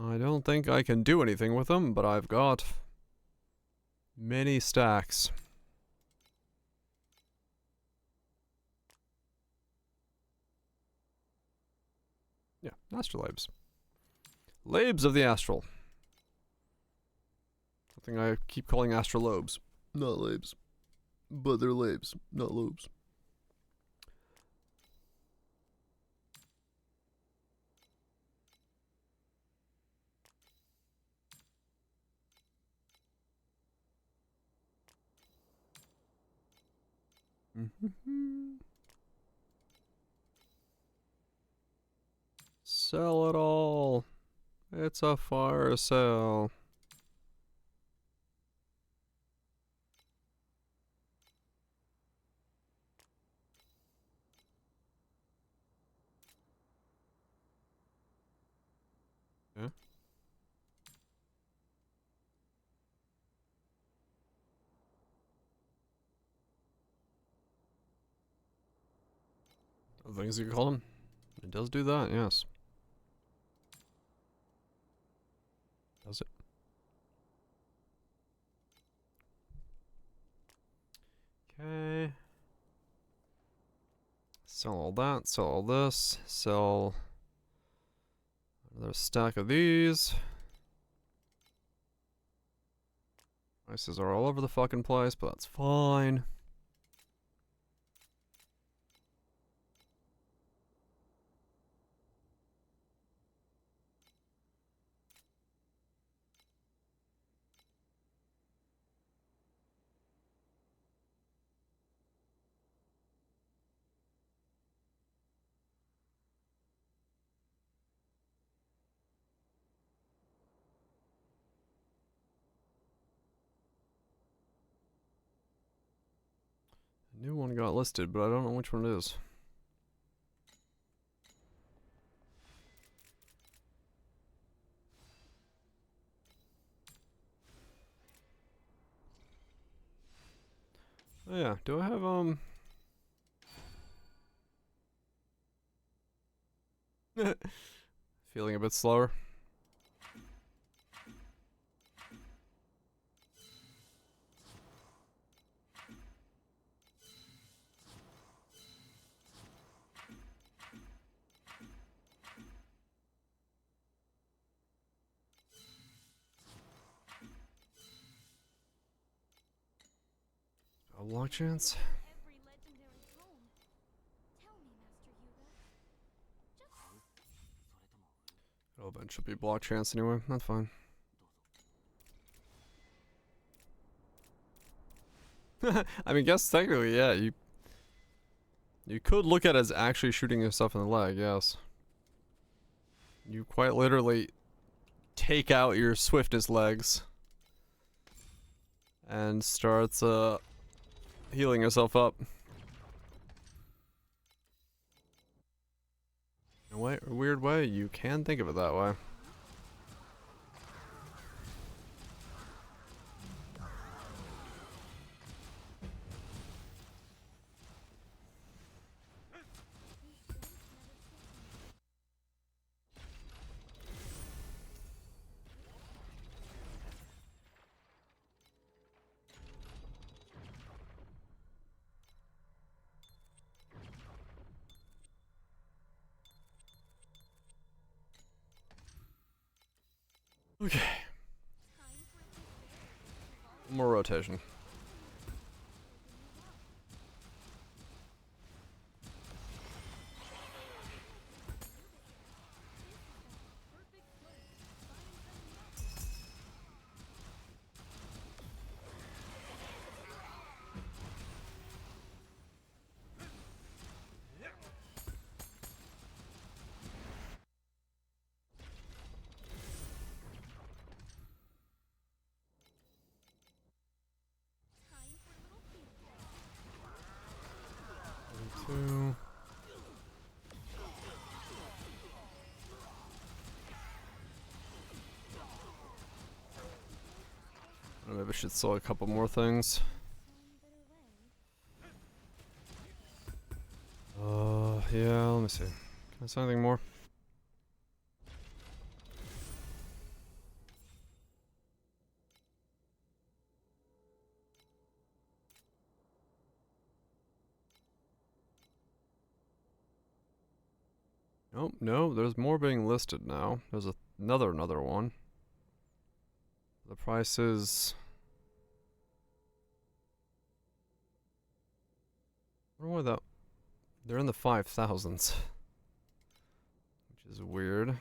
I don't think I can do anything with them, but I've got many stacks. Yeah, astrolabes. Labes of the astral. Something I keep calling astrolobes. Not labes. But they're labes, not lobes. Sell it all. It's a fire sale. Yeah. Things you can call them. It does do that, yes. Does it? Okay. Sell all that, sell all this, sell another stack of these. Prices are all over the fucking place, but that's fine. A new one got listed, but I don't know which one it is. Oh yeah, do I have feeling a bit slower? A block chance? Every legendary home. Tell me, Master Yuga. It'll eventually be block chance anyway, that's fine. I mean, guess technically, yeah, you could look at it as actually shooting yourself in the leg, yes. You quite literally take out your swiftest legs and starts healing yourself up. In a weird way, you can think of it that way. Okay. More rotation. Two. Maybe I should sell a couple more things. Yeah, let me see. Can I sell anything more? Nope, no, there's more being listed now. There's another one. The price is... I wonder why that... They're in the 5,000s. Which is weird.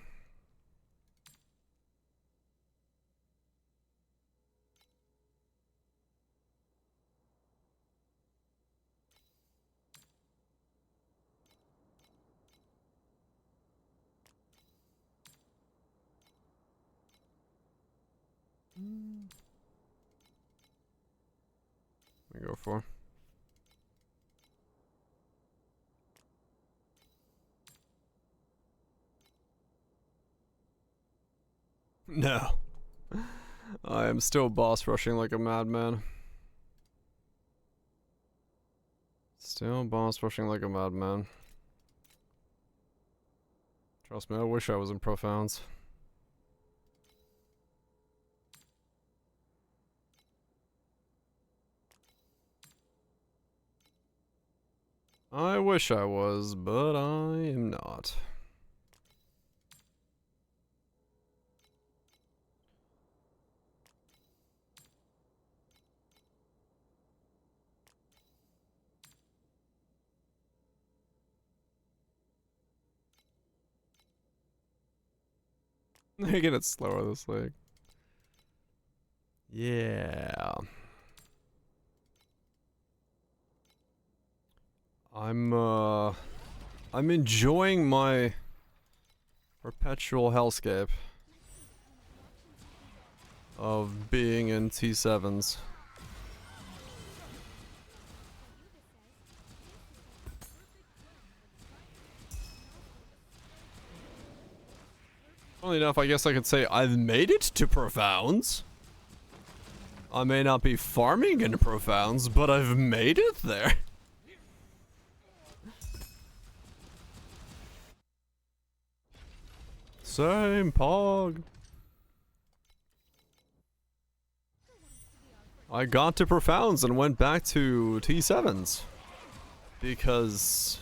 What do we go for? No. I am still boss rushing like a madman. Still boss rushing like a madman. Trust me, I wish I was in Profounds. I wish I was, but I am not. Making it slower this league. Yeah. I'm enjoying my perpetual hellscape of being in T7s. Funnily enough, I guess I could say I've made it to Profounds. I may not be farming in Profounds, but I've made it there. Same pog. I got to Profounds and went back to T7s. Because...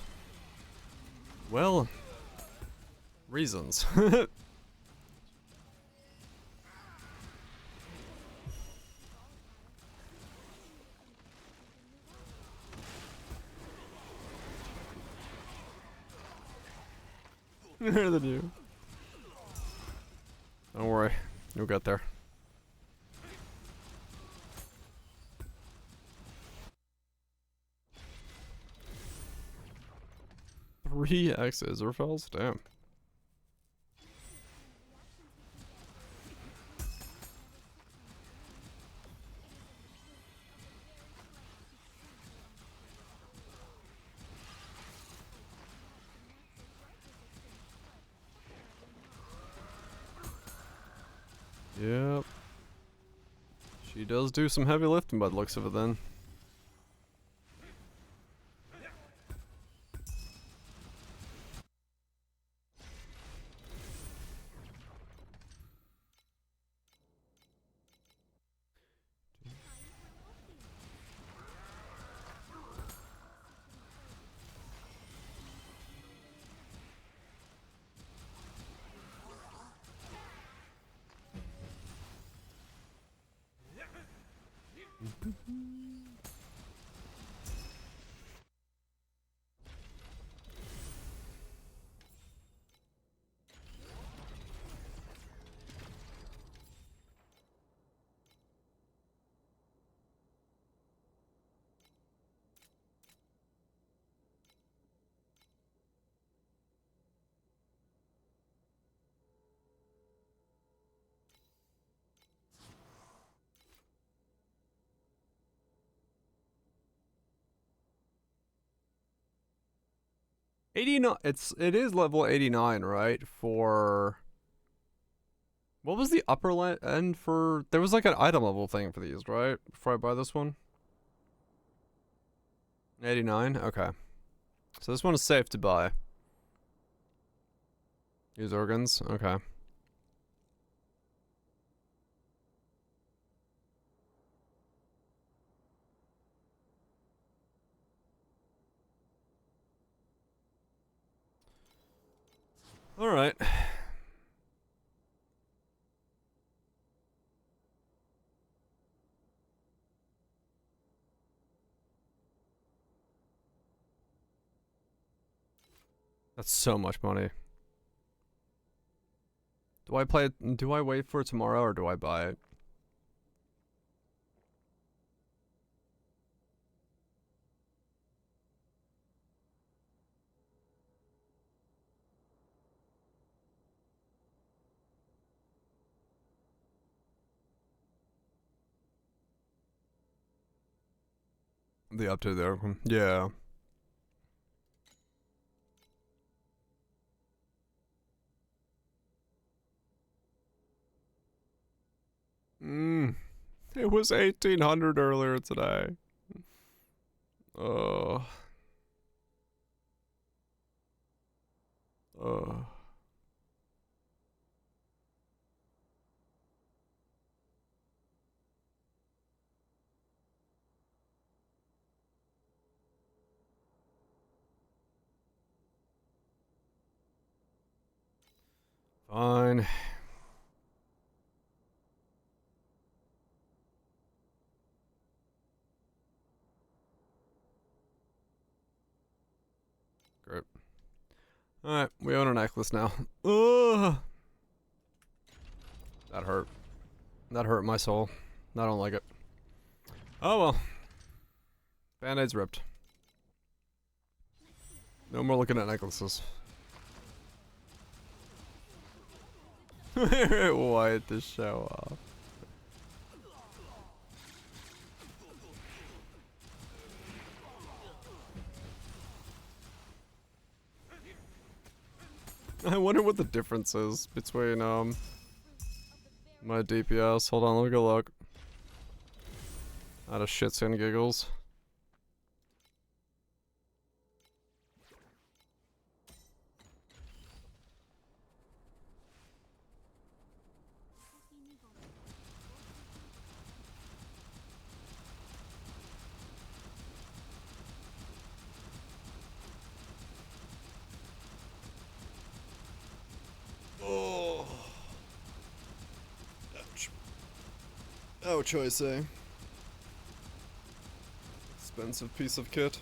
well... reasons. Better than you. Don't worry, you'll get there. Three X's or fells? Damn. Yep. She does do some heavy lifting by the looks of it then. It is level 89, right? For what was the upper end for? There was like an item level thing for these, right? Before I buy this one. 89. Okay. So this one is safe to buy. Use organs. Okay. All right. That's so much money. Do I play it? Do I wait for it tomorrow or do I buy it? The update there. Yeah. It was 1800 earlier today. Uh. Uh. Fine. Great. Alright, we own a necklace now. Ugh. That hurt. That hurt my soul. I don't like it. Oh well. Band-Aid's ripped. No more looking at necklaces. Why to show off? I wonder what the difference is between my DPS. Hold on, let me go look. Out of shits and giggles. Oh. Ouch. Ouch, I say. Expensive piece of kit.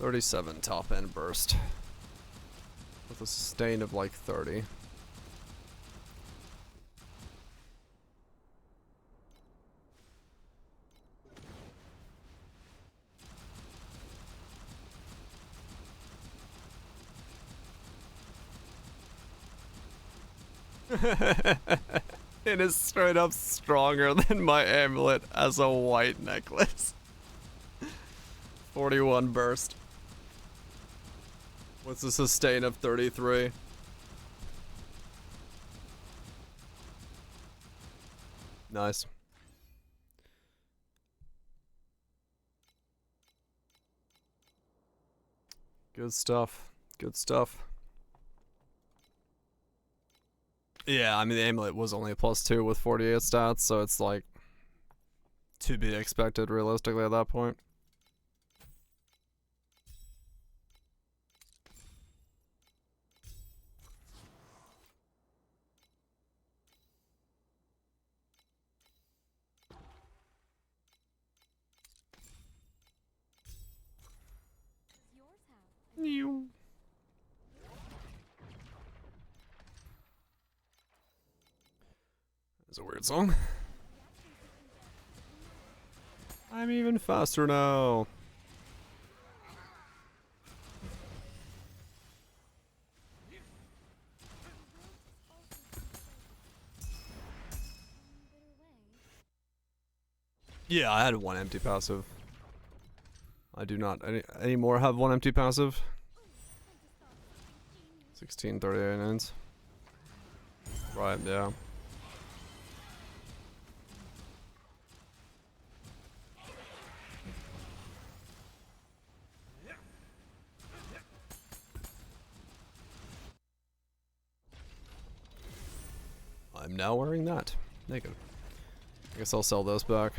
$37 top end burst. With a sustain of like 30. It is straight up stronger than my amulet as a white necklace. 41 burst. What's a sustain of 33? Nice. Good stuff. Good stuff. Yeah, I mean, the amulet was only a +2 with 48 stats, so it's like to be expected realistically at that point. It's a weird song. I'm even faster now. Yeah, I had one empty passive. I do not anymore have one empty passive. 1638 ends. Right, yeah. I'm now wearing that. Naked. I guess I'll sell those back.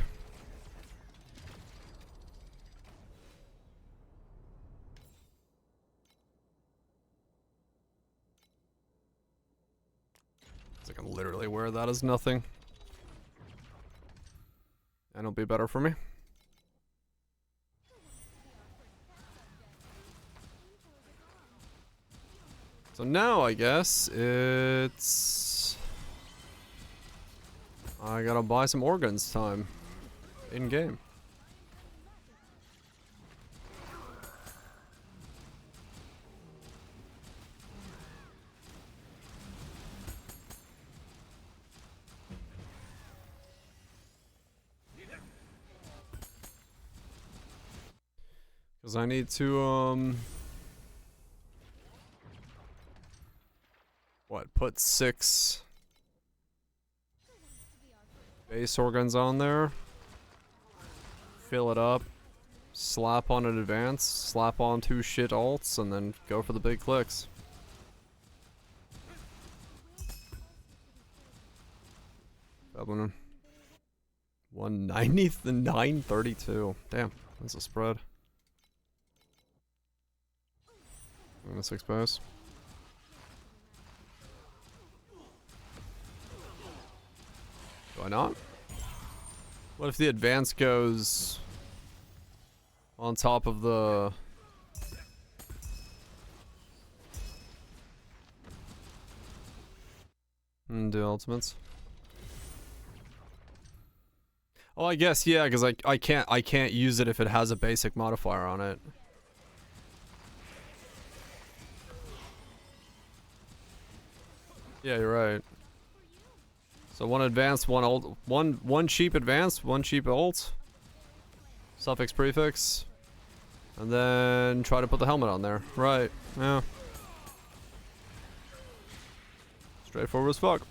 I can literally wear that as nothing. And it'll be better for me. So now I guess it's... I gotta buy some organs time. In game. Because I need to, what, put 6 base organs on there, fill it up, slap on an advance, slap on 2 shit alts, and then go for the big clicks. Dublin. 190th and 932. Damn, that's a spread. I'm 6 base. Do I not? What if the advance goes on top of the... And do ultimates? Oh, I guess, yeah, because I can't use it if it has a basic modifier on it. Yeah, you're right. So 1 advanced, 1 ult, one cheap advanced, 1 cheap ult. Suffix prefix. And then try to put the helmet on there. Right, yeah. Straightforward as fuck.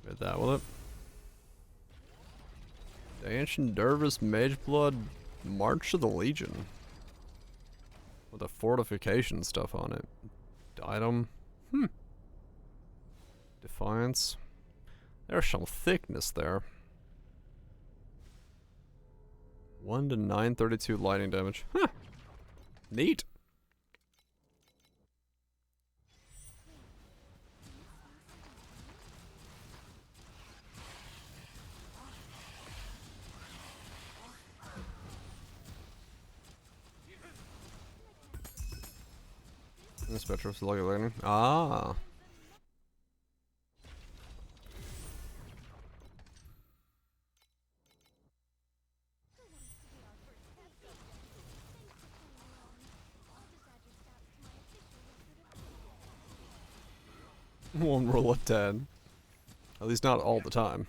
Get that with it. The Ancient Dervis Mageblood March of the Legion. With a fortification stuff on it. Item. Defiance. There's some thickness there. 1 to 932 lightning damage. Huh. Neat. Spectrum Lucky Lightning. Ah. One roll of 10. At least not all the time.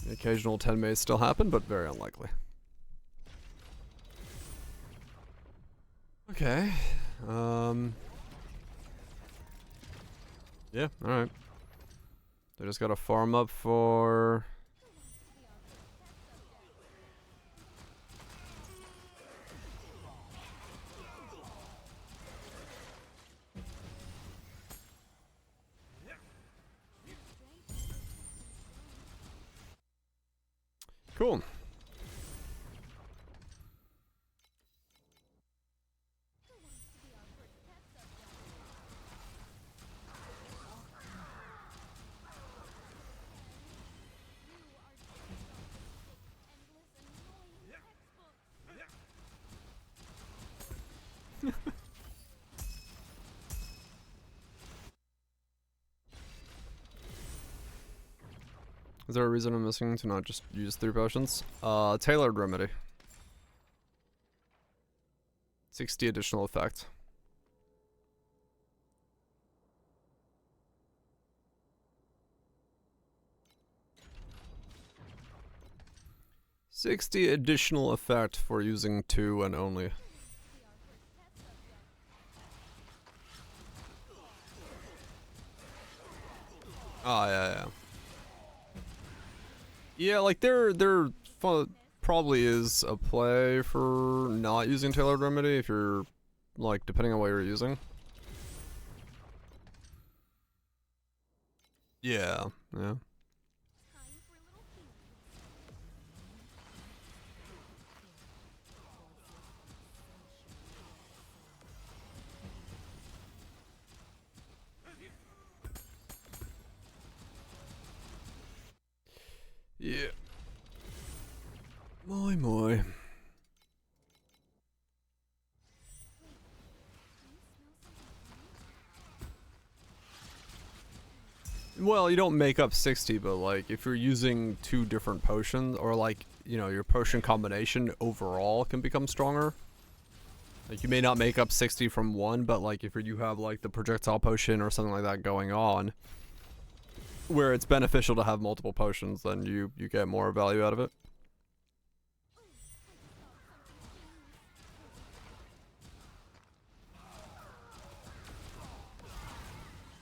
The occasional 10 may still happen, but very unlikely. Okay. Yeah, alright. They just gotta farm up for... Cool. Is there a reason I'm missing to not just use 3 potions? Tailored remedy. 60 additional effect. $60 additional effect for using 2 and only. Oh, yeah. Yeah, like there probably is a play for not using Tailored Remedy if you're like depending on what you're using. Yeah, yeah. Time for a little healing. Yeah. Moi moi. Well, you don't make up 60, but like if you're using two different potions, or like, you know, your potion combination overall can become stronger. Like you may not make up 60 from one, but like if you have like the projectile potion or something like that going on, where it's beneficial to have multiple potions, then you get more value out of it.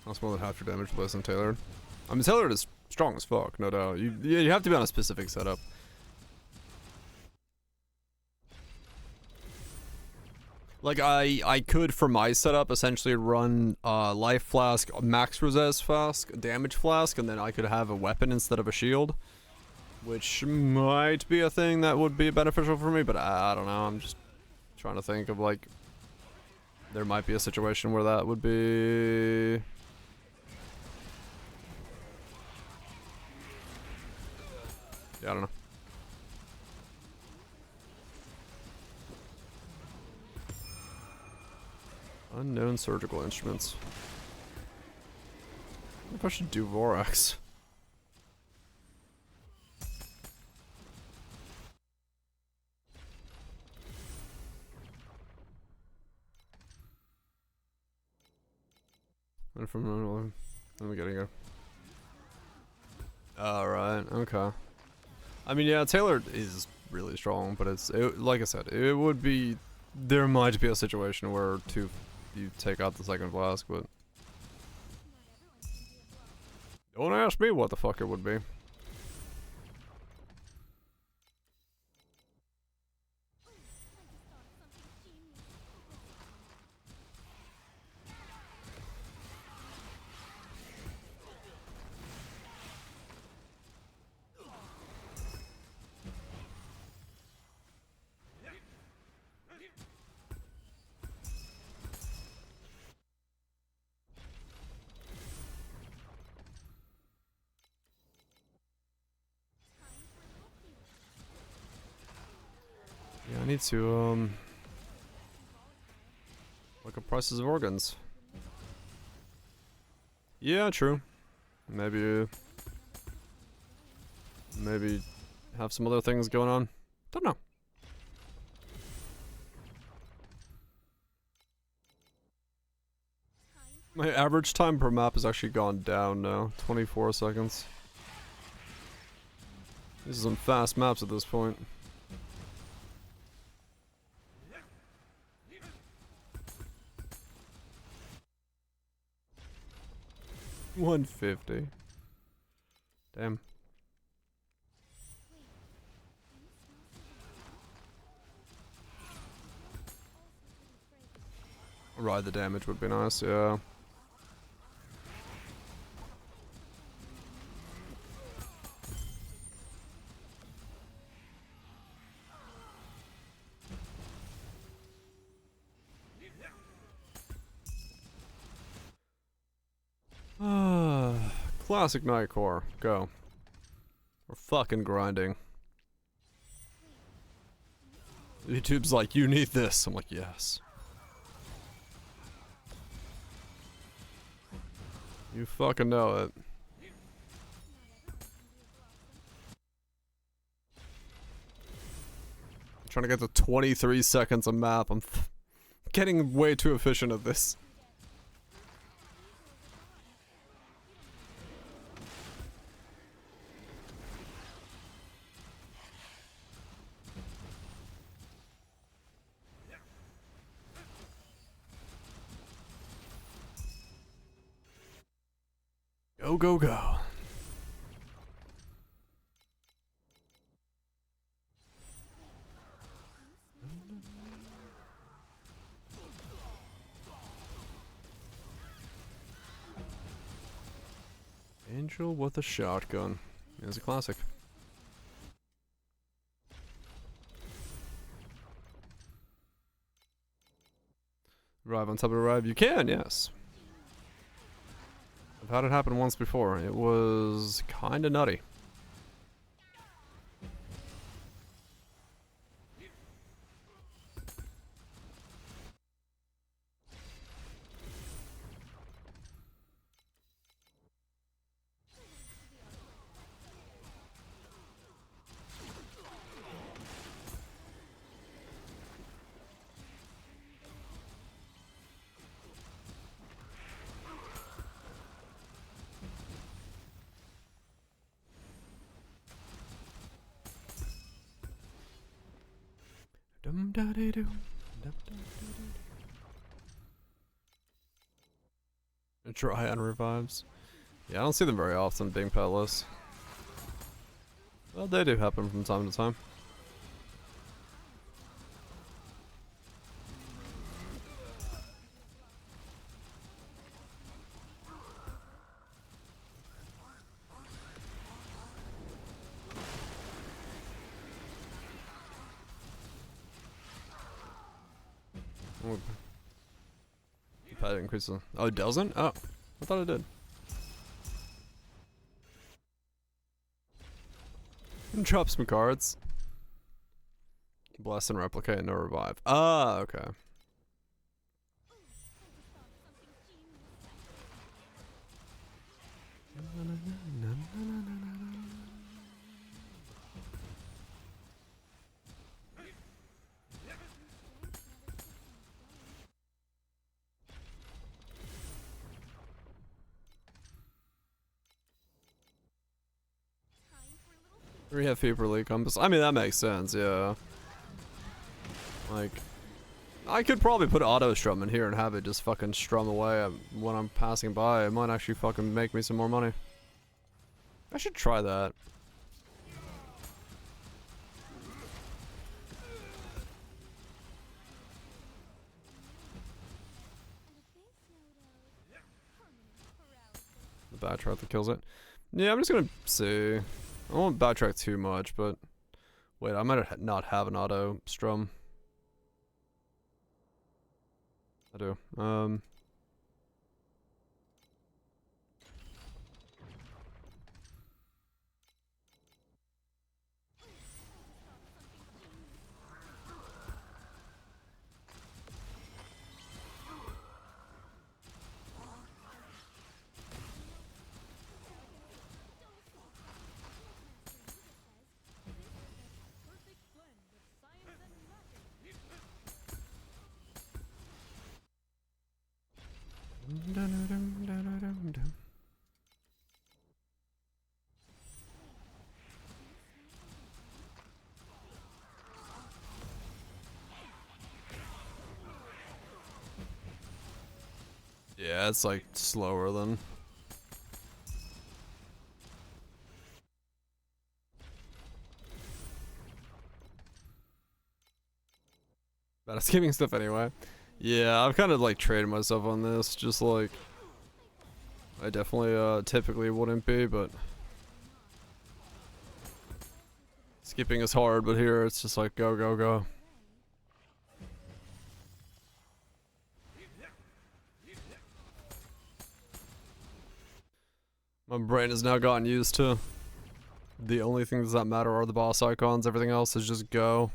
That's more than half your damage less than tailored. I mean, tailored is strong as fuck, no doubt. You have to be on a specific setup. Like I could for my setup essentially run life flask, max resist flask, damage flask, and then I could have a weapon instead of a shield, which might be a thing that would be beneficial for me. But I don't know. I'm just trying to think of like there might be a situation where that would be. Yeah, I don't know. Unknown surgical instruments. I wonder if I should do Vorax. And from let me get it go. Alright, okay. I mean, yeah, Taylor is really strong, but like I said, it would be. There might be a situation where you take out the second flask, but don't ask me what the fuck it would be. Yeah, I need to look up prices of organs. Yeah, true. Maybe have some other things going on. Don't know. My average time per map has actually gone down now. 24 seconds. These are some fast maps at this point. $150. Damn. Ride the damage would be nice, yeah. Classic Nightcore. Go. We're fucking grinding. YouTube's like, you need this. I'm like, yes. You fucking know it. I'm trying to get to 23 seconds a map. I'm getting way too efficient at this. Go, go, go. Angel with a shotgun. It's a classic. Arrive on top of arrive. You can, yes. I've had it happen once before. It was kinda nutty. Dum da dee doo. Dum da dee doo. Try on revives. Yeah, I don't see them very often being petless. Well, they do happen from time to time. Oh, pet increases. Oh, it doesn't? Oh, I thought it did. And drop some cards. Bless and replicate, no revive. Ah, okay. We have Fever League Compass. I mean, that makes sense, yeah. Like, I could probably put auto strum in here and have it just fucking strum away when I'm passing by. It might actually fucking make me some more money. I should try that. The backtrack that kills it. Yeah, I'm just gonna see. I won't backtrack too much, but wait, I might not have an auto strum. I do. Yeah, it's like slower than. But I'm skipping stuff anyway. Yeah, I've kind of like traded myself on this, just like I definitely typically wouldn't be, but skipping is hard, but here it's just like go, go, go. My brain has now gotten used to the only things that matter are the boss icons, everything else is just go.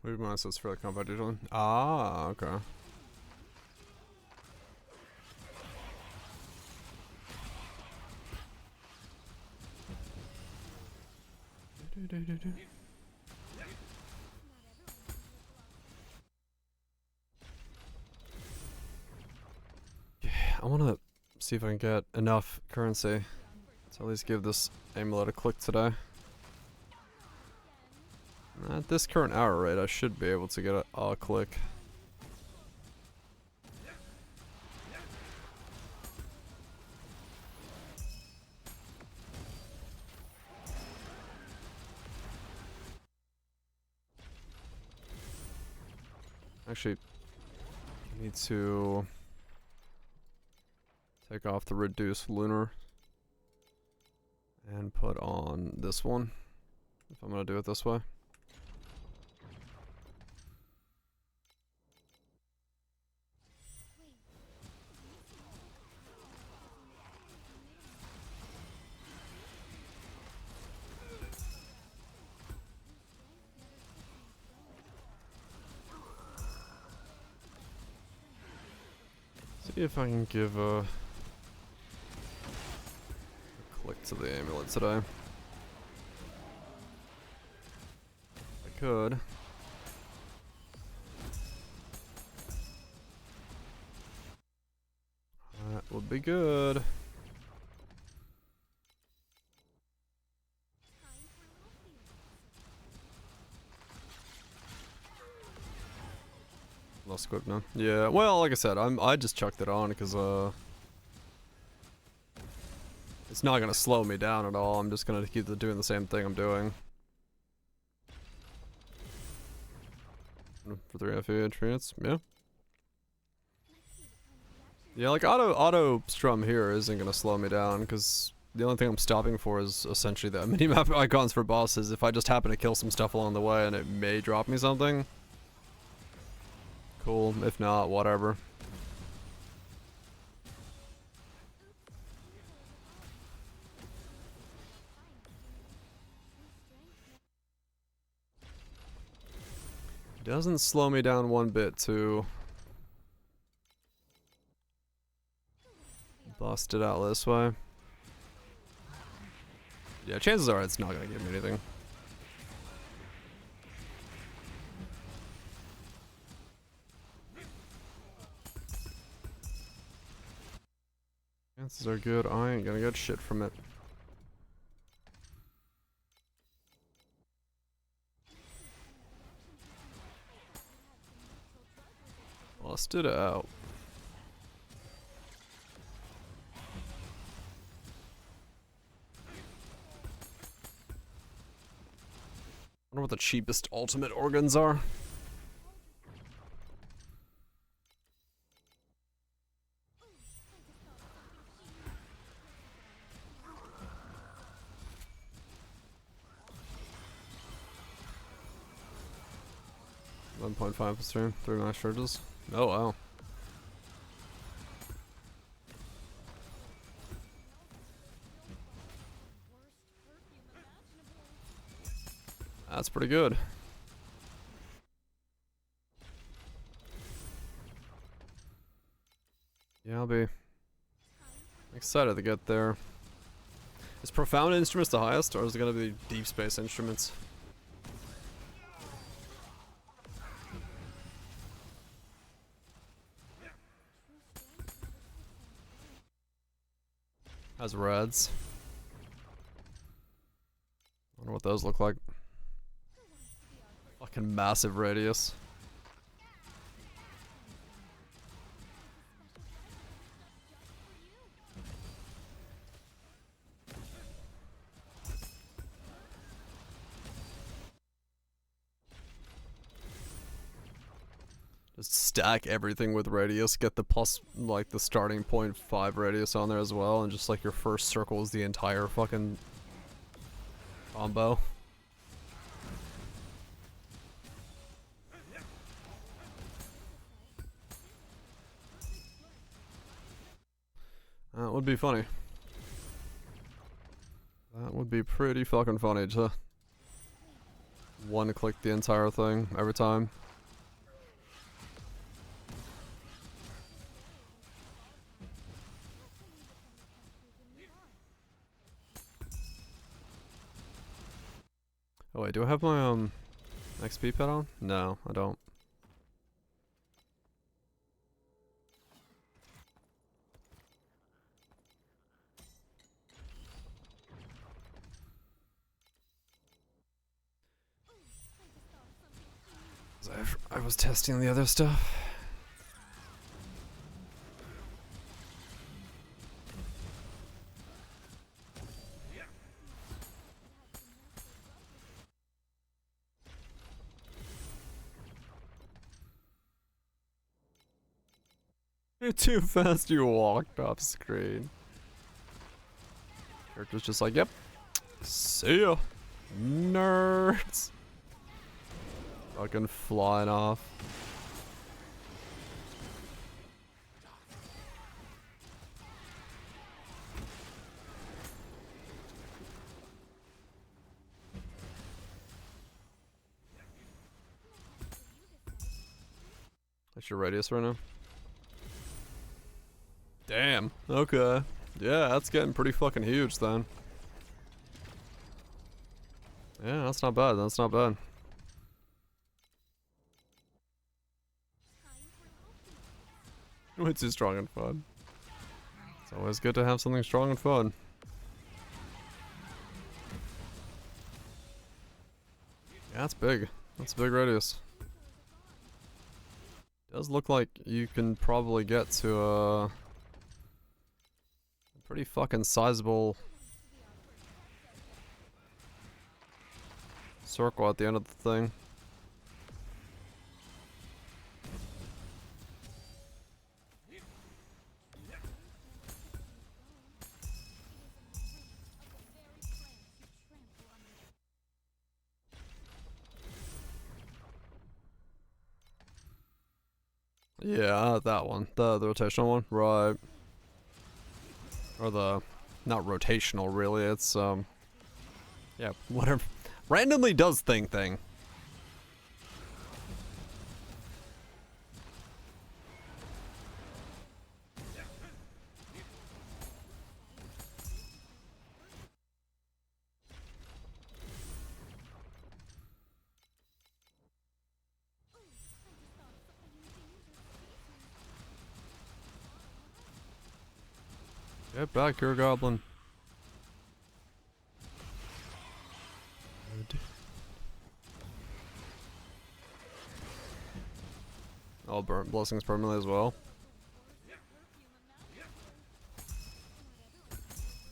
What monsters for the competition? Ah, okay. Yeah, I want to see if I can get enough currency to at least give this amulet a click today. At this current hour rate, I should be able to get a click. Actually, I need to take off the reduced lunar and put on this one if I'm gonna do it this way. See if I can give a click to the amulet today. I could. That would be good. Lost quick now. Yeah, well, like I said, I just chucked it on because it's not gonna slow me down at all. I'm just gonna keep doing the same thing I'm doing. For 3 FE units, yeah. Yeah, like auto strum here isn't gonna slow me down because the only thing I'm stopping for is essentially the minimap icons for bosses. If I just happen to kill some stuff along the way and it may drop me something, cool. If not, whatever. Doesn't slow me down one bit to bust it out this way. Yeah, chances are it's not gonna give me anything. Chances are good I ain't gonna get shit from it. Bust it out. I wonder what the cheapest ultimate organs are. $1.5 3 max charges. Oh wow. That's pretty good. Yeah, I'll be excited to get there. Is Profound Instruments the highest, or is it gonna be Deep Space Instruments? Has reds. I wonder what those look like. Fucking massive radius. Just stack everything with radius, get the plus, like, the starting point 5 radius on there as well, and just, like, your first circle is the entire fucking combo. That would be funny. That would be pretty fucking funny to one-click the entire thing every time. Oh wait, do I have my XP pad on? No, I don't. I was testing the other stuff. You're too fast, you walked off screen. Character's just like, yep. See ya. Nerds. Fucking flying off. That's your radius right now? Damn. Okay. Yeah, that's getting pretty fucking huge then. Yeah, that's not bad. That's not bad. Way too strong and fun. It's always good to have something strong and fun. Yeah, that's big. That's a big radius. Does look like you can probably get to a pretty fucking sizable circle at the end of the thing. Yeah, that one. The rotational one. Right. Or the... Not rotational, really. It's, yeah, whatever. Randomly does thing. Get back here, goblin. All burnt blessings permanently as well.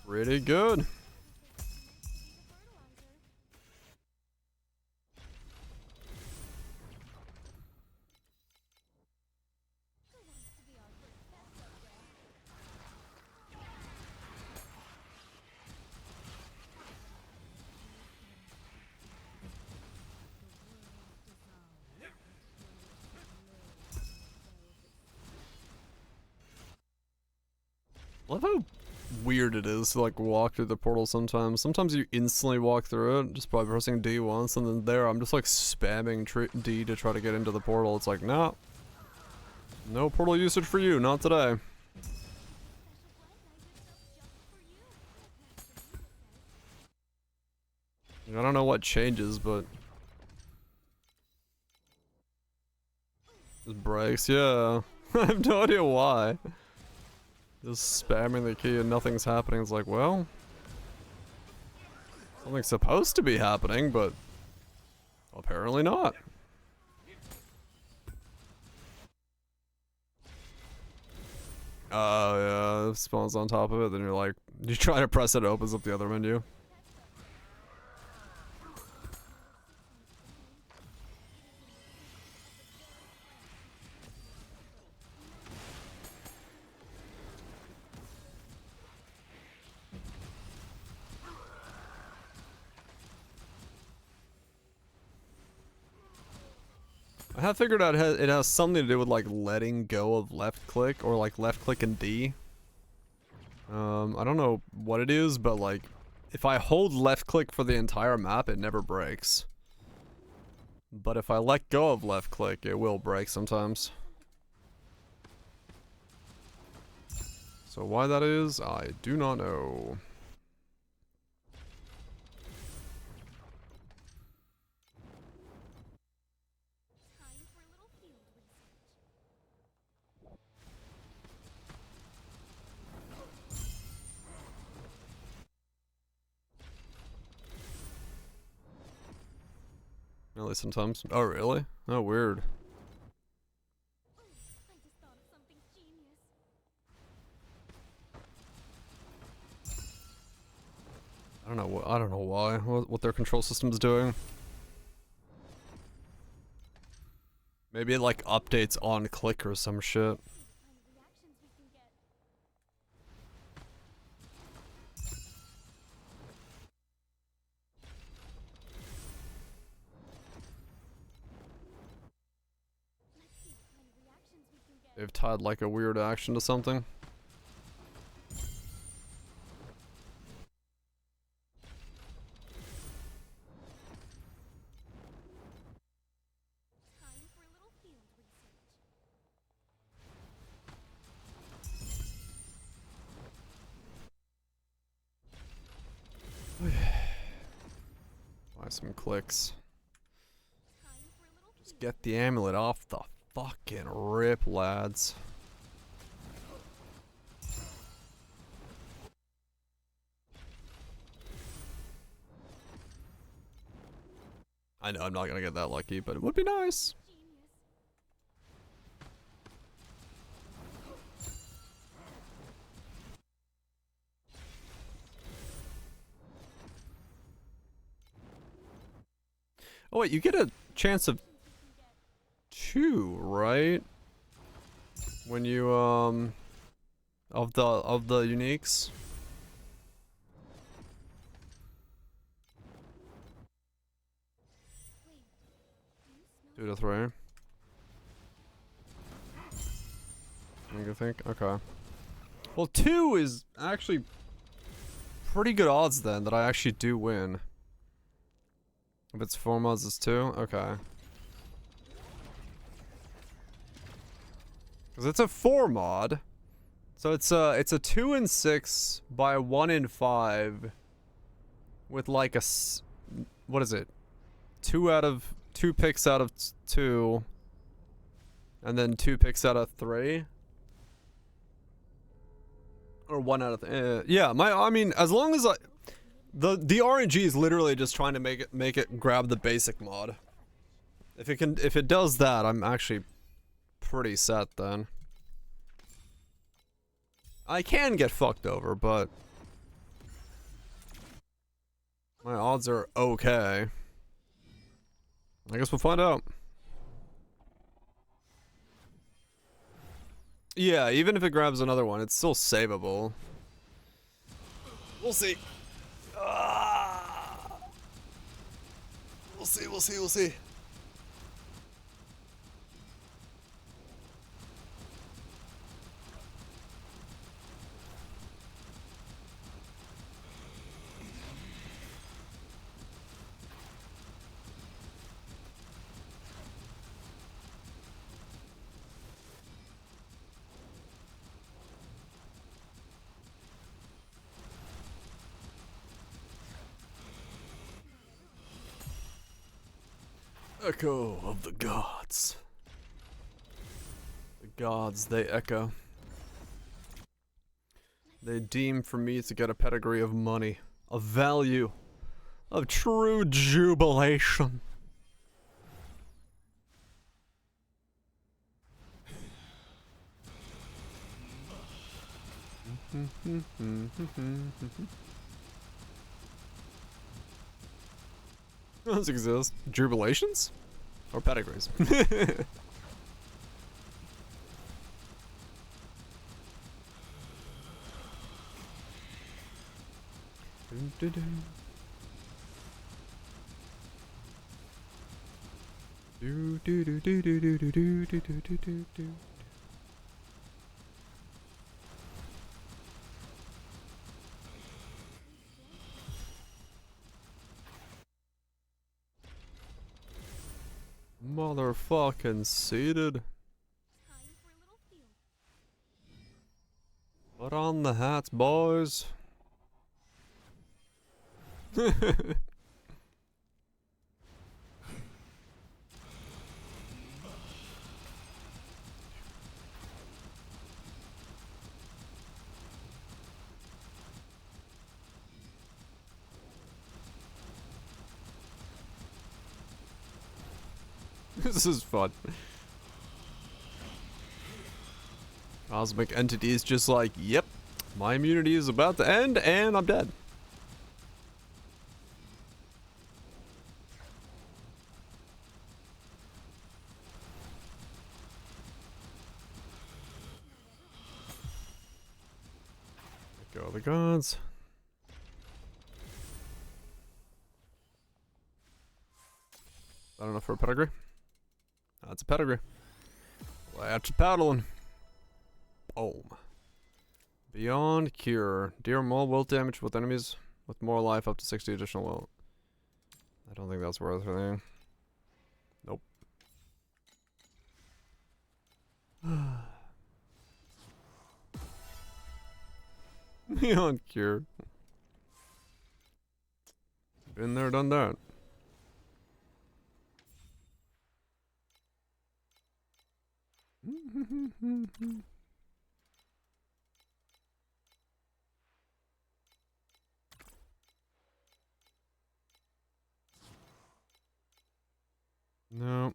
Pretty good. Love how weird it is to like walk through the portal sometimes. Sometimes you instantly walk through it just by pressing D once, and then there I'm just like spamming D to try to get into the portal. It's like, nah. No portal usage for you, not today. I don't know what changes, but... Just breaks, yeah. I have no idea why. Just spamming the key and nothing's happening. It's like, well... Something's supposed to be happening, but... Apparently not. Yeah, it spawns on top of it, then you're like... You try to press it, it opens up the other menu. I have figured out it has something to do with like letting go of left click or like left click and D. I don't know what it is, but like if I hold left click for the entire map, it never breaks. But if I let go of left click, it will break sometimes. So why that is, I do not know. Really, sometimes. Oh, really? Oh, weird. Oh, I just thought of something genius. I don't know. I don't know why. What their control system's doing. Maybe it like updates on click or some shit. See the kind of reactions we can get. Let's see the kind of reactions we can get. They've tied like a weird action to something. Time for a little field research. Buy some clicks. Time for a little Just field. get the amulet off the fucking rip, lads. I know I'm not gonna get that lucky, but it would be nice. Genius. Oh wait, you get a chance of two, right? When you of the uniques. Wait, do you smell 2 to 3. You think? Okay. Well, 2 is actually pretty good odds then that I actually do win. If it's 4 mods, it's 2? Okay. Because it's a 4 mod. So it's a 2 and 6 by a 1 in 5. With like a what is it? 2 picks out of 2. And then 2 picks out of 3. Or 1 out of yeah, I mean, as long as the RNG is literally just trying to make it grab the basic mod. If it does that, I'm actually pretty set then. I can get fucked over, but my odds are okay. I guess we'll find out. Yeah, even if it grabs another one, it's still savable. We'll see. We'll see. Echo of the gods. The gods, they echo. They deem for me to get a pedigree of money, of value, of true jubilation. Those exist. Jubilations? Or pedigrees? Motherfucking seated. time for a little field. Put on the hats, boys. This is fun. Cosmic entity is just like, yep, my immunity is about to end and I'm dead. Let go of the gods. I don't know for a pedigree. That's a pedigree. Let's paddling. Boom. Beyond cure. Dear more will damage with enemies with more life up to 60 additional will. I don't think that's worth anything. Nope. Beyond cure. Been there, done that. No.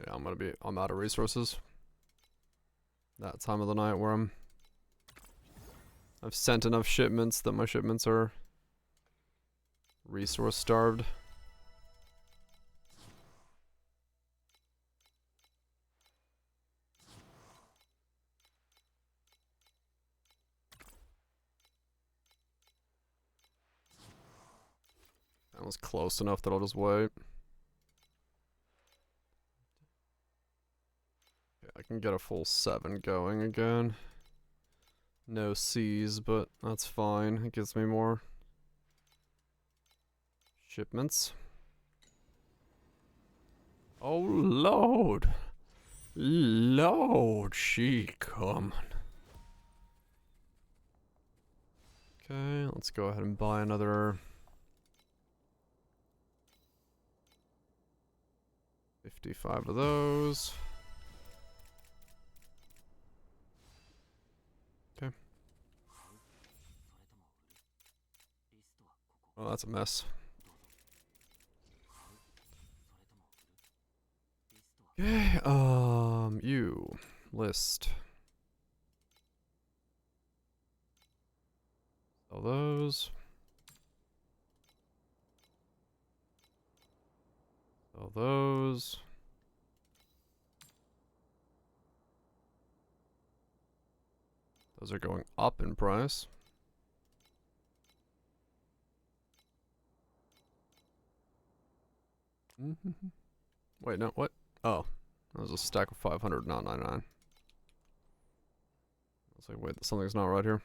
Yeah, I'm out of resources. That time of the night where I've sent enough shipments that my shipments are resource starved. That was close enough that I'll just wait. Okay, I can get a full 7 going again. No C's, but that's fine. It gives me more shipments. Oh Lord. Lord, she coming. Okay, let's go ahead and buy another 55 of those. Okay. Oh, that's a mess. Okay, you list. Sell those. Sell those. Those are going up in price. Wait, no, what? Oh, that was a stack of 500, not 99. I was like, wait, something's not right here.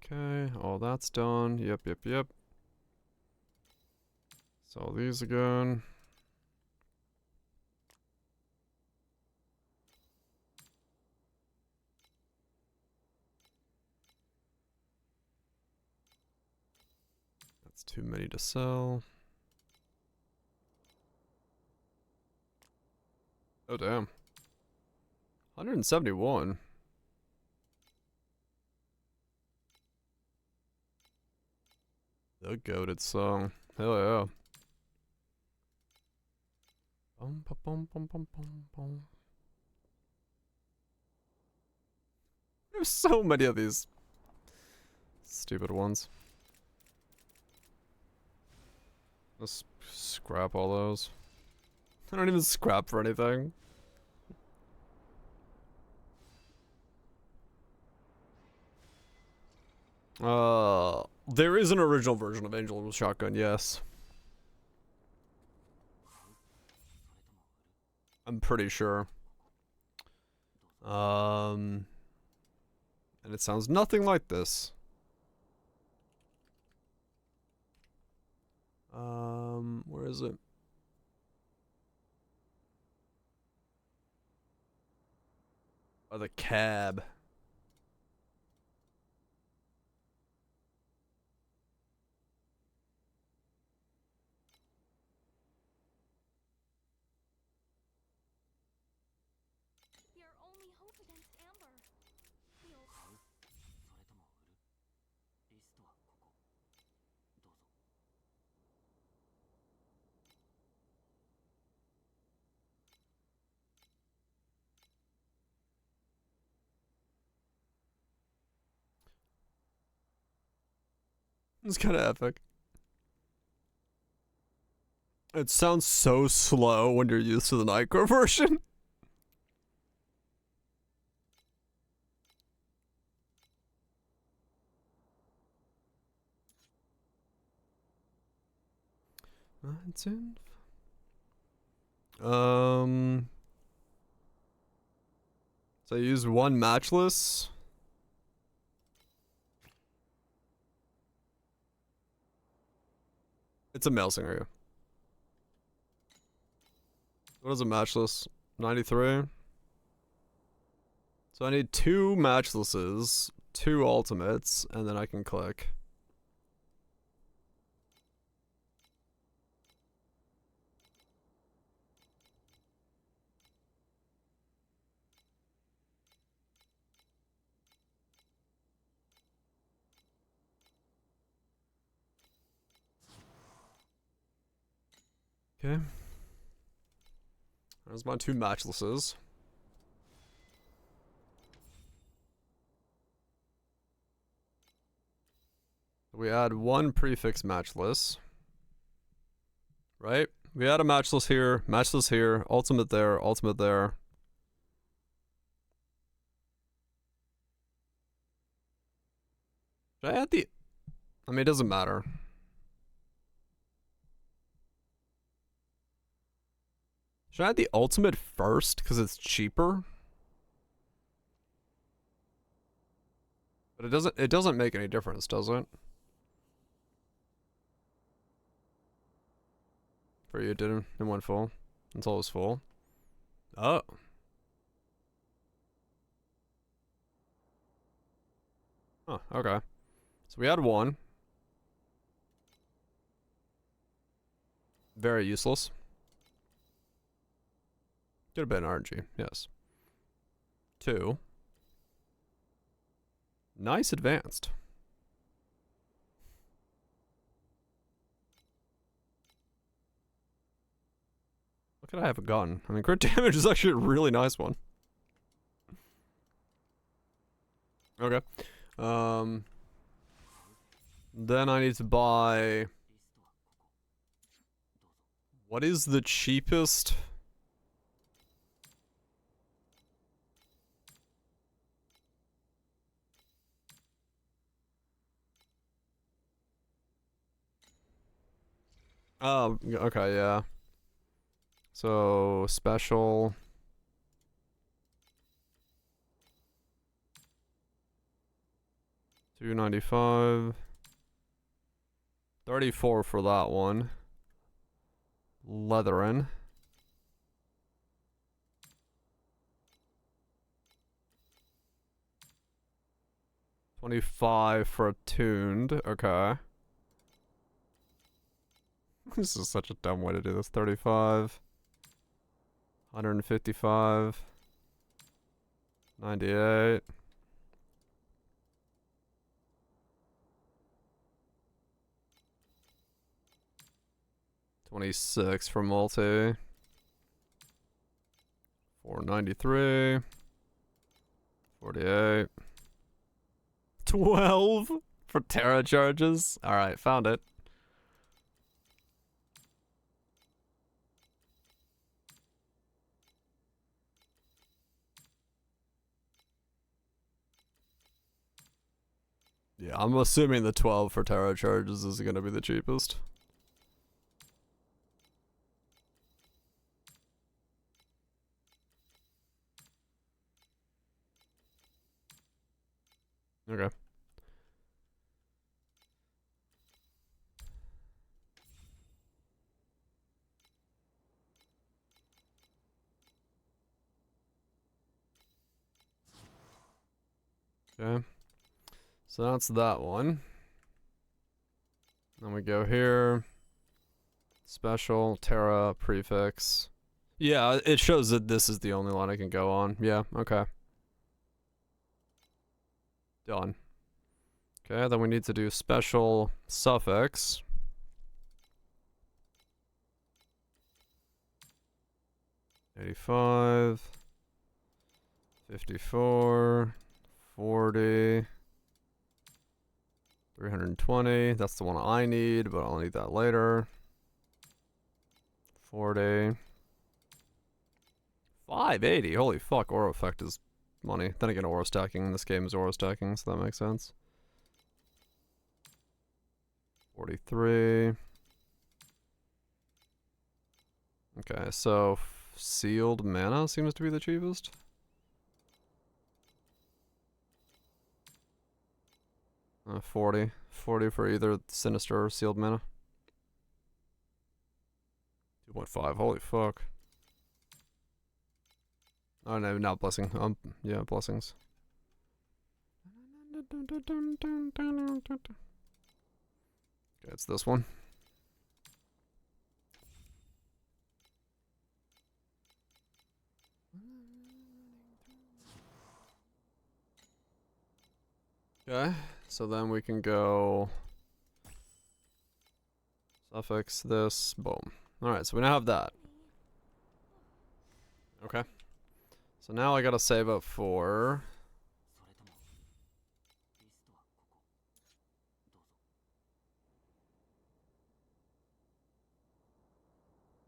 Okay, all that's done. Yep. Sell these again. That's too many to sell. Oh, damn. 171. The goated song. Hell yeah. Bum, ba, bum, bum, bum, bum, bum. There's so many of these stupid ones. Let's scrap all those. I don't even scrap for anything. There is an original version of Angel with Shotgun, yes. I'm pretty sure. And it sounds nothing like this. Where is it? Oh, the cab. Your only hope against Amber. You'll It's kind of epic. It sounds so slow when you're used to the Nightcore version. It's in. So I use one matchless. It's a male singer. What is a matchless? 93. So I need 2 matchlesses, 2 ultimates, and then I can click. Okay. There's my 2 matchlesses. We add 1 prefix matchless. Right? We add a matchless here, ultimate there, ultimate there. Should I add the... I mean, it doesn't matter. Should I add the ultimate first because it's cheaper? But it doesn't make any difference, does it? For you, it didn't. It went full. Until it was full. Oh. Oh, okay. So we had 1. Very useless. Could have been RNG, yes. 2. Nice advanced. What could I have gotten? I mean, crit damage is actually a really nice one. Okay. Then I need to buy... What is the cheapest? Oh, okay, yeah. So, special. $2.95. 34 for that one. Leatherin. $25 for a tuned. Okay. This is such a dumb way to do this. 35. 155. 98. $26 for multi. 493. 48. 12 for Terra charges. Alright, found it. Yeah, I'm assuming the 12 for Terra charges is gonna be the cheapest. Okay. Okay. So that's that one. Then we go here. Special, Terra, prefix. Yeah, it shows that this is the only line I can go on. Yeah, okay. Done. Okay, then we need to do special suffix. $85. 54. 40. 320. That's the one I need, but I'll need that later. 40. 580. Holy fuck, aura effect is money. Then again, aura stacking in this game is aura stacking, so that makes sense. 43. Okay, so sealed mana seems to be the cheapest. Uh, 40. 40 for either sinister or sealed mana. 2.5. Holy fuck. Oh no, not blessing. Yeah, blessings. Okay, it's this one. Okay, so then we can go suffix this, boom. Alright, so we now have that. Okay. So now I gotta save up for...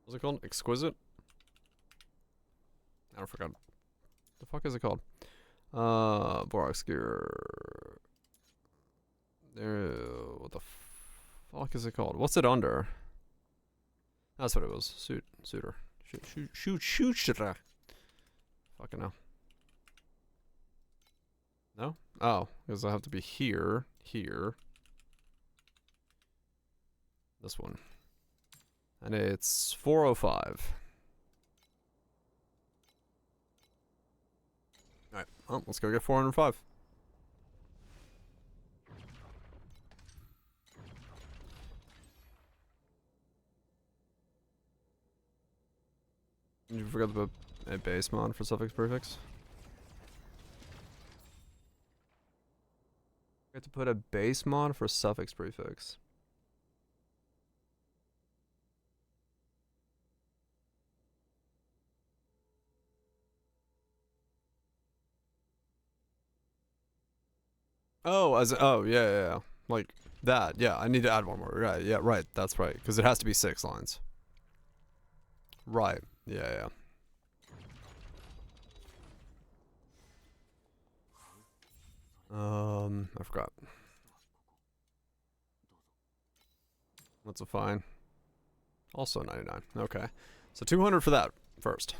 What's it called? Exquisite? I forgot. The fuck is it called? Borax gear. There. What the fuck is it called? What's it under? That's what it was. Suitor. Shoot. Fucking hell. No? Oh, because I have to be here. This one. And it's 405. Alright, well, let's go get 405. You forgot about a base mod for suffix prefix? I have to put a base mod for suffix prefix. Oh, yeah. Like that. Yeah, I need to add one more. Right, yeah, right. That's right. Because it has to be 6 lines. Right. Yeah. I forgot. That's a fine. Also 99. Okay. So 200 for that first.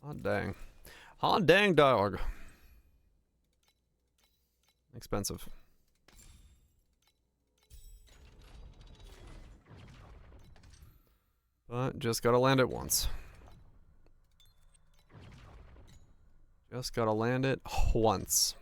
Hot dang. Hot dang dog. Expensive. But just gotta land it once. Just gotta land it once.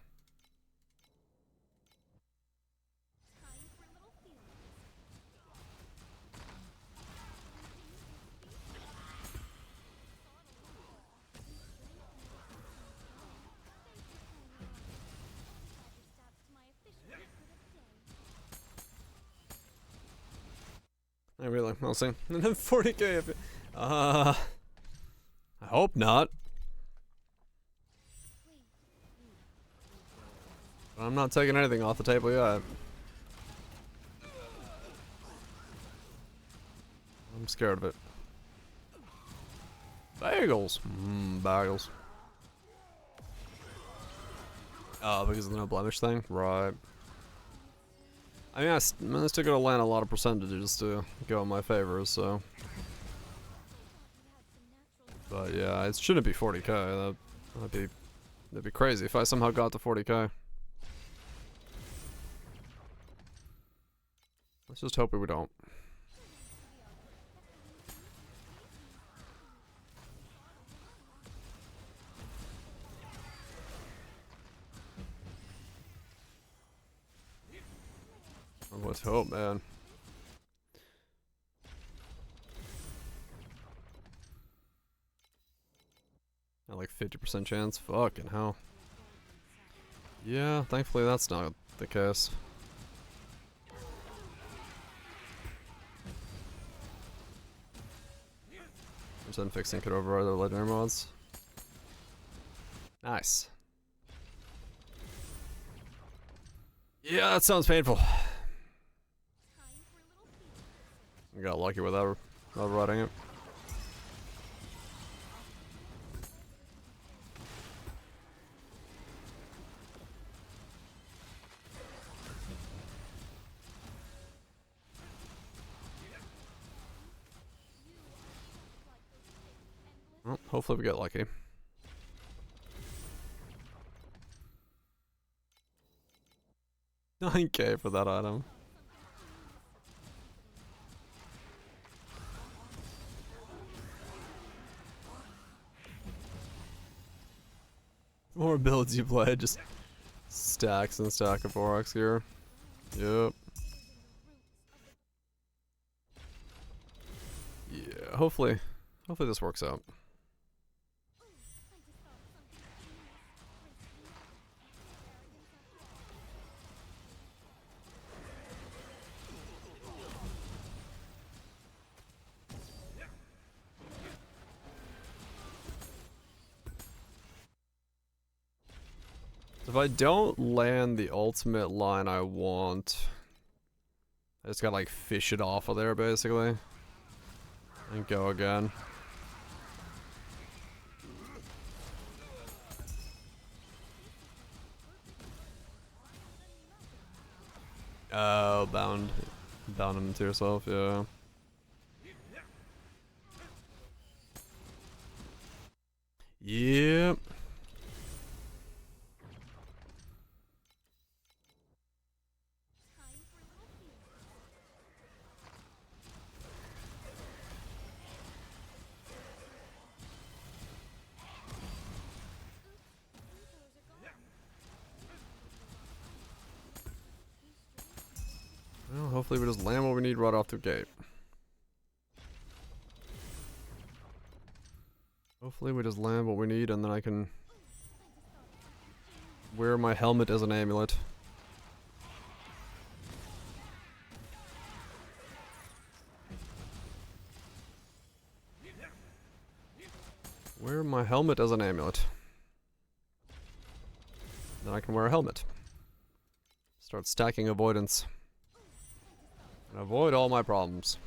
I really, we'll see. And then 40k if it, I hope not. I'm not taking anything off the table yet. I'm scared of it. Bagels. Bagels. Oh, because of the no blemish thing? Right. I mean, I'm still gonna land a lot of percentages to go in my favor, so. But yeah, it shouldn't be 40k. That'd be crazy if I somehow got to 40k. Let's just hope we don't. Let's hope, man. At like 50% chance? Fucking hell. Yeah, thankfully that's not the case. Percent fixing could override other legendary mods. Nice. Yeah, that sounds painful. Time for a little peek. I got lucky with that, riding it. Well, hopefully we get lucky. $9K for that item. The more builds you play, just stacks and stack of Borax here. Yep. Yeah, hopefully this works out. If I don't land the ultimate line I want, I just gotta like fish it off of there basically. And go again. Oh, bound him to yourself, yeah. Yep. Well, hopefully we just land what we need right off the gate. Hopefully we just land what we need and then I can wear my helmet as an amulet. Wear my helmet as an amulet. Then I can wear a helmet. Start stacking avoidance. And avoid all my problems.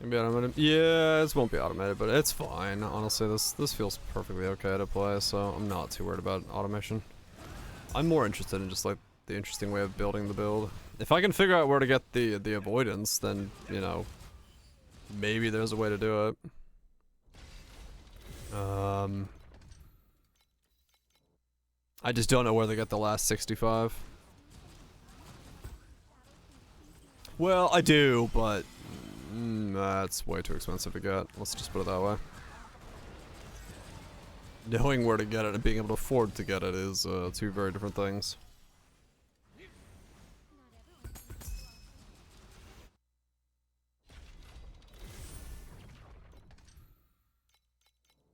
Maybe automated. Yeah, this won't be automated, but it's fine. Honestly, this feels perfectly okay to play, so I'm not too worried about automation. I'm more interested in just like the interesting way of building the build. If I can figure out where to get the avoidance, then you know, maybe there's a way to do it. I just don't know where they get the last 65. Well, I do, but that's way too expensive to get. Let's just put it that way. Knowing where to get it and being able to afford to get it is two very different things.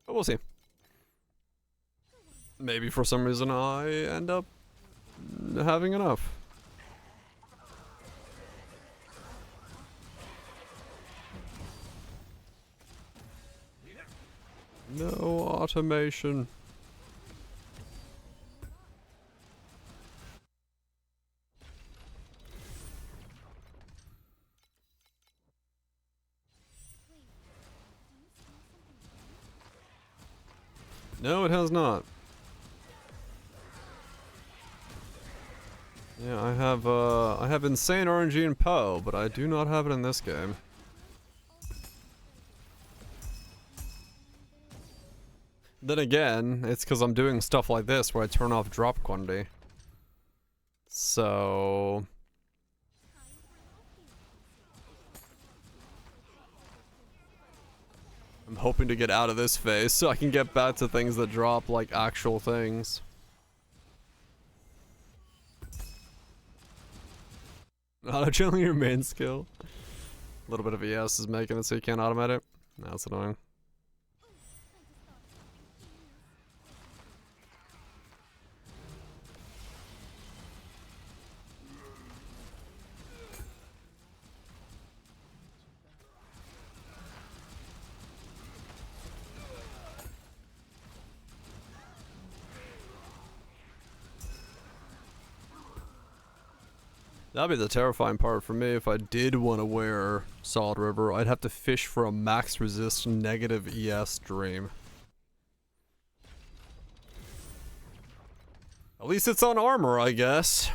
But we'll see. Maybe for some reason I end up having enough. No automation. No, it has not. Yeah, I have insane RNG in Poe, but I do not have it in this game. Then again, it's because I'm doing stuff like this where I turn off drop quantity. So... I'm hoping to get out of this phase so I can get back to things that drop like actual things. Auto-chilling your main skill. A little bit of ES is making it so you can't automate it. That's annoying. That'd be the terrifying part for me if I did want to wear Solid River. I'd have to fish for a max resist negative ES dream. At least it's on armor, I guess.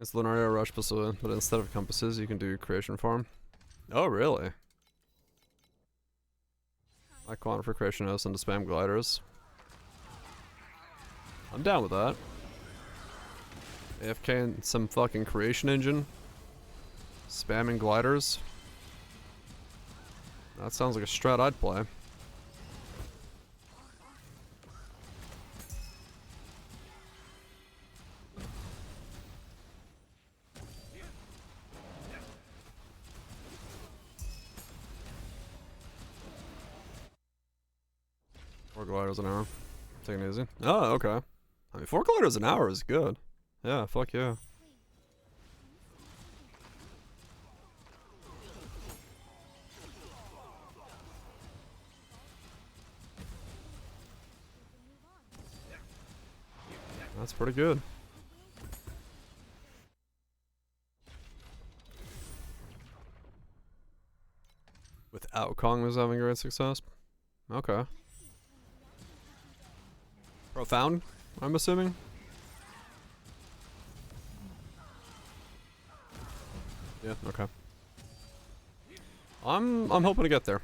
It's Lunaria Rush, but instead of compasses, you can do creation farm. Oh, really? I quant for creationists and to spam gliders. I'm down with that. AFK and some fucking creation engine. Spamming gliders. That sounds like a strat I'd play. Four gliders an hour. Taking it easy. Oh, okay. I mean, 4 gliders an hour is good. Yeah, fuck yeah. That's pretty good. Without Kong was having great success? Okay. Profound, I'm assuming? Yeah, okay. I'm hoping to get there.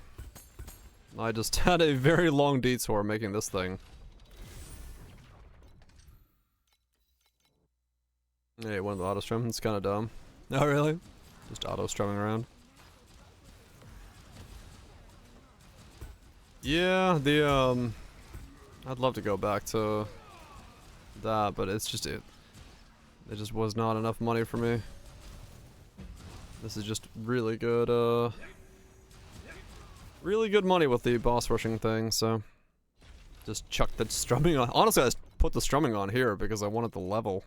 I just had a very long detour making this thing. Hey, one of the auto strum, it's kinda dumb. Oh really? Just auto strumming around. Yeah, the I'd love to go back to that, but it's just it just was not enough money for me. This is just really good money with the boss rushing thing, so just chuck the strumming on. Honestly, I just put the strumming on here because I wanted the level.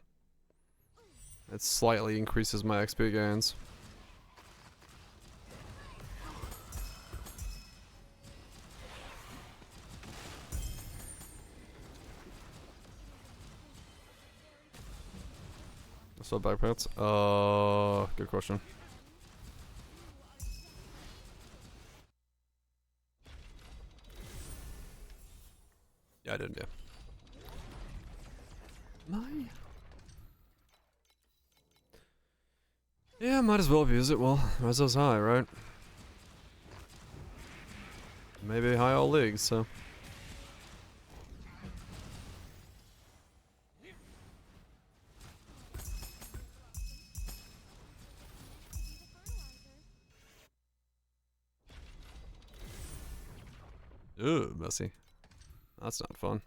It slightly increases my XP gains. So backpats? Good question. Yeah, I did, yeah. Yeah, might as well abuse it. Well, Rezo's high, right? Maybe high all leagues, so. Ooh, messy. That's not fun.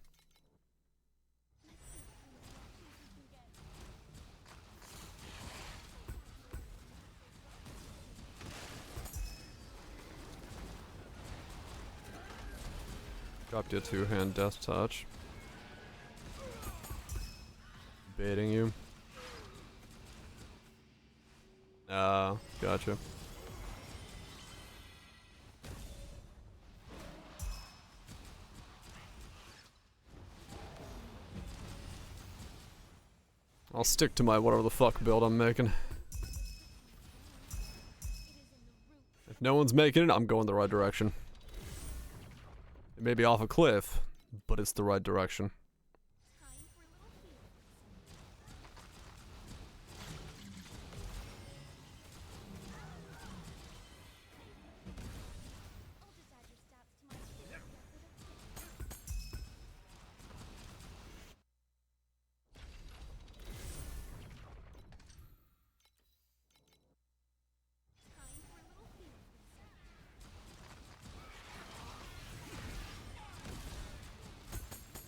Dropped you a 2-hand death touch. Baiting you. Gotcha. I'll stick to my whatever the fuck build I'm making. If no one's making it, I'm going the right direction. It may be off a cliff, but it's the right direction.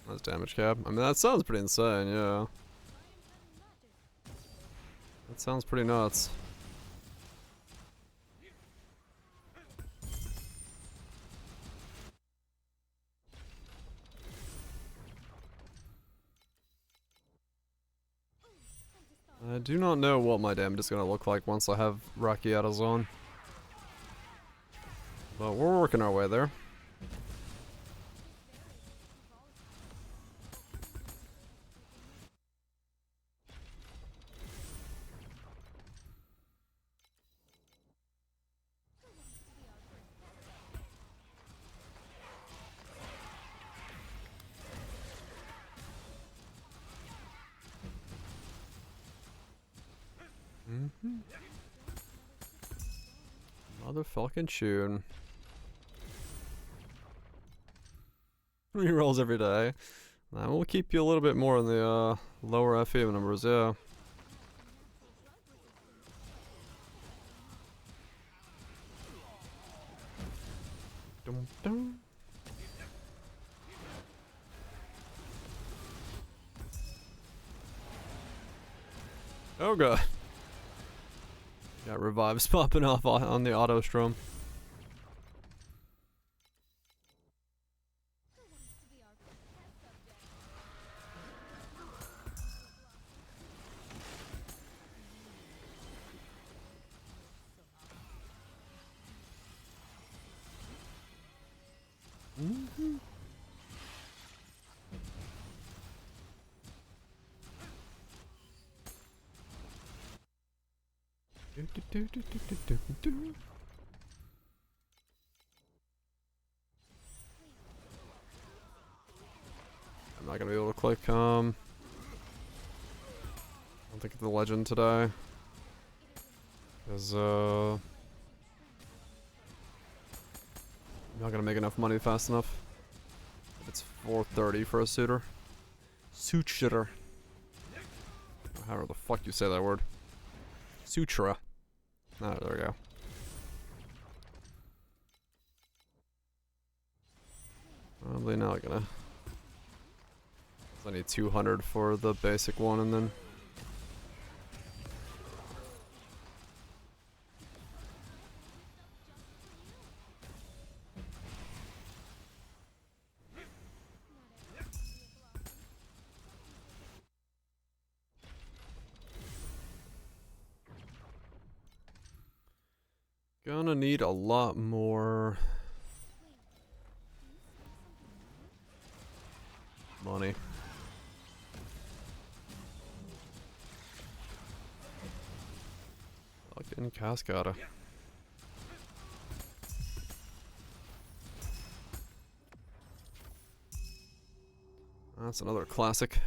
That's damage cap. I mean, that sounds pretty insane, yeah. That sounds pretty nuts. do not know what my damage is gonna look like once I have Rakiatas on. But we're working our way there. Motherfucking tune. Rerolls every day. That will keep you a little bit more in the lower FE numbers, yeah. Dum dum. Oh god. Got revives popping off on the auto strum. I'm not gonna be able to click, I don't think of the legend today. Because, I'm not gonna make enough money fast enough. It's 4:30 for a suitor. Suture. However the fuck you say that word. Sutra. Oh, there we go. Probably not gonna. I need 200 for the basic one and then. Gonna need a lot more money. Fucking Cascada. That's another classic.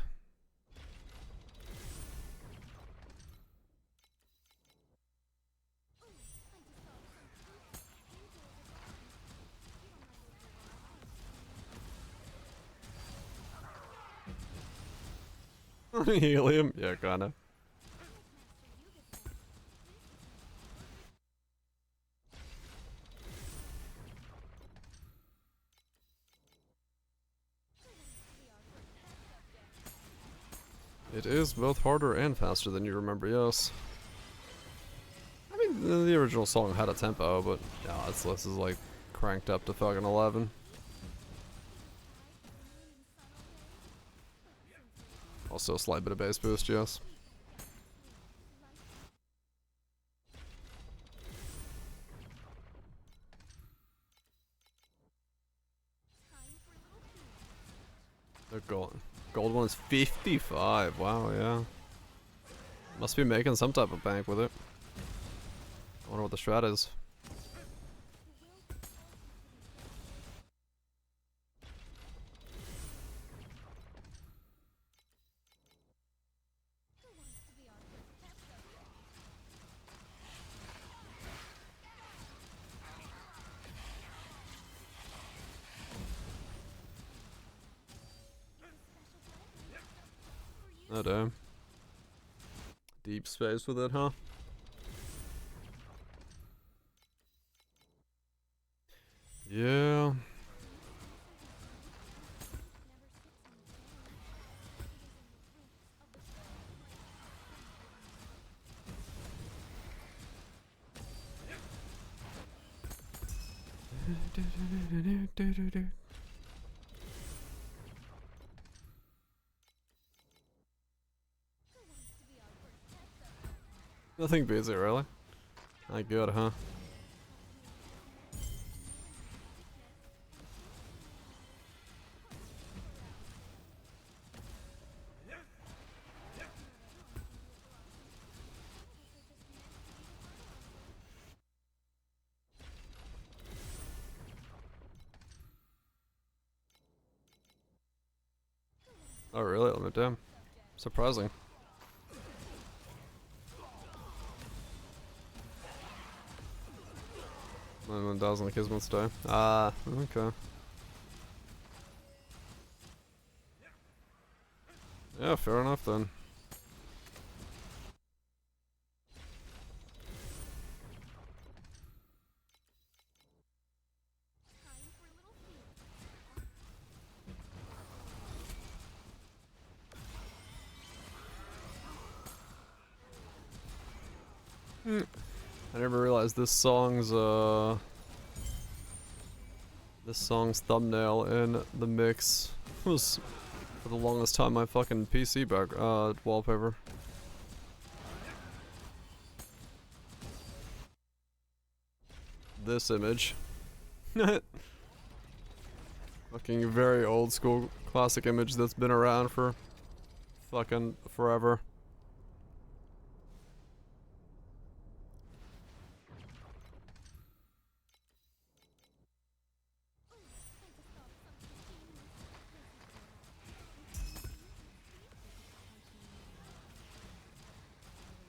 Helium? Yeah, kinda. It is both harder and faster than you remember, yes. I mean, the original song had a tempo, but yeah, this is like cranked up to fucking 11. Also a slight bit of bass boost, yes. The gold one is 55. Wow, yeah. Must be making some type of bank with it. I wonder what the strat is. Oh damn. Deep space with it, huh? Yeah. Nothing busy, really? Not good, huh? Oh, really? Oh, damn. Surprising. 1,000 kids wants to die. Ah, okay. Yeah, fair enough then. I never realized this song's thumbnail in the mix was for the longest time my fucking PC wallpaper. This image. Fucking very old school classic image that's been around for fucking forever.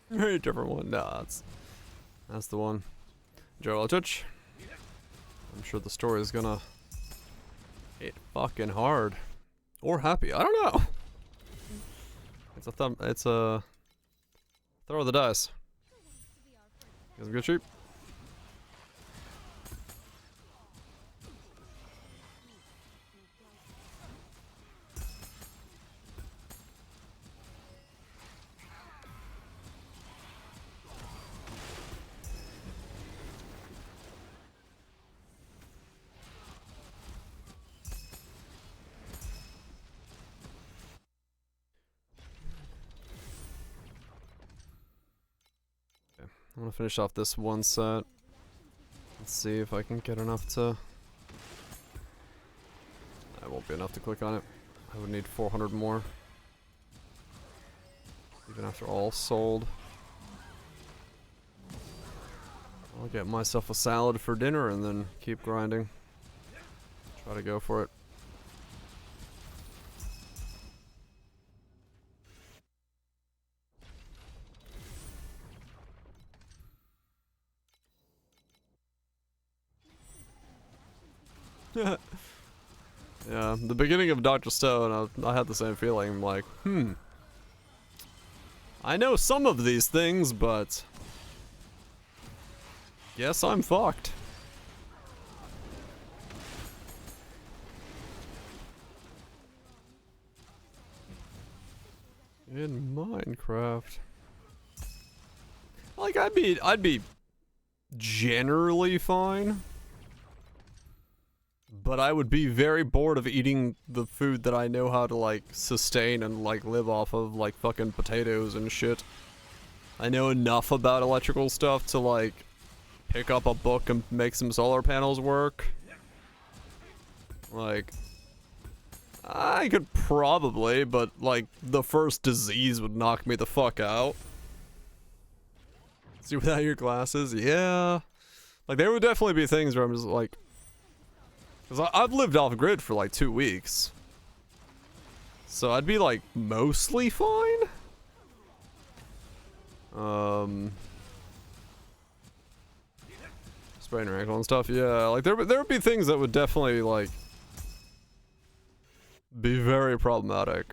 Very different one. Nah, that's the one. Joe Eldritch. I'm sure the story is gonna hit fucking hard. Or happy. I don't know. It's a throw the dice. Guess I'm good cheap. I'm gonna finish off this one set. Let's see if I can get enough to... That won't be enough to click on it. I would need 400 more. Even after all sold. I'll get myself a salad for dinner and then keep grinding. Try to go for it. Yeah, the beginning of Dr. Stone, I had the same feeling, like, I know some of these things, but guess I'm fucked. In Minecraft. Like, I'd be generally fine. But I would be very bored of eating the food that I know how to, like, sustain and, like, live off of, like, fucking potatoes and shit. I know enough about electrical stuff to, like, pick up a book and make some solar panels work. Like, I could probably, but, like, the first disease would knock me the fuck out. See, without your glasses? Yeah. Like, there would definitely be things where I'm just, like... Because I've lived off-grid for, like, 2 weeks. So I'd be, like, mostly fine? Sprain your ankle and stuff, yeah. Like, there would be things that would definitely, like... be very problematic.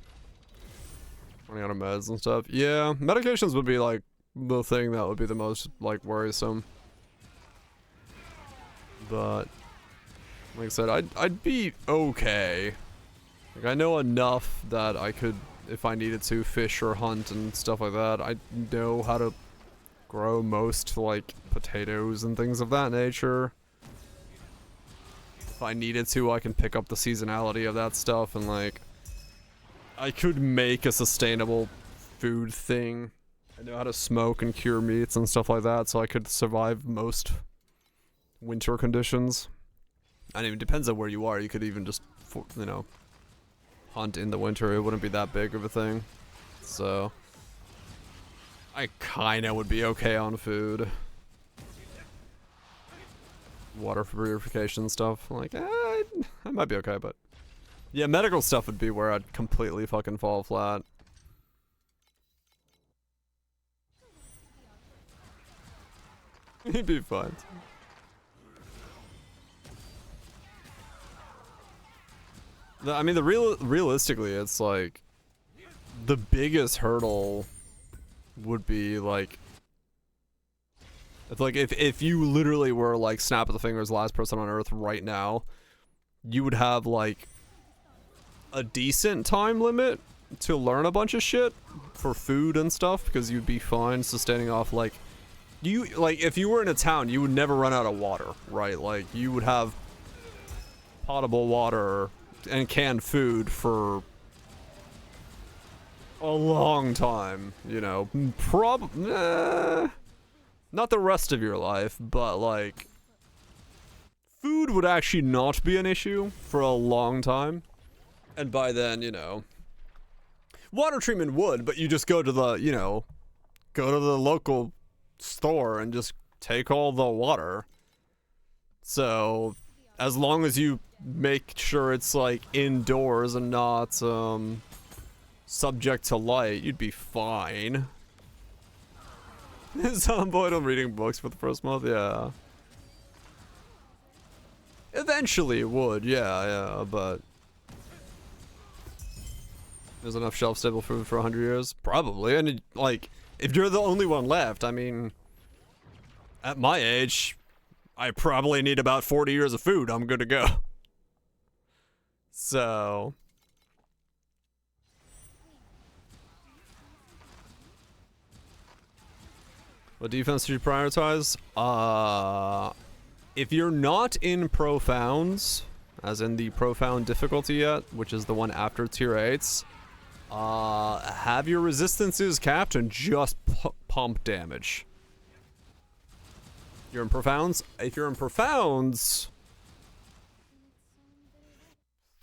Running out of meds and stuff. Yeah, medications would be, like, the thing that would be the most, like, worrisome. But... like I said, I'd be okay. Like, I know enough that I could, if I needed to, fish or hunt and stuff like that. I know how to grow most, like, potatoes and things of that nature. If I needed to, I can pick up the seasonality of that stuff and, like, I could make a sustainable food thing I know how to smoke and cure meats and stuff like that, so I could survive most winter conditions. I mean, it depends on where you are. You could even just, you know, hunt in the winter. It wouldn't be that big of a thing. So, I kinda would be okay on food. Water purification stuff, like, I might be okay, but yeah, medical stuff would be where I'd completely fucking fall flat. He'd be fine. I mean, realistically, it's like the biggest hurdle would be like if you literally were like snap of the fingers last person on Earth right now, you would have like a decent time limit to learn a bunch of shit for food and stuff, because you'd be fine sustaining off like if you were in a town, you would never run out of water, right? Like you would have potable water and canned food for a long time, you know, not the rest of your life, but like food would actually not be an issue for a long time. And by then, you know, water treatment would, but you just go to the, you know, go to the local store and just take all the water. So as long as you make sure it's like indoors and not subject to light, you'd be fine. Some point I'm reading books for the first month, yeah. Eventually it would, yeah, but there's enough shelf-stable food for 100 years? Probably, and like, if you're the only one left, I mean, at my age, I probably need about 40 years of food. I'm good to go. So, what defense do you prioritize? If you're not in profounds, as in the profound difficulty yet, which is the one after tier 8s, have your resistances capped and just pump damage. You're in profounds? If you're in profounds,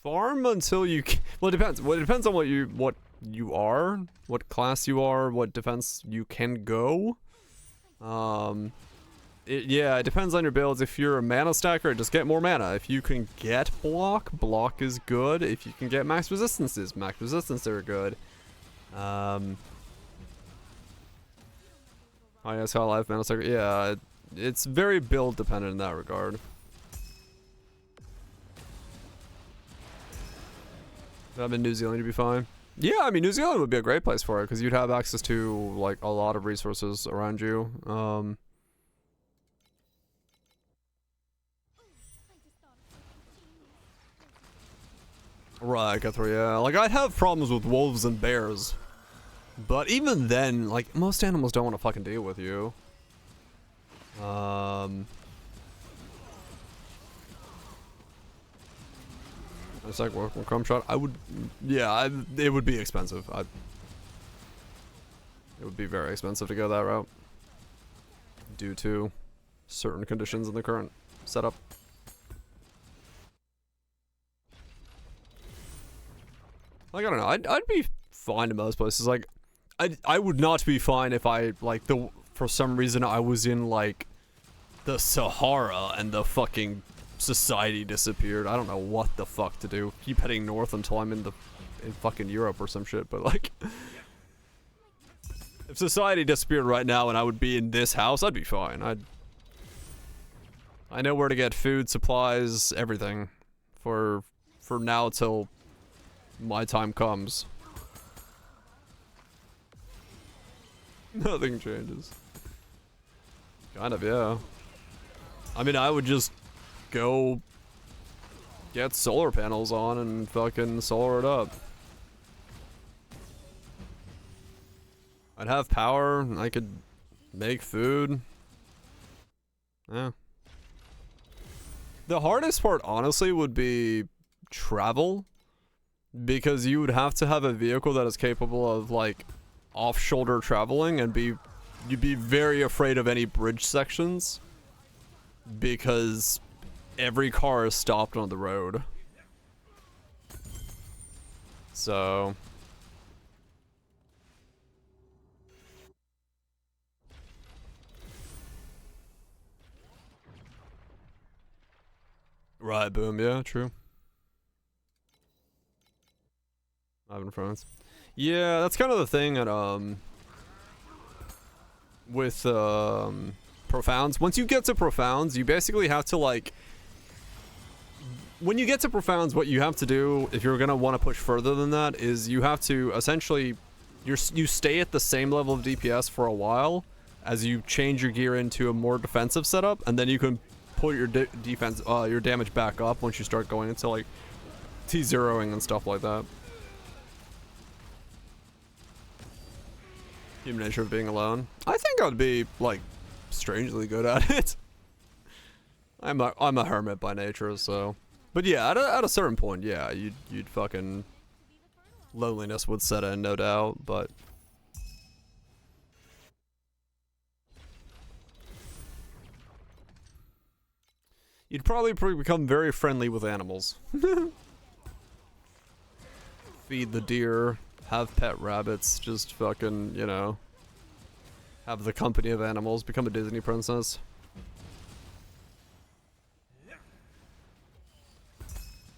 farm until you well, it depends. Well, it depends on what you are, what class you are, what defense you can go. Yeah, it depends on your builds. If you're a mana stacker, just get more mana. If you can get block is good. If you can get max resistance are good. ISL life mana stacker, yeah, it's very build dependent in that regard. If I'm in New Zealand, you'd be fine. Yeah, I mean, New Zealand would be a great place for it, because you'd have access to, like, a lot of resources around you. Right, Guthrie, yeah. Like, I'd have problems with wolves and bears. But even then, like, most animals don't want to fucking deal with you. It's like one crumb shot. I would, yeah, it would be expensive. It would be very expensive to go that route, due to certain conditions in the current setup. Like, I don't know. I'd be fine in most places. Like, I would not be fine if I, like, for some reason I was in, like, the Sahara and the fucking society disappeared. I don't know what the fuck to do. Keep heading north until I'm in fucking Europe or some shit, but, like, if society disappeared right now and I would be in this house, I'd be fine. I know where to get food, supplies, everything for now till my time comes. Nothing changes. Kind of, yeah. I mean, I would just go get solar panels on and fucking solar it up. I'd have power, I could make food. Yeah. The hardest part, honestly, would be travel. Because you would have to have a vehicle that is capable of, like, off-shoulder traveling and you'd be very afraid of any bridge sections because every car is stopped on the road. So right, boom, yeah, true. Having friends. Yeah, that's kind of the thing at with profounds. Once you get to profounds, you basically have to like when you get to profounds, what you have to do if you're gonna want to push further than that is you have to essentially you stay at the same level of DPS for a while as you change your gear into a more defensive setup, and then you can put your defense your damage back up once you start going into like T0ing and stuff like that. Human nature of being alone. I think I'd be like strangely good at it. I'm a hermit by nature, so. But yeah, at a certain point, yeah, you'd fucking loneliness would set in, no doubt. But you'd probably become very friendly with animals. Feed the deer. Have pet rabbits, just fucking, you know, have the company of animals, become a Disney princess.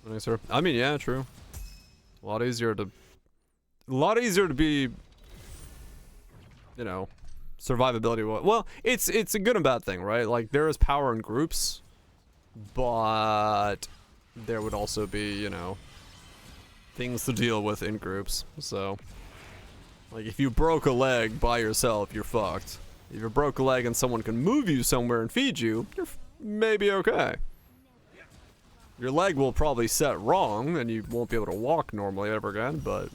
Nicer. I mean, yeah, true. A lot easier to be, you know, survivability. Well, it's a good and bad thing, right? Like, there is power in groups, but there would also be, you know, things to deal with in groups. So like if you broke a leg by yourself, you're fucked. If you broke a leg and someone can move you somewhere and feed you, you're maybe okay. Your leg will probably set wrong and you won't be able to walk normally ever again, but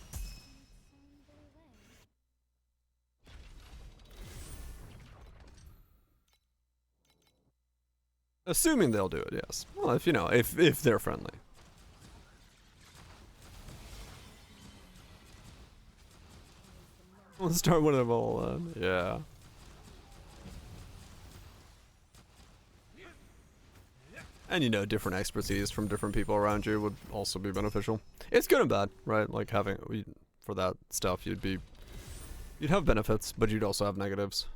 assuming they'll do it, yes. Well, if you know, if they're friendly. We'll start one of them all then. Yeah. And you know, different expertise from different people around you would also be beneficial. It's good and bad, right? Like having for that stuff, you'd have benefits, but you'd also have negatives.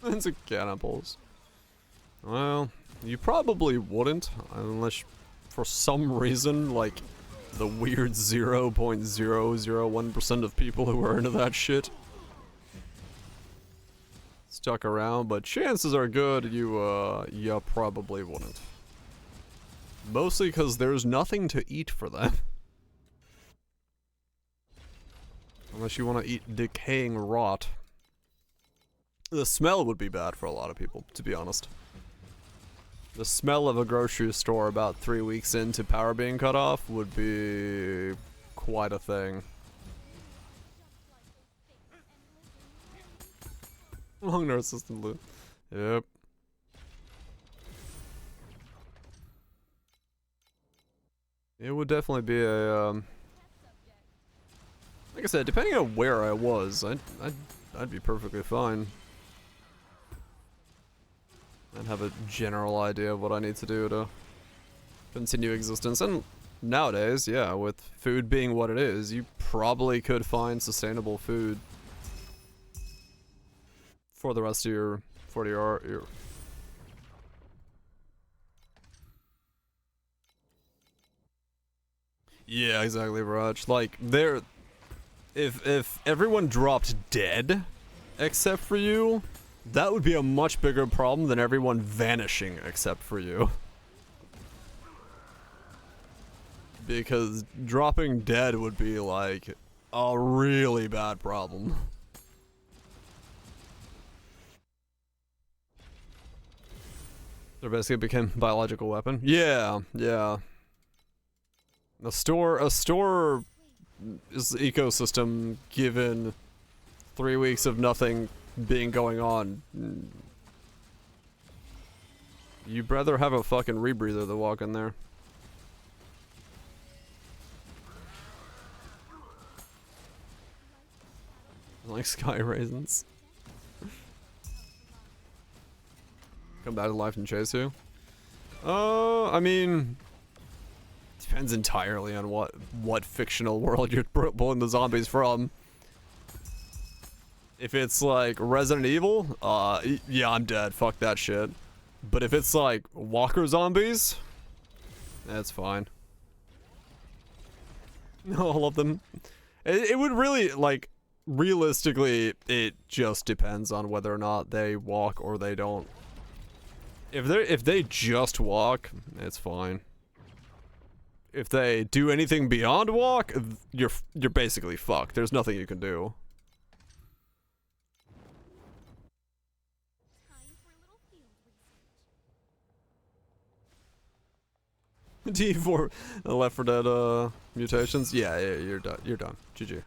It's a cannibals. Well, you probably wouldn't, unless for some reason, like, the weird 0.001% of people who are into that shit stuck around, but chances are good you probably wouldn't. Mostly because there's nothing to eat for them. Unless you want to eat decaying rot. The smell would be bad for a lot of people, to be honest. The smell of a grocery store about 3 weeks into power being cut off would be quite a thing. Long nerve system loot. Yep. It would definitely be a like I said, depending on where I was, I'd be perfectly fine. And have a general idea of what I need to do to continue existence. And nowadays, yeah, with food being what it is, you probably could find sustainable food for the rest of your Yeah, exactly, Raj. Like if everyone dropped dead except for you, that would be a much bigger problem than everyone vanishing except for you. Because dropping dead would be like a really bad problem. They basically became biological weapon. Yeah, yeah. A store is the ecosystem given 3 weeks of nothing being going on. You'd rather have a fucking rebreather to walk in there. Like sky raisins. Come back to life and chase you? I mean, depends entirely on what fictional world you're pulling the zombies from. If it's like Resident Evil, yeah, I'm dead. Fuck that shit. But if it's like walker zombies, that's fine. All of them. It would really, like, realistically, it just depends on whether or not they walk or they don't. If they just walk, it's fine. If they do anything beyond walk, you're basically fucked. There's nothing you can do. D4 Left 4 Dead mutations. Yeah, you're done. You're done. GG.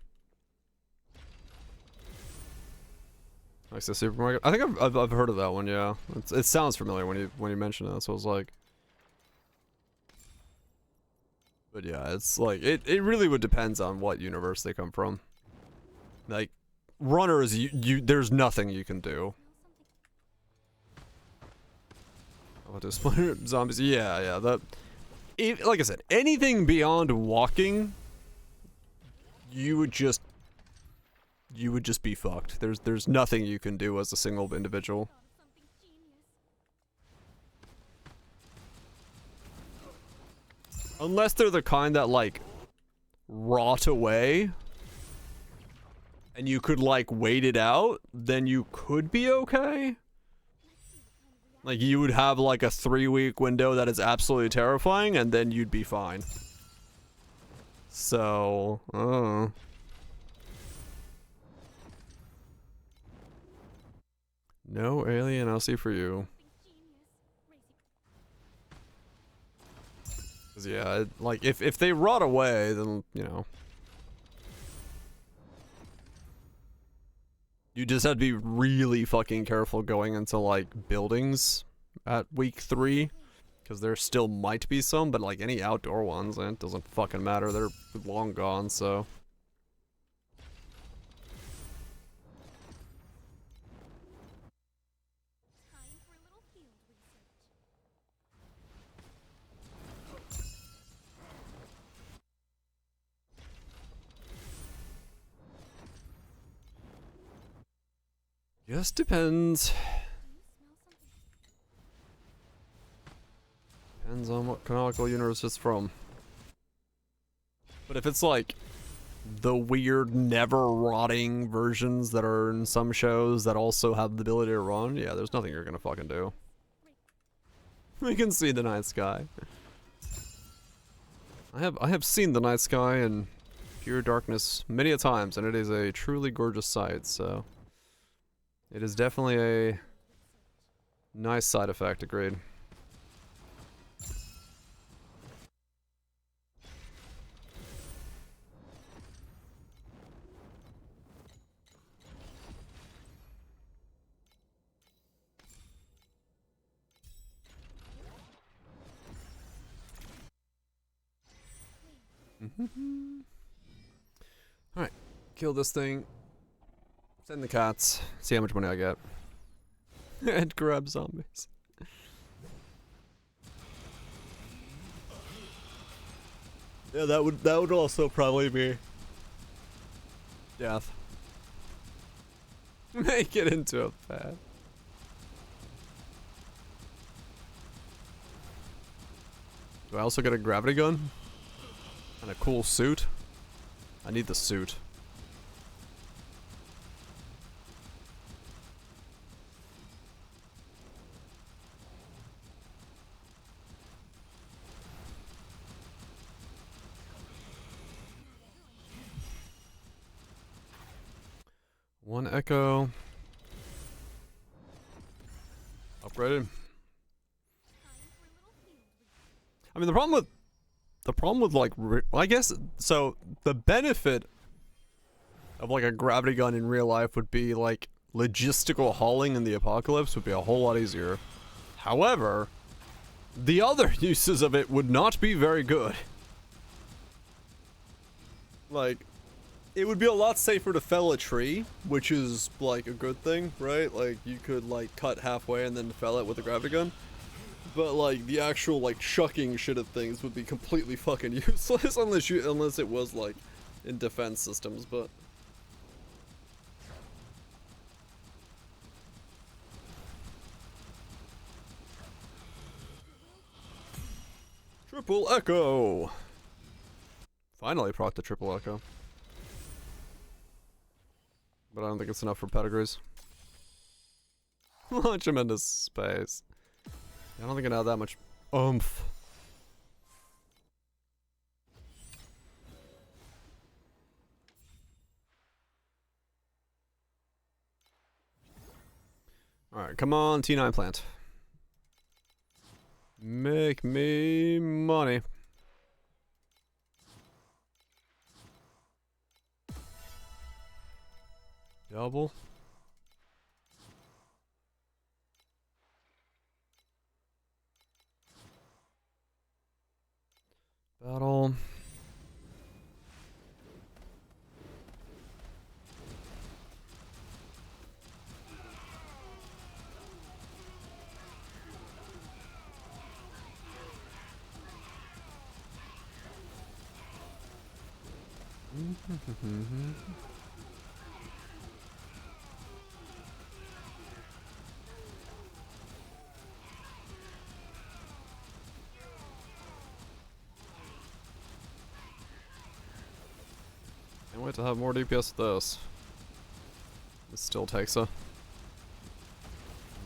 Like the supermarket. I think I've heard of that one. Yeah, it sounds familiar when you mention it. So I was like, but yeah, it's like it really would depends on what universe they come from. Like runners, there's nothing you can do. About to splinter zombies. Yeah. That. Like I said, anything beyond walking, you would just be fucked. There's nothing you can do as a single individual. Unless they're the kind that like rot away and you could like wait it out, then you could be okay. Like, you would have, like, a 3-week window that is absolutely terrifying, and then you'd be fine. So, no alien LC for you. 'Cause, yeah, like, if they rot away, then, you know. You just have to be really fucking careful going into, like, buildings at week 3. Because there still might be some, but, like, any outdoor ones, it doesn't fucking matter. They're long gone, so. Just depends. Depends on what canonical universe it's from. But if it's like the weird never rotting versions that are in some shows that also have the ability to run, yeah, there's nothing you're gonna fucking do. We can see the night sky. I have seen the night sky in pure darkness many a times, and it is a truly gorgeous sight, so it is definitely a nice side effect, agreed. Alright, kill this thing. Send the cats. See how much money I get. And grab zombies. Yeah, that would also probably be death. Make it into a pet. Do I also get a gravity gun? And a cool suit? I need the suit. One echo. Upgraded. I mean, the problem with like, I guess, so the benefit of like a gravity gun in real life would be like logistical hauling in the apocalypse would be a whole lot easier. However, the other uses of it would not be very good. Like, it would be a lot safer to fell a tree, which is, like, a good thing, right? Like, you could, like, cut halfway and then fell it with a gravity gun. But, like, the actual, like, chucking shit at things would be completely fucking useless unless it was, like, in defense systems, but... Triple Echo! Finally proc the Triple Echo. But I don't think it's enough for pedigrees. Launch him into space. I don't think it had that much oomph. Alright, come on, T9 plant. Make me money. Double. Battle. Can't wait to have more DPS with this. This still takes a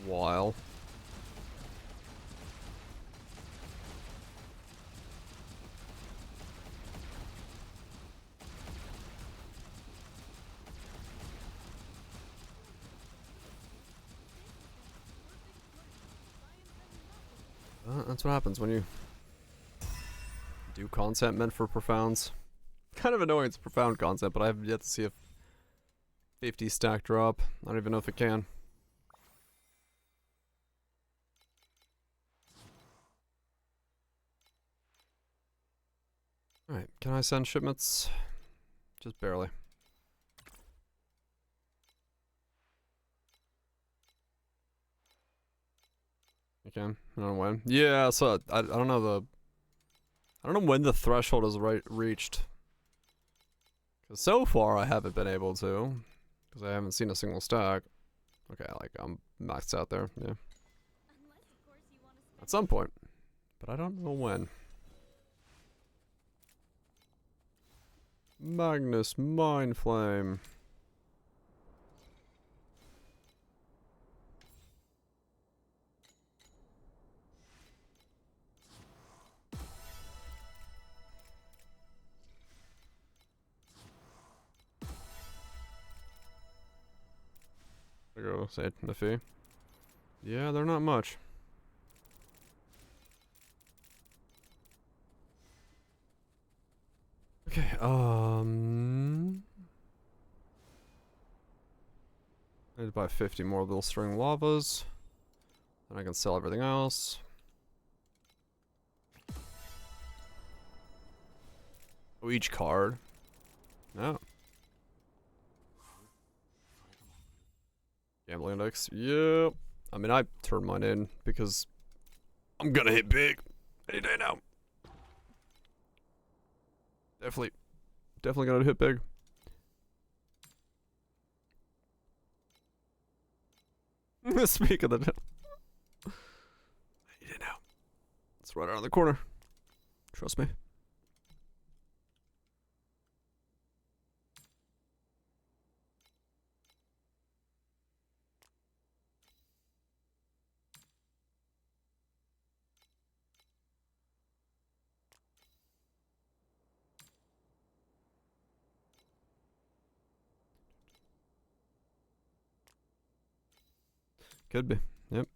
while. That's what happens when you do content meant for profounds. Kind of annoying it's profound content, but I have yet to see a 50 stack drop. I don't even know if it can. Alright, can I send shipments? Just barely. You can? I don't know when. Yeah, so I don't know when the threshold is reached. Cause so far I haven't been able to. Because I haven't seen a single stack. Okay, like I'm maxed out there, yeah. At some point. But I don't know when. Magnus Mindflame. I go say the fee. Yeah, they're not much. Okay, I need to buy 50 more little string lavas. Then I can sell everything else. Oh, each card. No. Gambling index. Yep. I mean, I turned mine in because I'm gonna hit big any day now. Definitely gonna hit big. Speak of the devil. I need it now. It's right around the corner. Trust me. Could be. Yep.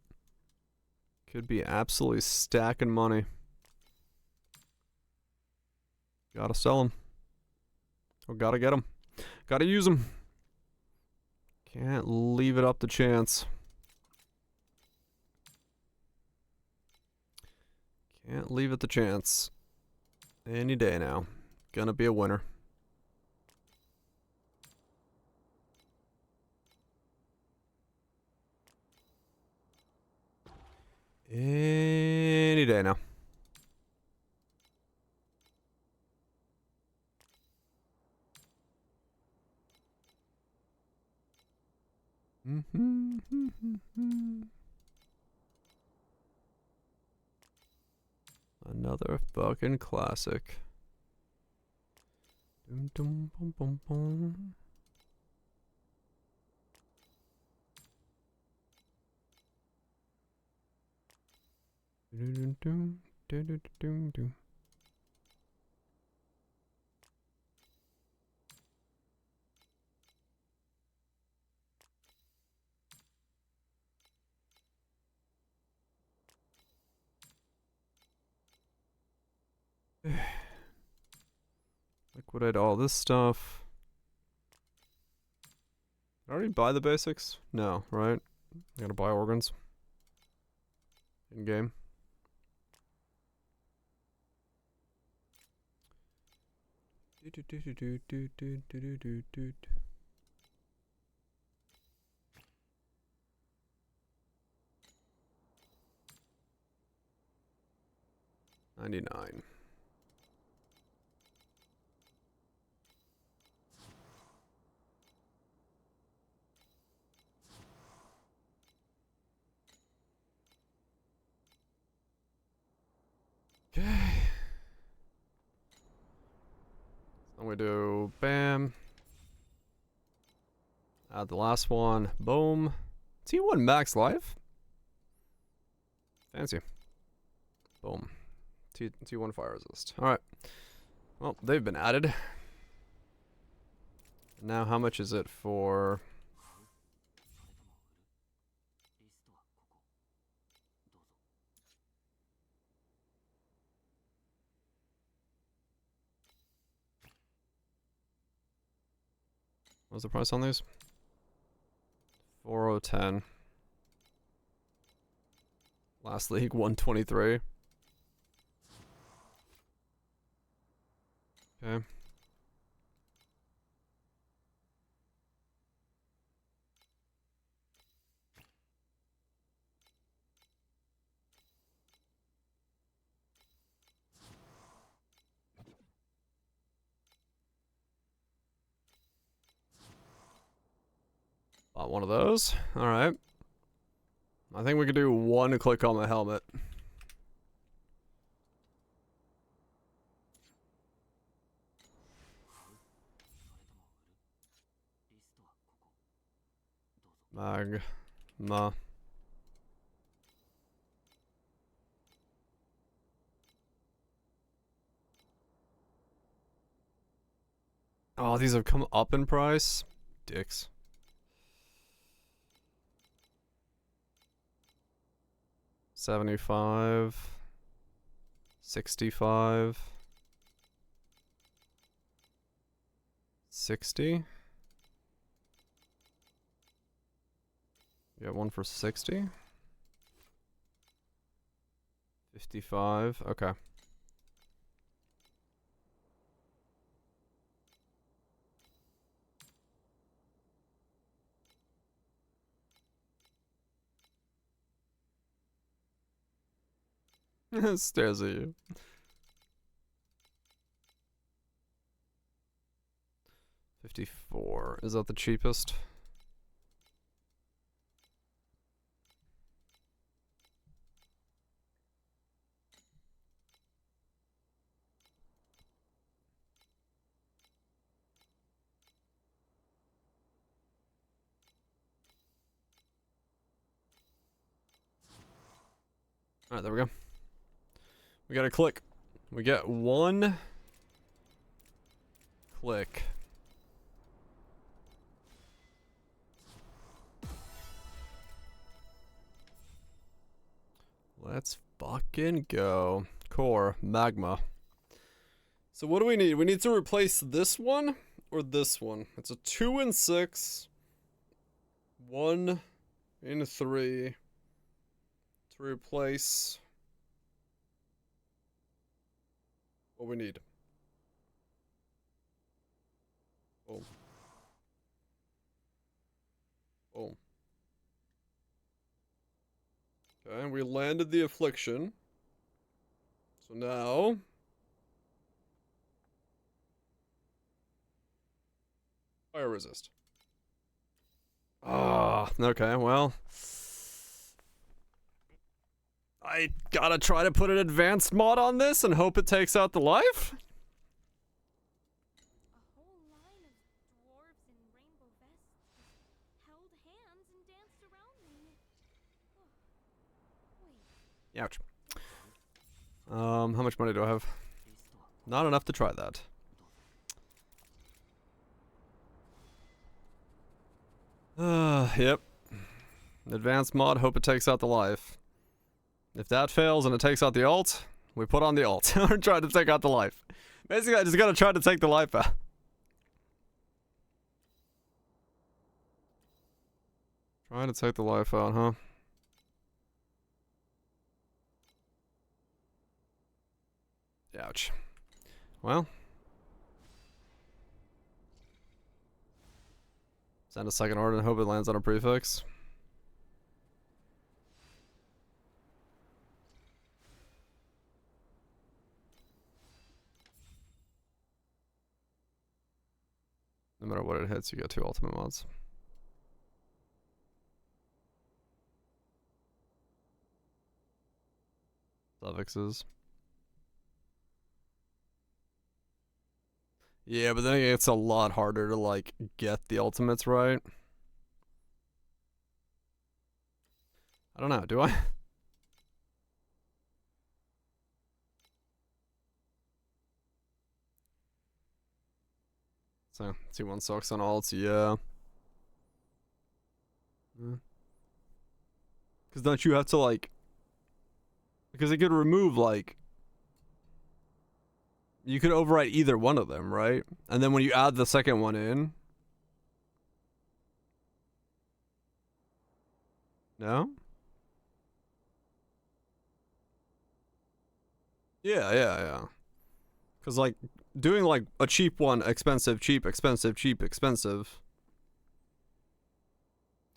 Could be absolutely stacking money. Gotta sell them. Or gotta get them. Gotta use them. Can't leave it up to chance. Can't leave it to chance. Any day now. Gonna be a winner. Any day now. Another fucking classic. Dum dum bum bum bum. Dum dum dum dum dum dum. Liquidate all this stuff. Did I already buy the basics? No, right? I gotta buy organs. In game. $99. Okay. So we do bam. Add the last one. Boom. T1 max life? Fancy. Boom. T1 fire resist. Alright. Well, they've been added. Now how much is it for... What's the price on these? 4010. Last league 123. Okay. Bought one of those. Alright. I think we could do one click on the helmet. Magma. Oh, these have come up in price? Dicks. $75. $65. $60. You got one for 60. 55. Okay. Stares at you. $54. Is that the cheapest? Alright, there we go. We got a click. We get one click. Let's fucking go. Core, magma. So what do we need? We need to replace this one or this one. It's a 2 and 6. 1 and 3. To replace What we need. Boom. Boom. Okay, we landed the affliction. So now... fire resist. Ah, okay, well... I gotta try to put an advanced mod on this and hope it takes out the life? A whole line of dwarves in rainbow vests just held hands and danced around me. Wait. Ouch. How much money do I have? Not enough to try that. Yep. Advanced mod, hope it takes out the life. If that fails and it takes out the alt, we put on the alt. We're trying to take out the life. Basically, I just gotta try to take the life out. Trying to take the life out, huh? Ouch. Well. Send a second order and hope it lands on a prefix. No matter what it hits, you get 2 ultimate mods. Suffixes. Yeah, but then it's a lot harder to, like, get the ultimates right. I don't know, do I? So, T1 sucks on alts, yeah. Because don't you have to, like... Because it could remove, like... You could overwrite either one of them, right? And then when you add the second one in... No? Yeah. Because, like, doing, like, a cheap one, expensive, cheap, expensive, cheap, expensive...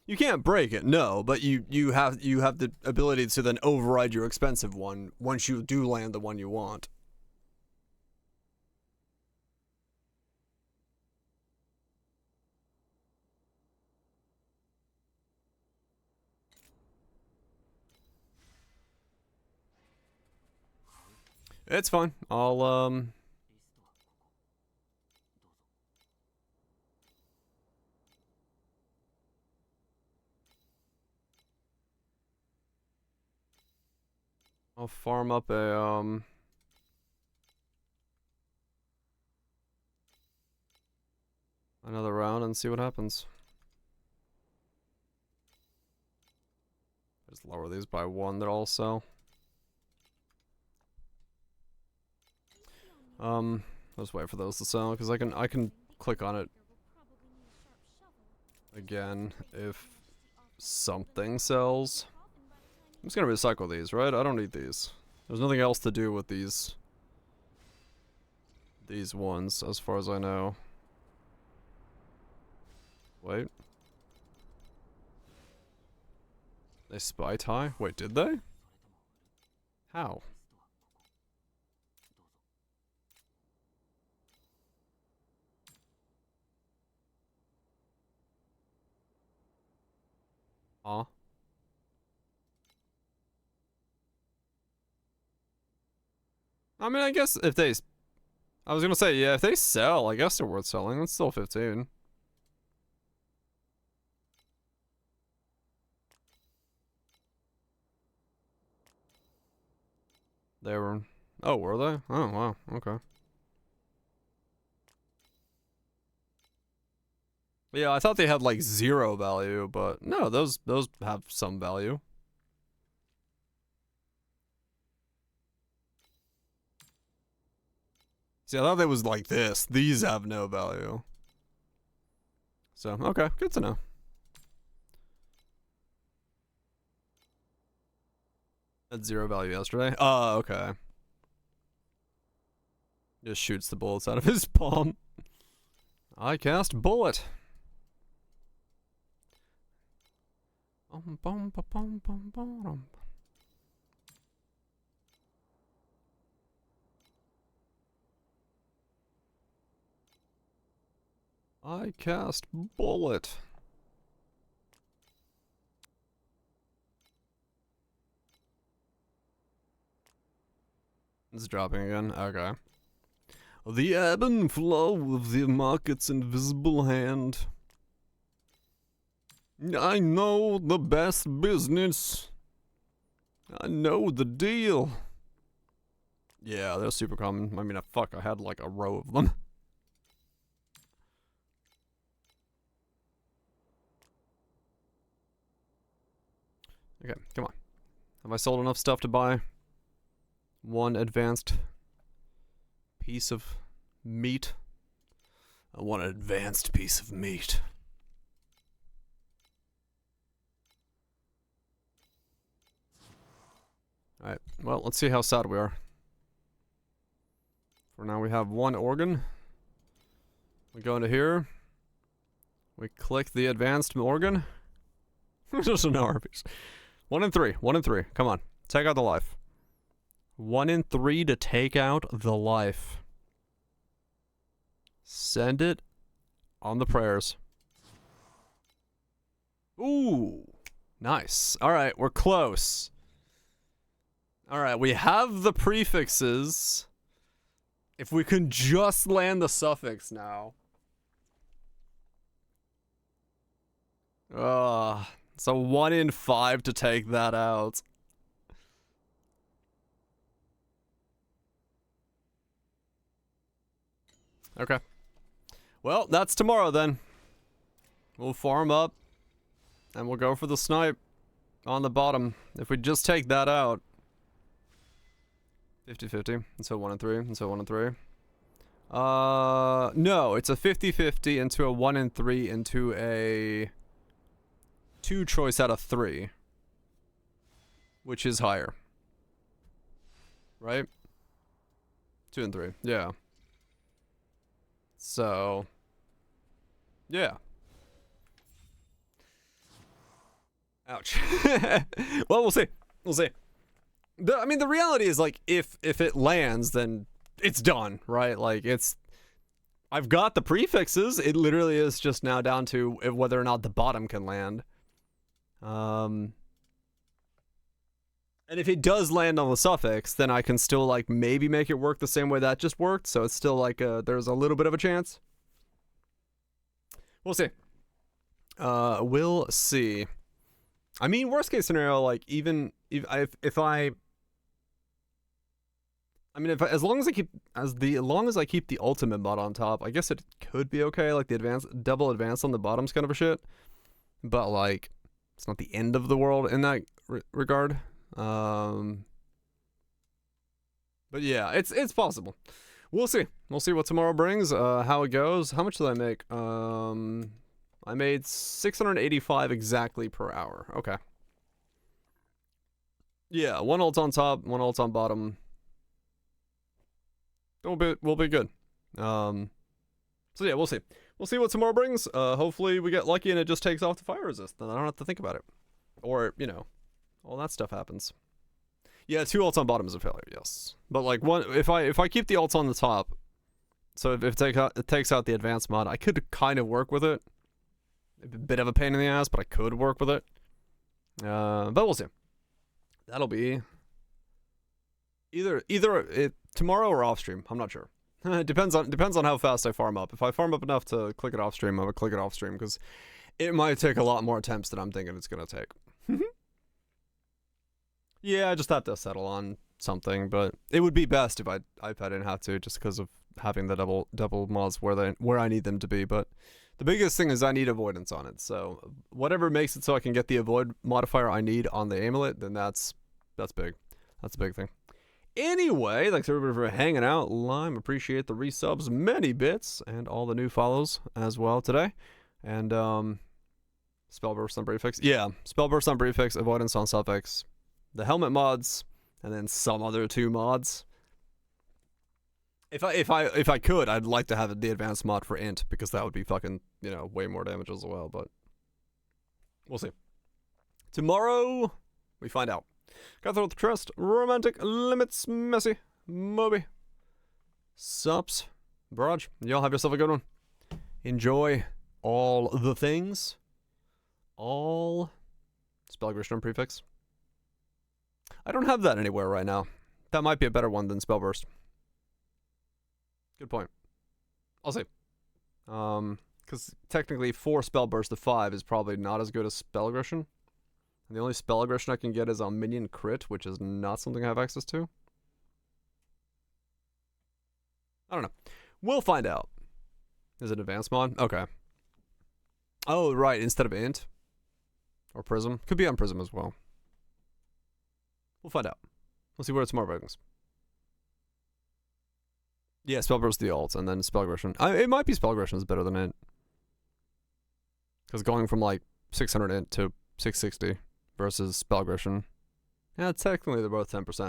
You can't break it, no, but you have the ability to then override your expensive one once you do land the one you want. It's fine. I'll farm up a another round and see what happens. Just lower these by 1 there also. Let's wait for those to sell because I can click on it again if something sells. I'm just gonna recycle these, right? I don't need these. There's nothing else to do with these ones as far as I know. Wait. They spy tie? Wait, did they? How? Huh? I mean, I guess if they... I was gonna say, yeah, if they sell, I guess they're worth selling. It's still 15. They were... Oh, were they? Oh, wow. Okay. Yeah, I thought they had, like, 0 value, but no, those have some value. See, I thought they was like this. These have no value. So, okay, good to know. Had 0 value yesterday. Oh, okay. Just shoots the bullets out of his palm. I cast bullet. I cast bullet. It's dropping again. Okay. The ebb and flow of the market's invisible hand. I know the best business. I know the deal. Yeah, they're super common. I mean, fuck, I had like a row of them. Okay, come on. Have I sold enough stuff to buy one advanced piece of meat? I want an advanced piece of meat. Alright, well, let's see how sad we are. For now, we have one organ. We go into here. We click the advanced organ. Just an hour piece. 1 in 3. 1 in 3. Come on. Take out the life. 1 in 3 to take out the life. Send it on the prayers. Ooh. Nice. Alright, we're close. Alright, we have the prefixes. If we can just land the suffix now. So 1 in 5 to take that out. Okay. Well, that's tomorrow then. We'll farm up. And we'll go for the snipe on the bottom. If we just take that out. 50-50. And so 1 in 3. And so 1 in 3. No, it's a 50-50 into a 1 in 3 into a 2 choice out of 3. Which is higher. Right? 2 and 3. Yeah. So. Yeah. Ouch. Well, we'll see. We'll see. I mean, the reality is, like, if it lands, then it's done, right? Like, I've got the prefixes. It literally is just now down to whether or not the bottom can land. And if it does land on the suffix, then I can still, like, maybe make it work the same way that just worked. So it's still, like, there's a little bit of a chance. We'll see. We'll see. I mean, worst case scenario, like, even if as long as I keep the ultimate mod on top, I guess it could be okay. Like the double advance on the bottom's kind of a shit, but like it's not the end of the world in that regard. But yeah, it's possible. We'll see. We'll see what tomorrow brings. How it goes. How much did I make? I made 685 exactly per hour. Okay. Yeah, 1 ult on top, 1 ult on bottom. We'll be good. So yeah, we'll see. We'll see what tomorrow brings. Hopefully we get lucky and it just takes off the fire resist. Then I don't have to think about it. Or, you know, all that stuff happens. Yeah, 2 ults on bottom is a failure, yes. But like if I keep the ults on the top, so if it takes out the advanced mod, I could kind of work with it. A bit of a pain in the ass, but I could work with it. But we'll see. That'll be either tomorrow or off stream. I'm not sure. It depends on how fast I farm up. If I farm up enough to click it off stream, I would click it off stream because it might take a lot more attempts than I'm thinking it's gonna take. Yeah, I just have to settle on something, but it would be best if I didn't have to, just because of having the double mods where I need them to be. But the biggest thing is I need avoidance on it. So whatever makes it so I can get the avoid modifier I need on the amulet, then that's big. That's a big thing. Anyway, thanks everybody for hanging out. Lime, appreciate the resubs, many bits, and all the new follows as well today. And spellburst on prefix. Yeah, spellburst on prefix, avoidance on suffix, the helmet mods, and then some other 2 mods. If I could, I'd like to have the advanced mod for int, because that would be fucking, you know, way more damage as well, but we'll see. Tomorrow, we find out. Cutthroat the Trust, Romantic Limits, Messy, Moby, Sups, Barrage. Y'all have yourself a good one. Enjoy all the things. All spell aggression prefix. I don't have that anywhere right now. That might be a better one than spell burst. Good point. I'll see. Because technically 4 spell burst to 5 is probably not as good as spell aggression. And the only spell aggression I can get is on minion crit, which is not something I have access to. I don't know. We'll find out. Is it advanced mod? Okay. Oh, right. Instead of int. Or prism. Could be on prism as well. We'll find out. We'll see where it's more brings. Yeah, spell burst the alt, and then spell aggression. It might be spell aggression is better than int. Because going from like 600 int to 660 versus spell aggression. Yeah, technically they're both 10%.